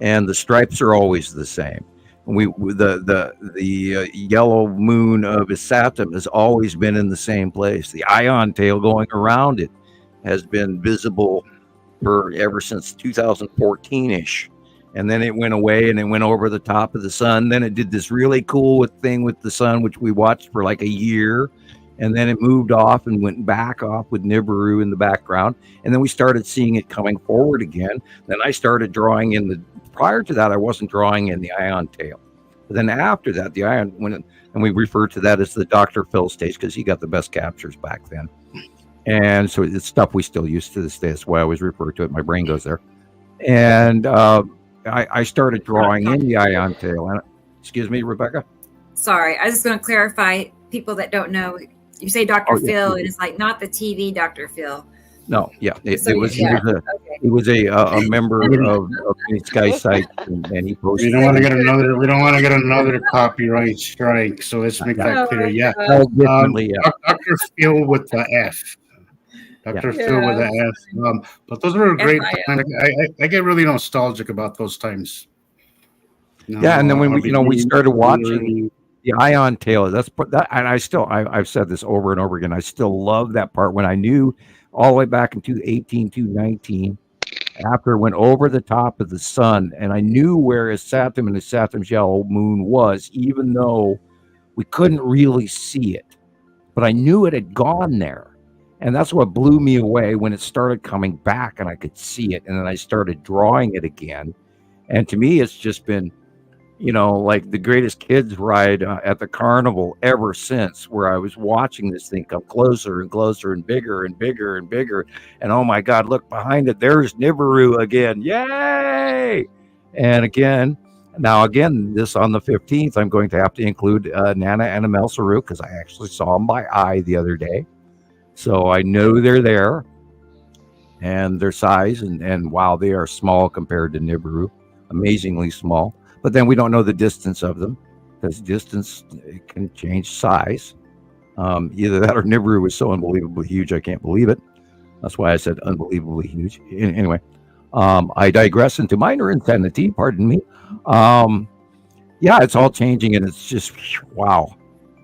and the stripes are always the same. The yellow moon of Saturn has always been in the same place. The ion tail going around it has been visible for ever since 2014-ish. And then it went away, and it went over the top of the sun. Then it did this really cool thing with the sun, which we watched for like a year. And then it moved off and went back off with Nibiru in the background. And then we started seeing it coming forward again. Then I started drawing in prior to that, I wasn't drawing in the ion tail. But then after that, the ion went, and we refer to that as the Dr. Phil stage, because he got the best captures back then. And so it's stuff we still use to this day. That's why I always refer to it. My brain goes there. And I started drawing in the ion tail. And, excuse me, Rebecca? Sorry, I was just going to clarify, people that don't know, you say Dr. Phil, and it's like not the TV Dr. Phil. No, yeah, it was a member of the Sky site, and he posted. We don't want to get another copyright strike. So let's make that clear. Yeah, Dr. Phil with the F. Dr. Phil with the F. But those were great. I get really nostalgic about those times. Yeah, and then when we started watching the ion tail, and I've said this over and over again. I still love that part when I knew. All the way back in 2018, 2019, after it went over the top of the sun, and I knew where Saturn and the Saturn's yellow moon was, even though we couldn't really see it. But I knew it had gone there. And that's what blew me away when it started coming back and I could see it. And then I started drawing it again. And to me, it's just been, like the greatest kids ride at the carnival ever since, where I was watching this thing come closer and closer and bigger and bigger and bigger. And oh my God, look behind it. There's Nibiru again. Yay! And again, this on the 15th, I'm going to have to include Nana and Amel Saru, because I actually saw them by eye the other day. So I know they're there, and their size, and wow, they are small compared to Nibiru, amazingly small. But then we don't know the distance of them, because distance can change size. Either that or Nibiru was so unbelievably huge, I can't believe it. That's why I said unbelievably huge. Anyway, I digress into minor insanity. Pardon me. Yeah, it's all changing, and it's just wow.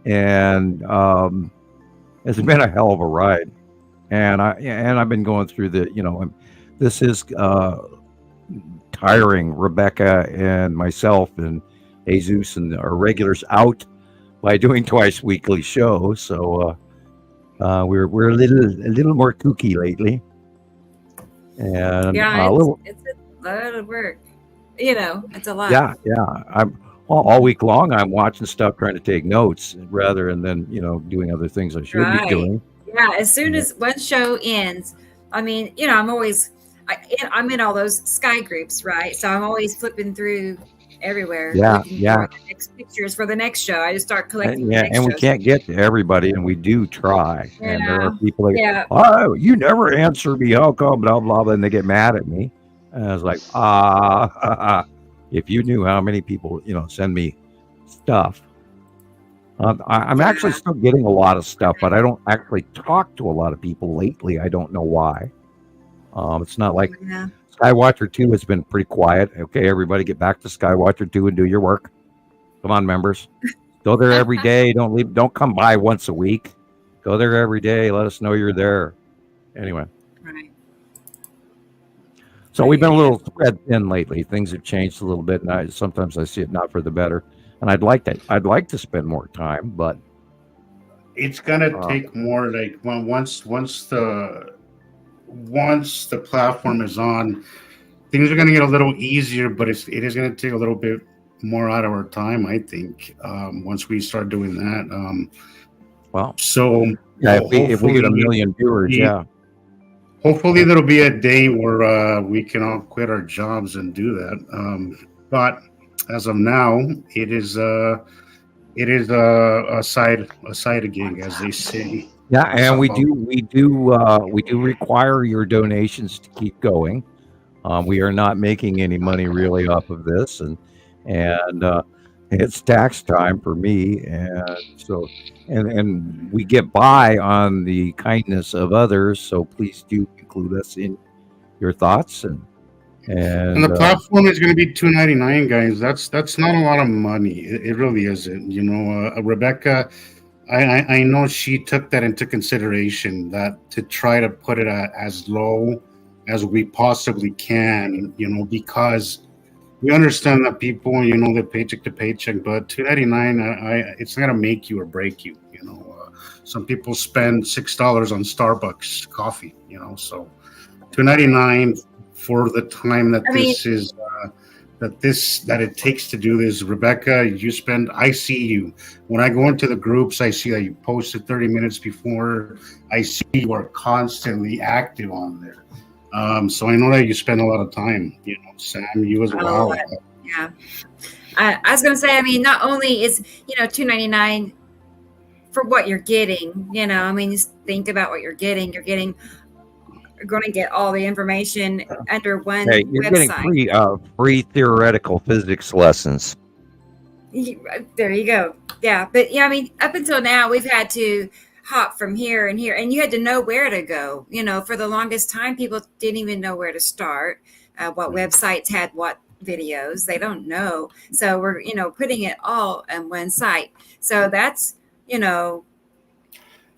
And it's been a hell of a ride. And I've been going through this is tiring. Rebecca and myself and Jesus and our regulars out by doing twice weekly shows. So we're a little more kooky lately. And yeah, it's a lot of work. It's a lot. Yeah. I'm all week long. I'm watching stuff, trying to take notes rather than doing other things I should be doing. Yeah, as soon as one show ends, I mean, I'm always I'm in all those Sky groups, right? So I'm always flipping through everywhere. Yeah. For the next pictures for the next show. I just start collecting. And we can't get to everybody, and we do try. Yeah. And there are people like, oh, you never answer me. How come? Blah blah blah. And they get mad at me. And I was like, if you knew how many people send me stuff. I'm actually still getting a lot of stuff, but I don't actually talk to a lot of people lately. I don't know why. It's not like Skywatcher 2 has been pretty quiet. Okay, everybody get back to Skywatcher 2 and do your work. Come on, members. Go there every day. Don't leave. Don't come by once a week. Go there every day. Let us know you're there. Anyway. Right. So we've been a little spread thin lately. Things have changed a little bit, and sometimes I see it not for the better. And I'd like to spend more time, but it's gonna take more. Like once the platform is on, things are gonna get a little easier. But it is gonna take a little bit more out of our time, I think. Once we start doing that, if we get 1 million viewers, hopefully there'll be a day where we can all quit our jobs and do that. But as of now, it is a side gig, as they say. Yeah, and we do require your donations to keep going. We are not making any money really off of this, and it's tax time for me, and so and we get by on the kindness of others. So please do include us in your thoughts and the platform is going to be $2.99, guys. That's not a lot of money. It really isn't. Rebecca, I know she took that into consideration, that to try to put it at as low as we possibly can. Because we understand that people, they're paycheck to paycheck, but $2.99, it's not going to make you or break you. Some people spend $6 on Starbucks coffee. So $2.99. For the time that that it takes to do this. Rebecca, I see you. When I go into the groups, I see that you posted 30 minutes before. I see you are constantly active on there. So I know that you spend a lot of time, Sam, you as well. Yeah. I was going to say, not only is, $2.99 for what you're getting, just think about what you're getting. You're going to get all the information under one you're website. Getting free theoretical physics lessons. There you go. Yeah, but up until now we've had to hop from here and here, and you had to know where to go. For the longest time, people didn't even know where to start. What websites had what videos? They don't know. So we're putting it all on one site. So that's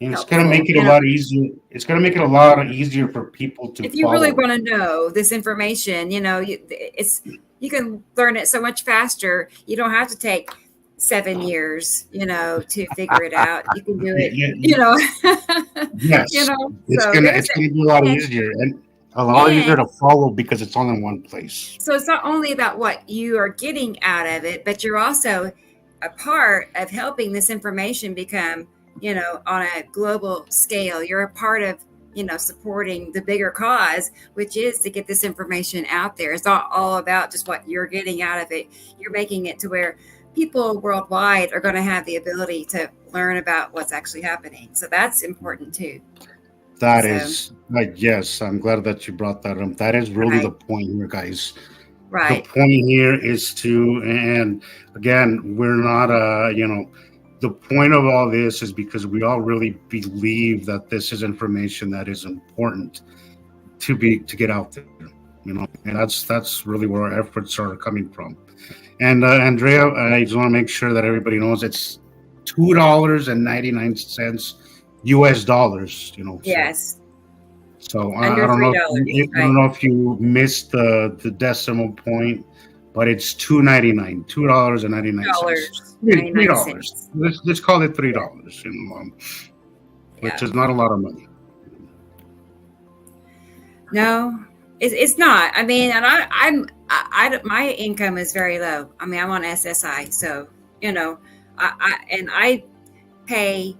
And it's going to make it a lot easier. It's going to make it a lot easier for people to if you follow. really want to know this information, you can learn it so much faster. You don't have to take 7 years, to figure it out. You can do it, Yes. It's going to be a lot easier and a lot easier to follow because it's all in one place. So it's not only about what you are getting out of it, but you're also a part of helping this information become on a global scale. You're a part of, supporting the bigger cause, which is to get this information out there. It's not all about just what you're getting out of it. You're making it to where people worldwide are going to have the ability to learn about what's actually happening. So that's important too. That is, yes, I'm glad that you brought that up. That is really the point here, guys. Right. The point here is and again, we're not, the point of all this is because we all really believe that this is information that is important to get out there. And that's really where our efforts are coming from. And Andrea, I just want to make sure that everybody knows it's $2.99 US dollars. Yes. So Under I don't know. $3. I don't know if you missed the decimal point, but it's $2.99, $2.99, $3. Let's call it $3. Which is not a lot of money. No, it's not. I mean, and I my income is very low. I mean, I'm on SSI, so I pay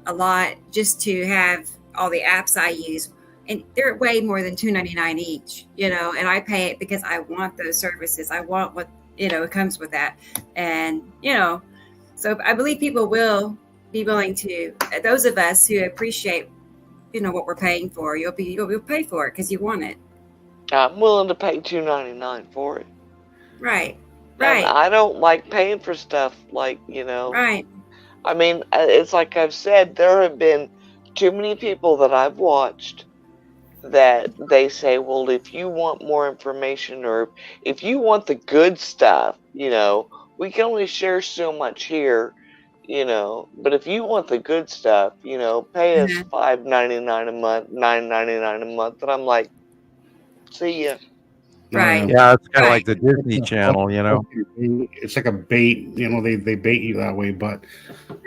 a lot just to have all the apps I use, and they're way more than $2.99 each. And I pay it because I want those services. I want what it comes with that, and so I believe people will be willing to. Those of us who appreciate what we're paying for, you'll pay for it because you want it. I'm willing to pay $2.99 for it. Right. And I don't like paying for stuff like Right. I mean, it's like I've said, there have been too many people that I've watched that they say, well, if you want more information or if you want the good stuff, we can only share so much here. But if you want the good stuff, pay us $5.99 a month, $9.99 a month, and I'm like, see ya. Right. Yeah, it's kind of like the Disney Channel, It's like a bait. They bait you that way. But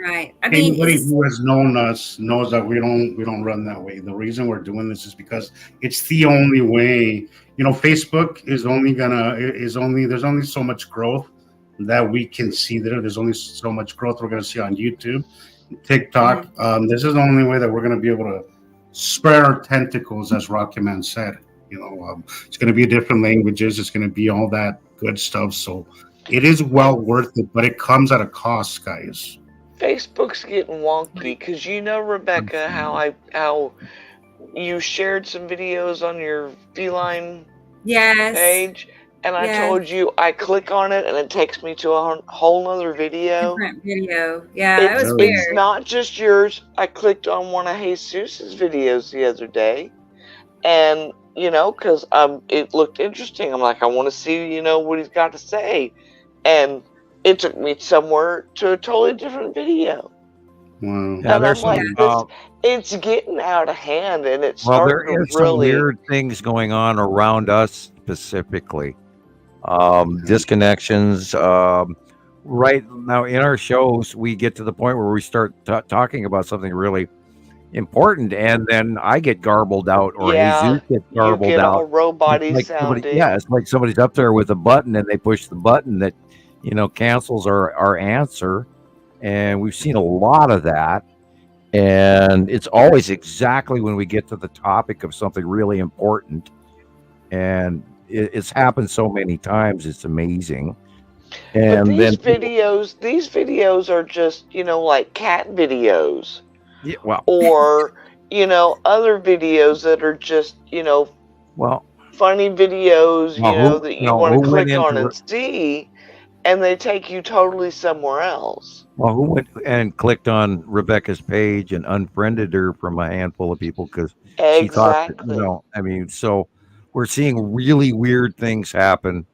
right. I mean, anybody who has known us knows that we don't run that way. The reason we're doing this is because it's the only way. Facebook is there's only so much growth that we can see there. There's only so much growth we're going to see on YouTube, TikTok. This is the only way that we're going to be able to spread our tentacles, as Rocky Man said. It's going to be different languages. It's going to be all that good stuff. So it is well worth it, but it comes at a cost, guys. Facebook's getting wonky because Rebecca, how you shared some videos on your feline page. And I told you, I click on it and it takes me to a whole nother video. Different video. Yeah, that was weird. It's not just yours. I clicked on one of Jesus's videos the other day. And, because it looked interesting. I'm like, I want to see, what he's got to say. And it took me somewhere to a totally different video. Wow. Yeah, and I'm like, it's getting out of hand. And it's starting there is to really... some weird things going on around us specifically. Disconnections. Right now in our shows, we get to the point where we start talking about something really important, and then I get garbled out, or Jesus gets garbled out. All robot-y sounding. It's like somebody's up there with a button, and they push the button that cancels our answer, and we've seen a lot of that. And it's always exactly when we get to the topic of something really important, and it's happened so many times. It's amazing. And but these videos are just, like cat videos. Yeah, well, or, other videos that are just, funny videos, that you want to click on and see, and they take you totally somewhere else. Well, who went and clicked on Rebecca's page and unfriended her from a handful of people because she thought, so we're seeing really weird things happen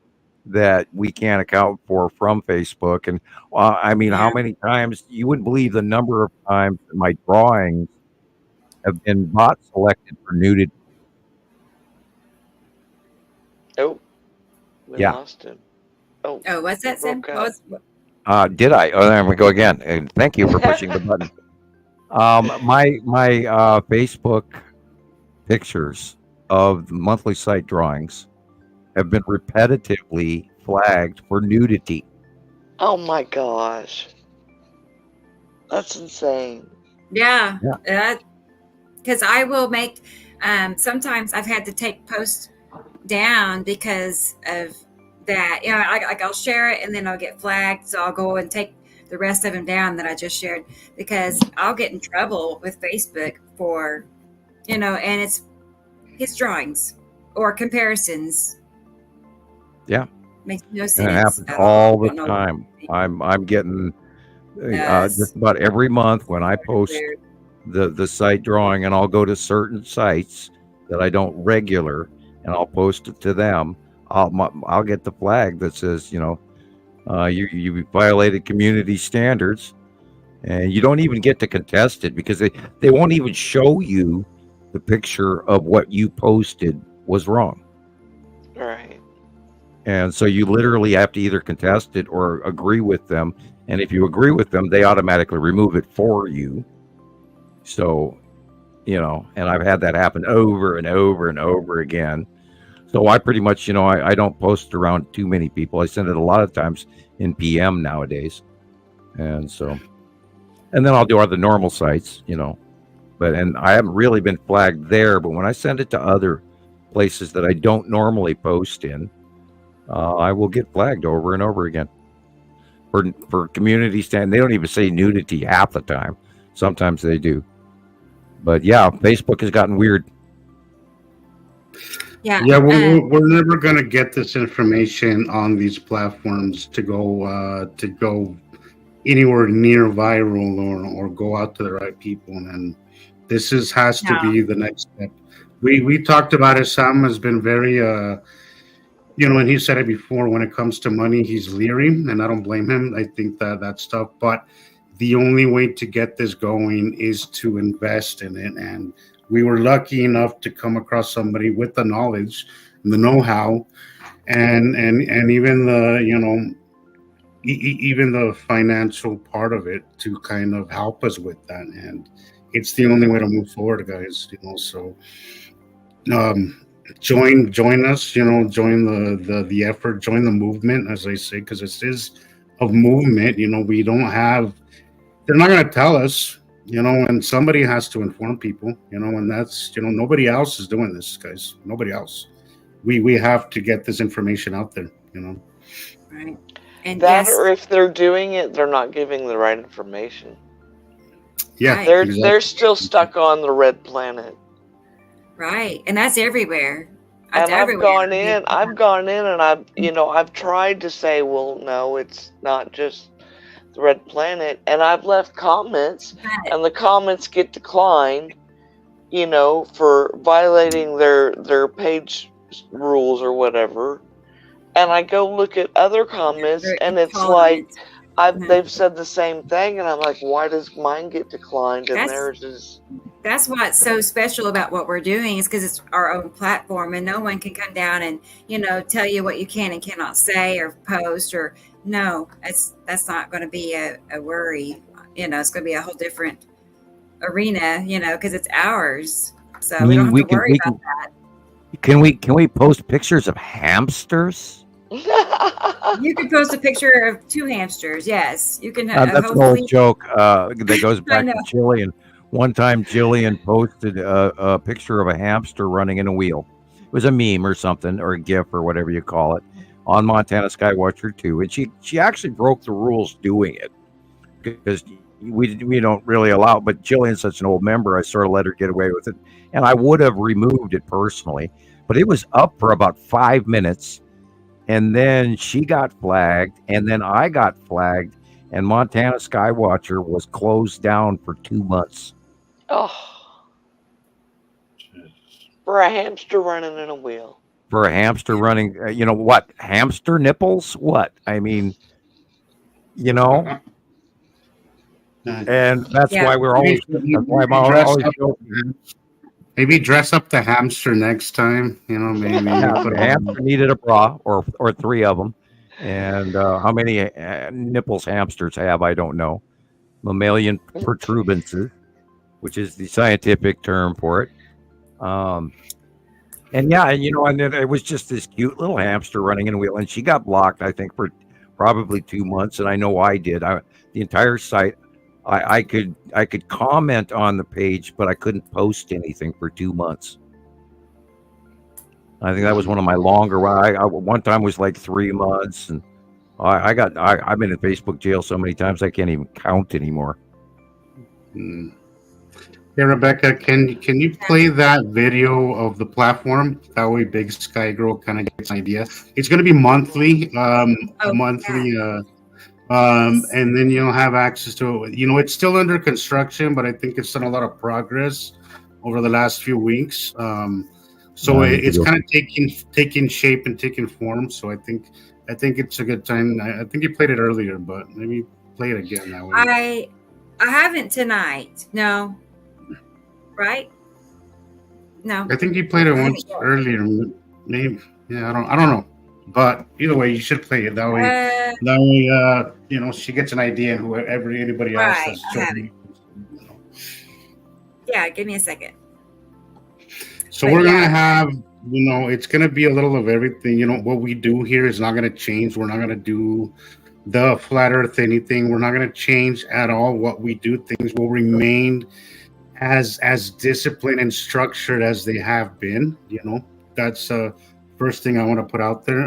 that we can't account for from Facebook. And how many times, you wouldn't believe the number of times that my drawings have been bot selected for nudity. Oh, we lost him. Oh, what's that, Sam? Did I? Oh, there we go again. And thank you for pushing the button. My Facebook pictures of monthly site drawings have been repetitively flagged for nudity. Oh my gosh. That's insane. Yeah. Because I will make, sometimes I've had to take posts down because of that. I'll share it and then I'll get flagged. So I'll go and take the rest of them down that I just shared because I'll get in trouble with Facebook for, and it's his drawings or comparisons. Yeah, makes no sense. And it happens all the time. I'm getting just about every month when I post the site drawing, and I'll go to certain sites that I don't regular, and I'll post it to them, I'll get the flag that says, you violated community standards, and you don't even get to contest it because they won't even show you the picture of what you posted was wrong. Right. And so you literally have to either contest it or agree with them. And if you agree with them, they automatically remove it for you. So, and I've had that happen over and over and over again. So I pretty much, I don't post around too many people. I send it a lot of times in PM nowadays. And then I'll do other normal sites, and I haven't really been flagged there. But when I send it to other places that I don't normally post in, I will get flagged over and over again for community stand. They don't even say nudity half the time. Sometimes they do. But yeah, Facebook has gotten weird. Yeah, we're never going to get this information on these platforms to go anywhere near viral or go out to the right people, and this has to be the next step. We talked about it. Sam has been very and he said it before, when it comes to money, he's leery, and I don't blame him. I think that stuff, but the only way to get this going is to invest in it. And we were lucky enough to come across somebody with the knowledge and the know-how and even the, even the financial part of it to kind of help us with that. And it's the only way to move forward, guys, so join us, join the effort, join the movement, as I say, because it is a movement. We don't have, they're not going to tell us, and somebody has to inform people, and that's, nobody else is doing this, guys. Nobody else. We have to get this information out there, Right. And that, or if they're doing it, they're not giving the right information. Yeah, right. They're still stuck on the red planet. Right, and that's everywhere. And I've gone in, and I've tried to say, well, no, it's not just the red planet, and I've left comments, and the comments get declined, for violating their page rules or whatever. And I go look at other comments, and it's like they've said the same thing, and I'm like, why does mine get declined and theirs is? That's what's so special about what we're doing, is because it's our own platform, and no one can come down and tell you what you can and cannot say or post or no. That's not going to be a worry. It's going to be a whole different arena. Because it's ours, so we don't have to worry about that. Can we post pictures of hamsters? You can post a picture of 2 hamsters. Yes, you can. That's an old joke that goes back to Gillian. One time, Gillian posted a picture of a hamster running in a wheel. It was a meme or something, or a GIF or whatever you call it, on Montana Skywatcher 2. And she actually broke the rules doing it, because we don't really allow it. But Gillian's such an old member, I sort of let her get away with it. And I would have removed it personally, but it was up for about 5 minutes. And then she got flagged, and then I got flagged, and Montana Skywatcher was closed down for 2 months. Oh, for a hamster running in a wheel. For a hamster running, what? Hamster nipples? What? I mean, and that's why we're always. That's why I'm always joking. Maybe dress up the hamster next time. Maybe the hamster needed a bra or 3 of them. And how many nipples hamsters have, I don't know. Mammalian protuberances, which is the scientific term for it. And then it was just this cute little hamster running in a wheel, and she got blocked, I think, for probably 2 months. And I know I did. The entire site, I could comment on the page, but I couldn't post anything for 2 months. I think that was one of my longer. One time was like 3 months, and I've been in Facebook jail so many times I can't even count anymore. Hey, Rebecca, can you play that video of the platform? That way Big Sky Girl kind of gets an idea. It's going to be monthly, and then you'll have access to it. It's still under construction, but I think it's done a lot of progress over the last few weeks. So it's kind of taking shape and taking form. So I think it's a good time. I think you played it earlier, but maybe play it again that way. I haven't tonight. No. Right? No. I think you played it once earlier. Maybe. Yeah, I don't know. But either way, you should play it that way. She gets an idea, and anybody else that's joining. Yeah, give me a second. So we're gonna have, it's gonna be a little of everything. What we do here is not gonna change. We're not gonna do the flat Earth anything. We're not gonna change at all what we do. Things will remain as disciplined and structured as they have been. That's first thing I want to put out there.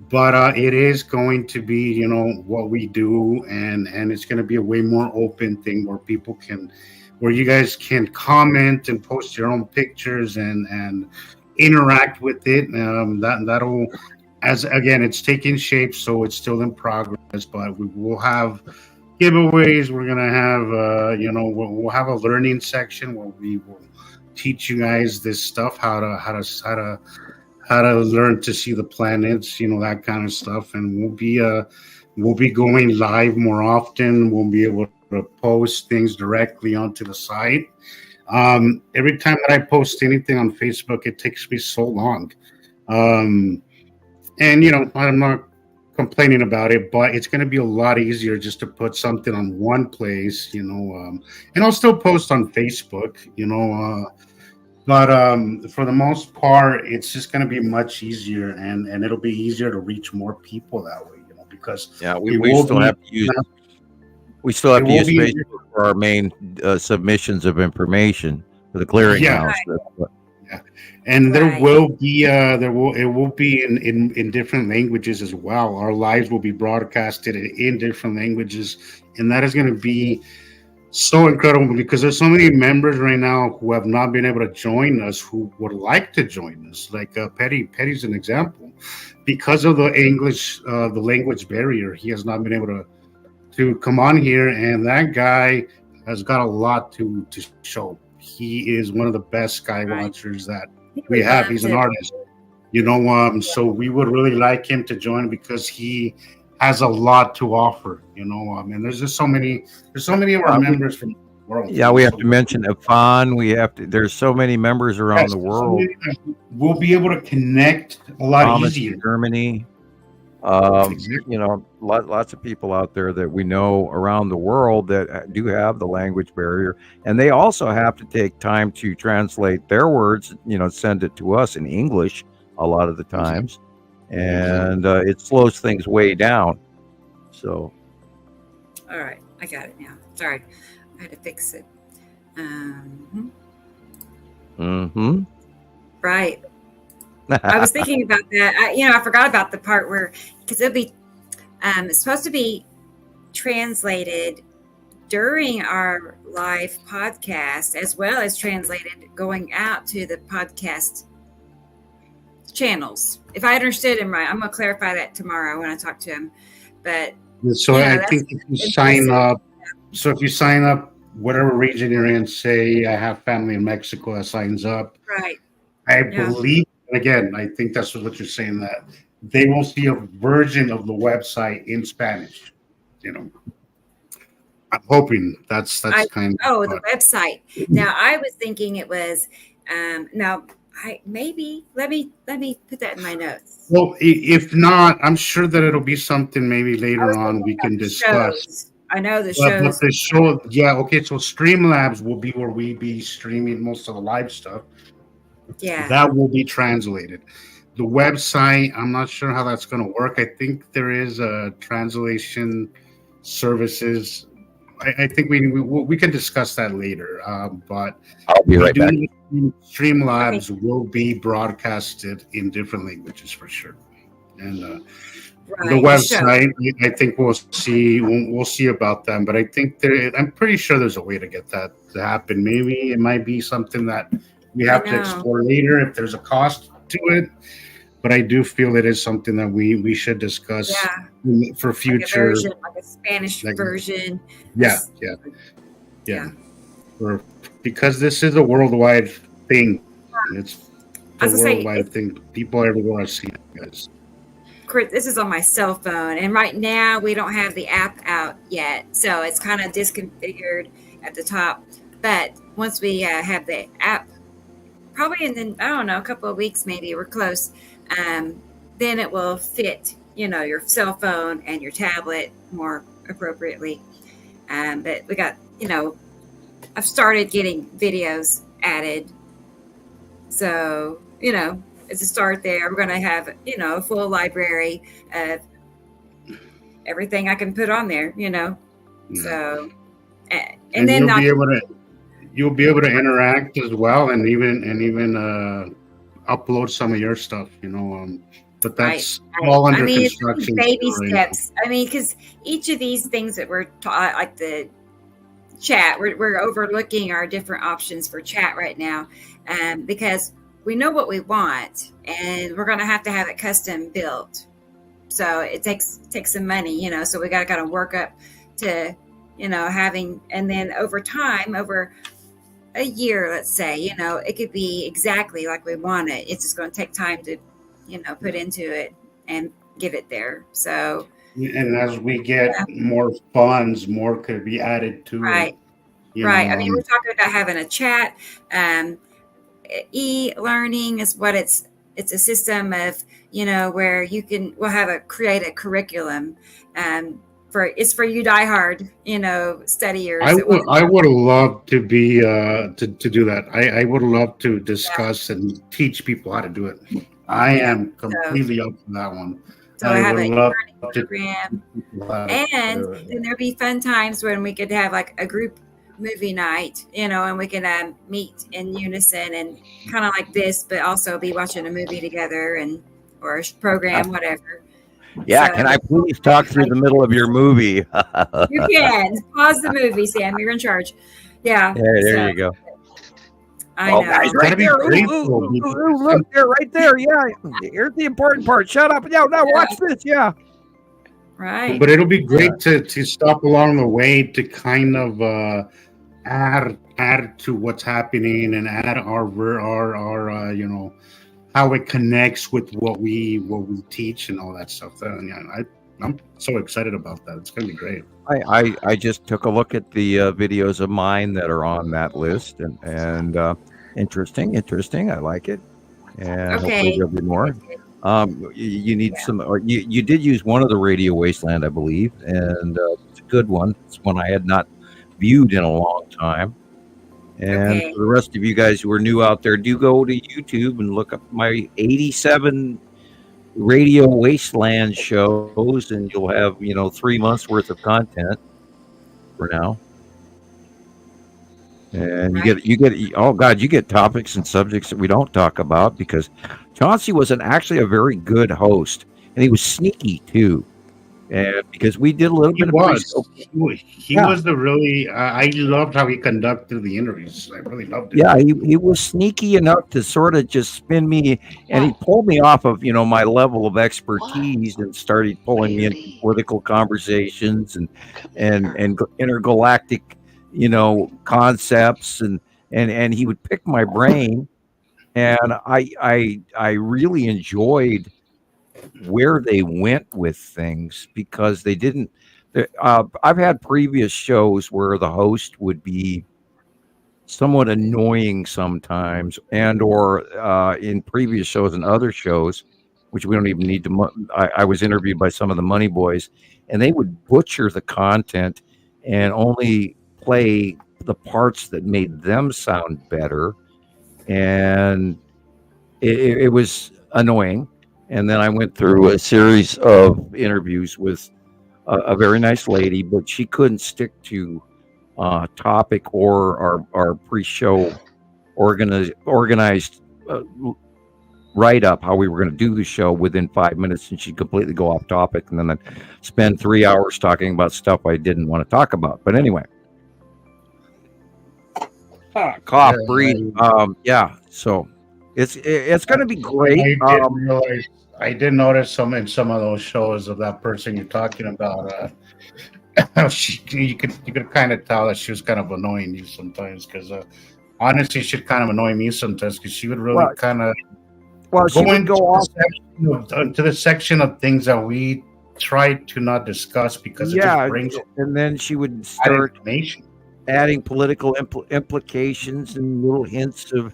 But it is going to be, what we do, and it's going to be a way more open thing where you guys can comment and post your own pictures and interact with it. That'll, again, it's taking shape, so it's still in progress, but we will have giveaways. We're going to have, we'll have a learning section where we will teach you guys this stuff, how to learn to see the planets, that kind of stuff. And we'll be going live more often. We'll be able to post things directly onto the site. Every time that I post anything on Facebook, it takes me so long. And I'm not complaining about it, but it's going to be a lot easier just to put something on one place, and I'll still post on Facebook, but for the most part, it's just going to be much easier, and it'll be easier to reach more people that way, because we still have to use Facebook for our main submissions of information for the clearinghouse. And there will be it will be in different languages as well. Our lives will be broadcasted in different languages, and that is going to be so incredible because there's so many members right now who have not been able to join us who would like to join us. Like Petty's an example. Because of the English, the language barrier, he has not been able to come on here, and that guy has got a lot to show. He is one of the best sky watchers that we have. He's an artist, so we would really like him to join because he has a lot to offer, and there's just so many of our members from the world. Yeah, we have to mention Afan. There's so many members around the world. We'll be able to connect a lot easier. Germany. Lots of people out there that we know around the world that do have the language barrier, and they also have to take time to translate their words, send it to us in English a lot of the times, and it slows things way down. So, all right, I got it now. Sorry, I had to fix it. Right. I was thinking about that. I forgot about the part where, because it'll be, it's supposed to be translated during our live podcast, as well as translated going out to the podcast channels. If I understood him right, I'm going to clarify that tomorrow when I talk to him. But so I think if you sign up, whatever region you're in, say I have family in Mexico that signs up, right? I believe. Again, I think that's what you're saying, that they will see a version of the website in Spanish. I'm hoping that's kind of. Oh, the website. Now, I was thinking it was. Let me put that in my notes. Well, if not, I'm sure that it'll be something maybe later on we can discuss. Shows. I know the shows. But the show, okay. So Streamlabs will be where we be streaming most of the live stuff. Yeah, that will be translated. The website, I'm not sure how that's going to work. I think there is a translation services. I think we can discuss that later. But I'll be right back. Streamlabs will be broadcasted in different languages for sure, and the website. I think we'll see about them. But I think I'm pretty sure there's a way to get that to happen. Maybe it might be something that we have to explore later if there's a cost to it, but I do feel it is something that we should discuss for future. Like a Spanish version. Yeah. Because this is a worldwide thing. It's worldwide thing. People everywhere are seeing it, guys. This is on my cell phone, and right now we don't have the app out yet, so it's kind of disconfigured at the top. But once we have the app, probably in I don't know, a couple of weeks, maybe we're close. Then it will fit, your cell phone and your tablet more appropriately. But we got, I've started getting videos added, so it's a start there. We're going to have, a full library of everything I can put on there, So, and then you'll be able to interact as well, and even upload some of your stuff, But that's all under construction. Baby steps. Because each of these things that we're taught, like the chat, we're overlooking our different options for chat right now, because we know what we want, and we're going to have it custom built. So it takes some money, So we got to kind of work up to, having, and then over time, over a year, let's say, it could be exactly like we want it. It's just going to take time to, put into it and get it there. So, and as we get more funds, more could be added to it. Right. We're talking about having a chat. E-learning is what it's a system of, where we'll create a curriculum, for you diehard, studiers. I would love to be to do that. I would love to discuss and teach people how to do it. I am completely up for that one. So I have a learning program, and then there'll be fun times when we could have like a group movie night, and we can meet in unison and kind of like this, but also be watching a movie together or a program, whatever. Yeah, so, can I please talk through the middle of your movie? You can pause the movie, Sam. You're in charge. Yeah. There you go. I know. Guys, right there. Look, there, right there. Yeah, here's the important part. Shut up. Now watch this. Yeah. Right. But it'll be great to stop along the way to kind of add to what's happening and add our how it connects with what we teach and all that stuff. I'm so excited about that. It's going to be great. I just took a look at the videos of mine that are on that list, and interesting. I like it, and hopefully there'll be more. You need some, or you did use one of the Radio Wasteland, I believe, and it's a good one. It's one I had not viewed in a long time. And for the rest of you guys who are new out there, do go to YouTube and look up my 87 Radio Wasteland shows, and you'll have 3 months worth of content for now. And you get topics and subjects that we don't talk about, because Chauncey was actually a very good host, and he was sneaky too. And because we did a little bit of he was the really I loved how he conducted the interviews. I really loved it. Yeah, he was sneaky enough to sort of just spin me, and he pulled me off of my level of expertise and started pulling me into political conversations and intergalactic concepts, and he would pick my brain, and I really enjoyed where they went with things, because they didn't. I've had previous shows where the host would be somewhat annoying sometimes, or in previous shows and other shows, which we don't even need to. I was interviewed by some of the Money Boys, and they would butcher the content and only play the parts that made them sound better, and it was annoying. And then I went through a series of interviews with a very nice lady, but she couldn't stick to topic or our pre-show organized write-up, how we were going to do the show within 5 minutes, and she'd completely go off topic, and then I'd spend 3 hours talking about stuff I didn't want to talk about. But anyway, cough, breathe. So it's going to be great. I did notice in some of those shows of that person you're talking about. You could kind of tell that she was kind of annoying you sometimes, because honestly, she'd kind of annoy me sometimes, because she would really kind of Well, she would go off to the section of things that we try to not discuss because it just brings. And then she would start adding political implications and little hints of,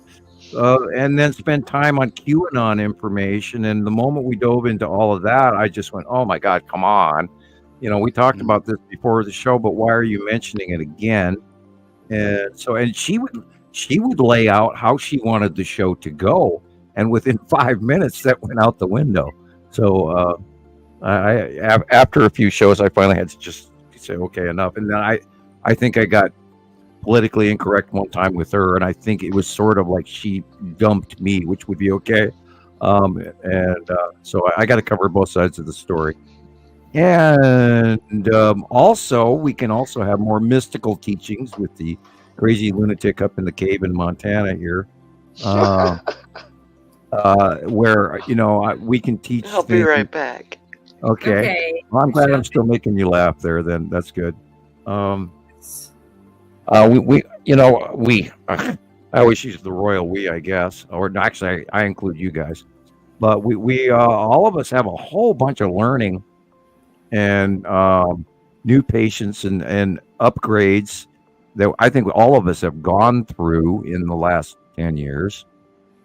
and then spend time on QAnon information. And the moment we dove into all of that, I just went, "Oh my God, come on!" You know, we talked about this before the show, but why are you mentioning it again? And so, and she would lay out how she wanted the show to go, and within 5 minutes, that went out the window. So, after a few shows, I finally had to just say, "Okay, enough." And then I think I got politically incorrect one time with her, and I think it was sort of like she dumped me, which would be okay. So I got to cover both sides of the story. And also, we can also have more mystical teachings with the crazy lunatic up in the cave in Montana here, where we can teach. I'll be right back. Okay. Well, I'm glad I'm still making you laugh there. Then that's good. I always use the royal we, I guess, or actually, I include you guys. But we all of us have a whole bunch of learning and new patients and upgrades that I think all of us have gone through in the last 10 years.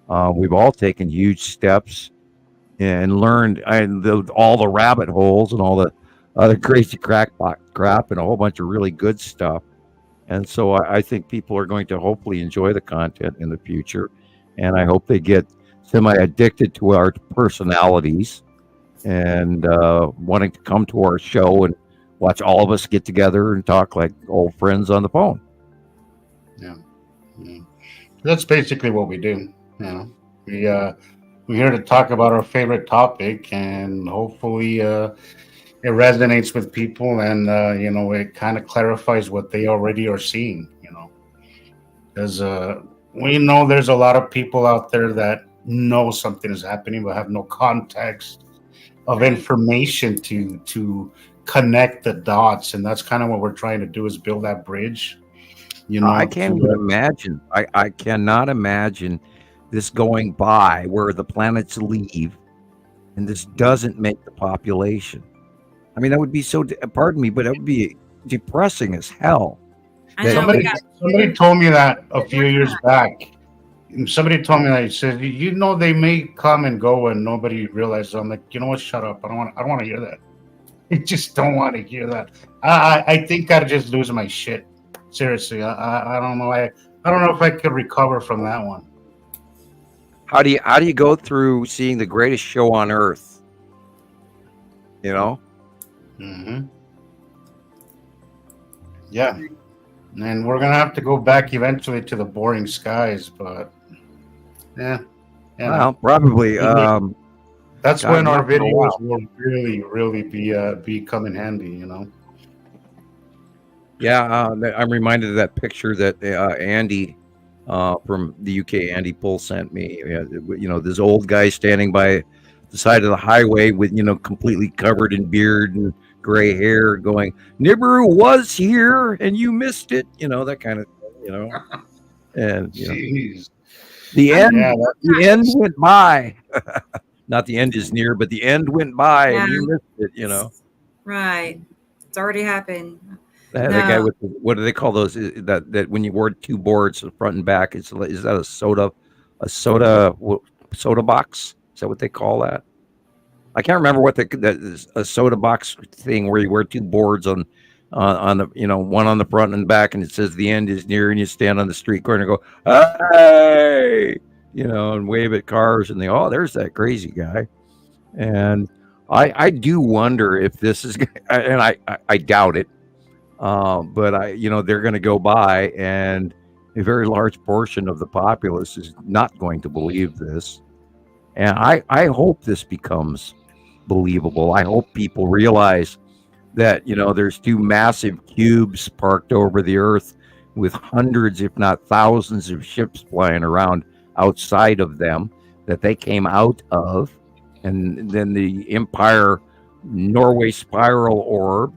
We've all taken huge steps and learned all the rabbit holes and all the other crazy crap and a whole bunch of really good stuff. And so I think people are going to hopefully enjoy the content in the future. And I hope they get semi-addicted to our personalities and wanting to come to our show and watch all of us get together and talk like old friends on the phone. Yeah. That's basically what we do. We're here to talk about our favorite topic, and hopefully it resonates with people, and it kind of clarifies what they already are seeing. Because we know there's a lot of people out there that know something is happening but have no context of information to connect the dots, and that's kind of what we're trying to do, is build that bridge. I can't even imagine. I cannot imagine this going by where the planets leave and this doesn't make the population. I mean, that would be so, pardon me, but that would be depressing as hell. Somebody told me that a few years back. Somebody told me that. He said, they may come and go and nobody realizes. I'm like, you know what? Shut up. I don't want to hear that. I just don't want to hear that. I think I'd just lose my shit. Seriously. I don't know. I don't know if I could recover from that one. How do you go through seeing the greatest show on earth? Mm-hmm. Yeah. And we're going to have to go back eventually to the boring skies, but yeah. Well, probably. That's when our videos will really, really be come in handy, Yeah, I'm reminded of that picture that Andy from the UK, Andy Pull, sent me. This old guy standing by the side of the highway with, completely covered in beard and gray hair, going, "Nibiru was here and you missed it," that kind of thing, And the end went by. Not the end is near, but the end went by and you missed it. Right, it's already happened. The guy with what do they call those? That when you wore two boards, the front and back, is that a soda box? Is that what they call that? I can't remember what a soda box thing where you wear two boards on the one on the front and back, and it says the end is near, and you stand on the street corner and go, "Hey!" and wave at cars, and there's that crazy guy. And I do wonder if this is, and I doubt it. But they're going to go by, and a very large portion of the populace is not going to believe this. And I hope this becomes believable. I hope people realize that, there's two massive cubes parked over the earth with hundreds, if not thousands of ships flying around outside of them that they came out of. And then the Norway spiral orb,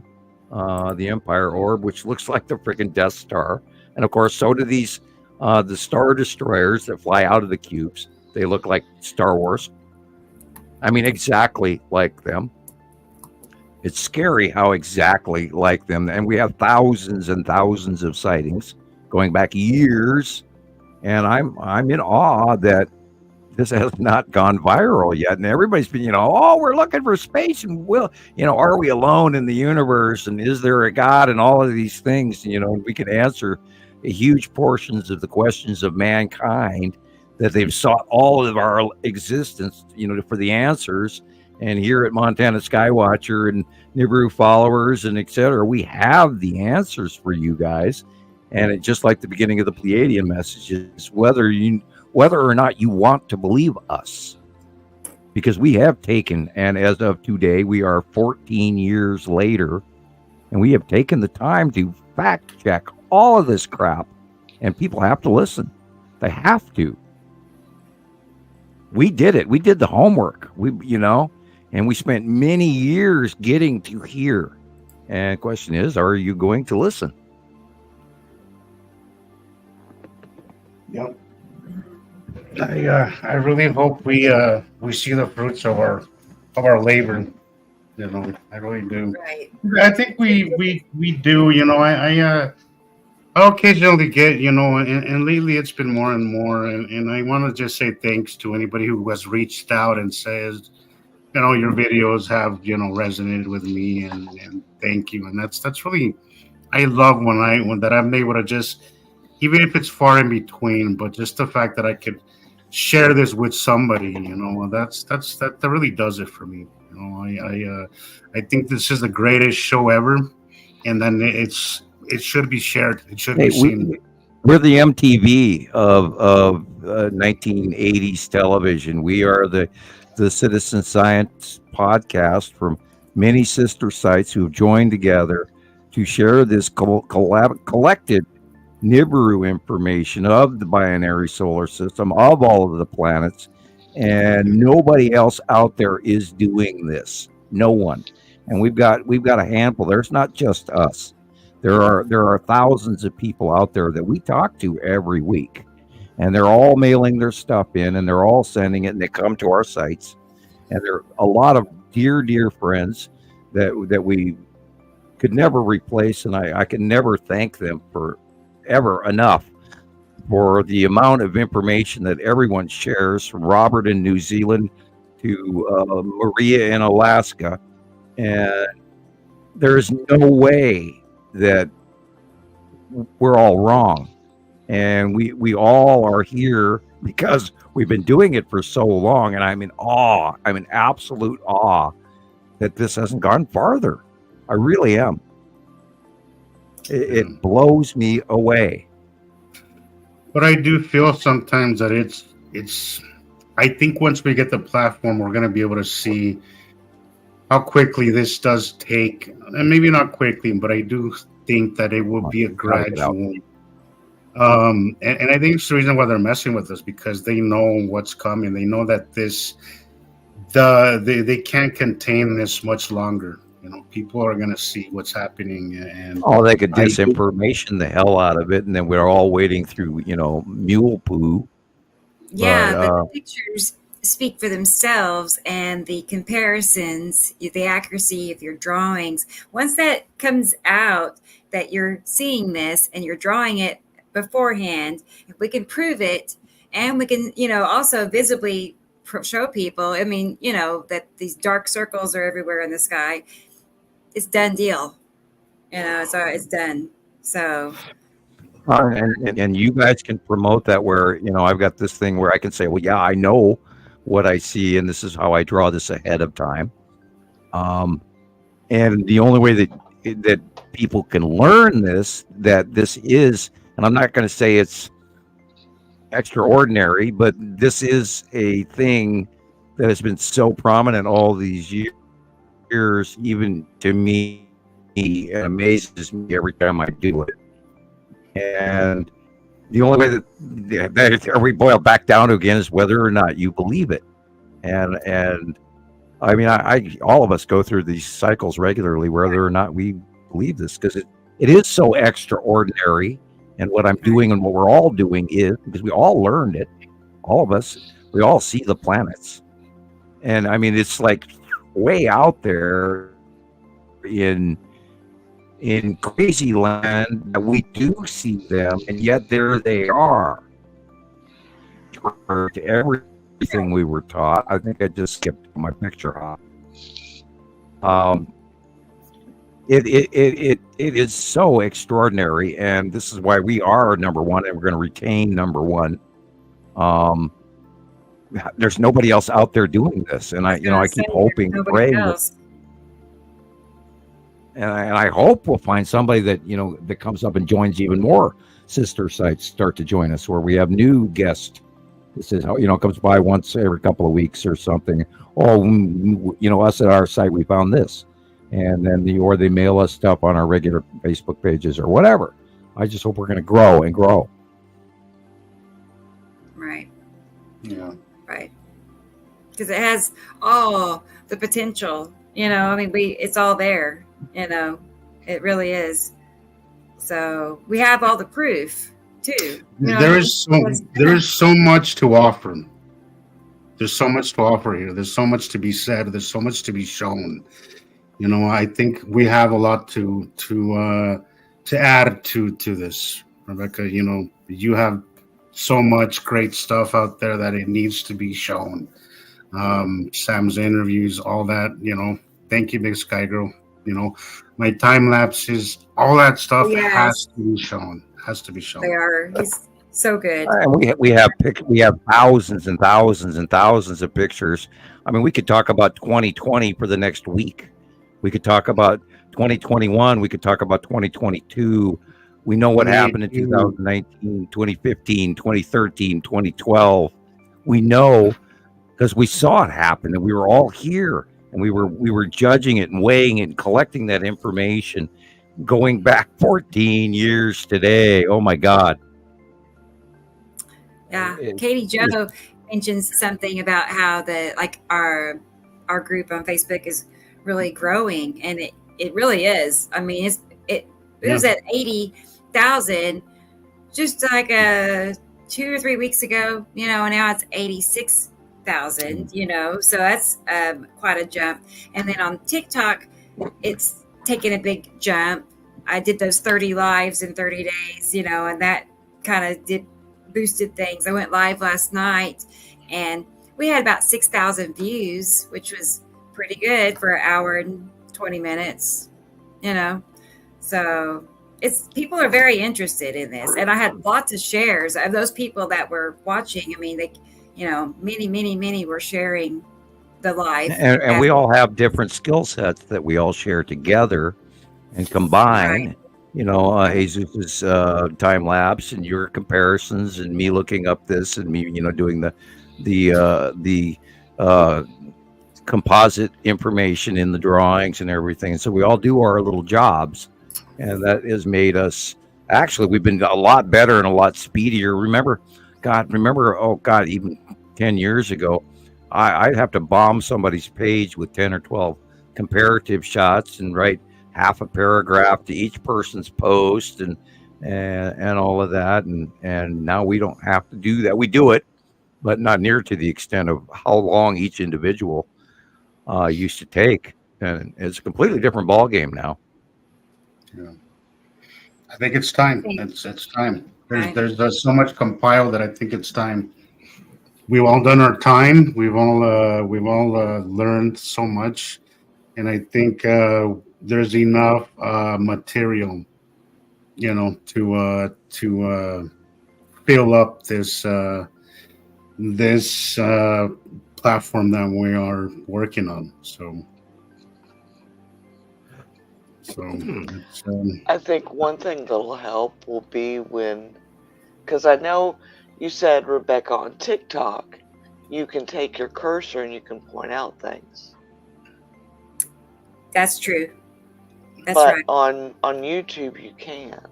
the Empire orb, which looks like the freaking Death Star. And of course, so do these, the Star Destroyers that fly out of the cubes. They look like Star Wars. I mean, exactly like them. It's scary how exactly like them. And we have thousands and thousands of sightings going back years. And I'm in awe that this has not gone viral yet. And everybody's been, oh, we're looking for space, and are we alone in the universe? And is there a God? And all of these things, we can answer huge portions of the questions of mankind that they've sought all of our existence, for the answers. And here at Montana Skywatcher and Nibiru followers and et cetera, we have the answers for you guys. And it, just like the beginning of the Pleiadian messages, whether or not you want to believe us, because we have taken, and as of today, we are 14 years later, and we have taken the time to fact check all of this crap, and people have to listen. They have to. We did it. We did the homework. And we spent many years getting to here. And the question is, are you going to listen? Yep. I really hope we see the fruits of our labor. I really do. Right. I think we do. I occasionally get, and lately it's been more and more. And I want to just say thanks to anybody who has reached out and says, your videos have, resonated with me, and thank you. And that's really, I love when that I'm able to just, even if it's far in between, but just the fact that I could share this with somebody, that really does it for me. I think this is the greatest show ever, and then it should be shared. It should be seen. We're the MTV of 1980s television. We are the Citizen Science podcast from many sister sites who have joined together to share this collected Nibiru information of the binary solar system, of all of the planets, and nobody else out there is doing this. No one. And we've got a handful. There's not just us. There are thousands of people out there that we talk to every week, and they're all mailing their stuff in, and they're all sending it, and they come to our sites, and there are a lot of dear friends that we could never replace, and I can never thank them for ever enough for the amount of information that everyone shares, from Robert in New Zealand to Maria in Alaska. And there's no way that we're all wrong. And we all are here because we've been doing it for so long. And I'm in awe. I'm in absolute awe that this hasn't gone farther. I really am. It blows me away. But I do feel sometimes that it's. I think once we get the platform, we're going to be able to see how quickly this does take, and maybe not quickly, but I do think that it will be a gradual. And I think it's the reason why they're messing with us, because they know what's coming. They know that they can't contain this much longer. People are going to see what's happening, and they could disinformation the hell out of it, and then we're all wading through, mule poo. Yeah, but the pictures speak for themselves, and the comparisons, the accuracy of your drawings. Once that comes out, that you're seeing this and you're drawing it beforehand, if we can prove it, and we can, also visibly show people, that these dark circles are everywhere in the sky. It's done deal, so it's done. So, and you guys can promote that where, I've got this thing where I can say, well, yeah, I know what I see, and this is how I draw this ahead of time. And the only way that people can learn that this is, and I'm not going to say it's extraordinary, but this is a thing that has been so prominent all these years, even to me, it amazes me every time I do it. And the only way that we boil back down to again is whether or not you believe it. And I mean, all of us go through these cycles regularly, whether or not we believe this, because it is so extraordinary. And what I'm doing and what we're all doing is, because we all learned it, all of us we all see the planets. And I mean, it's like way out there in crazy land that we do see them, and yet there they are. To everything we were taught. I think I just skipped my picture off. It is so extraordinary, and this is why we are number one, and we're going to retain number one. There's nobody else out there doing this, and I keep hoping, praying, and I hope we'll find somebody that that comes up and joins. Even more sister sites start to join us, where we have new guests. This is how comes by once every couple of weeks or something. Oh, us at our site, we found this. And then they mail us stuff on our regular Facebook pages or whatever. I just hope we're going to grow and grow. Right. Yeah. Right. Because it has all the potential. I mean, it's all there. It really is. So we have all the proof too. There is so much to offer. There's so much to offer here. There's so much to be said. There's so much to be shown. I think we have a lot to add to this, Rebecca. You have so much great stuff out there that it needs to be shown. Sam's interviews, all that. Thank you, Big Sky Girl. My time lapses, all that stuff has to be shown. Has to be shown. They are. He's so good. And we have thousands and thousands and thousands of pictures. I mean, we could talk about 2020 for the next week. We could talk about 2021. We could talk about 2022. We know what happened in 2019, 2015, 2013, 2012. We know because we saw it happen, and we were all here, and we were judging it and weighing it and collecting that information going back 14 years today. Oh my God. Yeah. Katie Joe mentions something about how our group on Facebook is really growing, and it really is. I mean, it was at 80,000 just like 2 or 3 weeks ago, and now it's 86,000, so that's quite a jump. And then on TikTok, it's taken a big jump. I did those 30 lives in 30 days, and that kind of boosted things. I went live last night, and we had about 6,000 views, which was pretty good for an hour and 20 minutes, so people are very interested in this. And I had lots of shares of those people that were watching. I mean, many were sharing the live. And we all have different skill sets that we all share together and combine. Right. Jesus's time lapse and your comparisons and me looking up this and me, doing the composite information in the drawings and everything. So we all do our little jobs, and that has made us we've been a lot better and a lot speedier. Remember, even 10 years ago, I'd have to bomb somebody's page with 10 or 12 comparative shots and write half a paragraph to each person's post and all of that. And now we don't have to do that. We do it, but not near to the extent of how long each individual used to take. And it's a completely different ball game now. Yeah. I think it's time. It's time. There's so much compiled that I think it's time. We've all done our time. We've all learned so much, and I think there's enough material, to fill up this platform that we are working on. So I think one thing that'll help will be because I know you said, Rebecca, on TikTok, you can take your cursor and you can point out things. That's true. That's but right. on YouTube, you can't.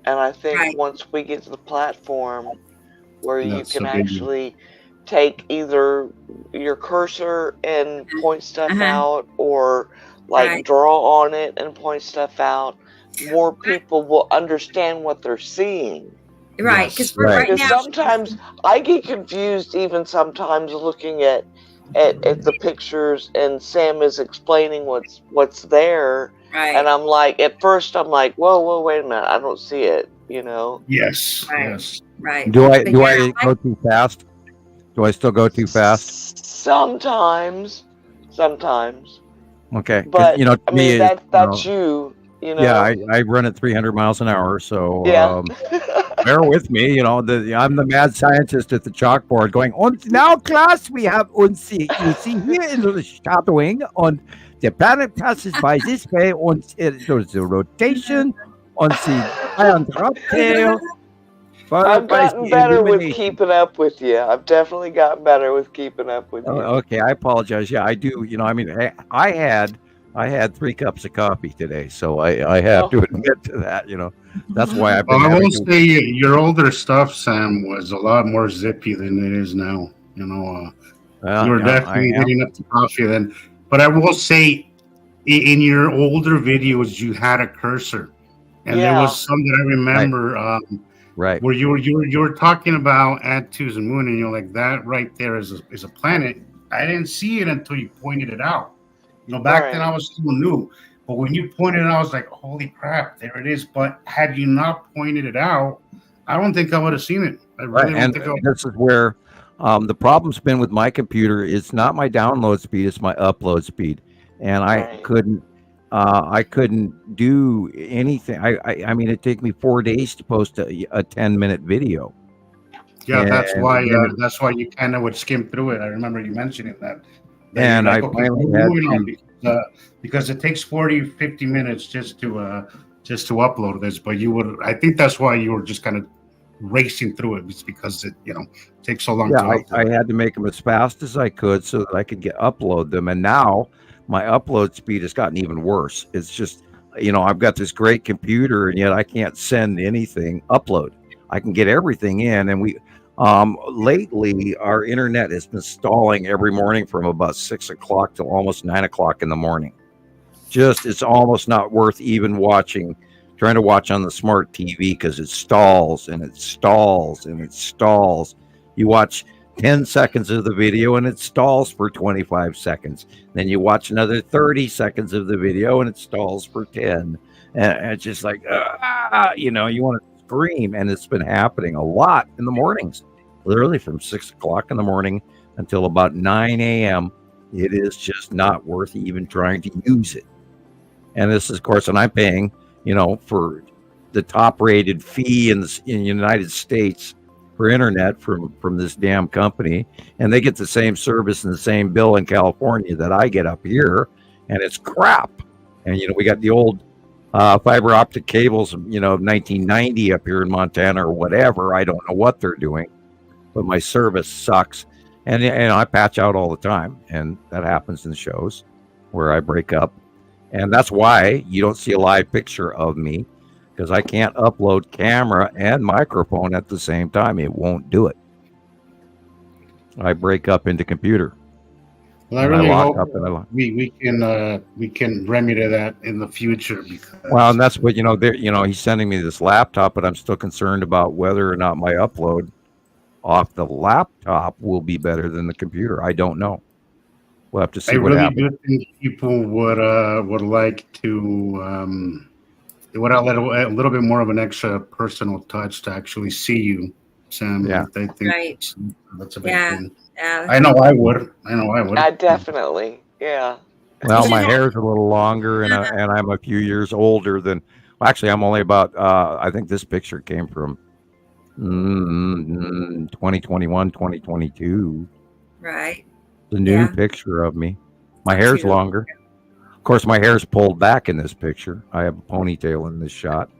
And I think once we get to the platform where you can actually take either your cursor and point stuff out, or draw on it and point stuff out, more people will understand what they're seeing. Right, because right now sometimes I get confused. Even sometimes looking at the pictures, and Sam is explaining what's there, right. And I'm like, at first, I'm like, whoa, wait a minute, I don't see it. Yes. Right. Yes. Right. Do I go too fast? Do I still go too fast? Sometimes. Okay, but to me, that's you. Yeah, I run at 300 miles an hour, so yeah. Bear with me. I'm the mad scientist at the chalkboard going, and now class, we have, you see here in the shadowing, on the planet passes by this way, on there's a rotation, on the ion drop tail. I've gotten better with keeping up with you. I've definitely gotten better with keeping up with you. Okay, I apologize. Yeah, I do. I had 3 cups of coffee today, so I have to admit to that. That's why I've been. I will say your older stuff, Sam, was a lot more zippy than it is now. You were definitely hitting up the coffee then. But I will say, in your older videos, you had a cursor, and there was some that I remember. Right. Where you were talking about Attu's moon, and you're like, that right there is a planet. I didn't see it until you pointed it out. Back then I was still new, but when you pointed it out, I was like, holy crap, there it is. But had you not pointed it out, I don't think I would have seen it. I really don't think I would. This is where the problem's been with my computer. It's not my download speed, it's my upload speed. And I couldn't do anything. I mean, it'd take me 4 days to post a 10-minute video. Yeah, that's why you kind of would skim through it. I remember you mentioning that. And I finally had because it takes 40-50 minutes just to upload this. But I think that's why you were just kind of racing through it. It's because it takes so long. Yeah, I had to make them as fast as I could so that I could upload them. And now my upload speed has gotten even worse. It's just I've got this great computer, and yet I can't send anything upload. I can get everything in, and lately our internet has been stalling every morning from about 6 o'clock till almost 9 o'clock in the morning. It's almost not worth even trying to watch on the smart TV, because it stalls and it stalls and it stalls. You watch 10 seconds of the video and it stalls for 25 seconds. Then you watch another 30 seconds of the video and it stalls for 10. And it's just like, you want to scream. And it's been happening a lot in the mornings. Literally from 6 o'clock in the morning until about 9 a.m. It is just not worth even trying to use it. And this is, of course, and I'm paying, for the top-rated fee in the United States for internet from this damn company, and they get the same service and the same bill in California that I get up here, and it's crap. And we got the old fiber optic cables, 1990 up here in Montana or whatever. I don't know what they're doing. But my service sucks, and I patch out all the time, and that happens in shows where I break up, and that's why you don't see a live picture of me, because I can't upload camera and microphone at the same time. It won't do it. I break up into computer. Well, I really hope we can remedy that in the future. Well, and that's what he's sending me this laptop, but I'm still concerned about whether or not my upload off the laptop will be better than the computer. I don't know. We'll have to see what happens. I really do think people would like to they would let a little bit more of an extra personal touch to actually see you, Sam. Yeah, they think that's a big thing. Yeah. I know I would. I definitely, yeah. Well, my hair's a little longer, and I'm a few years older than. Well, actually, I'm only about. I think this picture came from 2021, 2022. Right. The new picture of me. My hair's longer. Of course, my hair's pulled back in this picture. I have a ponytail in this shot.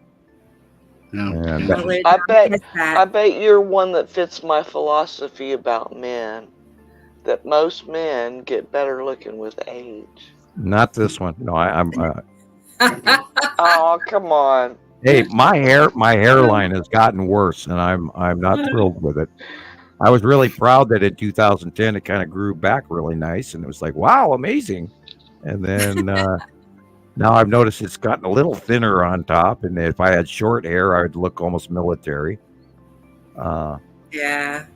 And I bet you're one that fits my philosophy about men. That most men get better looking with age. Not this one. No, I'm. Oh, come on. Hey, my hairline has gotten worse, and I'm not thrilled with it. I was really proud that in 2010 it kind of grew back really nice, and it was like, wow, amazing. And then now I've noticed it's gotten a little thinner on top, and if I had short hair, I would look almost military. Yeah.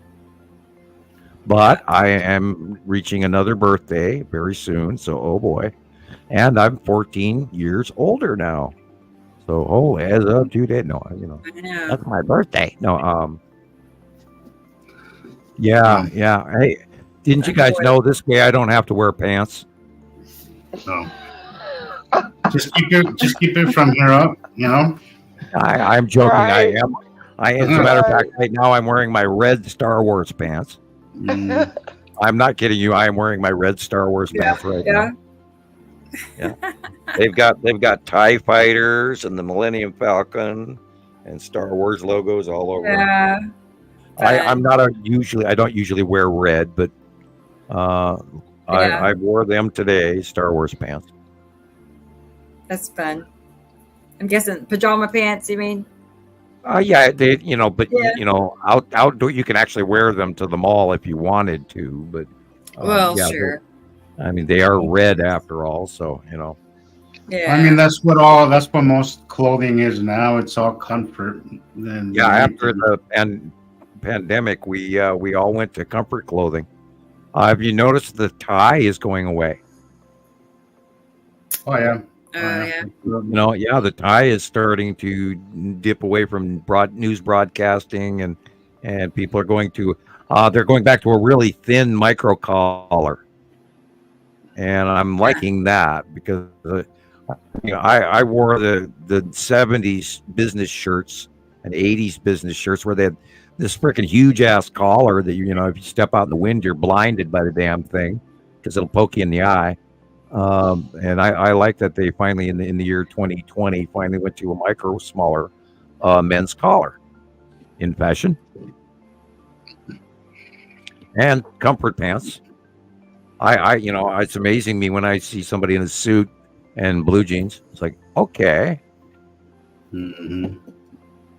But I am reaching another birthday very soon, so oh boy. And I'm 14 years older now. So holy as of today. No, I know. that's my birthday. No, yeah. Hey, didn't you guys know this way I don't have to wear pants? No. Just keep it from here up, you know. I'm joking. Right. As a matter of fact, right now I'm wearing my red Star Wars pants. I'm not kidding you. I am wearing my red Star Wars pants right now. Yeah. They've got TIE fighters and the Millennium Falcon and Star Wars logos all over. Yeah. I don't usually wear red, but I wore them today, Star Wars pants. That's fun. I'm guessing pajama pants, you mean? Yeah, outdoor you can actually wear them to the mall if you wanted to, but sure. I mean, they are red after all, so Yeah. I mean, that's what most clothing is now. It's all comfort. And after the pandemic, we all went to comfort clothing. Have you noticed the tie is going away? Oh yeah. Yeah. The tie is starting to dip away from news broadcasting, and people are going to they're going back to a really thin micro collar, and I'm liking that because I wore the 70s business shirts and 80s business shirts where they had this freaking huge ass collar that if you step out in the wind you're blinded by the damn thing because it'll poke you in the eye. And I like that they finally in the year 2020 finally went to a smaller men's collar in fashion and comfort pants. It's amazing me when I see somebody in a suit and blue jeans. It's like, okay. Mm-hmm.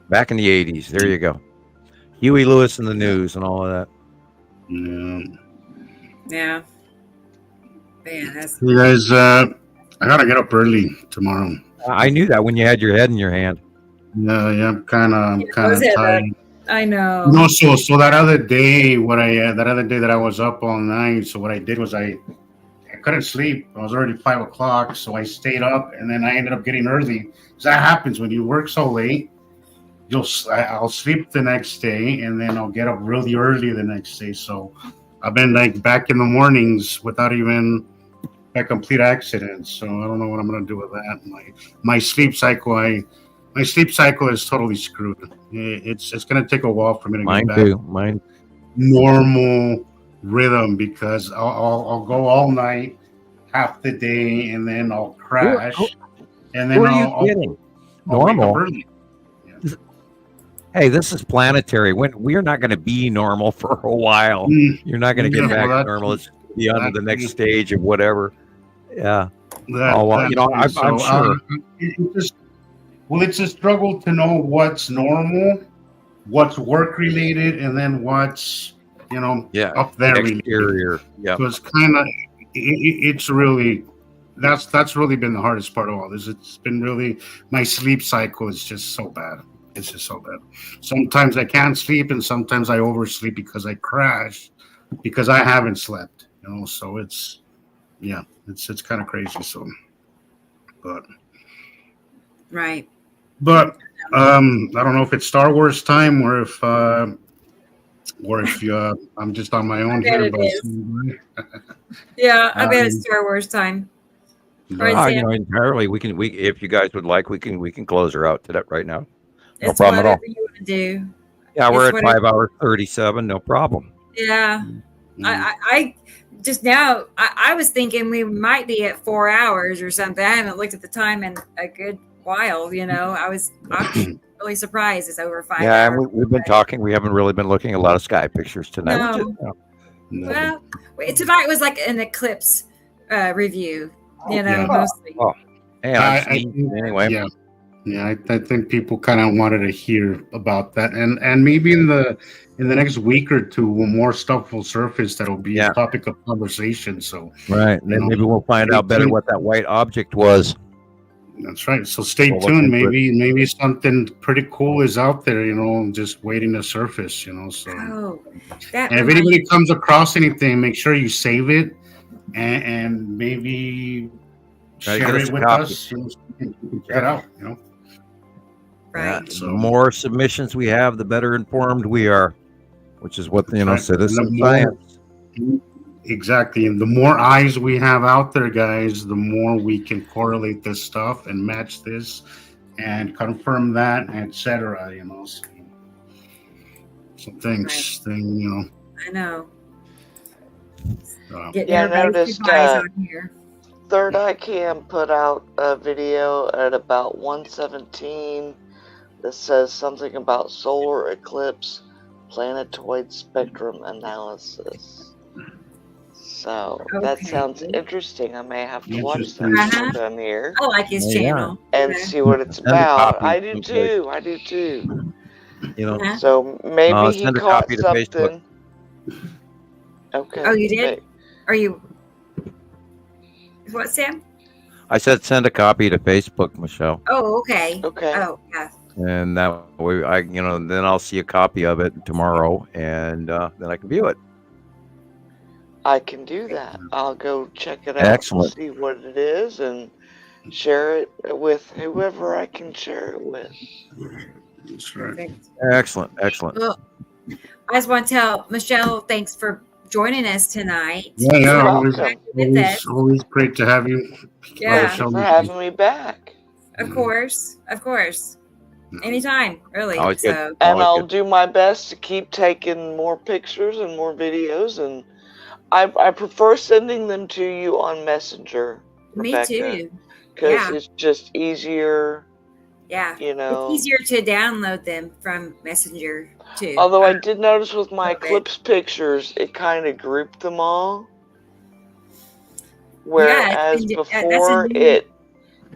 Back in the 80s, there you go. Huey Lewis in the News and all of that. Yeah. Man, you guys, I gotta get up early tomorrow. I knew that when you had your head in your hand. Yeah, I'm kind of tired. I know. No, so that other day, that I was up all night. So what I did was I couldn't sleep. It was already 5 o'clock, so I stayed up, and then I ended up getting early. So that happens when you work so late. I'll sleep the next day, and then I'll get up really early the next day. So I've been back in the mornings without even a complete accident. So I don't know what I'm gonna do with that. My sleep cycle, my sleep cycle is totally screwed. It's gonna take a while for me to get back Mine normal rhythm because I'll go all night, half the day, and then I'll crash. And then I'll getting normal. Hey, this is planetary. We are not going to be normal for a while. You're not going to get back to normal. It's be on to the next stage of whatever. Yeah. I'm sure. It's a struggle to know what's normal, what's work related, and then what's up there exterior. Yeah. So it's kind of it's really that's really been the hardest part of all this. It's been really my sleep cycle is just so bad. It's just so bad. Sometimes I can't sleep, and sometimes I oversleep because I crash because I haven't slept. So it's kind of crazy. So, but right. But I don't know if it's Star Wars time or if I'm just on my own here. Yeah, I bet it's Star Wars time. Right, entirely. We if you guys would like, we can close her out to that right now. No it's problem at all. You want to do. Yeah, we're at 5 hours 37. No problem. Yeah, I just now I was thinking we might be at 4 hours or something. I haven't looked at the time in a good while. I was really surprised it's over 5 hours. Yeah, and we've been talking. We haven't really been looking at a lot of sky pictures tonight. No. Well, tonight was like an eclipse review. Mostly. Oh, anyway. Yeah, I think people kind of wanted to hear about that, and maybe in the next week or two, more stuff will surface that'll be a topic of conversation. So right, maybe we'll find out better what that white object was. That's right. So stay tuned. Maybe something pretty cool is out there, just waiting to surface, So and if anybody comes across anything, make sure you save it and maybe share it with us. So we can check it out, Right. Yeah, so the more submissions we have, the better informed we are, which is what citizen science. Exactly, and the more eyes we have out there, guys, the more we can correlate this stuff and match this and confirm that, etc. So thanks, I know. I noticed Third Eye Cam put out a video at about 1:17 that says something about solar eclipse planetoid spectrum analysis. So that sounds interesting. I may have to watch that down here. I like his channel. And see what it's about. I do too. So maybe he caught something. Okay. Oh, you did? Are you? What, Sam? I said send a copy to Facebook, Michelle. Oh, okay. Okay. Oh, yeah. And that way, then I'll see a copy of it tomorrow, and then I can view it. I can do that. I'll go check it out. Excellent. And see what it is and share it with whoever I can share it with. That's right. Excellent. Well, I just want to tell Michelle, thanks for joining us tonight. Yeah. Always great to have you. Yeah. Thanks for having me back. Of course. Anytime, really. And I'll do my best to keep taking more pictures and more videos, and I prefer sending them to you on Messenger. Me too. Because it's just easier. Yeah. It's easier to download them from Messenger too. Although I did notice with my eclipse pictures, it kind of grouped them all. Whereas before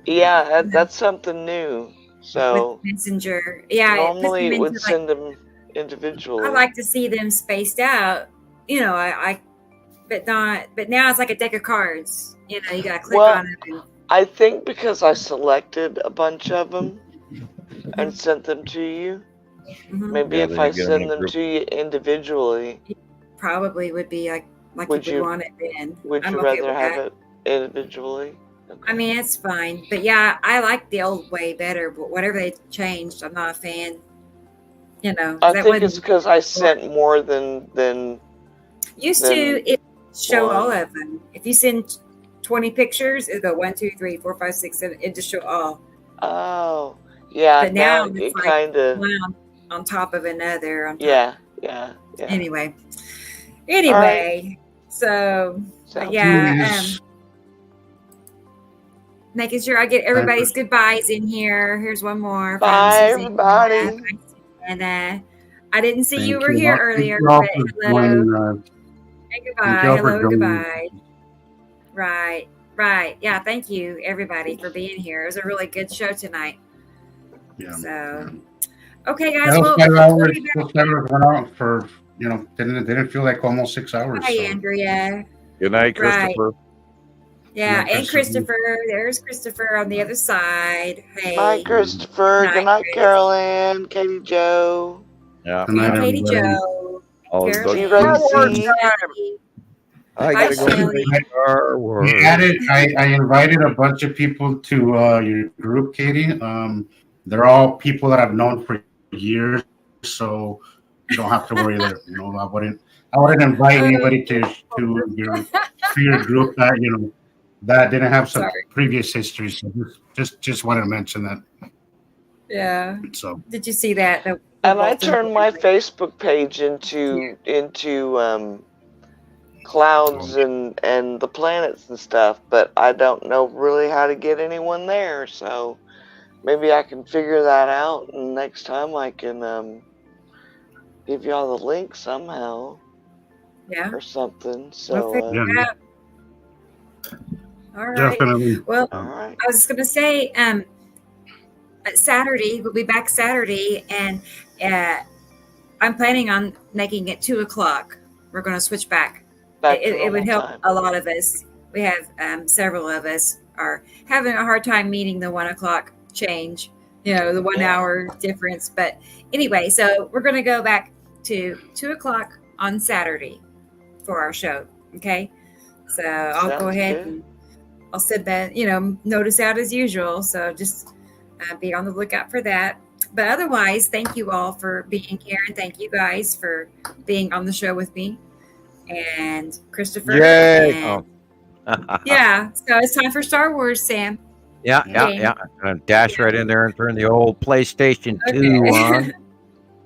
that's something new. So with Messenger, normally it would send them individually. I like to see them spaced out. But now it's like a deck of cards. You gotta click on it. I think because I selected a bunch of them and sent them to you. Maybe if I send them to you individually, probably would be like would you want it then. Would you rather have it individually? Okay. I mean, it's fine, but I like the old way better. But whatever they changed, I'm not a fan. I think it's because I sent more than used to. It show all of them. If you send 20 pictures, it'll go 1, 2, 3, 4, 5, 6, 7. It just show all. Oh, yeah. But now it it's kind of on top of another. Yeah. Anyway, right. So making sure I get everybody's goodbyes in here. Here's one more. Bye, everybody. And I didn't see you were here earlier. But hello. And goodbye. Hello, goodbye. Right. Yeah, thank you, everybody, for being here. It was a really good show tonight. Yeah. So, okay, guys. Those 5 hours went out for, didn't feel like almost 6 hours. Hi, Andrea. Good night, Christoper. Yeah, and Christoper. There's Christoper on the other side. Hey. Bye, Christoper. Good night, Carolyn, Katie Jo. Yeah. Good night, Katie Jo. I gotta go. I invited a bunch of people to your group, Katie. They're all people that I've known for years, so you don't have to worry there. I wouldn't invite anybody to your group that that didn't have some previous history. So just wanted to mention that. Yeah. So did you see that? And I turned my Facebook page into clouds and the planets and stuff, but I don't know really how to get anyone there. So maybe I can figure that out, and next time I can give y'all the link somehow. Yeah. Or something. So. All right. Definitely. Well, all right. I was just gonna say, Saturday we'll be back Saturday, and I'm planning on making it 2:00. We're gonna switch back. It would help a lot of us. We have several of us are having a hard time meeting the 1 o'clock change, the 1 hour difference. But anyway, so we're going to go back to 2 o'clock on Saturday for our show. Okay. So I'll go ahead and I'll send that, notice out as usual. So just be on the lookout for that. But otherwise, thank you all for being here. And thank you guys for being on the show with me. And Christoper. Yay. And, yeah. So it's time for Star Wars, Sam. Yeah. I'm going to dash right in there and turn the old PlayStation 2 on.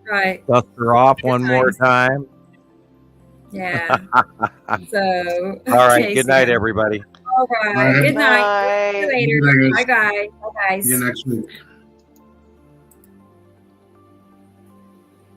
Right. Dust her off one more time. Yeah. So. All right. Good night, everybody. All right. Good night. See you later. Bye, Bye, guys. Bye, guys. See you next week.